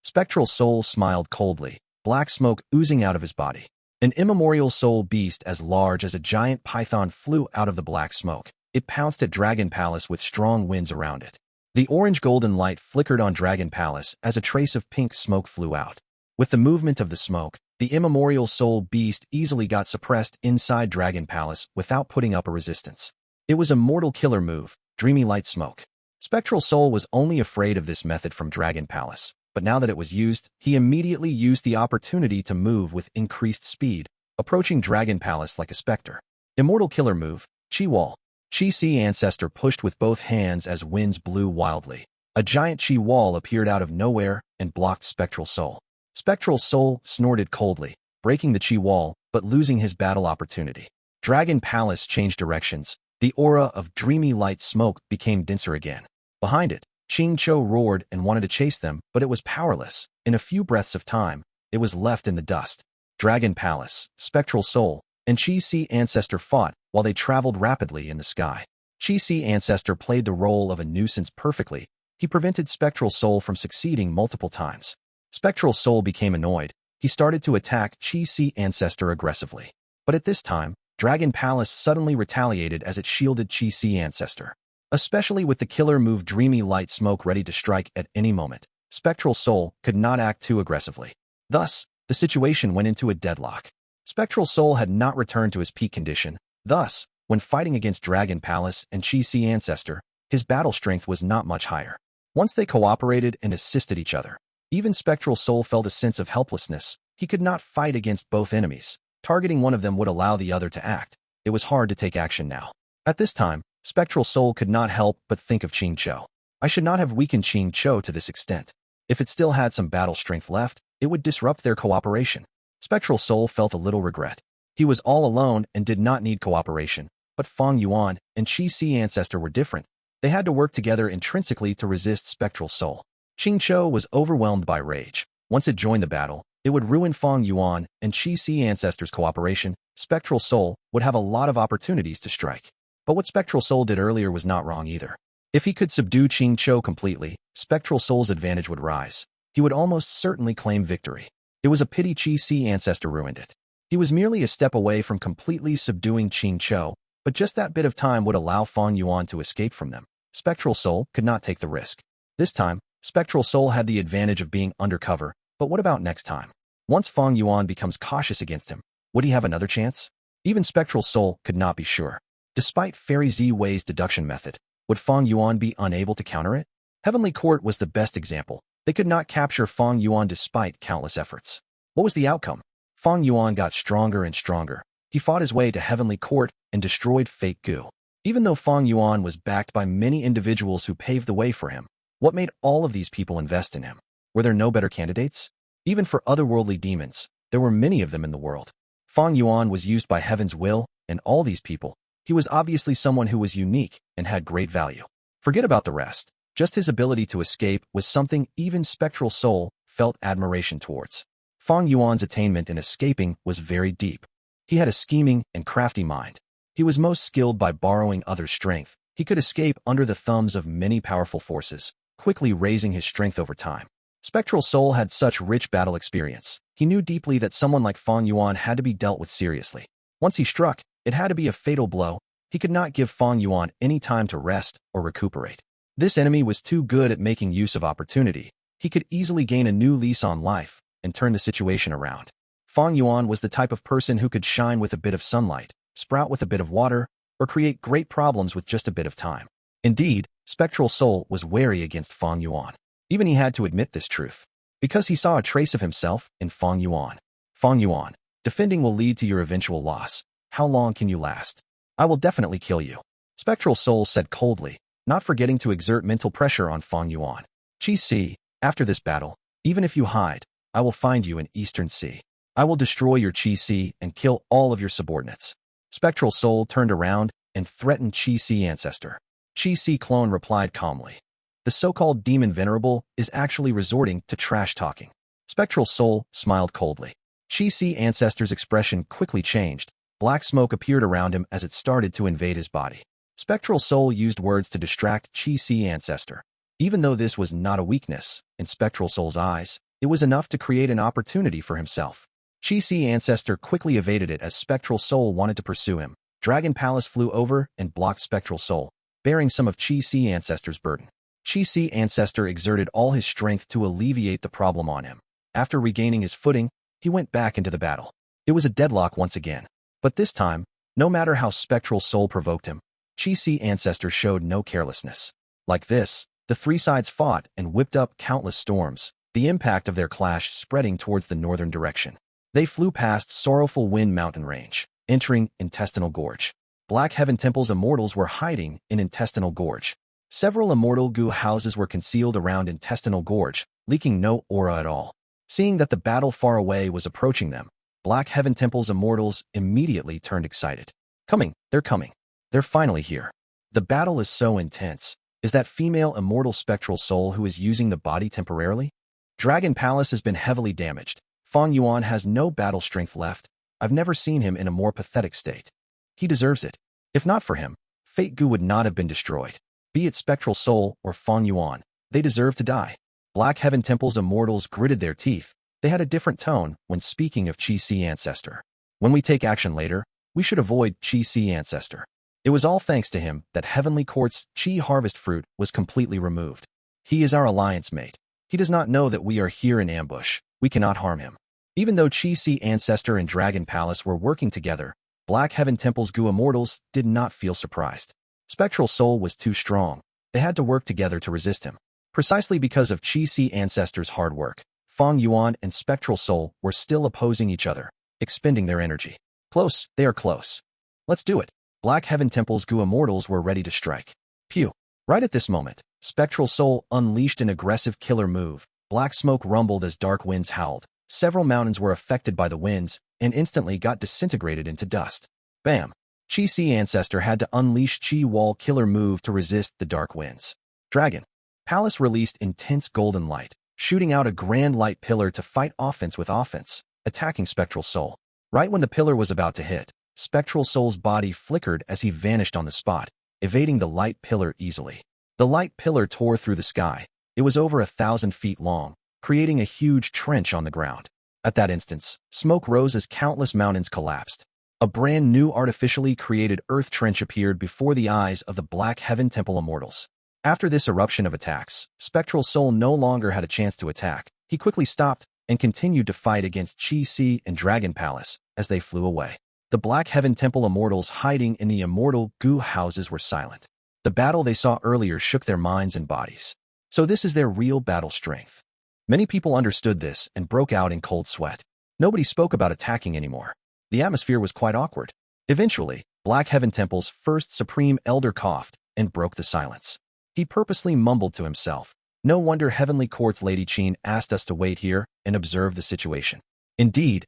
Spectral Soul smiled coldly, black smoke oozing out of his body. An immemorial soul beast as large as a giant python flew out of the black smoke. It pounced at Dragon Palace with strong winds around it. The orange-golden light flickered on Dragon Palace as a trace of pink smoke flew out. With the movement of the smoke, the immemorial soul beast easily got suppressed inside Dragon Palace without putting up a resistance. It was a mortal killer move, Dreamy Light Smoke. Spectral Soul was only afraid of this method from Dragon Palace, but now that it was used, he immediately used the opportunity to move with increased speed, approaching Dragon Palace like a specter. Immortal Killer Move, Qi Wall. Qi Si Ancestor pushed with both hands as winds blew wildly. A giant Qi Wall appeared out of nowhere and blocked Spectral Soul. Spectral Soul snorted coldly, breaking the Qi Wall, but losing his battle opportunity. Dragon Palace changed directions. The aura of dreamy light smoke became denser again. Behind it, Qing Chou roared and wanted to chase them, but it was powerless. In a few breaths of time, it was left in the dust. Dragon Palace, Spectral Soul, and Qi Si Ancestor fought while they traveled rapidly in the sky. Qi Si Ancestor played the role of a nuisance perfectly. He prevented Spectral Soul from succeeding multiple times. Spectral Soul became annoyed. He started to attack Qi Si Ancestor aggressively. But at this time, Dragon Palace suddenly retaliated as it shielded Qi Si Ancestor. Especially with the killer move Dreamy Light Smoke ready to strike at any moment, Spectral Soul could not act too aggressively. Thus, the situation went into a deadlock. Spectral Soul had not returned to his peak condition. Thus, when fighting against Dragon Palace and Qi Si Ancestor, his battle strength was not much higher. Once they cooperated and assisted each other, even Spectral Soul felt a sense of helplessness. He could not fight against both enemies. Targeting one of them would allow the other to act. It was hard to take action now. At this time, Spectral Soul could not help but think of Qing Cho. I should not have weakened Qing Cho to this extent. If it still had some battle strength left, it would disrupt their cooperation. Spectral Soul felt a little regret. He was all alone and did not need cooperation, but Fang Yuan and Qi Si Ancestor were different. They had to work together intrinsically to resist Spectral Soul. Qing Cho was overwhelmed by rage. Once it joined the battle, it would ruin Fang Yuan and Qi Si Ancestor's cooperation. Spectral Soul would have a lot of opportunities to strike. But what Spectral Soul did earlier was not wrong either. If he could subdue Qing Cho completely, Spectral Soul's advantage would rise. He would almost certainly claim victory. It was a pity Qi Si Ancestor ruined it. He was merely a step away from completely subduing Qing Cho, but just that bit of time would allow Fang Yuan to escape from them. Spectral Soul could not take the risk. This time, Spectral Soul had the advantage of being undercover, but what about next time? Once Fang Yuan becomes cautious against him, would he have another chance? Even Spectral Soul could not be sure. Despite Fairy Z Wei's deduction method, would Fang Yuan be unable to counter it? Heavenly Court was the best example. They could not capture Fang Yuan despite countless efforts. What was the outcome? Fang Yuan got stronger and stronger. He fought his way to Heavenly Court and destroyed Fake Gu. Even though Fang Yuan was backed by many individuals who paved the way for him, what made all of these people invest in him? Were there no better candidates? Even for otherworldly demons, there were many of them in the world. Fang Yuan was used by Heaven's will, and all these people. He was obviously someone who was unique and had great value. Forget about the rest. Just his ability to escape was something even Spectral Soul felt admiration towards. Fang Yuan's attainment in escaping was very deep. He had a scheming and crafty mind. He was most skilled by borrowing others' strength. He could escape under the thumbs of many powerful forces, quickly raising his strength over time. Spectral Soul had such rich battle experience. He knew deeply that someone like Fang Yuan had to be dealt with seriously. Once he struck, it had to be a fatal blow. He could not give Fang Yuan any time to rest or recuperate. This enemy was too good at making use of opportunity. He could easily gain a new lease on life and turn the situation around. Fang Yuan was the type of person who could shine with a bit of sunlight, sprout with a bit of water, or create great problems with just a bit of time. Indeed, Spectral Soul was wary against Fang Yuan. Even he had to admit this truth, because he saw a trace of himself in Fang Yuan. Fang Yuan, defending will lead to your eventual loss. How long can you last? I will definitely kill you. Spectral Soul said coldly, not forgetting to exert mental pressure on Fang Yuan. Qi Si, after this battle, even if you hide, I will find you in Eastern Sea. I will destroy your Qi Si and kill all of your subordinates. Spectral Soul turned around and threatened Qi Si Ancestor. Qi Si Clone replied calmly. The so-called demon Venerable is actually resorting to trash talking. Spectral Soul smiled coldly. Qi Si Ancestor's expression quickly changed. Black smoke appeared around him as it started to invade his body. Spectral Soul used words to distract Qi Si Ancestor. Even though this was not a weakness, in Spectral Soul's eyes, it was enough to create an opportunity for himself. Qi Si Ancestor quickly evaded it as Spectral Soul wanted to pursue him. Dragon Palace flew over and blocked Spectral Soul, bearing some of Qi Si Ancestor's burden. Qi Si Ancestor exerted all his strength to alleviate the problem on him. After regaining his footing, he went back into the battle. It was a deadlock once again. But this time, no matter how Spectral Soul provoked him, Qi Si Ancestor showed no carelessness. Like this, the three sides fought and whipped up countless storms, the impact of their clash spreading towards the northern direction. They flew past Sorrowful Wind Mountain Range, entering Intestinal Gorge. Black Heaven Temple's immortals were hiding in Intestinal Gorge. Several immortal Gu houses were concealed around Intestinal Gorge, leaking no aura at all. Seeing that the battle far away was approaching them, Black Heaven Temple's immortals immediately turned excited. Coming, they're coming. They're finally here. The battle is so intense. Is that female immortal Spectral Soul who is using the body temporarily? Dragon Palace has been heavily damaged. Fang Yuan has no battle strength left. I've never seen him in a more pathetic state. He deserves it. If not for him, Fake Gu would not have been destroyed. Be it Spectral Soul or Fang Yuan, they deserve to die. Black Heaven Temple's immortals gritted their teeth. They had a different tone when speaking of Qi Si Ancestor. When we take action later, we should avoid Qi Si Ancestor. It was all thanks to him that Heavenly Court's Qi Harvest Fruit was completely removed. He is our alliance mate. He does not know that we are here in ambush. We cannot harm him. Even though Qi Si Ancestor and Dragon Palace were working together, Black Heaven Temple's Gu immortals did not feel surprised. Spectral Soul was too strong. They had to work together to resist him. Precisely because of Qi Si Ancestor's hard work, Fang Yuan and Spectral Soul were still opposing each other, expending their energy. Close, they are close. Let's do it. Black Heaven Temple's Gu Immortals were ready to strike. Pew! Right at this moment, Spectral Soul unleashed an aggressive killer move. Black smoke rumbled as dark winds howled. Several mountains were affected by the winds and instantly got disintegrated into dust. Bam! Qi Ancestor had to unleash Qi Wall killer move to resist the dark winds. Dragon Palace released intense golden light, shooting out a grand light pillar to fight offense with offense, attacking Spectral Soul. Right when the pillar was about to hit, Spectral Soul's body flickered as he vanished on the spot, evading the light pillar easily. The light pillar tore through the sky. It was over 1,000 feet long, creating a huge trench on the ground. At that instance, smoke rose as countless mountains collapsed. A brand new artificially created earth trench appeared before the eyes of the Black Heaven Temple Immortals. After this eruption of attacks, Spectral Soul no longer had a chance to attack. He quickly stopped and continued to fight against Qi and Dragon Palace as they flew away. The Black Heaven Temple Immortals hiding in the immortal Gu houses were silent. The battle they saw earlier shook their minds and bodies. So this is their real battle strength. Many people understood this and broke out in cold sweat. Nobody spoke about attacking anymore. The atmosphere was quite awkward. Eventually, Black Heaven Temple's first Supreme Elder coughed and broke the silence. He purposely mumbled to himself, "No wonder Heavenly Court's Lady Qing asked us to wait here and observe the situation. Indeed,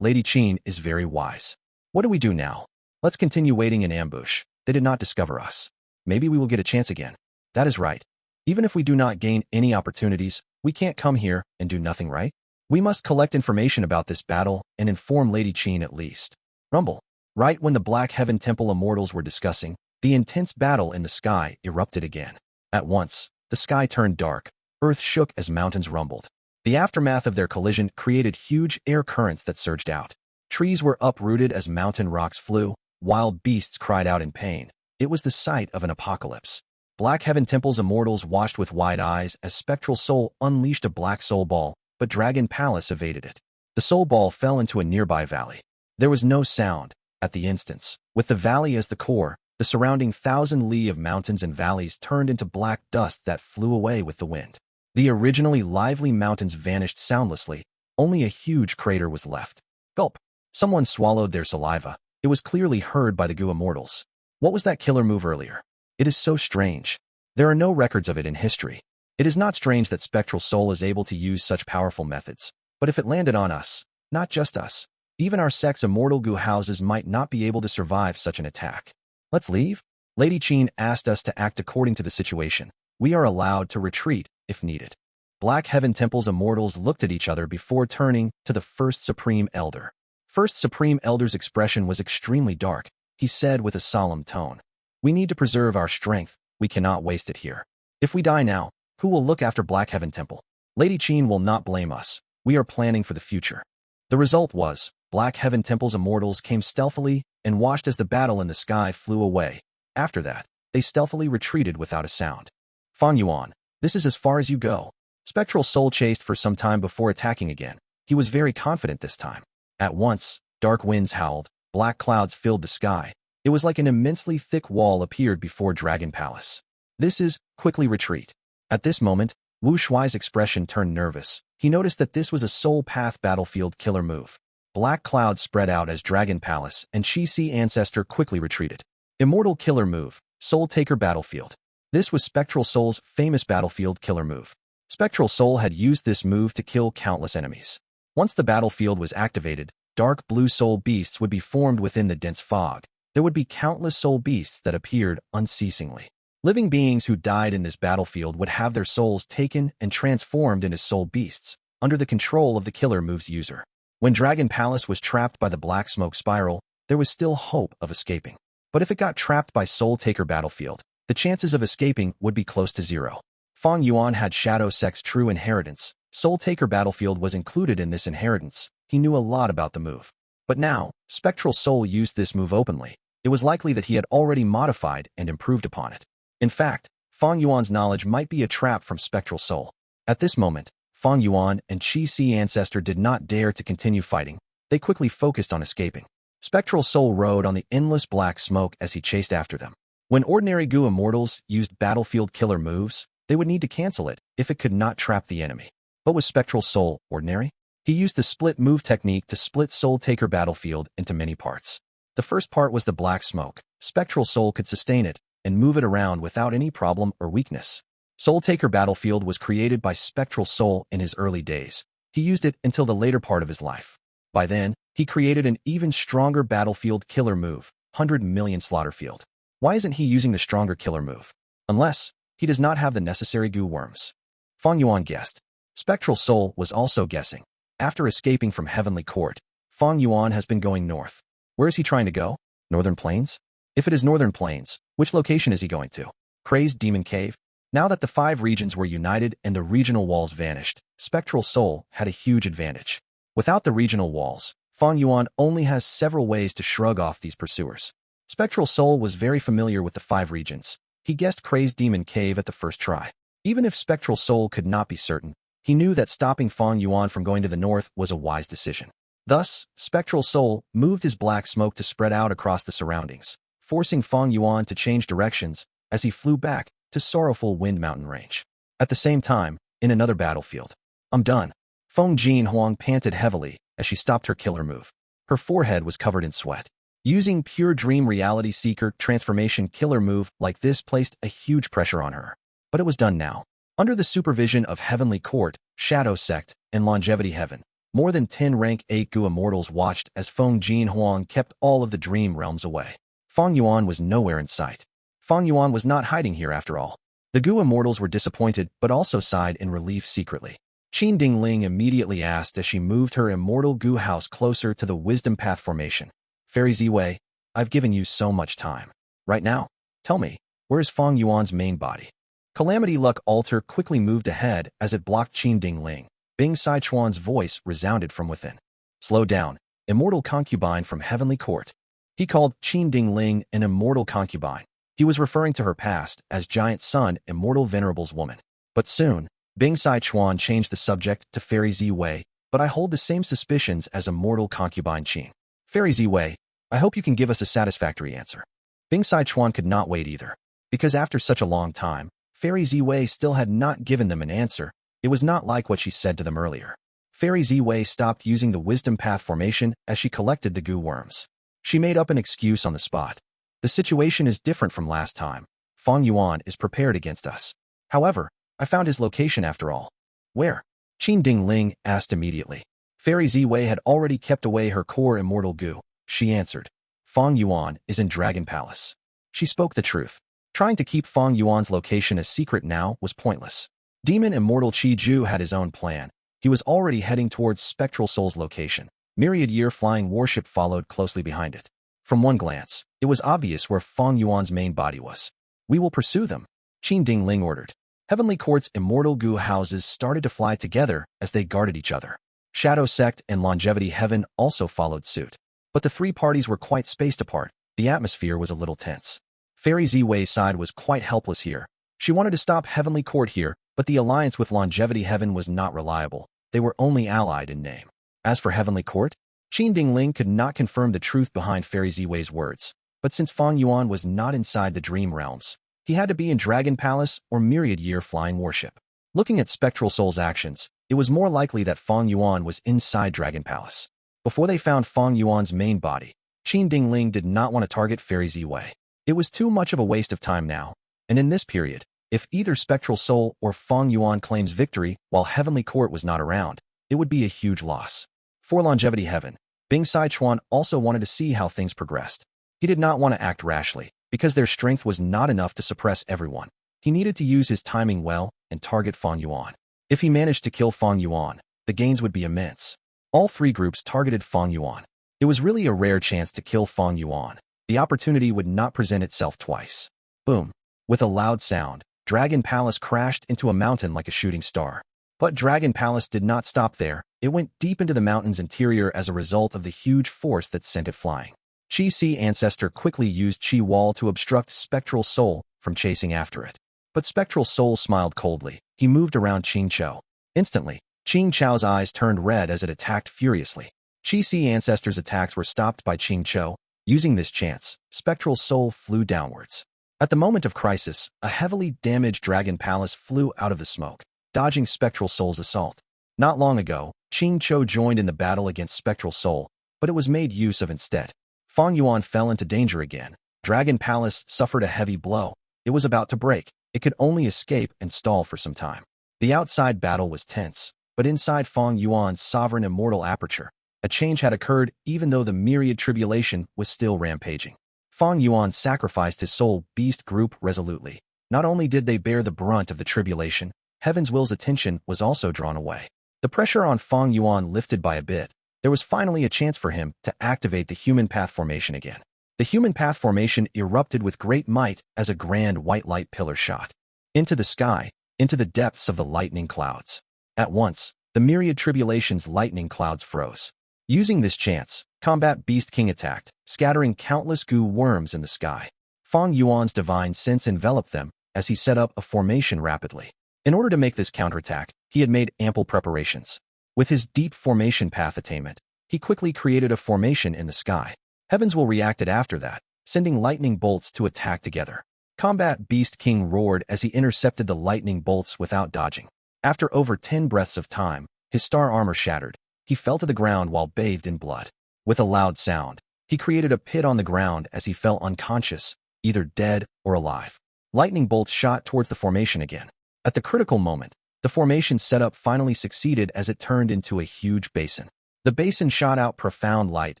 Lady Qing is very wise. What do we do now? Let's continue waiting in ambush. They did not discover us. Maybe we will get a chance again. That is right. Even if we do not gain any opportunities, we can't come here and do nothing, right? We must collect information about this battle and inform Lady Qing at least." Rumble. Right when the Black Heaven Temple Immortals were discussing, the intense battle in the sky erupted again. At once, the sky turned dark. Earth shook as mountains rumbled. The aftermath of their collision created huge air currents that surged out. Trees were uprooted as mountain rocks flew. Wild beasts cried out in pain. It was the sight of an apocalypse. Black Heaven Temple's Immortals watched with wide eyes as Spectral Soul unleashed a black soul ball, but Dragon Palace evaded it. The soul ball fell into a nearby valley. There was no sound at the instance. With the valley as the core, the surrounding 1,000 li of mountains and valleys turned into black dust that flew away with the wind. The originally lively mountains vanished soundlessly. Only a huge crater was left. Gulp. Someone swallowed their saliva. It was clearly heard by the Gu Immortals. What was that killer move earlier? It is so strange. There are no records of it in history. It is not strange that Spectral Soul is able to use such powerful methods. But if it landed on us, not just us, even our sect's immortal Gu houses might not be able to survive such an attack. Let's leave? Lady Qing asked us to act according to the situation. We are allowed to retreat if needed. Black Heaven Temple's Immortals looked at each other before turning to the First Supreme Elder. First Supreme Elder's expression was extremely dark. He said with a solemn tone, "We need to preserve our strength. We cannot waste it here. If we die now, who will look after Black Heaven Temple? Lady Qing will not blame us. We are planning for the future." The result was, Black Heaven Temple's Immortals came stealthily and watched as the battle in the sky flew away. After that, they stealthily retreated without a sound. Fang Yuan, this is as far as you go. Spectral Soul chased for some time before attacking again. He was very confident this time. At once, dark winds howled, black clouds filled the sky. It was like an immensely thick wall appeared before Dragon Palace. This is, quickly retreat. At this moment, Wu Shuai's expression turned nervous. He noticed that this was a Soul Path battlefield killer move. Black clouds spread out as Dragon Palace and Qi Ancestor quickly retreated. Immortal killer move, Soul Taker battlefield. This was Spectral Soul's famous battlefield killer move. Spectral Soul had used this move to kill countless enemies. Once the battlefield was activated, dark blue soul beasts would be formed within the dense fog. There would be countless soul beasts that appeared unceasingly. Living beings who died in this battlefield would have their souls taken and transformed into soul beasts, under the control of the killer move's user. When Dragon Palace was trapped by the black smoke spiral, there was still hope of escaping. But if it got trapped by Soul Taker battlefield, the chances of escaping would be close to zero. Fang Yuan had Shadow Sect's true inheritance. Soul Taker battlefield was included in this inheritance. He knew a lot about the move. But now, Spectral Soul used this move openly. It was likely that he had already modified and improved upon it. In fact, Fang Yuan's knowledge might be a trap from Spectral Soul. At this moment, Fang Yuan and Qi Ancestor did not dare to continue fighting. They quickly focused on escaping. Spectral Soul rode on the endless black smoke as he chased after them. When ordinary Gu Immortals used battlefield killer moves, they would need to cancel it if it could not trap the enemy. But was Spectral Soul ordinary? He used the split move technique to split Soul Taker battlefield into many parts. The first part was the black smoke. Spectral Soul could sustain it and move it around without any problem or weakness. Soul Taker Battlefield was created by Spectral Soul in his early days. He used it until the later part of his life. By then, he created an even stronger battlefield killer move, 100 million Slaughterfield. Why isn't he using the stronger killer move? Unless he does not have the necessary Gu worms. Fang Yuan guessed. Spectral Soul was also guessing. After escaping from Heavenly Court, Fang Yuan has been going north. Where is he trying to go? Northern Plains? If it is Northern Plains, which location is he going to? Crazed Demon Cave? Now that the 5 regions were united and the regional walls vanished, Spectral Soul had a huge advantage. Without the regional walls, Fang Yuan only has several ways to shrug off these pursuers. Spectral Soul was very familiar with the 5 regions. He guessed Crazed Demon Cave at the first try. Even if Spectral Soul could not be certain, he knew that stopping Fang Yuan from going to the north was a wise decision. Thus, Spectral Soul moved his black smoke to spread out across the surroundings, forcing Fang Yuan to change directions as he flew back to Sorrowful Wind Mountain Range. At the same time, in another battlefield. I'm done. Feng Jin Huang panted heavily as she stopped her killer move. Her forehead was covered in sweat. Using pure dream reality seeker transformation killer move like this placed a huge pressure on her. But it was done now. Under the supervision of Heavenly Court, Shadow Sect, and Longevity Heaven, more than 10 rank 8 Gu immortals watched as Feng Jin Huang kept all of the dream realms away. Fang Yuan was nowhere in sight. Fang Yuan was not hiding here after all. The Gu immortals were disappointed but also sighed in relief secretly. Qin Dingling immediately asked as she moved her immortal Gu house closer to the Wisdom Path formation. Fairy Ziwei, I've given you so much time. Right now, tell me, where is Fang Yuan's main body? Calamity Luck Altar quickly moved ahead as it blocked Qin Dingling. Bing Sichuan's voice resounded from within. Slow down, immortal concubine from Heavenly Court. He called Qin Dingling an immortal concubine. He was referring to her past as Giant Sun, Immortal Venerable's woman. But soon, Bing Sichuan changed the subject to Fairy Ziwei, but I hold the same suspicions as immortal concubine Qing. Fairy Ziwei, I hope you can give us a satisfactory answer. Bing Sichuan could not wait either, because after such a long time, Fairy Ziwei still had not given them an answer. It was not like what she said to them earlier. Fairy Ziwei stopped using the Wisdom Path formation as she collected the Gu worms. She made up an excuse on the spot. The situation is different from last time. Fang Yuan is prepared against us. However, I found his location after all. Where? Qin Dingling asked immediately. Fairy Ziwei had already kept away her core immortal Gu. She answered. Fang Yuan is in Dragon Palace. She spoke the truth. Trying to keep Fang Yuan's location a secret now was pointless. Demon Immortal Qi Ju had his own plan. He was already heading towards Spectral Soul's location. Myriad Year Flying Warship followed closely behind it. From one glance, it was obvious where Fang Yuan's main body was. We will pursue them, Qin Dingling ordered. Heavenly Court's immortal Gu houses started to fly together as they guarded each other. Shadow Sect and Longevity Heaven also followed suit. But the 3 parties were quite spaced apart. The atmosphere was a little tense. Fairy Ziwei's side was quite helpless here. She wanted to stop Heavenly Court here, but the alliance with Longevity Heaven was not reliable. They were only allied in name. As for Heavenly Court, Qin Dingling could not confirm the truth behind Fairy Ziwei's words. But since Fang Yuan was not inside the Dream Realms, he had to be in Dragon Palace or Myriad Year Flying Warship. Looking at Spectral Soul's actions, it was more likely that Fang Yuan was inside Dragon Palace. Before they found Fang Yuan's main body, Qin Dingling did not want to target Fairy Ziwei. It was too much of a waste of time now, and in this period, if either Spectral Soul or Fang Yuan claims victory while Heavenly Court was not around, it would be a huge loss. For Longevity Heaven, Bing Sichuan also wanted to see how things progressed. He did not want to act rashly, because their strength was not enough to suppress everyone. He needed to use his timing well and target Fang Yuan. If he managed to kill Fang Yuan, the gains would be immense. All 3 groups targeted Fang Yuan. It was really a rare chance to kill Fang Yuan. The opportunity would not present itself twice. Boom. With a loud sound, Dragon Palace crashed into a mountain like a shooting star. But Dragon Palace did not stop there. It went deep into the mountain's interior as a result of the huge force that sent it flying. Qi Si Ancestor quickly used Qi Wall to obstruct Spectral Soul from chasing after it. But Spectral Soul smiled coldly. He moved around Qing Chou. Instantly, Qing Chou's eyes turned red as it attacked furiously. Qi Si Ancestor's attacks were stopped by Qing Chou. Using this chance, Spectral Soul flew downwards. At the moment of crisis, a heavily damaged Dragon Palace flew out of the smoke, dodging Spectral Soul's assault. Not long ago, Qing Chou joined in the battle against Spectral Soul, but it was made use of instead. Fang Yuan fell into danger again. Dragon Palace suffered a heavy blow. It was about to break. It could only escape and stall for some time. The outside battle was tense, but inside Fang Yuan's sovereign immortal aperture, a change had occurred even though the Myriad tribulation was still rampaging. Fang Yuan sacrificed his soul beast group resolutely. Not only did they bear the brunt of the tribulation, Heaven's Will's attention was also drawn away. The pressure on Fang Yuan lifted by a bit. There was finally a chance for him to activate the human path formation again. The human path formation erupted with great might as a grand white light pillar shot into the sky, into the depths of the lightning clouds. At once, the Myriad tribulation's lightning clouds froze. Using this chance, Combat Beast King attacked, scattering countless Gu worms in the sky. Fang Yuan's divine sense enveloped them as he set up a formation rapidly. In order to make this counterattack, he had made ample preparations. With his deep formation path attainment, he quickly created a formation in the sky. Heavens Will reacted after that, sending lightning bolts to attack together. Combat Beast King roared as he intercepted the lightning bolts without dodging. After over 10 breaths of time, his star armor shattered. He fell to the ground while bathed in blood. With a loud sound, he created a pit on the ground as he fell unconscious, either dead or alive. Lightning bolts shot towards the formation again. At the critical moment, the formation setup finally succeeded as it turned into a huge basin. The basin shot out profound light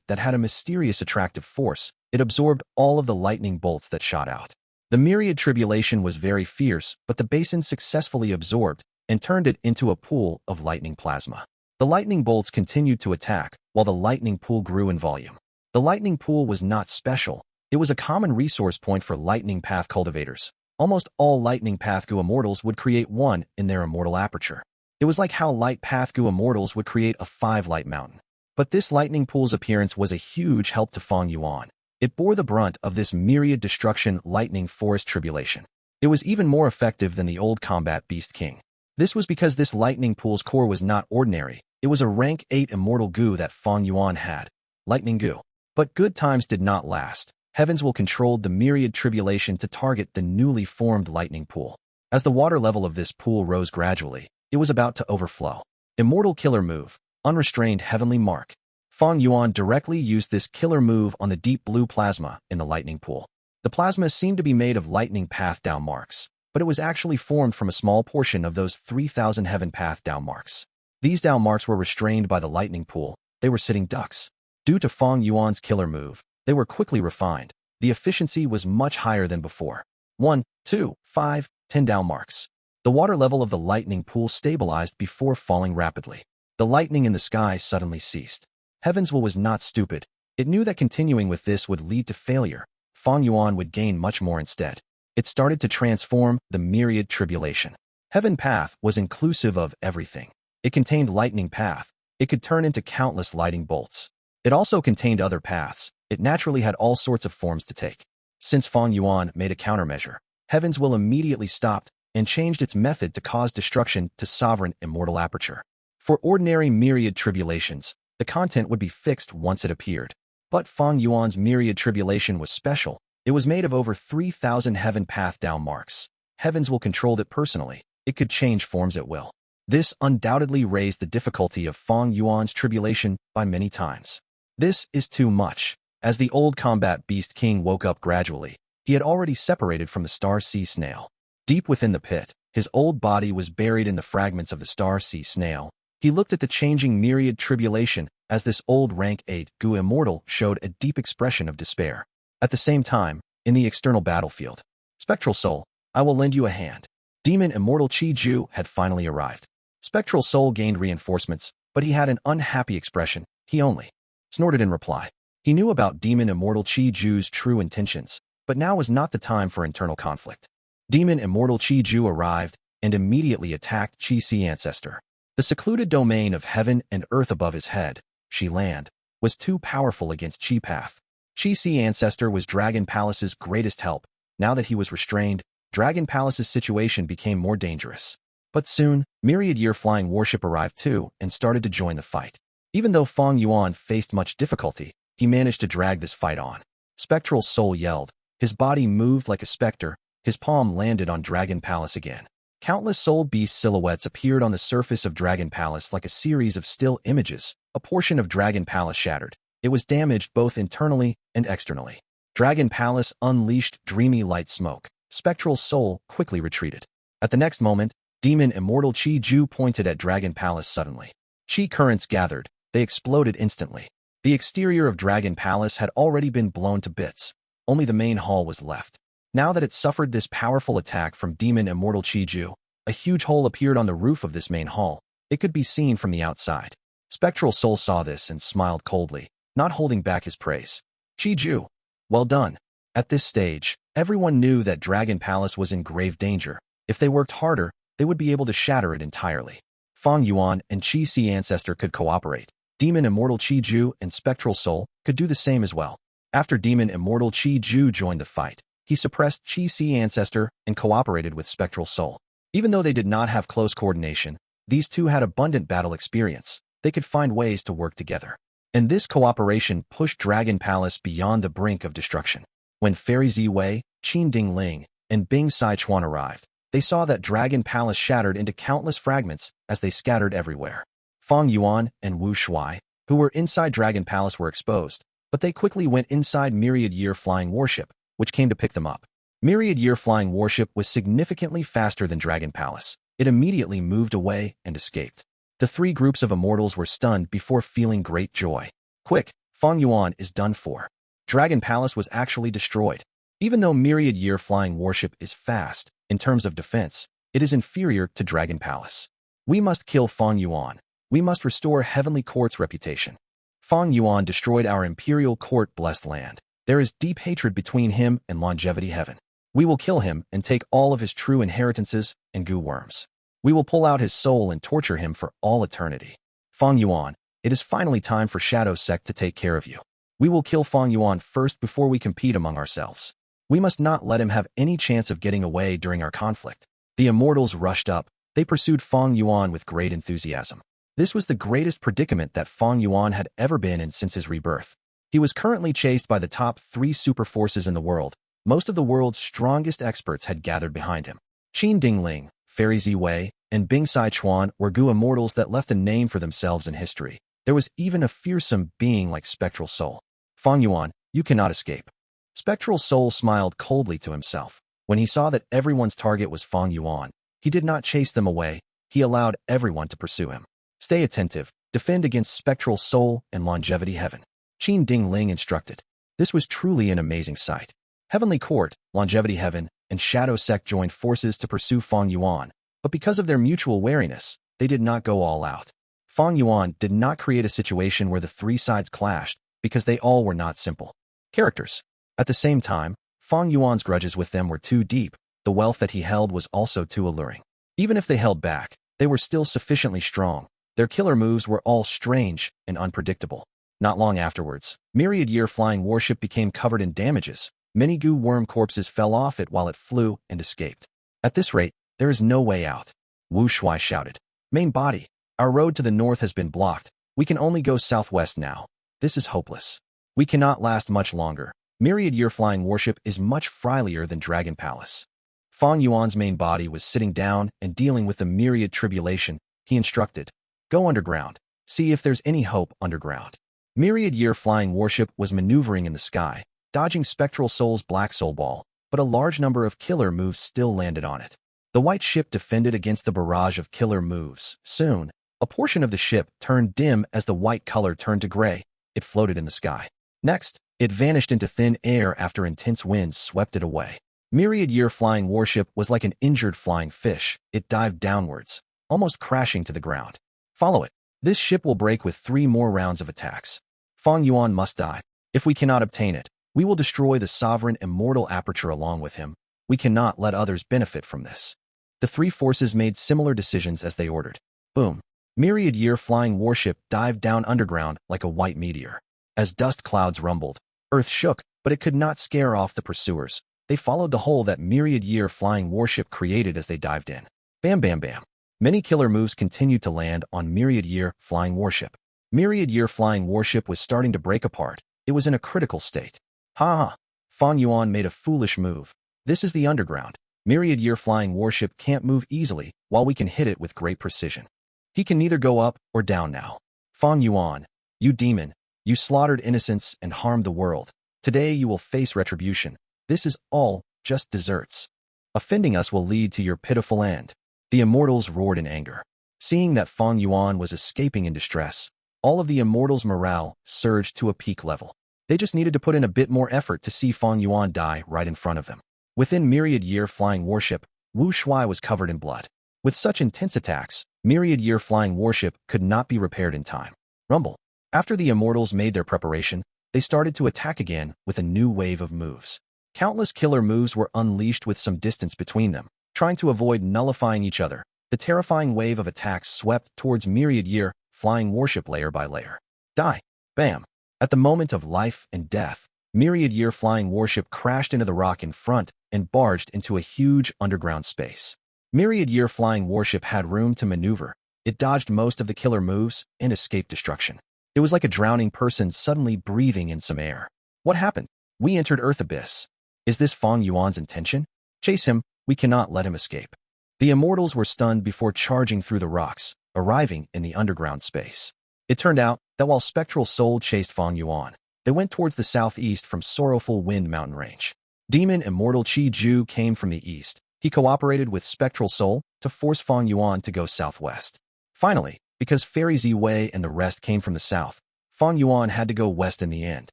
that had a mysterious attractive force. It absorbed all of the lightning bolts that shot out. The Myriad tribulation was very fierce, but the basin successfully absorbed and turned it into a pool of lightning plasma. The lightning bolts continued to attack, while the lightning pool grew in volume. The lightning pool was not special. It was a common resource point for lightning path cultivators. Almost all lightning path Gu immortals would create one in their immortal aperture. It was like how light path Gu immortals would create a 5-light mountain. But this lightning pool's appearance was a huge help to Fang Yuan. It bore the brunt of this Myriad destruction lightning forest tribulation. It was even more effective than the old Combat Beast King. This was because this lightning pool's core was not ordinary. It was a rank 8 immortal Gu that Fang Yuan had. Lightning Gu. But good times did not last. Heavens Will controlled the Myriad tribulation to target the newly formed lightning pool. As the water level of this pool rose gradually, it was about to overflow. Immortal Killer Move. Unrestrained Heavenly Mark. Fang Yuan directly used this killer move on the deep blue plasma in the lightning pool. The plasma seemed to be made of lightning path down marks, but it was actually formed from a small portion of those 3,000 heaven path down marks. These down marks were restrained by the lightning pool. They were sitting ducks. Due to Fang Yuan's killer move, they were quickly refined. The efficiency was much higher than before. 1, 2, 5, 10 down marks. The water level of the lightning pool stabilized before falling rapidly. The lightning in the sky suddenly ceased. Heavens Will was not stupid. It knew that continuing with this would lead to failure. Fang Yuan would gain much more instead. It started to transform the Myriad tribulation. Heaven Path was inclusive of everything. It contained lightning path. It could turn into countless lightning bolts. It also contained other paths. It naturally had all sorts of forms to take. Since Fang Yuan made a countermeasure, Heavens Will immediately stopped and changed its method to cause destruction to sovereign immortal aperture. For ordinary Myriad tribulations, the content would be fixed once it appeared. But Fang Yuan's Myriad tribulation was special. It was made of over 3,000 heaven path down marks. Heavens Will controlled it personally. It could change forms at will. This undoubtedly raised the difficulty of Fang Yuan's tribulation by many times. This is too much. As the old Combat Beast King woke up gradually, he had already separated from the Star Sea Snail. Deep within the pit, his old body was buried in the fragments of the Star Sea Snail. He looked at the changing Myriad tribulation as this old rank 8 Gu immortal showed a deep expression of despair. At the same time, in the external battlefield, Spectral Soul, I will lend you a hand. Demon Immortal Qi Ju had finally arrived. Spectral Soul gained reinforcements, but he had an unhappy expression. He only snorted in reply. He knew about Demon Immortal Qi Ju's true intentions, but now was not the time for internal conflict. Demon Immortal Qi Ju arrived and immediately attacked Qi Si Ancestor. The secluded domain of heaven and earth above his head, Qi Land, was too powerful against Qi Path. Qi Si Ancestor was Dragon Palace's greatest help. Now that he was restrained, Dragon Palace's situation became more dangerous. But soon, Myriad Year-Flying Warship arrived too and started to join the fight. Even though Fang Yuan faced much difficulty, he managed to drag this fight on. Spectral Soul yelled. His body moved like a specter. His palm landed on Dragon Palace again. Countless soul beast silhouettes appeared on the surface of Dragon Palace like a series of still images. A portion of Dragon Palace shattered. It was damaged both internally and externally. Dragon Palace unleashed dreamy light smoke. Spectral soul quickly retreated. At the next moment, demon immortal Qi Ju pointed at Dragon Palace suddenly. Qi currents gathered. They exploded instantly. The exterior of Dragon Palace had already been blown to bits. Only the main hall was left. Now that it suffered this powerful attack from demon immortal Qi Ju, a huge hole appeared on the roof of this main hall. It could be seen from the outside. Spectral soul saw this and smiled coldly, not holding back his praise. Qi Ju, well done. At this stage, everyone knew that Dragon Palace was in grave danger. If they worked harder, they would be able to shatter it entirely. Fang Yuan and Qi Si Ancestor could cooperate. Demon Immortal Qi Ju and Spectral Soul could do the same as well. After Demon Immortal Qi Ju joined the fight, he suppressed Qi Si Ancestor and cooperated with Spectral Soul. Even though they did not have close coordination, these two had abundant battle experience. They could find ways to work together. And this cooperation pushed Dragon Palace beyond the brink of destruction. When Fairy Ziwei, Qin Dingling, and Bing Sichuan arrived, they saw that Dragon Palace shattered into countless fragments as they scattered everywhere. Fang Yuan and Wu Shuai, who were inside Dragon Palace, were exposed, but they quickly went inside Myriad Year Flying Warship, which came to pick them up. Myriad Year Flying Warship was significantly faster than Dragon Palace. It immediately moved away and escaped. The three groups of immortals were stunned before feeling great joy. Quick, Fang Yuan is done for. Dragon Palace was actually destroyed. Even though Myriad Year Flying Warship is fast, in terms of defense, it is inferior to Dragon Palace. We must kill Fang Yuan. We must restore Heavenly Court's reputation. Fang Yuan destroyed our Imperial Court blessed land. There is deep hatred between him and Longevity Heaven. We will kill him and take all of his true inheritances and Gu worms. We will pull out his soul and torture him for all eternity. Fang Yuan, it is finally time for Shadow Sect to take care of you. We will kill Fang Yuan first before we compete among ourselves. We must not let him have any chance of getting away during our conflict. The immortals rushed up. They pursued Fang Yuan with great enthusiasm. This was the greatest predicament that Fang Yuan had ever been in since his rebirth. He was currently chased by the top 3 super forces in the world. Most of the world's strongest experts had gathered behind him. Qin Dingling, Fairy Ziwei, and Bing Sichuan were Gu immortals that left a name for themselves in history. There was even a fearsome being like Spectral Soul. Fang Yuan, you cannot escape. Spectral Soul smiled coldly to himself. When he saw that everyone's target was Fang Yuan, he did not chase them away. He allowed everyone to pursue him. Stay attentive. Defend against Spectral Soul and Longevity Heaven. Qin Dingling instructed. This was truly an amazing sight. Heavenly Court, Longevity Heaven, and Shadow Sect joined forces to pursue Fang Yuan, but because of their mutual wariness, they did not go all out. Fang Yuan did not create a situation where the 3 sides clashed, because they all were not simple characters. At the same time, Fang Yuan's grudges with them were too deep. The wealth that he held was also too alluring. Even if they held back, they were still sufficiently strong. Their killer moves were all strange and unpredictable. Not long afterwards, Myriad Year Flying Warship became covered in damages. Many Gu worm corpses fell off it while it flew and escaped. At this rate, there is no way out. Wu Shuai shouted. Main body, our road to the north has been blocked. We can only go southwest now. This is hopeless. We cannot last much longer. Myriad Year Flying Warship is much frilier than Dragon Palace. Fang Yuan's main body was sitting down and dealing with the Myriad tribulation. He instructed, go underground. See if there's any hope underground. Myriad Year Flying Warship was maneuvering in the sky, dodging Spectral Soul's Black Soul Ball, but a large number of killer moves still landed on it. The white ship defended against the barrage of killer moves. Soon, a portion of the ship turned dim as the white color turned to gray. It floated in the sky. Next, it vanished into thin air after intense winds swept it away. Myriad Year Flying Warship was like an injured flying fish. It dived downwards, almost crashing to the ground. Follow it. This ship will break with 3 more rounds of attacks. Fang Yuan must die. If we cannot obtain it, we will destroy the sovereign immortal aperture along with him. We cannot let others benefit from this. The 3 forces made similar decisions as they ordered. Boom. Myriad Year Flying Warship dived down underground like a white meteor. As dust clouds rumbled, Earth shook, but it could not scare off the pursuers. They followed the hole that Myriad Year Flying Warship created as they dived in. Bam bam bam. Many killer moves continued to land on Myriad Year Flying Warship. Myriad Year Flying Warship was starting to break apart. It was in a critical state. Ha ha. Fang Yuan made a foolish move. This is the underground. Myriad Year Flying Warship can't move easily, while we can hit it with great precision. He can neither go up or down now. Fang Yuan, you demon, You slaughtered innocents and harmed the world. Today you will face retribution. This is all just desserts. Offending us will lead to your pitiful end." The immortals roared in anger. Seeing that Fang Yuan was escaping in distress, all of the immortals' morale surged to a peak level. They just needed to put in a bit more effort to see Fang Yuan die right in front of them. Within Myriad Year Flying Warship, Wu Shuai was covered in blood. With such intense attacks, Myriad Year Flying Warship could not be repaired in time. Rumble. After the immortals made their preparation, they started to attack again with a new wave of moves. Countless killer moves were unleashed with some distance between them, trying to avoid nullifying each other. The terrifying wave of attacks swept towards Myriad Year Flying Warship layer by layer. Die. Bam. At the moment of life and death, Myriad Year Flying Warship crashed into the rock in front and barged into a huge underground space. Myriad Year Flying Warship had room to maneuver. It dodged most of the killer moves and escaped destruction. It was like a drowning person suddenly breathing in some air. What happened? We entered Earth Abyss. Is this Fang Yuan's intention? Chase him. We cannot let him escape. The immortals were stunned before charging through the rocks, arriving in the underground space. It turned out that while Spectral Soul chased Fang Yuan, they went towards the southeast from Sorrowful Wind Mountain Range. Demon Immortal Qi Ju came from the east. He cooperated with Spectral Soul to force Fang Yuan to go southwest. Finally, because Fairy Z Wei and the rest came from the south, Fang Yuan had to go west in the end.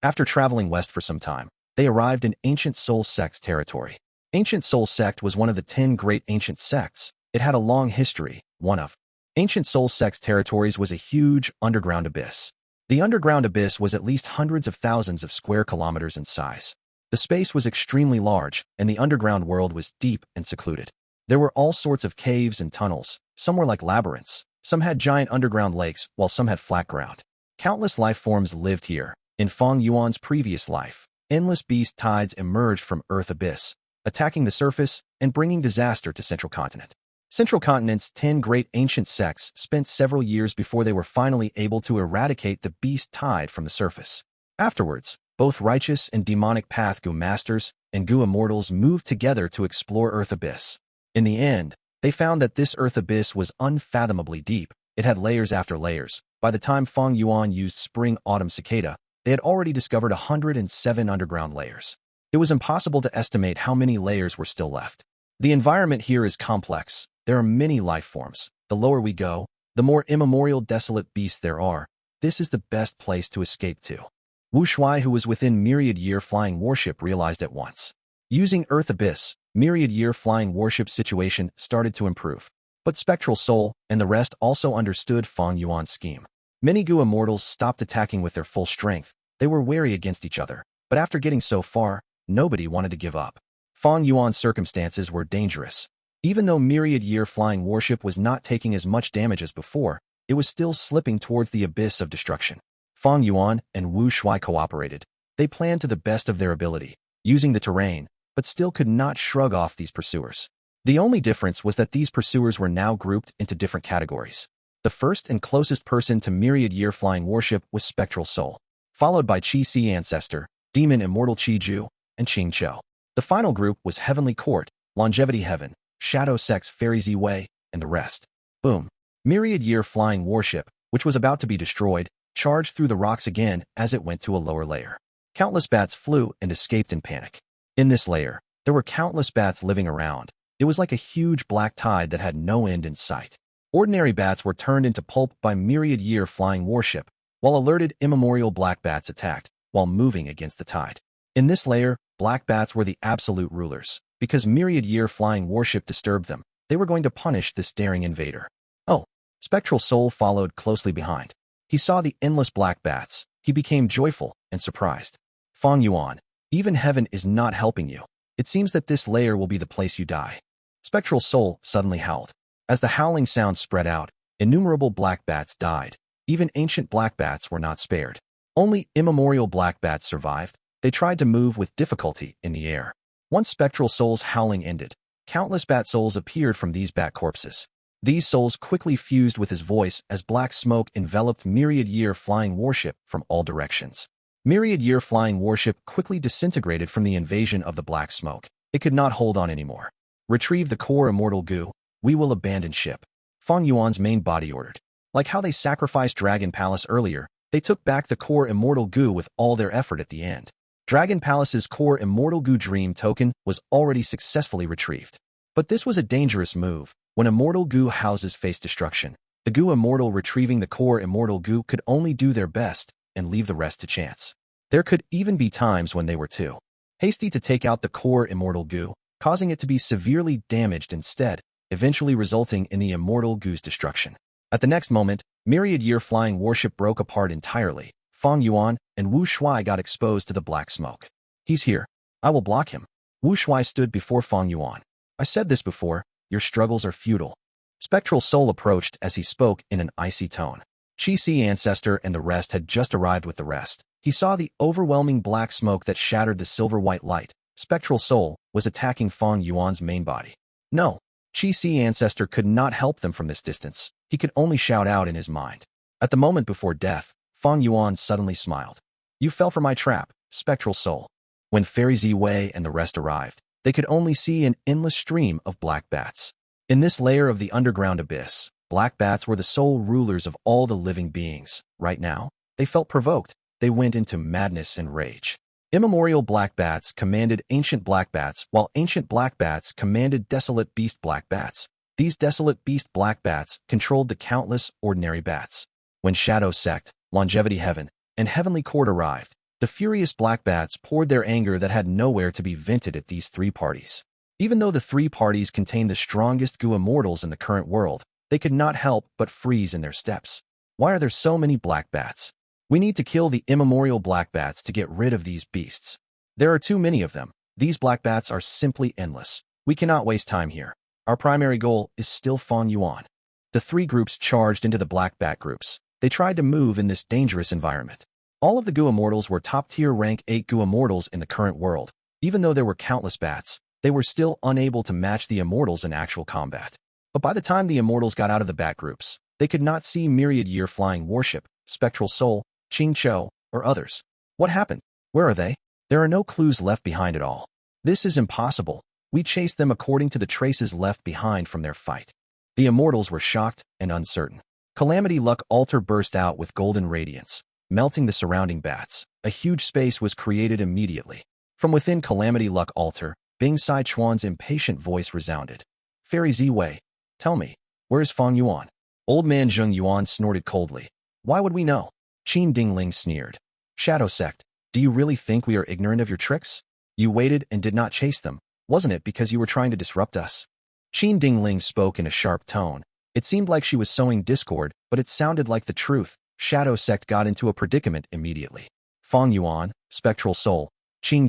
After traveling west for some time, they arrived in Ancient Soul Sect's territory. Ancient Soul Sect was one of the 10 great ancient sects. It had a long history. One of Ancient Soul Sect's territories was a huge underground abyss. The underground abyss was at least hundreds of thousands of square kilometers in size. The space was extremely large, and the underground world was deep and secluded. There were all sorts of caves and tunnels. Some were like labyrinths. Some had giant underground lakes, while some had flat ground. Countless life forms lived here. In Fang Yuan's previous life, endless beast tides emerged from Earth Abyss, attacking the surface and bringing disaster to Central Continent. Central Continent's 10 great ancient sects spent several years before they were finally able to eradicate the beast tide from the surface. Afterwards, both righteous and demonic path Gu masters and Gu immortals moved together to explore Earth Abyss. In the end, they found that this Earth Abyss was unfathomably deep. It had layers after layers. By the time Fang Yuan used Spring Autumn Cicada, they had already discovered 107 underground layers. It was impossible to estimate how many layers were still left. The environment here is complex. There are many life forms. The lower we go, the more immemorial desolate beasts there are. This is the best place to escape to. Wu Shuai, who was within Myriad Year Flying Warship, realized at once. Using Earth Abyss, Myriad Year Flying Warship's situation started to improve. But Spectral Soul and the rest also understood Fang Yuan's scheme. Many Gu immortals stopped attacking with their full strength. They were wary against each other. But after getting so far, nobody wanted to give up. Fang Yuan's circumstances were dangerous. Even though Myriad Year Flying Warship was not taking as much damage as before, it was still slipping towards the abyss of destruction. Fang Yuan and Wu Shuai cooperated. They planned to the best of their ability, using the terrain, but still could not shrug off these pursuers. The only difference was that these pursuers were now grouped into different categories. The first and closest person to Myriad Year Flying Warship was Spectral Soul, followed by Qi Si Ancestor, Demon Immortal Qi Ju, and Qing Qiu. The final group was Heavenly Court, Longevity Heaven, Shadow Sect's Fairy Z Wei, and the rest. Boom. Myriad Year Flying Warship, which was about to be destroyed, charged through the rocks again as it went to a lower layer. Countless bats flew and escaped in panic. In this layer, there were countless bats living around. It was like a huge black tide that had no end in sight. Ordinary bats were turned into pulp by Myriad Year Flying Warship, while alerted immemorial black bats attacked, while moving against the tide. In this layer, black bats were the absolute rulers. Because Myriad Year Flying Warship disturbed them, they were going to punish this daring invader. Oh, Spectral Soul followed closely behind. He saw the endless black bats. He became joyful and surprised. Fang Yuan, even heaven is not helping you. It seems that this layer will be the place you die. Spectral Soul suddenly howled. As the howling sound spread out, innumerable black bats died. Even ancient black bats were not spared. Only immemorial black bats survived. They tried to move with difficulty in the air. Once Spectral Soul's howling ended, countless bat souls appeared from these bat corpses. These souls quickly fused with his voice as black smoke enveloped Myriad Year Flying Warship from all directions. Myriad Year Flying Warship quickly disintegrated from the invasion of the black smoke. It could not hold on anymore. Retrieve the core Immortal Gu. We will abandon ship. Fang Yuan's main body ordered. Like how they sacrificed Dragon Palace earlier, They took back the core Immortal Gu with all their effort at the end. Dragon Palace's core Immortal Gu Dream token was already successfully retrieved. But this was a dangerous move. When Immortal Gu houses face destruction, the Gu Immortal retrieving the core Immortal Gu could only do their best and leave the rest to chance. There could even be times when they were too hasty to take out the core Immortal Gu, causing it to be severely damaged instead, eventually resulting in the Immortal Gu's destruction. At the next moment, Myriad Year Flying Warship broke apart entirely. Fang Yuan and Wu Shuai got exposed to the black smoke. He's here. I will block him. Wu Shuai stood before Fang Yuan. I said this before, your struggles are futile. Spectral Soul approached as he spoke in an icy tone. Qi Ancestor and the rest had just arrived with the rest. He saw the overwhelming black smoke that shattered the silver-white light. Spectral Soul was attacking Fang Yuan's main body. No, Qi Ancestor could not help them from this distance. He could only shout out in his mind. At the moment before death, Fang Yuan suddenly smiled. You fell for my trap, Spectral Soul. When Fairy Ziwei and the rest arrived, they could only see an endless stream of black bats. In this layer of the underground abyss, black bats were the sole rulers of all the living beings. Right now, they felt provoked. They went into madness and rage. Immemorial black bats commanded ancient black bats, while ancient black bats commanded desolate beast black bats. These desolate beast black bats controlled the countless ordinary bats. When Shadow Sect, Longevity Heaven, and Heavenly Court arrived, the furious black bats poured their anger that had nowhere to be vented at these three parties. Even though the three parties contained the strongest Gu immortals in the current world, they could not help but freeze in their steps. Why are there so many black bats? We need to kill the immemorial black bats to get rid of these beasts. There are too many of them. These black bats are simply endless. We cannot waste time here. Our primary goal is still Fang Yuan. The three groups charged into the black bat groups. They tried to move in this dangerous environment. All of the Gu immortals were top-tier rank 8 Gu immortals in the current world. Even though there were countless bats, they were still unable to match the immortals in actual combat. But by the time the immortals got out of the bat groups, they could not see Myriad Year Flying Warship, Spectral Soul, Qing, or others. What happened? Where are they? There are no clues left behind at all. This is impossible. We chased them according to the traces left behind from their fight. The immortals were shocked and uncertain. Calamity Luck Altar burst out with golden radiance, melting the surrounding bats. A huge space was created immediately. From within Calamity Luck Altar, Bing Sai Chuan's impatient voice resounded. Fairy Ziwei, tell me, where is Fang Yuan? Old man Zheng Yuan snorted coldly. Why would we know? Qin Dingling sneered. Shadow Sect, do you really think we are ignorant of your tricks? You waited and did not chase them. Wasn't it because you were trying to disrupt us? Qin Dingling spoke in a sharp tone. It seemed like she was sowing discord, but it sounded like the truth. Shadow Sect got into a predicament immediately. Fang Yuan, Spectral Soul, Qing,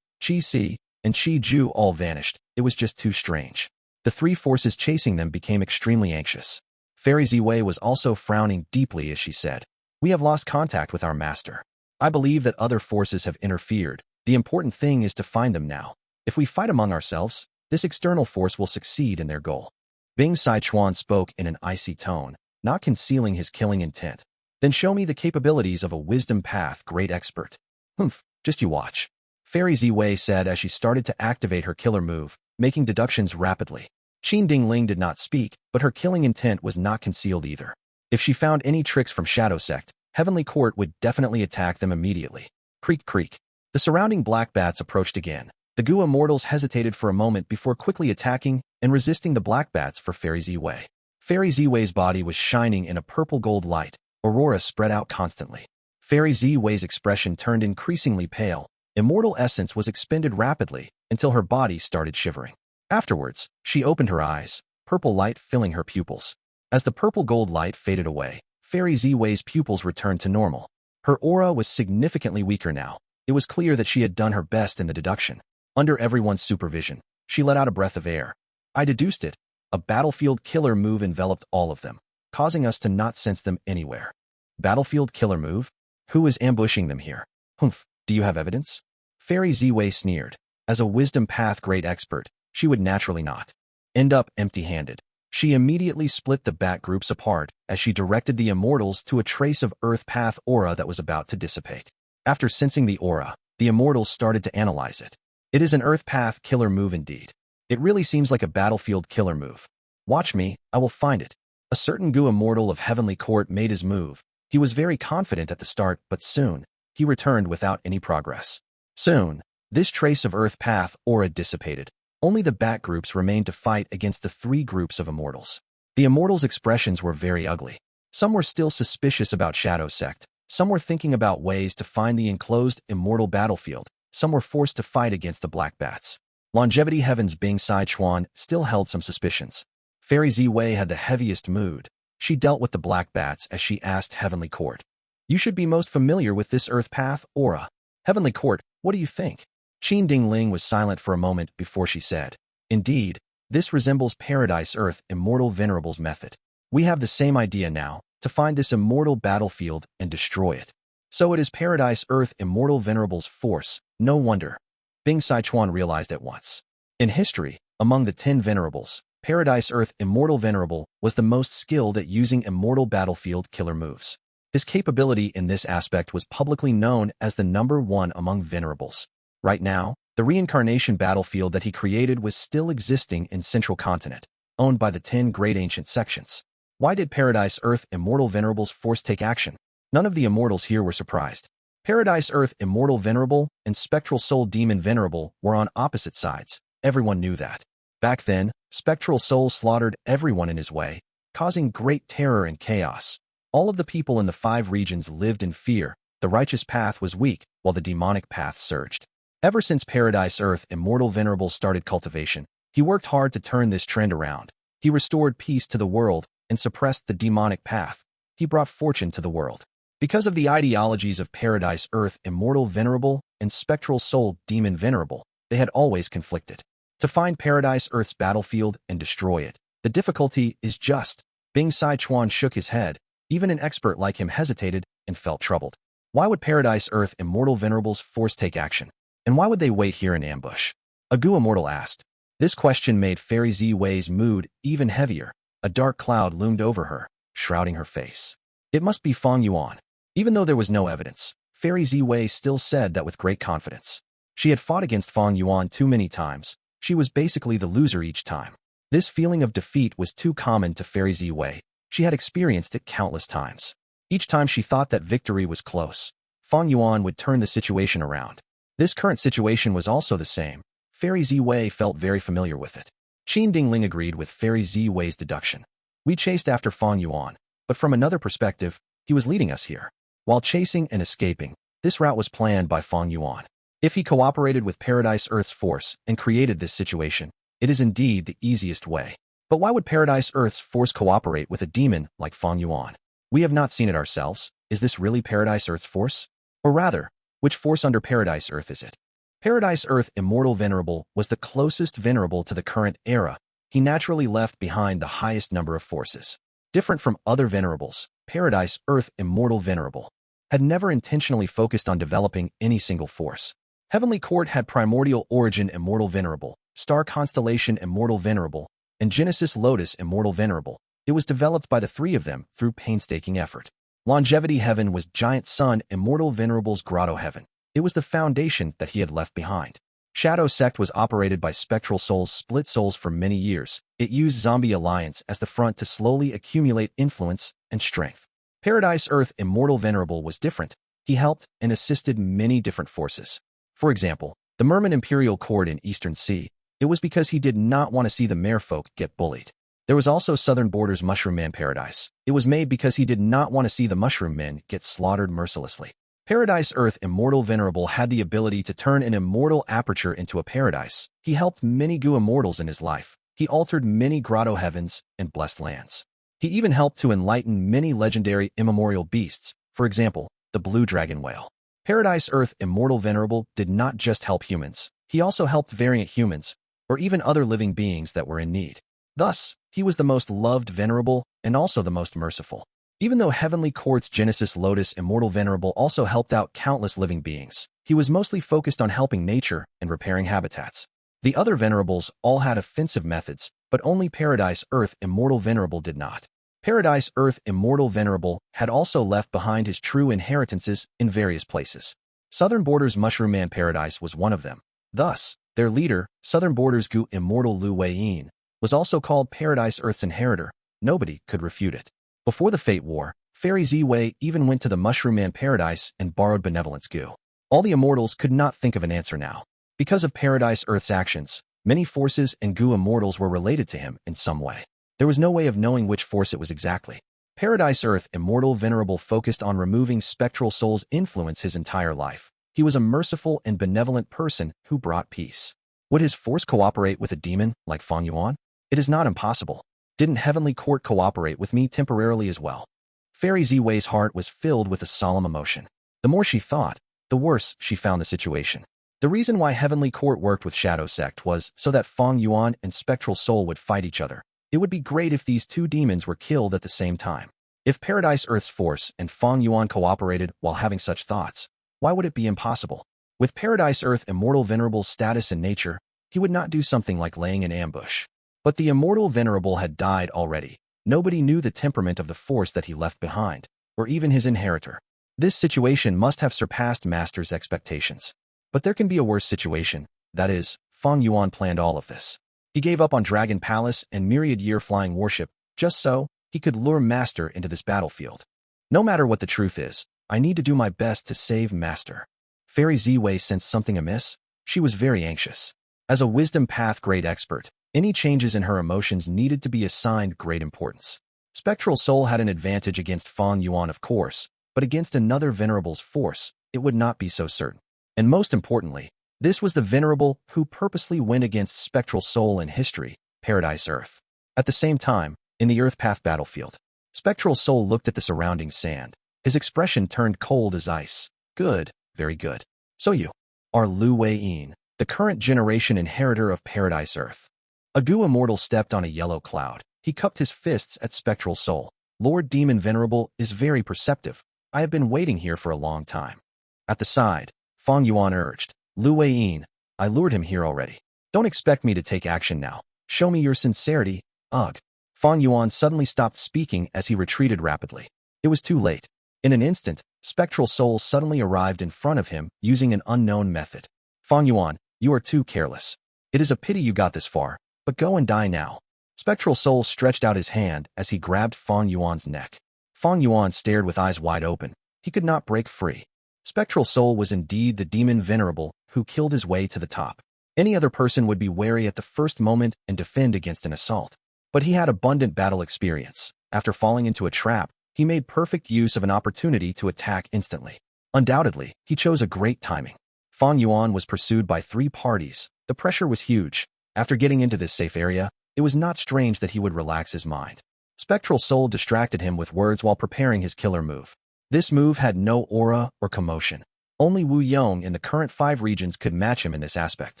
Qi Si, and Qi Ju all vanished. It was just too strange. The three forces chasing them became extremely anxious. Fairy Ziwei was also frowning deeply as she said, we have lost contact with our master. I believe that other forces have interfered. The important thing is to find them now. If we fight among ourselves, this external force will succeed in their goal. Bing Sai Chuan spoke in an icy tone, not concealing his killing intent. Then show me the capabilities of a wisdom path great expert. Humph, just you watch. Fairy Ziwei said as she started to activate her killer move, making deductions rapidly. Qin Dingling did not speak, but her killing intent was not concealed either. If she found any tricks from Shadow Sect, Heavenly Court would definitely attack them immediately. Creak, creak. The surrounding black bats approached again. The Gu immortals hesitated for a moment before quickly attacking and resisting the black bats for Fairy Ziwei. Fairy Ziwei's body was shining in a purple-gold light. Aurora spread out constantly. Fairy Ziwei's expression turned increasingly pale. Immortal essence was expended rapidly until her body started shivering. Afterwards, she opened her eyes, purple light filling her pupils. As the purple-gold light faded away, Fairy Ziwei's pupils returned to normal. Her aura was significantly weaker now. It was clear that she had done her best in the deduction. Under everyone's supervision, she let out a breath of air. I deduced it. A battlefield killer move enveloped all of them, causing us to not sense them anywhere. Battlefield killer move? Who is ambushing them here? Humph, do you have evidence? Fairy Ziwei sneered. As a wisdom path great expert, she would naturally not end up empty-handed. She immediately split the bat groups apart as she directed the immortals to a trace of earth path aura that was about to dissipate. After sensing the aura, the immortals started to analyze it. It is an earth path killer move indeed. It really seems like a battlefield killer move. Watch me, I will find it. A certain Gu immortal of Heavenly Court made his move. He was very confident at the start, but soon, he returned without any progress. Soon, this trace of Earth path aura dissipated. Only the back groups remained to fight against the three groups of immortals. The immortals' expressions were very ugly. Some were still suspicious about Shadow Sect. Some were thinking about ways to find the enclosed immortal battlefield. Some were forced to fight against the Black Bats. Longevity Heaven's Bing Sichuan still held some suspicions. Fairy Ziwei had the heaviest mood. She dealt with the Black Bats as she asked Heavenly Court. You should be most familiar with this Earth Path aura. Heavenly Court, what do you think? Qin Dingling was silent for a moment before she said, Indeed, this resembles Paradise Earth Immortal Venerable's method. We have the same idea now, to find this immortal battlefield and destroy it. So it is Paradise Earth Immortal Venerable's force, no wonder. Bing Sichuan realized at once. In history, among the 10 Venerables, Paradise Earth Immortal Venerable was the most skilled at using immortal battlefield killer moves. His capability in this aspect was publicly known as the #1 among Venerables. Right now, the reincarnation battlefield that he created was still existing in Central Continent, owned by the 10 Great Ancient Sections. Why did Paradise Earth Immortal Venerable's force take action? None of the immortals here were surprised. Paradise Earth Immortal Venerable and Spectral Soul Demon Venerable were on opposite sides. Everyone knew that. Back then, Spectral Soul slaughtered everyone in his way, causing great terror and chaos. All of the people in the 5 regions lived in fear. The righteous path was weak, while the demonic path surged. Ever since Paradise Earth Immortal Venerable started cultivation, he worked hard to turn this trend around. He restored peace to the world and suppressed the demonic path. He brought fortune to the world. Because of the ideologies of Paradise Earth Immortal Venerable and Spectral Soul Demon Venerable, they had always conflicted. To find Paradise Earth's battlefield and destroy it, the difficulty is just. Bing Sichuan shook his head. Even an expert like him hesitated and felt troubled. Why would Paradise Earth Immortal Venerable's force take action? And why would they wait here in ambush? A Gu Immortal asked. This question made Fairy Ziwei's mood even heavier. A dark cloud loomed over her, shrouding her face. It must be Fang Yuan. Even though there was no evidence, Fairy Ziwei still said that with great confidence. She had fought against Fang Yuan too many times. She was basically the loser each time. This feeling of defeat was too common to Fairy Ziwei. She had experienced it countless times. Each time she thought that victory was close, Fang Yuan would turn the situation around. This current situation was also the same. Fairy Ziwei felt very familiar with it. Qin Dingling agreed with Fairy Ziwei's deduction. We chased after Fang Yuan, but from another perspective, he was leading us here. While chasing and escaping, this route was planned by Fang Yuan. If he cooperated with Paradise Earth's force and created this situation, it is indeed the easiest way. But why would Paradise Earth's force cooperate with a demon like Fang Yuan? We have not seen it ourselves. Is this really Paradise Earth's force? Or rather, which force under Paradise Earth is it? Paradise Earth Immortal Venerable was the closest Venerable to the current era. He naturally left behind the highest number of forces. Different from other Venerables, Paradise Earth Immortal Venerable had never intentionally focused on developing any single force. Heavenly Court had Primordial Origin Immortal Venerable, Star Constellation Immortal Venerable, and Genesis Lotus Immortal Venerable. It was developed by the 3 of them through painstaking effort. Longevity Heaven was Giant Sun Immortal Venerable's Grotto Heaven. It was the foundation that he had left behind. Shadow Sect was operated by Spectral Souls Split Souls for many years. It used Zombie Alliance as the front to slowly accumulate influence and strength. Paradise Earth Immortal Venerable was different. He helped and assisted many different forces. For example, the Merman Imperial Court in Eastern Sea. It was because he did not want to see the merfolk get bullied. There was also Southern Borders Mushroom Man Paradise. It was made because he did not want to see the Mushroom Men get slaughtered mercilessly. Paradise Earth Immortal Venerable had the ability to turn an immortal aperture into a paradise. He helped many Gu immortals in his life. He altered many grotto heavens and blessed lands. He even helped to enlighten many legendary immemorial beasts, for example, the blue dragon whale. Paradise Earth Immortal Venerable did not just help humans. He also helped variant humans, or even other living beings that were in need. Thus, he was the most loved Venerable and also the most merciful. Even though Heavenly Court's Genesis Lotus Immortal Venerable also helped out countless living beings, he was mostly focused on helping nature and repairing habitats. The other Venerables all had offensive methods, but only Paradise Earth Immortal Venerable did not. Paradise Earth Immortal Venerable had also left behind his true inheritances in various places. Southern Borders Mushroom Man Paradise was one of them. Thus, their leader, Southern Borders Gu Immortal Lu Weiyin, was also called Paradise Earth's inheritor. Nobody could refute it. Before the Fate War, Fairy Ziwei even went to the Mushroom Man Paradise and borrowed Benevolence Gu. All the immortals could not think of an answer now. Because of Paradise Earth's actions, many forces and Gu immortals were related to him in some way. There was no way of knowing which force it was exactly. Paradise Earth immortal Venerable focused on removing Spectral Soul's influence his entire life. He was a merciful and benevolent person who brought peace. Would his force cooperate with a demon like Fang Yuan? It is not impossible. Didn't Heavenly Court cooperate with me temporarily as well? Fairy Ziwei's heart was filled with a solemn emotion. The more she thought, the worse she found the situation. The reason why Heavenly Court worked with Shadow Sect was so that Fang Yuan and Spectral Soul would fight each other. It would be great if these two demons were killed at the same time. If Paradise Earth's force and Fang Yuan cooperated while having such thoughts, why would it be impossible? With Paradise Earth immortal Venerable's status and nature, he would not do something like laying an ambush. But the immortal Venerable had died already. Nobody knew the temperament of the force that he left behind, or even his inheritor. This situation must have surpassed Master's expectations. But there can be a worse situation, that is, Fang Yuan planned all of this. He gave up on Dragon Palace and Myriad Year Flying Warship, just so he could lure Master into this battlefield. No matter what the truth is, I need to do my best to save Master. Fairy Ziwei sensed something amiss. She was very anxious. As a Wisdom Path grade expert, any changes in her emotions needed to be assigned great importance. Spectral Soul had an advantage against Fang Yuan, of course, but against another Venerable's force, it would not be so certain. And most importantly, this was the Venerable who purposely went against Spectral Soul in history, Paradise Earth. At the same time, in the Earth Path battlefield, Spectral Soul looked at the surrounding sand. His expression turned cold as ice. Good, very good. So you are Lu Weiyin, the current generation inheritor of Paradise Earth. A Gu immortal stepped on a yellow cloud. He cupped his fists at Spectral Soul. Lord Demon Venerable is very perceptive. I have been waiting here for a long time. At the side, Fang Yuan urged, Lu Weiyin, I lured him here already. Don't expect me to take action now. Show me your sincerity. Ugh. Fang Yuan suddenly stopped speaking as he retreated rapidly. It was too late. In an instant, Spectral Soul suddenly arrived in front of him using an unknown method. Fang Yuan, you are too careless. It is a pity you got this far, but go and die now. Spectral Soul stretched out his hand as he grabbed Fang Yuan's neck. Fang Yuan stared with eyes wide open. He could not break free. Spectral Soul was indeed the demon Venerable who killed his way to the top. Any other person would be wary at the first moment and defend against an assault. But he had abundant battle experience. After falling into a trap, he made perfect use of an opportunity to attack instantly. Undoubtedly, he chose a great timing. Fang Yuan was pursued by 3 parties. The pressure was huge. After getting into this safe area, it was not strange that he would relax his mind. Spectral Soul distracted him with words while preparing his killer move. This move had no aura or commotion. Only Wu Yong in the current 5 regions could match him in this aspect.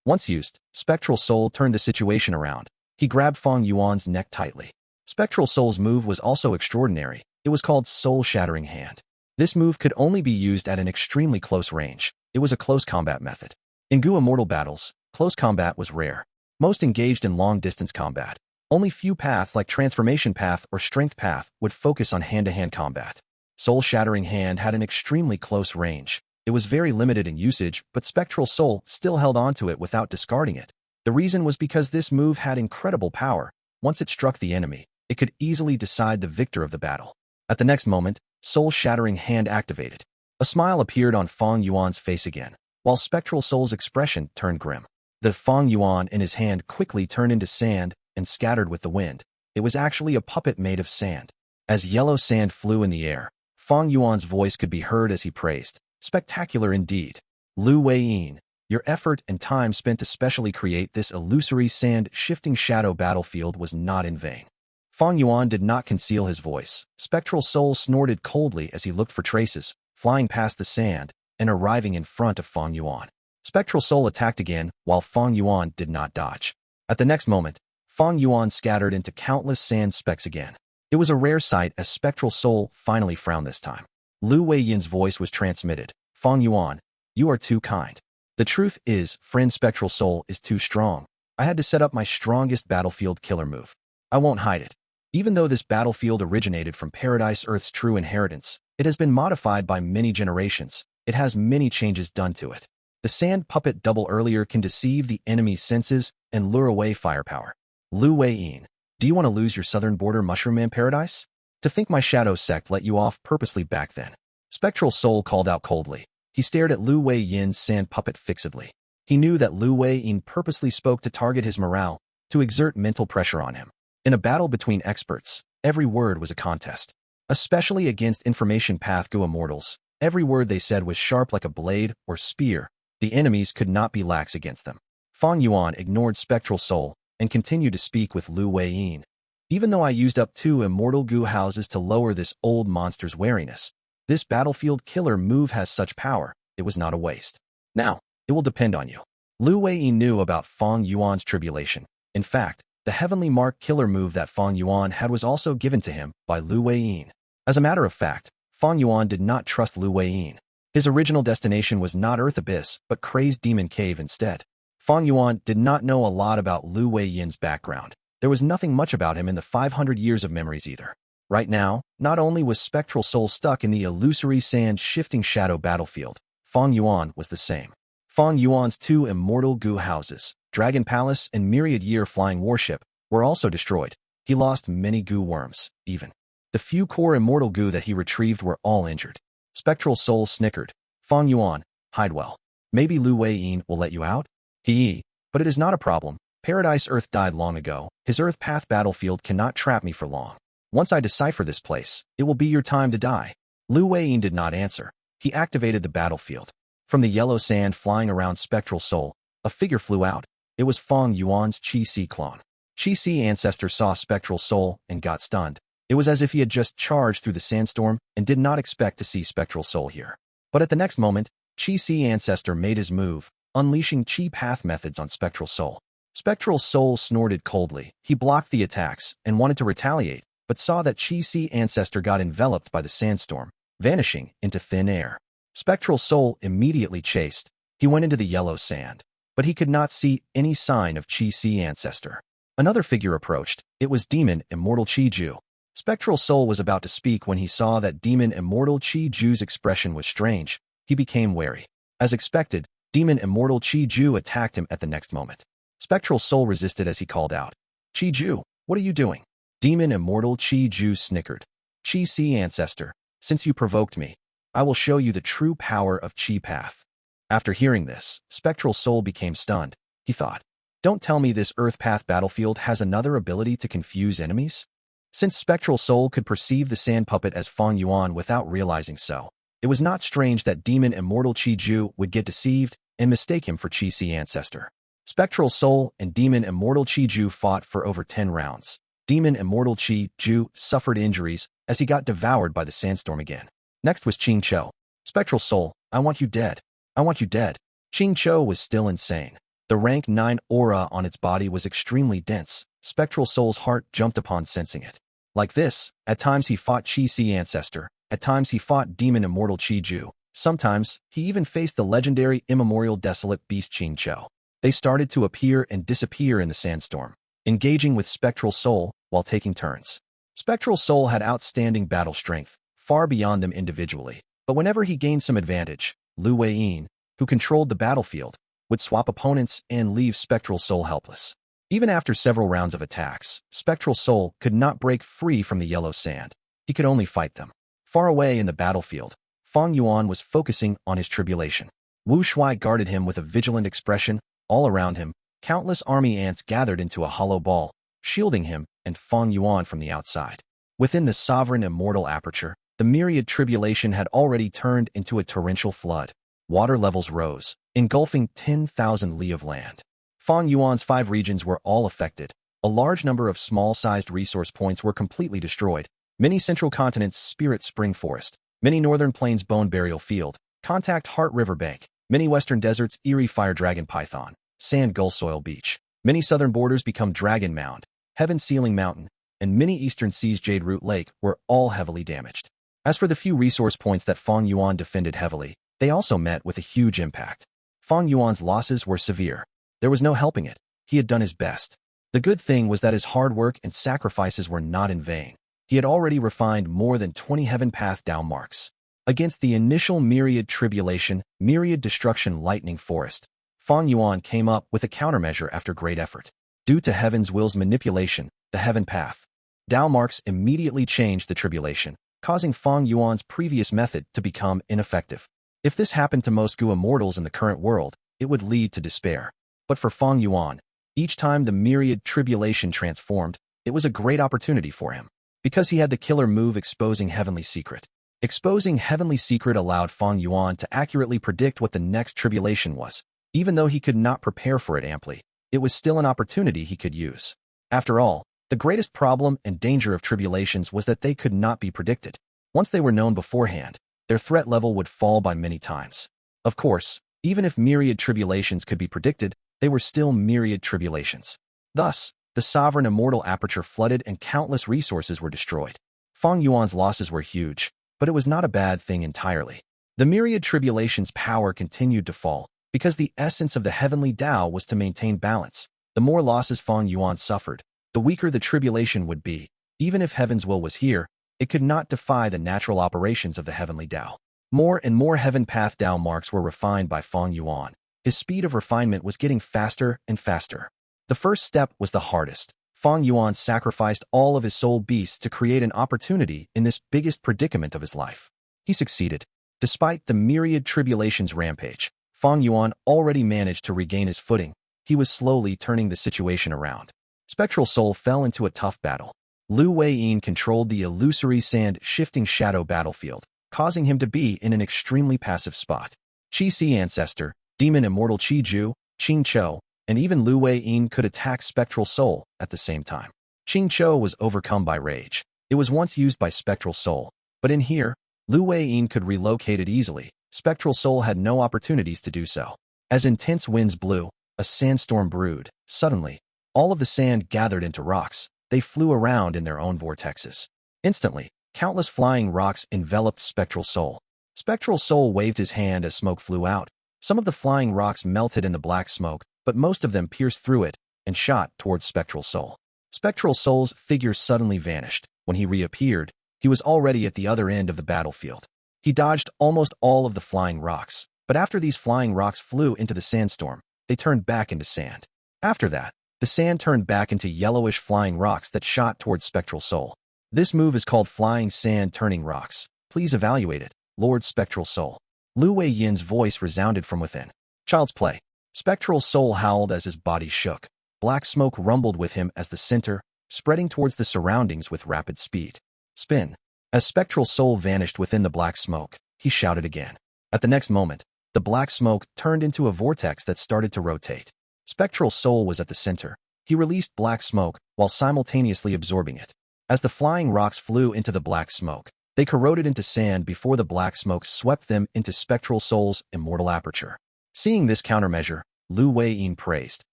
Once used, Spectral Soul turned the situation around. He grabbed Fang Yuan's neck tightly. Spectral Soul's move was also extraordinary. It was called Soul Shattering Hand. This move could only be used at an extremely close range. It was a close combat method. In Gu Immortal battles, close combat was rare. Most engaged in long-distance combat. Only few paths like Transformation Path or Strength Path would focus on hand-to-hand combat. Soul Shattering Hand had an extremely close range. It was very limited in usage, but Spectral Soul still held onto it without discarding it. The reason was because this move had incredible power. Once it struck the enemy, it could easily decide the victor of the battle. At the next moment, Soul Shattering Hand activated. A smile appeared on Fang Yuan's face again, while Spectral Soul's expression turned grim. The Fang Yuan in his hand quickly turned into sand and scattered with the wind. It was actually a puppet made of sand. As yellow sand flew in the air, Fang Yuan's voice could be heard as he praised. Spectacular indeed. Lu Weiyin, your effort and time spent to specially create this illusory sand-shifting shadow battlefield was not in vain. Fang Yuan did not conceal his voice. Spectral Soul snorted coldly as he looked for traces, flying past the sand and arriving in front of Fang Yuan. Spectral Soul attacked again, while Fang Yuan did not dodge. At the next moment, Fang Yuan scattered into countless sand specks again. It was a rare sight as Spectral Soul finally frowned this time. Lu Weiyin's voice was transmitted. Fang Yuan, you are too kind. The truth is, friend Spectral Soul is too strong. I had to set up my strongest battlefield killer move. I won't hide it. Even though this battlefield originated from Paradise Earth's true inheritance, it has been modified by many generations. It has many changes done to it. The sand puppet double earlier can deceive the enemy's senses and lure away firepower. Lu Weiyin, do you want to lose your southern border Mushroom Man Paradise? To think my shadow sect let you off purposely back then. Spectral Soul called out coldly. He stared at Lu Wei Yin's sand puppet fixedly. He knew that Lu Wei Yin purposely spoke to target his morale, to exert mental pressure on him. In a battle between experts, every word was a contest. Especially against information path Gu immortals, every word they said was sharp like a blade or spear. The enemies could not be lax against them. Fang Yuan ignored Spectral Soul and continued to speak with Lu Wei Yin. Even though I used up 2 immortal Gu houses to lower this old monster's wariness, this battlefield killer move has such power, it was not a waste. Now, it will depend on you. Lu Wei Yin knew about Fang Yuan's tribulation. In fact, the heavenly mark killer move that Fang Yuan had was also given to him by Lu Wei Yin. As a matter of fact, Fang Yuan did not trust Lu Wei Yin. His original destination was not Earth Abyss, but Crazed Demon Cave instead. Fang Yuan did not know a lot about Lu Wei Yin's background. There was nothing much about him in the 500 years of memories either. Right now, not only was Spectral Soul stuck in the illusory sand shifting shadow battlefield, Fang Yuan was the same. Fang Yuan's 2 immortal Gu houses, Dragon Palace and Myriad Year flying warship, were also destroyed. He lost many Gu worms, even. The few core immortal Gu that he retrieved were all injured. Spectral Soul snickered. Fang Yuan, hide well. Maybe Lu Wei Yin will let you out? But it is not a problem. Paradise Earth died long ago. His Earth Path battlefield cannot trap me for long. Once I decipher this place, it will be your time to die. Lu Wei Yin did not answer. He activated the battlefield. From the yellow sand flying around Spectral Soul, a figure flew out. It was Fang Yuan's Qi Si clone. Qi Si ancestor saw Spectral Soul and got stunned. It was as if he had just charged through the sandstorm and did not expect to see Spectral Soul here. But at the next moment, Qi Si ancestor made his move, unleashing Qi Path methods on Spectral Soul. Spectral Soul snorted coldly. He blocked the attacks and wanted to retaliate, but saw that Qi Si ancestor got enveloped by the sandstorm, vanishing into thin air. Spectral Soul immediately chased. He went into the yellow sand, but he could not see any sign of Qi Si ancestor. Another figure approached. It was Demon Immortal Qi Ju. Spectral Soul was about to speak when he saw that Demon Immortal Qi Ju's expression was strange. He became wary. As expected, Demon Immortal Qi Ju attacked him at the next moment. Spectral Soul resisted as he called out, Qi Ju, what are you doing? Demon Immortal Qi Ju snickered. Qi Si ancestor, since you provoked me, I will show you the true power of Qi Path. After hearing this, Spectral Soul became stunned. He thought, don't tell me this Earth Path battlefield has another ability to confuse enemies? Since Spectral Soul could perceive the sand puppet as Fang Yuan without realizing so, it was not strange that Demon Immortal Qi Ju would get deceived and mistake him for Qi Si ancestor. Spectral Soul and Demon Immortal Qi Ju fought for over 10 rounds. Demon Immortal Qi Ju suffered injuries as he got devoured by the sandstorm again. Next was Qing Cho. Spectral Soul, I want you dead. I want you dead. Qing Cho was still insane. The rank 9 aura on its body was extremely dense. Spectral Soul's heart jumped upon sensing it. Like this, at times he fought Qi Si ancestor, at times he fought Demon Immortal Qi Ju. Sometimes, he even faced the legendary immemorial desolate beast Qing Cho. They started to appear and disappear in the sandstorm, engaging with Spectral Soul while taking turns. Spectral Soul had outstanding battle strength, far beyond them individually, but whenever he gained some advantage, Lu Wei Yin, who controlled the battlefield, would swap opponents and leave Spectral Soul helpless. Even after several rounds of attacks, Spectral Soul could not break free from the yellow sand. He could only fight them. Far away in the battlefield, Fang Yuan was focusing on his tribulation. Wu Shuai guarded him with a vigilant expression. All around him, countless army ants gathered into a hollow ball, shielding him and Fang Yuan from the outside. Within the sovereign immortal aperture, the Myriad tribulation had already turned into a torrential flood. Water levels rose, engulfing 10,000 li of land. Fang Yuan's 5 regions were all affected. A large number of small-sized resource points were completely destroyed. Many central continents Spirit Spring Forest, many northern plains Bone Burial Field, Contact Heart River Bank, many western deserts Eerie Fire Dragon Python, Sand Gull Soil Beach, many southern borders become Dragon Mound, Heaven Sealing Mountain, and many eastern seas Jade Root Lake were all heavily damaged. As for the few resource points that Fang Yuan defended heavily, they also met with a huge impact. Fang Yuan's losses were severe. There was no helping it. He had done his best. The good thing was that his hard work and sacrifices were not in vain. He had already refined more than 20 Heaven Path down marks. Against the initial Myriad tribulation, Myriad destruction lightning forest, Fang Yuan came up with a countermeasure after great effort. Due to Heaven's will's manipulation, the Heaven Path Dao marks immediately changed the tribulation, causing Fang Yuan's previous method to become ineffective. If this happened to most Gu immortals in the current world, it would lead to despair. But for Fang Yuan, each time the Myriad tribulation transformed, it was a great opportunity for him. Because he had the killer move Exposing Heavenly Secret. Exposing Heavenly Secret allowed Fang Yuan to accurately predict what the next tribulation was. Even though he could not prepare for it amply, it was still an opportunity he could use. After all, the greatest problem and danger of tribulations was that they could not be predicted. Once they were known beforehand, their threat level would fall by many times. Of course, even if Myriad tribulations could be predicted, they were still Myriad tribulations. Thus, the sovereign immortal aperture flooded and countless resources were destroyed. Fang Yuan's losses were huge, but it was not a bad thing entirely. The Myriad tribulations' power continued to fall, because the essence of the heavenly Tao was to maintain balance. The more losses Fang Yuan suffered, the weaker the tribulation would be. Even if heaven's will was here, it could not defy the natural operations of the heavenly Tao. More and more heaven path Tao marks were refined by Fang Yuan. His speed of refinement was getting faster and faster. The first step was the hardest. Fang Yuan sacrificed all of his soul beasts to create an opportunity in this biggest predicament of his life. He succeeded. Despite the Myriad tribulations rampage, Fang Yuan already managed to regain his footing. He was slowly turning the situation around. Spectral Soul fell into a tough battle. Lu Weiyin controlled the illusory sand-shifting shadow battlefield, causing him to be in an extremely passive spot. Qi Ancestor, Demon Immortal Qi Ju, Qing Chou, and even Lu Weiyin could attack Spectral Soul at the same time. Qing Chou was overcome by rage. It was once used by Spectral Soul, but in here, Lu Weiyin could relocate it easily. Spectral Soul had no opportunities to do so. As intense winds blew, a sandstorm brewed. Suddenly, all of the sand gathered into rocks. They flew around in their own vortexes. Instantly, countless flying rocks enveloped Spectral Soul. Spectral Soul waved his hand as smoke flew out. Some of the flying rocks melted in the black smoke, but most of them pierced through it and shot towards Spectral Soul. Spectral Soul's figure suddenly vanished. When he reappeared, he was already at the other end of the battlefield. He dodged almost all of the flying rocks, but after these flying rocks flew into the sandstorm, they turned back into sand. After that, the sand turned back into yellowish flying rocks that shot towards Spectral Soul. This move is called Flying Sand Turning Rocks. Please evaluate it, Lord Spectral Soul. Lu Weiyin's voice resounded from within. Child's play. Spectral Soul howled as his body shook. Black smoke rumbled with him as the center, spreading towards the surroundings with rapid speed. Spin. As Spectral Soul vanished within the black smoke, he shouted again. At the next moment, the black smoke turned into a vortex that started to rotate. Spectral Soul was at the center. He released black smoke while simultaneously absorbing it. As the flying rocks flew into the black smoke, they corroded into sand before the black smoke swept them into Spectral Soul's immortal aperture. Seeing this countermeasure, Lu Weiyin praised.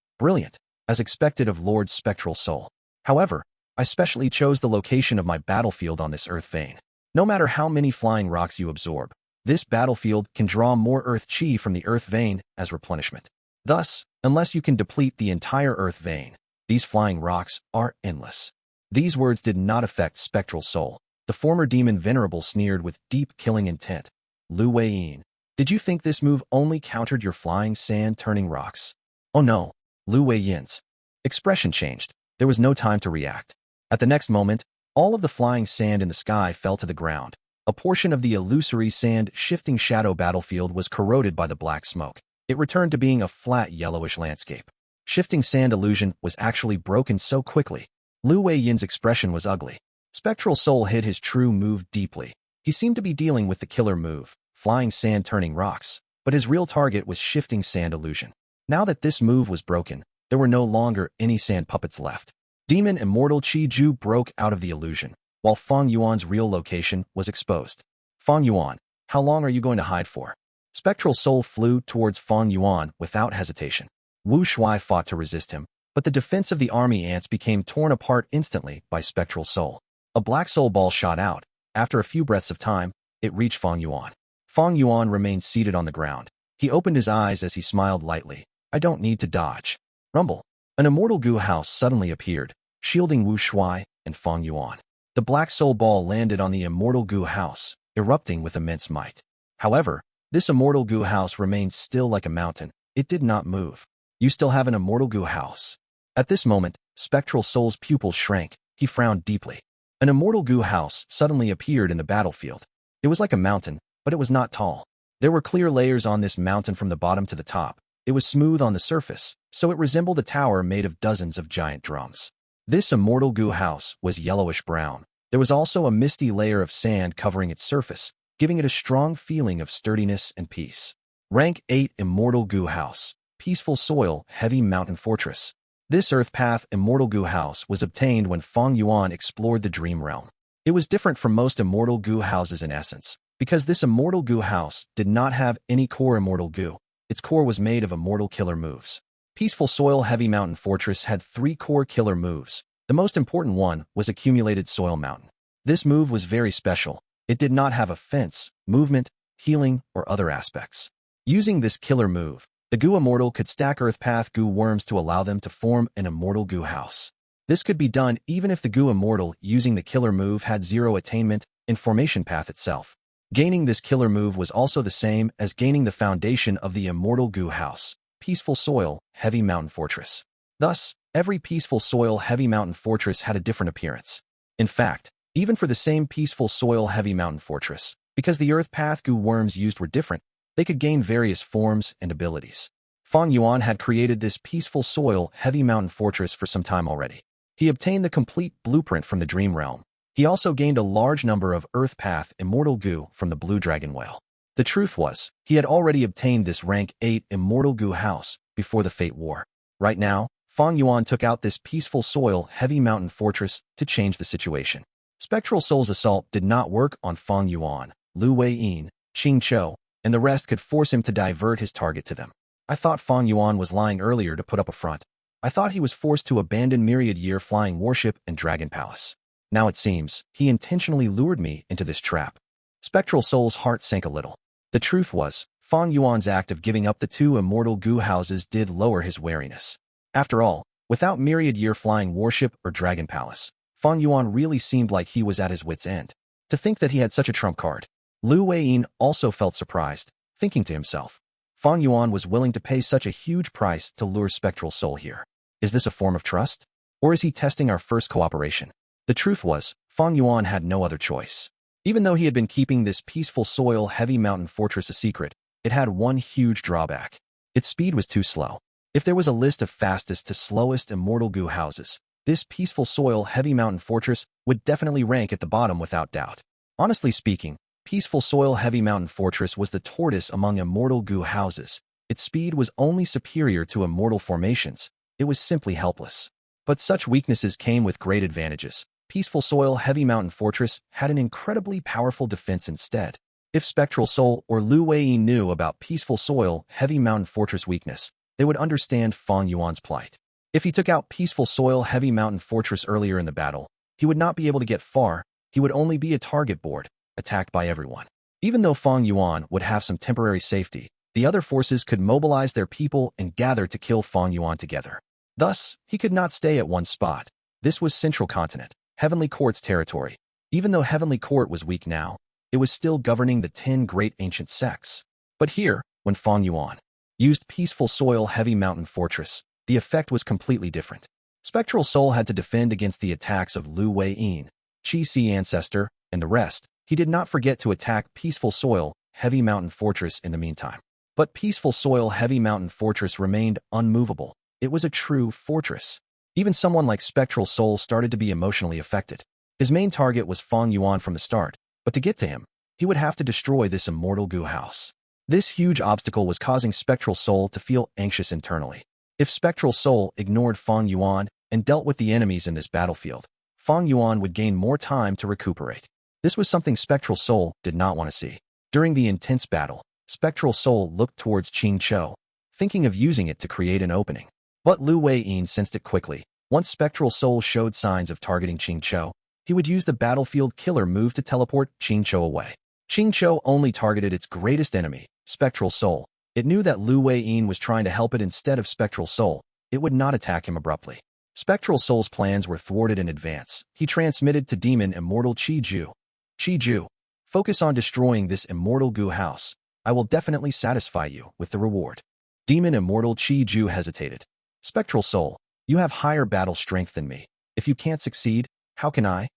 Brilliant, as expected of Lord Spectral Soul. However, I specially chose the location of my battlefield on this earth vein. No matter how many flying rocks you absorb, this battlefield can draw more earth chi from the earth vein as replenishment. Thus, unless you can deplete the entire earth vein, these flying rocks are endless. These words did not affect Spectral Soul. The former demon Venerable sneered with deep killing intent. Lu Weiyin, did you think this move only countered your flying sand-turning rocks? Oh no. Lu Weiyin's expression changed. There was no time to react. At the next moment, all of the flying sand in the sky fell to the ground. A portion of the illusory sand-shifting shadow battlefield was corroded by the black smoke. It returned to being a flat yellowish landscape. Shifting sand illusion was actually broken so quickly. Lu Weiyin's expression was ugly. Spectral Soul hid his true move deeply. He seemed to be dealing with the killer move, flying sand turning rocks, but his real target was shifting sand illusion. Now that this move was broken, there were no longer any sand puppets left. Demon Immortal Qi Ju broke out of the illusion, while Fang Yuan's real location was exposed. Fang Yuan, how long are you going to hide for? Spectral Soul flew towards Fang Yuan without hesitation. Wu Shuai fought to resist him, but the defense of the army ants became torn apart instantly by Spectral Soul. A black soul ball shot out. After a few breaths of time, it reached Fang Yuan. Fang Yuan remained seated on the ground. He opened his eyes as he smiled lightly. I don't need to dodge. Rumble. An immortal Gu house suddenly appeared, shielding Wu Shuai and Fang Yuan. The black soul ball landed on the immortal Gu house, erupting with immense might. However, this immortal Gu house remained still like a mountain. It did not move. You still have an immortal Gu house. At this moment, Spectral Soul's pupils shrank. He frowned deeply. An immortal Gu house suddenly appeared in the battlefield. It was like a mountain, but it was not tall. There were clear layers on this mountain from the bottom to the top. It was smooth on the surface, so it resembled a tower made of dozens of giant drums. This immortal Gu house was yellowish-brown. There was also a misty layer of sand covering its surface, giving it a strong feeling of sturdiness and peace. Rank 8 Immortal Gu House. Peaceful Soil, Heavy Mountain Fortress. This Earth Path Immortal Gu House was obtained when Fang Yuan explored the Dream Realm. It was different from most Immortal Gu houses in essence, because this Immortal Gu house did not have any core Immortal Gu. Its core was made of immortal killer moves. Peaceful Soil Heavy Mountain Fortress had 3 core killer moves. The most important one was Accumulated Soil Mountain. This move was very special. It did not have a fence, movement, healing, or other aspects. Using this killer move, the Gu Immortal could stack Earth Path Gu worms to allow them to form an Immortal Gu house. This could be done even if the Gu Immortal using the killer move had 0 attainment in formation path itself. Gaining this killer move was also the same as gaining the foundation of the Immortal Gu house, Peaceful Soil, Heavy Mountain Fortress. Thus, every Peaceful Soil, Heavy Mountain Fortress had a different appearance. In fact, even for the same Peaceful Soil, Heavy Mountain Fortress, because the Earth Path Gu worms used were different, they could gain various forms and abilities. Fang Yuan had created this Peaceful Soil, Heavy Mountain Fortress for some time already. He obtained the complete blueprint from the Dream Realm. He also gained a large number of Earth Path Immortal Gu from the Blue Dragon Whale. The truth was, he had already obtained this rank 8 Immortal Gu house before the Fate War. Right now, Fang Yuan took out this Peaceful Soil, Heavy Mountain Fortress to change the situation. Spectral Soul's assault did not work on Fang Yuan, Lu Weiyin, Qing Chou, and the rest could force him to divert his target to them. I thought Fang Yuan was lying earlier to put up a front. I thought he was forced to abandon Myriad Year Flying Warship and Dragon Palace. Now it seems, he intentionally lured me into this trap. Spectral Soul's heart sank a little. The truth was, Fang Yuan's act of giving up the 2 Immortal Gu houses did lower his wariness. After all, without Myriad Year Flying Warship or Dragon Palace, Fang Yuan really seemed like he was at his wit's end. To think that he had such a trump card. Lu Weiyin also felt surprised, thinking to himself, Fang Yuan was willing to pay such a huge price to lure Spectral Soul here. Is this a form of trust? Or is he testing our first cooperation? The truth was, Fang Yuan had no other choice. Even though he had been keeping this Peaceful Soil, Heavy Mountain Fortress a secret, it had one huge drawback. Its speed was too slow. If there was a list of fastest to slowest Immortal Gu houses, this Peaceful Soil, Heavy Mountain Fortress would definitely rank at the bottom without doubt. Honestly speaking, Peaceful Soil, Heavy Mountain Fortress was the tortoise among Immortal Gu houses. Its speed was only superior to immortal formations. It was simply helpless. But such weaknesses came with great advantages. Peaceful Soil, Heavy Mountain Fortress had an incredibly powerful defense instead. If Spectral Soul or Lu Weiyin knew about Peaceful Soil, Heavy Mountain Fortress weakness, they would understand Fang Yuan's plight. If he took out Peaceful Soil, Heavy Mountain Fortress earlier in the battle, he would not be able to get far. He would only be a target board, attacked by everyone. Even though Fang Yuan would have some temporary safety, the other forces could mobilize their people and gather to kill Fang Yuan together. Thus, he could not stay at one spot. This was Central Continent, Heavenly Court's territory. Even though Heavenly Court was weak now, it was still governing the 10 great ancient sects. But here, when Fang Yuan used Peaceful Soil, Heavy Mountain Fortress, the effect was completely different. Spectral Soul had to defend against the attacks of Lu Weiyin, Qi Si Ancestor, and the rest. He did not forget to attack Peaceful Soil, Heavy Mountain Fortress in the meantime. But Peaceful Soil, Heavy Mountain Fortress remained unmovable. It was a true fortress. Even someone like Spectral Soul started to be emotionally affected. His main target was Fang Yuan from the start, but to get to him, he would have to destroy this Immortal Gu house. This huge obstacle was causing Spectral Soul to feel anxious internally. If Spectral Soul ignored Fang Yuan and dealt with the enemies in this battlefield, Fang Yuan would gain more time to recuperate. This was something Spectral Soul did not want to see. During the intense battle, Spectral Soul looked towards Qing Chou, thinking of using it to create an opening. But Lu Weiyin sensed it quickly. Once Spectral Soul showed signs of targeting Qing Chou, he would use the battlefield killer move to teleport Qing Chou away. Qing Chou only targeted its greatest enemy, Spectral Soul. It knew that Lu Weiyin was trying to help it instead of Spectral Soul. It would not attack him abruptly. Spectral Soul's plans were thwarted in advance. He transmitted to Demon Immortal Qi Ju. Qi Ju, focus on destroying this Immortal Gu house. I will definitely satisfy you with the reward. Demon Immortal Qi Ju hesitated. Spectral Soul, you have higher battle strength than me. If you can't succeed, how can I?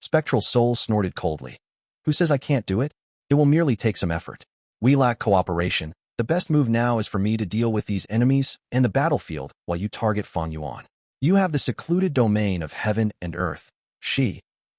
Spectral Soul snorted coldly. Who says I can't do it? It will merely take some effort. We lack cooperation. The best move now is for me to deal with these enemies and the battlefield while you target Fang Yuan. You have the secluded domain of heaven and earth.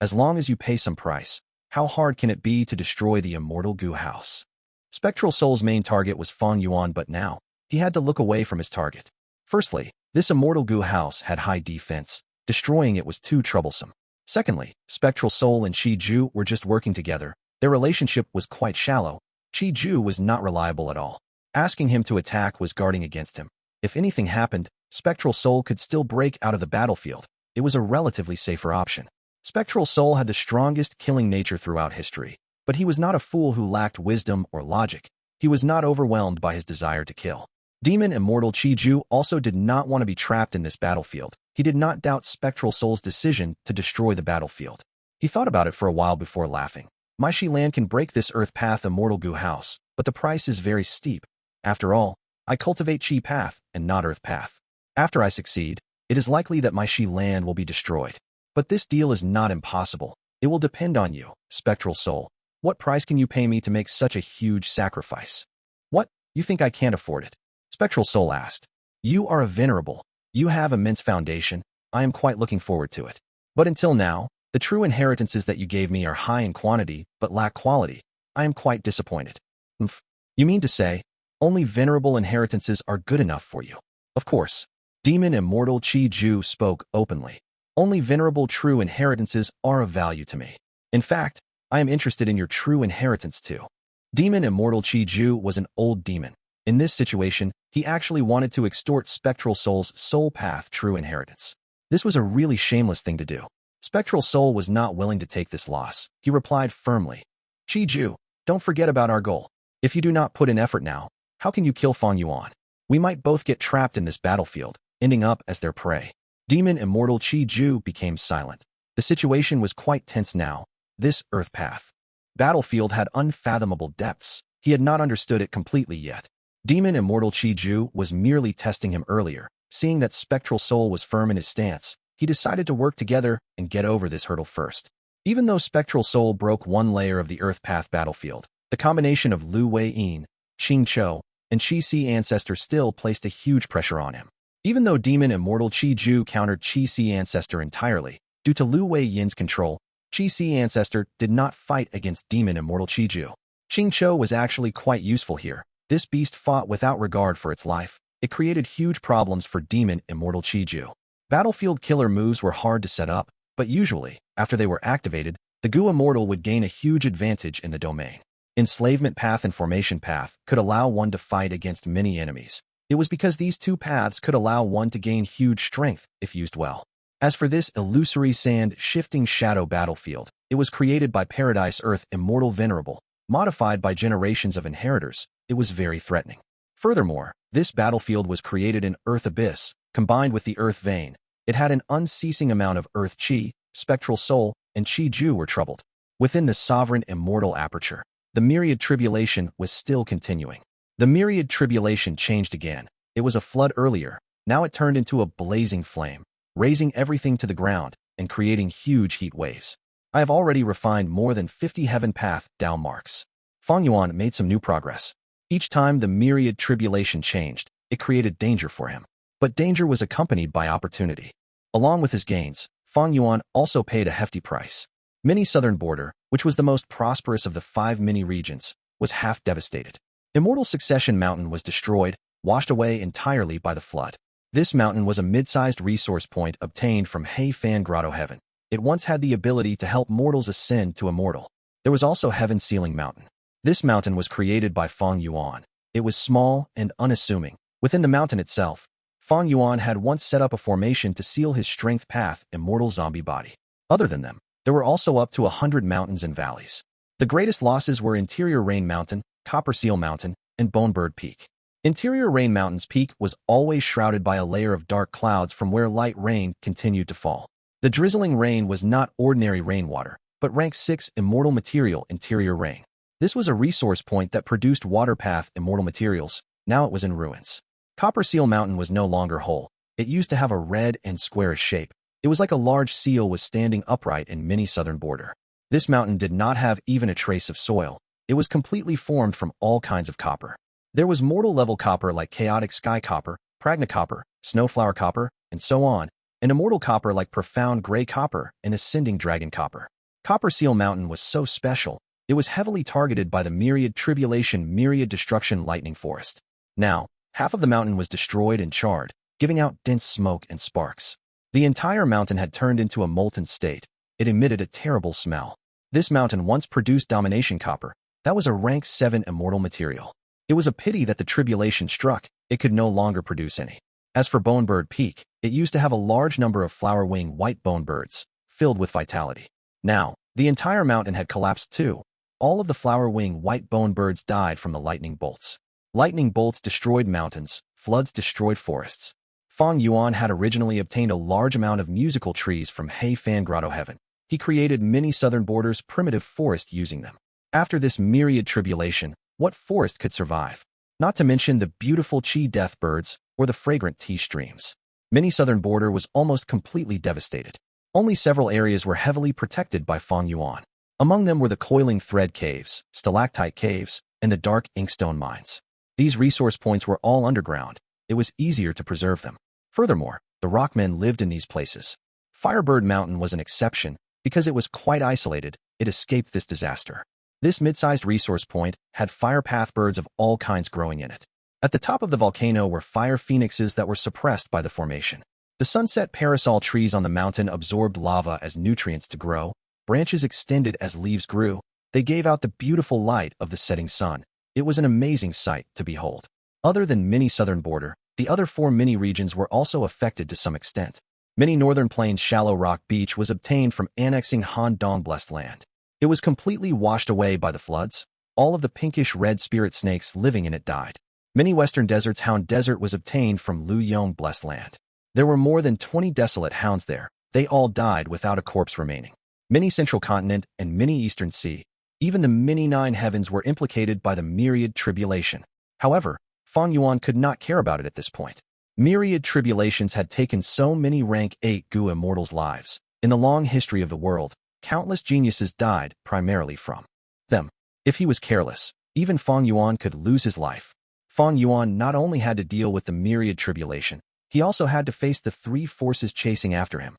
As long as you pay some price, how hard can it be to destroy the immortal Gu house? Spectral Soul's main target was Fang Yuan, but now, he had to look away from his target. Firstly, this immortal Gu house had high defense. Destroying it was too troublesome. Secondly, Spectral Soul and Qi Ju were just working together. Their relationship was quite shallow. Qi Ju was not reliable at all. Asking him to attack was guarding against him. If anything happened, Spectral Soul could still break out of the battlefield. It was a relatively safer option. Spectral Soul had the strongest killing nature throughout history, but he was not a fool who lacked wisdom or logic. He was not overwhelmed by his desire to kill. Demon Immortal Qi Ju also did not want to be trapped in this battlefield. He did not doubt Spectral Soul's decision to destroy the battlefield. He thought about it for a while before laughing. Migh land can break this Earth Path Immortal Gu house, but the price is very steep. After all, I cultivate Qi Path and not Earth Path. After I succeed, it is likely that my Qi land will be destroyed. But this deal is not impossible. It will depend on you, Spectral Soul. What price can you pay me to make such a huge sacrifice? What? You think I can't afford it? Spectral Soul asked. You are a Venerable. You have immense foundation. I am quite looking forward to it. But until now, the true inheritances that you gave me are high in quantity but lack quality. I am quite disappointed. You mean to say, only Venerable inheritances are good enough for you? Of course. Demon Immortal Qi Ju spoke openly. Only Venerable true inheritances are of value to me. In fact, I am interested in your true inheritance too. Demon Immortal Qi Ju was an old demon. In this situation, he actually wanted to extort Spectral Soul's soul path true inheritance. This was a really shameless thing to do. Spectral Soul was not willing to take this loss. He replied firmly. Qi Ju, don't forget about our goal. If you do not put in effort now, how can you kill Fang Yuan? We might both get trapped in this battlefield, ending up as their prey. Demon Immortal Qi Ju became silent. The situation was quite tense now. This Earth Path battlefield had unfathomable depths. He had not understood it completely yet. Demon Immortal Qi Ju was merely testing him earlier. Seeing that Spectral Soul was firm in his stance, he decided to work together and get over this hurdle first. Even though Spectral Soul broke one layer of the Earth Path battlefield, the combination of Lu Wei-yin, Qing Chou, and Qi Si Ancestor still placed a huge pressure on him. Even though Demon Immortal Qi Ju countered Qi Si Ancestor entirely, due to Lu Wei-yin's control, Qi Si Ancestor did not fight against Demon Immortal Qi Ju. Qing Chou was actually quite useful here. This beast fought without regard for its life. It created huge problems for Demon Immortal Qi Ju. Battlefield killer moves were hard to set up, but usually, after they were activated, the Gu Immortal would gain a huge advantage in the domain. Enslavement Path and Formation Path could allow one to fight against many enemies. It was because these two paths could allow one to gain huge strength if used well. As for this Illusory Sand Shifting Shadow battlefield, it was created by Paradise Earth Immortal Venerable, modified by generations of inheritors. It was very threatening. Furthermore, this battlefield was created in Earth Abyss, combined with the Earth Vein. It had an unceasing amount of Earth Qi, Spectral Soul, and Qi Ju were troubled. Within the Sovereign Immortal Aperture, the Myriad Tribulation was still continuing. The Myriad Tribulation changed again. It was a flood earlier. Now it turned into a blazing flame, raising everything to the ground and creating huge heat waves. I have already refined more than 50 Heaven Path down marks. Fang Yuan made some new progress. Each time the Myriad Tribulation changed, it created danger for him. But danger was accompanied by opportunity. Along with his gains, Fang Yuan also paid a hefty price. Mini Southern Border, which was the most prosperous of the 5 mini regions, was half devastated. Immortal Succession Mountain was destroyed, washed away entirely by the flood. This mountain was a mid-sized resource point obtained from Hei Fan Grotto Heaven. It once had the ability to help mortals ascend to immortal. There was also Heaven Sealing Mountain. This mountain was created by Fang Yuan. It was small and unassuming. Within the mountain itself, Fang Yuan had once set up a formation to seal his strength path immortal zombie body. Other than them, there were also up to 100 mountains and valleys. The greatest losses were Interior Rain Mountain, Copper Seal Mountain, and Bonebird Peak. Interior Rain Mountain's peak was always shrouded by a layer of dark clouds from where light rain continued to fall. The drizzling rain was not ordinary rainwater, but rank 6 immortal material Interior Rain. This was a resource point that produced water path immortal materials. Now it was in ruins. Copper Seal Mountain was no longer whole. It used to have a red and squarish shape. It was like a large seal was standing upright in many southern border. This mountain did not have even a trace of soil. It was completely formed from all kinds of copper. There was mortal-level copper like chaotic sky copper, pragna copper, snowflower copper, and so on, and immortal copper like profound gray copper and ascending dragon copper. Copper Seal Mountain was so special, it was heavily targeted by the Myriad Myriad Destruction Lightning Forest. Now, half of the mountain was destroyed and charred, giving out dense smoke and sparks. The entire mountain had turned into a molten state. It emitted a terrible smell. This mountain once produced domination copper. That was a rank 7 immortal material. It was a pity that the tribulation struck. It could no longer produce any. As for Bonebird Peak, it used to have a large number of flower-wing white bone birds, filled with vitality. Now, the entire mountain had collapsed too. All of the flower-wing white bone birds died from the lightning bolts. Lightning bolts destroyed mountains, floods destroyed forests. Fang Yuan had originally obtained a large amount of musical trees from Fan Grotto Heaven. He created many southern borders primitive forest using them. After this myriad tribulation, what forest could survive? Not to mention the beautiful Qi death birds or the fragrant tea streams. Many southern border was almost completely devastated. Only several areas were heavily protected by Fang Yuan. Among them were the coiling thread caves, stalactite caves, and the dark inkstone mines. These resource points were all underground. It was easier to preserve them. Furthermore, the rockmen lived in these places. Firebird Mountain was an exception because it was quite isolated. It escaped this disaster. This mid-sized resource point had fire path birds of all kinds growing in it. At the top of the volcano were fire phoenixes that were suppressed by the formation. The sunset parasol trees on the mountain absorbed lava as nutrients to grow. Branches extended as leaves grew. They gave out the beautiful light of the setting sun. It was an amazing sight to behold. Other than many southern border, the other 4 mini regions were also affected to some extent. Many northern plains shallow rock beach was obtained from annexing Han Dong blessed land. It was completely washed away by the floods. All of the pinkish red spirit snakes living in it died. Many western deserts hound desert was obtained from Lu Yong blessed land. There were more than 20 desolate hounds there. They all died without a corpse remaining. Many central continent and many eastern sea, even the many 9 heavens were implicated by the myriad tribulation. However, Fang Yuan could not care about it at this point. Myriad tribulations had taken so many rank 8 Gu immortals' lives. In the long history of the world, countless geniuses died primarily from them. If he was careless, even Fang Yuan could lose his life. Fang Yuan not only had to deal with the myriad tribulation, he also had to face the 3 forces chasing after him.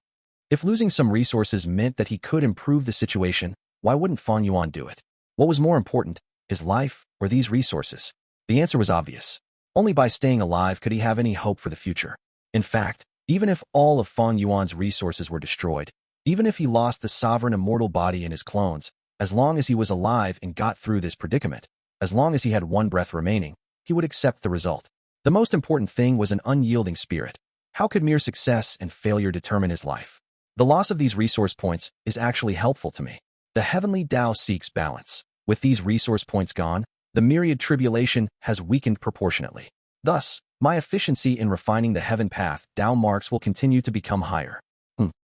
If losing some resources meant that he could improve the situation, why wouldn't Fang Yuan do it? What was more important, his life or these resources? The answer was obvious. Only by staying alive could he have any hope for the future. In fact, even if all of Fang Yuan's resources were destroyed, even if he lost the sovereign immortal body and his clones, as long as he was alive and got through this predicament, as long as he had 1 breath remaining, he would accept the result. The most important thing was an unyielding spirit. How could mere success and failure determine his life? The loss of these resource points is actually helpful to me. The heavenly Tao seeks balance. With these resource points gone, the myriad tribulation has weakened proportionately. Thus, my efficiency in refining the heaven path Tao marks will continue to become higher.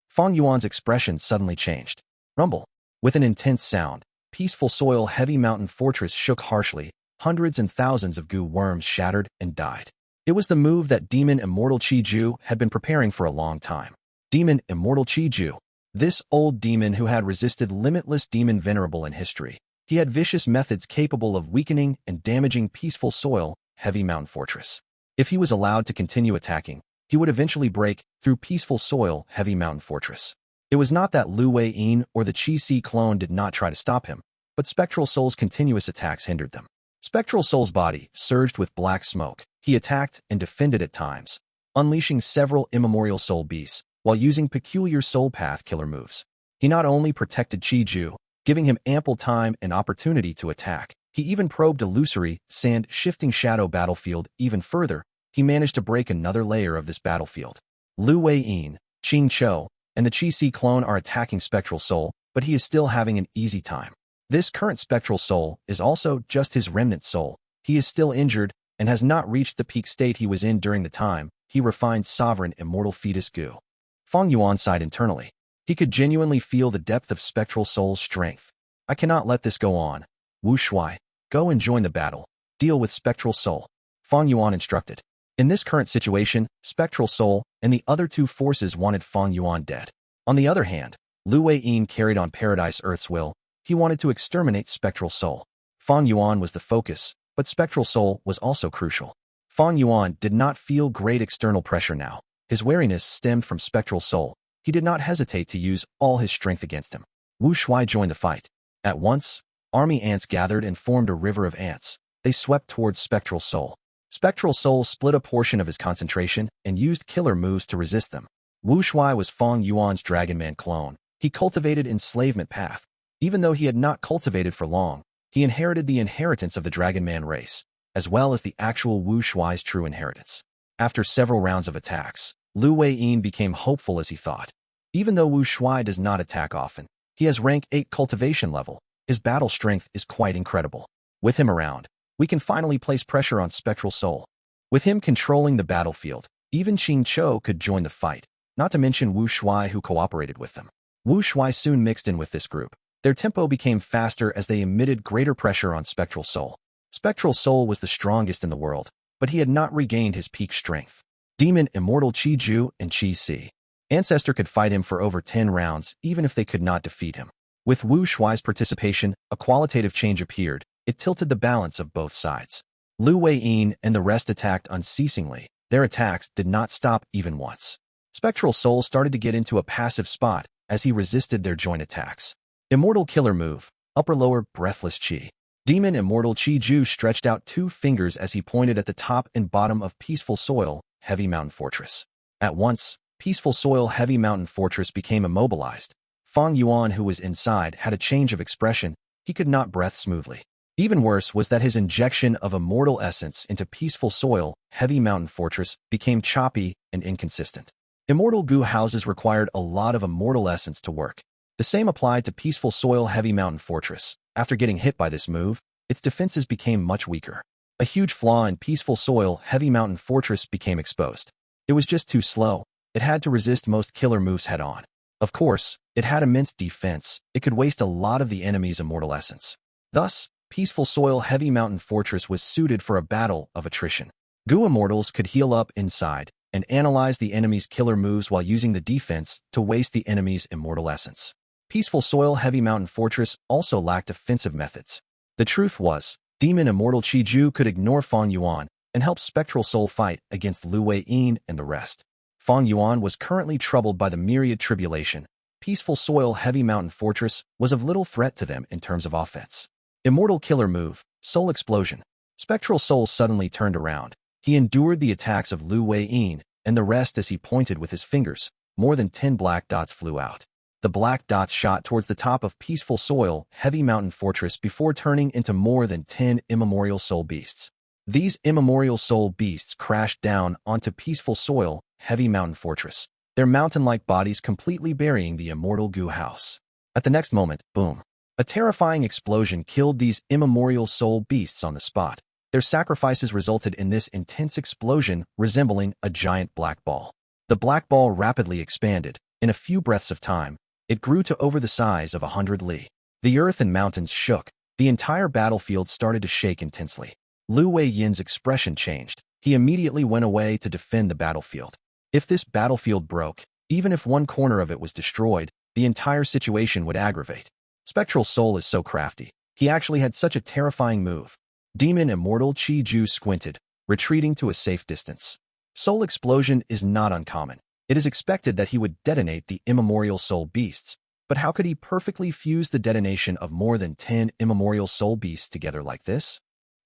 Fang Yuan's expression suddenly changed. Rumble. With an intense sound, peaceful soil heavy mountain fortress shook harshly. Hundreds and thousands of Gu worms shattered and died. It was the move that Demon Immortal Qi Ju had been preparing for a long time. Demon Immortal Qi Ju. This old demon who had resisted limitless demon Venerable in history. He had vicious methods capable of weakening and damaging peaceful soil, heavy mountain fortress. If he was allowed to continue attacking, he would eventually break through peaceful soil, heavy mountain fortress. It was not that Lu Wei-yin or the Qi Si clone did not try to stop him, but Spectral Soul's continuous attacks hindered them. Spectral Soul's body surged with black smoke. He attacked and defended at times, unleashing several immemorial soul beasts, while using peculiar soul path killer moves. He not only protected Qi Ju, giving him ample time and opportunity to attack, he even probed Illusory, sand-shifting shadow battlefield even further. He managed to break another layer of this battlefield. Lu Wei-yin, Qing Chou, and the Qi Si clone are attacking Spectral Soul, but he is still having an easy time. This current Spectral Soul is also just his remnant soul. He is still injured and has not reached the peak state he was in during the time he refined sovereign immortal fetus Gu. Fang Yuan sighed internally. He could genuinely feel the depth of Spectral Soul's strength. I cannot let this go on. Wu Shuai, go and join the battle. Deal with Spectral Soul. Fang Yuan instructed. In this current situation, Spectral Soul and the other two forces wanted Fang Yuan dead. On the other hand, Lu Weiyin carried on Paradise Earth's will. He wanted to exterminate Spectral Soul. Fang Yuan was the focus, but Spectral Soul was also crucial. Fang Yuan did not feel great external pressure now. His wariness stemmed from Spectral Soul. He did not hesitate to use all his strength against him. Wu Shuai joined the fight. At once, army ants gathered and formed a river of ants. They swept towards Spectral Soul. Spectral Soul split a portion of his concentration and used killer moves to resist them. Wu Shuai was Fang Yuan's Dragonman clone. He cultivated enslavement path. Even though he had not cultivated for long, he inherited the inheritance of the Dragonman race, as well as the actual Wu Shuai's true inheritance. After several rounds of attacks, Lu Weiyin became hopeful as he thought. Even though Wu Shuai does not attack often, he has rank 8 cultivation level. His battle strength is quite incredible. With him around, we can finally place pressure on Spectral Soul. With him controlling the battlefield, even Qing Chou could join the fight, not to mention Wu Shuai who cooperated with them. Wu Shuai soon mixed in with this group. Their tempo became faster as they emitted greater pressure on Spectral Soul. Spectral Soul was the strongest in the world, but he had not regained his peak strength. Demon Immortal Qi Ju and Qi Si Ancestor could fight him for over 10 rounds even if they could not defeat him. With Wu Shuai's participation, a qualitative change appeared. It tilted the balance of both sides. Lu Weiyin and the rest attacked unceasingly. Their attacks did not stop even once. Spectral Soul started to get into a passive spot as he resisted their joint attacks. Immortal Killer Move, Upper-Lower Breathless Qi. Demon Immortal Qi Ju stretched out 2 fingers as he pointed at the top and bottom of Peaceful Soil, Heavy Mountain Fortress. At once, Peaceful Soil, Heavy Mountain Fortress became immobilized. Fang Yuan, who was inside, had a change of expression. He could not breathe smoothly. Even worse was that his injection of immortal essence into Peaceful Soil, Heavy Mountain Fortress, became choppy and inconsistent. Immortal Gu houses required a lot of immortal essence to work. The same applied to Peaceful Soil, Heavy Mountain Fortress. After getting hit by this move, its defenses became much weaker. A huge flaw in Peaceful Soil, Heavy Mountain Fortress became exposed. It was just too slow. It had to resist most killer moves head-on. Of course, it had immense defense. It could waste a lot of the enemy's immortal essence. Thus, Peaceful Soil, Heavy Mountain Fortress was suited for a battle of attrition. Gu Immortals could heal up inside and analyze the enemy's killer moves while using the defense to waste the enemy's immortal essence. Peaceful Soil, Heavy Mountain Fortress also lacked offensive methods. The truth was, Demon Immortal Qi Ju could ignore Fang Yuan and help Spectral Soul fight against Lu Weiyin and the rest. Fang Yuan was currently troubled by the Myriad Tribulation. Peaceful Soil, Heavy Mountain Fortress was of little threat to them in terms of offense. Immortal Killer Move, Soul Explosion. Spectral Soul suddenly turned around. He endured the attacks of Lu Weiyin and the rest as he pointed with his fingers. More than 10 black dots flew out. The black dots shot towards the top of Peaceful Soil, Heavy Mountain Fortress before turning into more than 10 immemorial soul beasts. These immemorial soul beasts crashed down onto Peaceful Soil, Heavy Mountain Fortress, their mountain-like bodies completely burying the immortal Gu house. At the next moment, boom. A terrifying explosion killed these immemorial soul beasts on the spot. Their sacrifices resulted in this intense explosion resembling a giant black ball. The black ball rapidly expanded. In a few breaths of time, it grew to over the size of 100 li. The earth and mountains shook. The entire battlefield started to shake intensely. Lu Weiyin's expression changed. He immediately went away to defend the battlefield. If this battlefield broke, even if one corner of it was destroyed, the entire situation would aggravate. Spectral Soul is so crafty. He actually had such a terrifying move. Demon Immortal Qi Ju squinted, retreating to a safe distance. Soul Explosion is not uncommon. It is expected that he would detonate the immemorial soul beasts, but how could he perfectly fuse the detonation of more than 10 immemorial soul beasts together like this?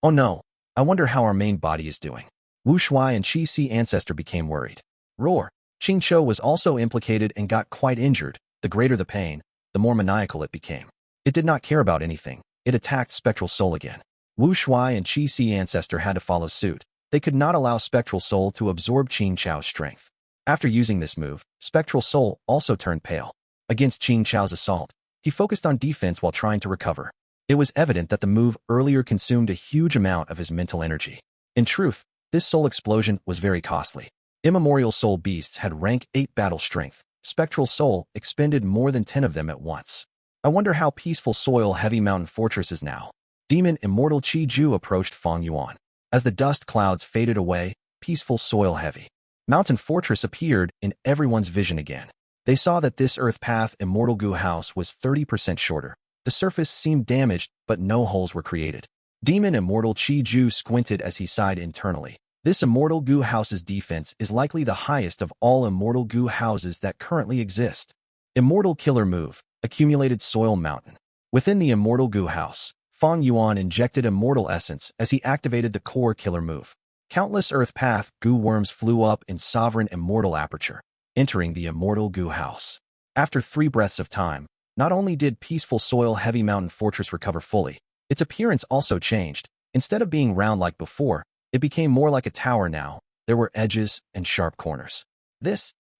Oh no, I wonder how our main body is doing. Wu Shuai and Qi Si Ancestor became worried. Roar. Qing Chou was also implicated and got quite injured. The greater the pain, the more maniacal it became. It did not care about anything. It attacked Spectral Soul again. Wu Shuai and Qi Si Ancestor had to follow suit. They could not allow Spectral Soul to absorb Qing Chou's strength. After using this move, Spectral Soul also turned pale. Against Qing Chou's assault, he focused on defense while trying to recover. It was evident that the move earlier consumed a huge amount of his mental energy. In truth, this soul explosion was very costly. Immemorial soul beasts had rank 8 battle strength. Spectral Soul expended more than 10 of them at once. I wonder how Peaceful Soil, Heavy Mountain Fortress is now. Demon Immortal Qi Ju approached Fang Yuan. As the dust clouds faded away, peaceful soil heavy mountain fortress appeared in everyone's vision again. They saw that this Earth Path Immortal Gu house was 30% shorter. The surface seemed damaged, but no holes were created. Demon Immortal Qi Ju squinted as he sighed internally. This Immortal Gu house's defense is likely the highest of all Immortal Gu houses that currently exist. Immortal Killer Move, Accumulated Soil Mountain. Within the Immortal Gu house, Fang Yuan injected Immortal Essence as he activated the core killer move. Countless Earth Path Gu worms flew up in Sovereign Immortal Aperture, entering the Immortal Gu house. After 3 breaths of time, not only did peaceful soil heavy mountain fortress recover fully, its appearance also changed. Instead of being round like before, it became more like a tower now. There were edges and sharp corners.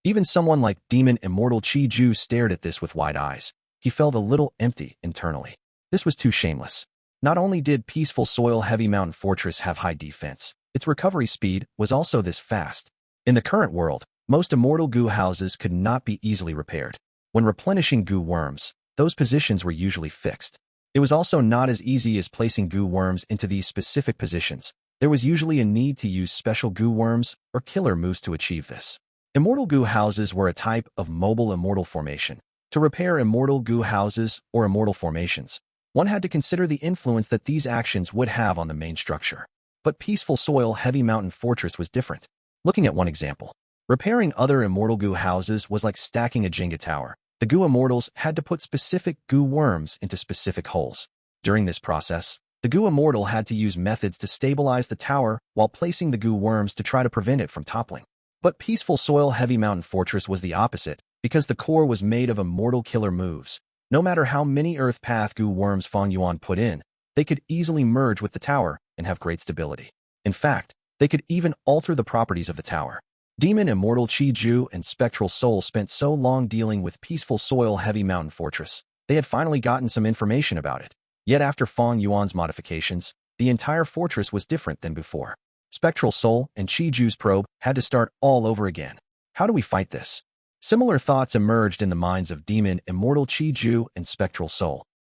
Even someone like Demon Immortal Qi Ju stared at this with wide eyes. He felt a little empty internally. This was too shameless. Not only did peaceful soil heavy mountain fortress have high defense, its recovery speed was also this fast. In the current world, most Immortal Gu houses could not be easily repaired. When replenishing Gu worms, those positions were usually fixed. It was also not as easy as placing Gu worms into these specific positions. There was usually a need to use special Gu worms or killer moves to achieve this. Immortal Gu houses were a type of mobile immortal formation. To repair Immortal Gu houses or immortal formations, one had to consider the influence that these actions would have on the main structure. But peaceful soil heavy mountain fortress was different. Looking at one example, repairing other Immortal Gu houses was like stacking a Jenga tower. The Gu Immortals had to put specific Gu worms into specific holes. During this process, the Gu Immortal had to use methods to stabilize the tower while placing the Gu worms to try to prevent it from toppling. But peaceful soil heavy mountain fortress was the opposite, because the core was made of immortal killer moves. No matter how many Earth Path Gu worms Fang Yuan put in, they could easily merge with the tower and have great stability. In fact, they could even alter the properties of the tower. Demon Immortal Qi Ju and Spectral Soul spent so long dealing with peaceful soil heavy mountain fortress, they had finally gotten some information about it. Yet after Fang Yuan's modifications, the entire fortress was different than before. Spectral Soul and Qi Ju's probe had to start all over again. How do we fight this? Similar thoughts emerged in the minds of Demon Immortal Qi Ju and Spectral Soul.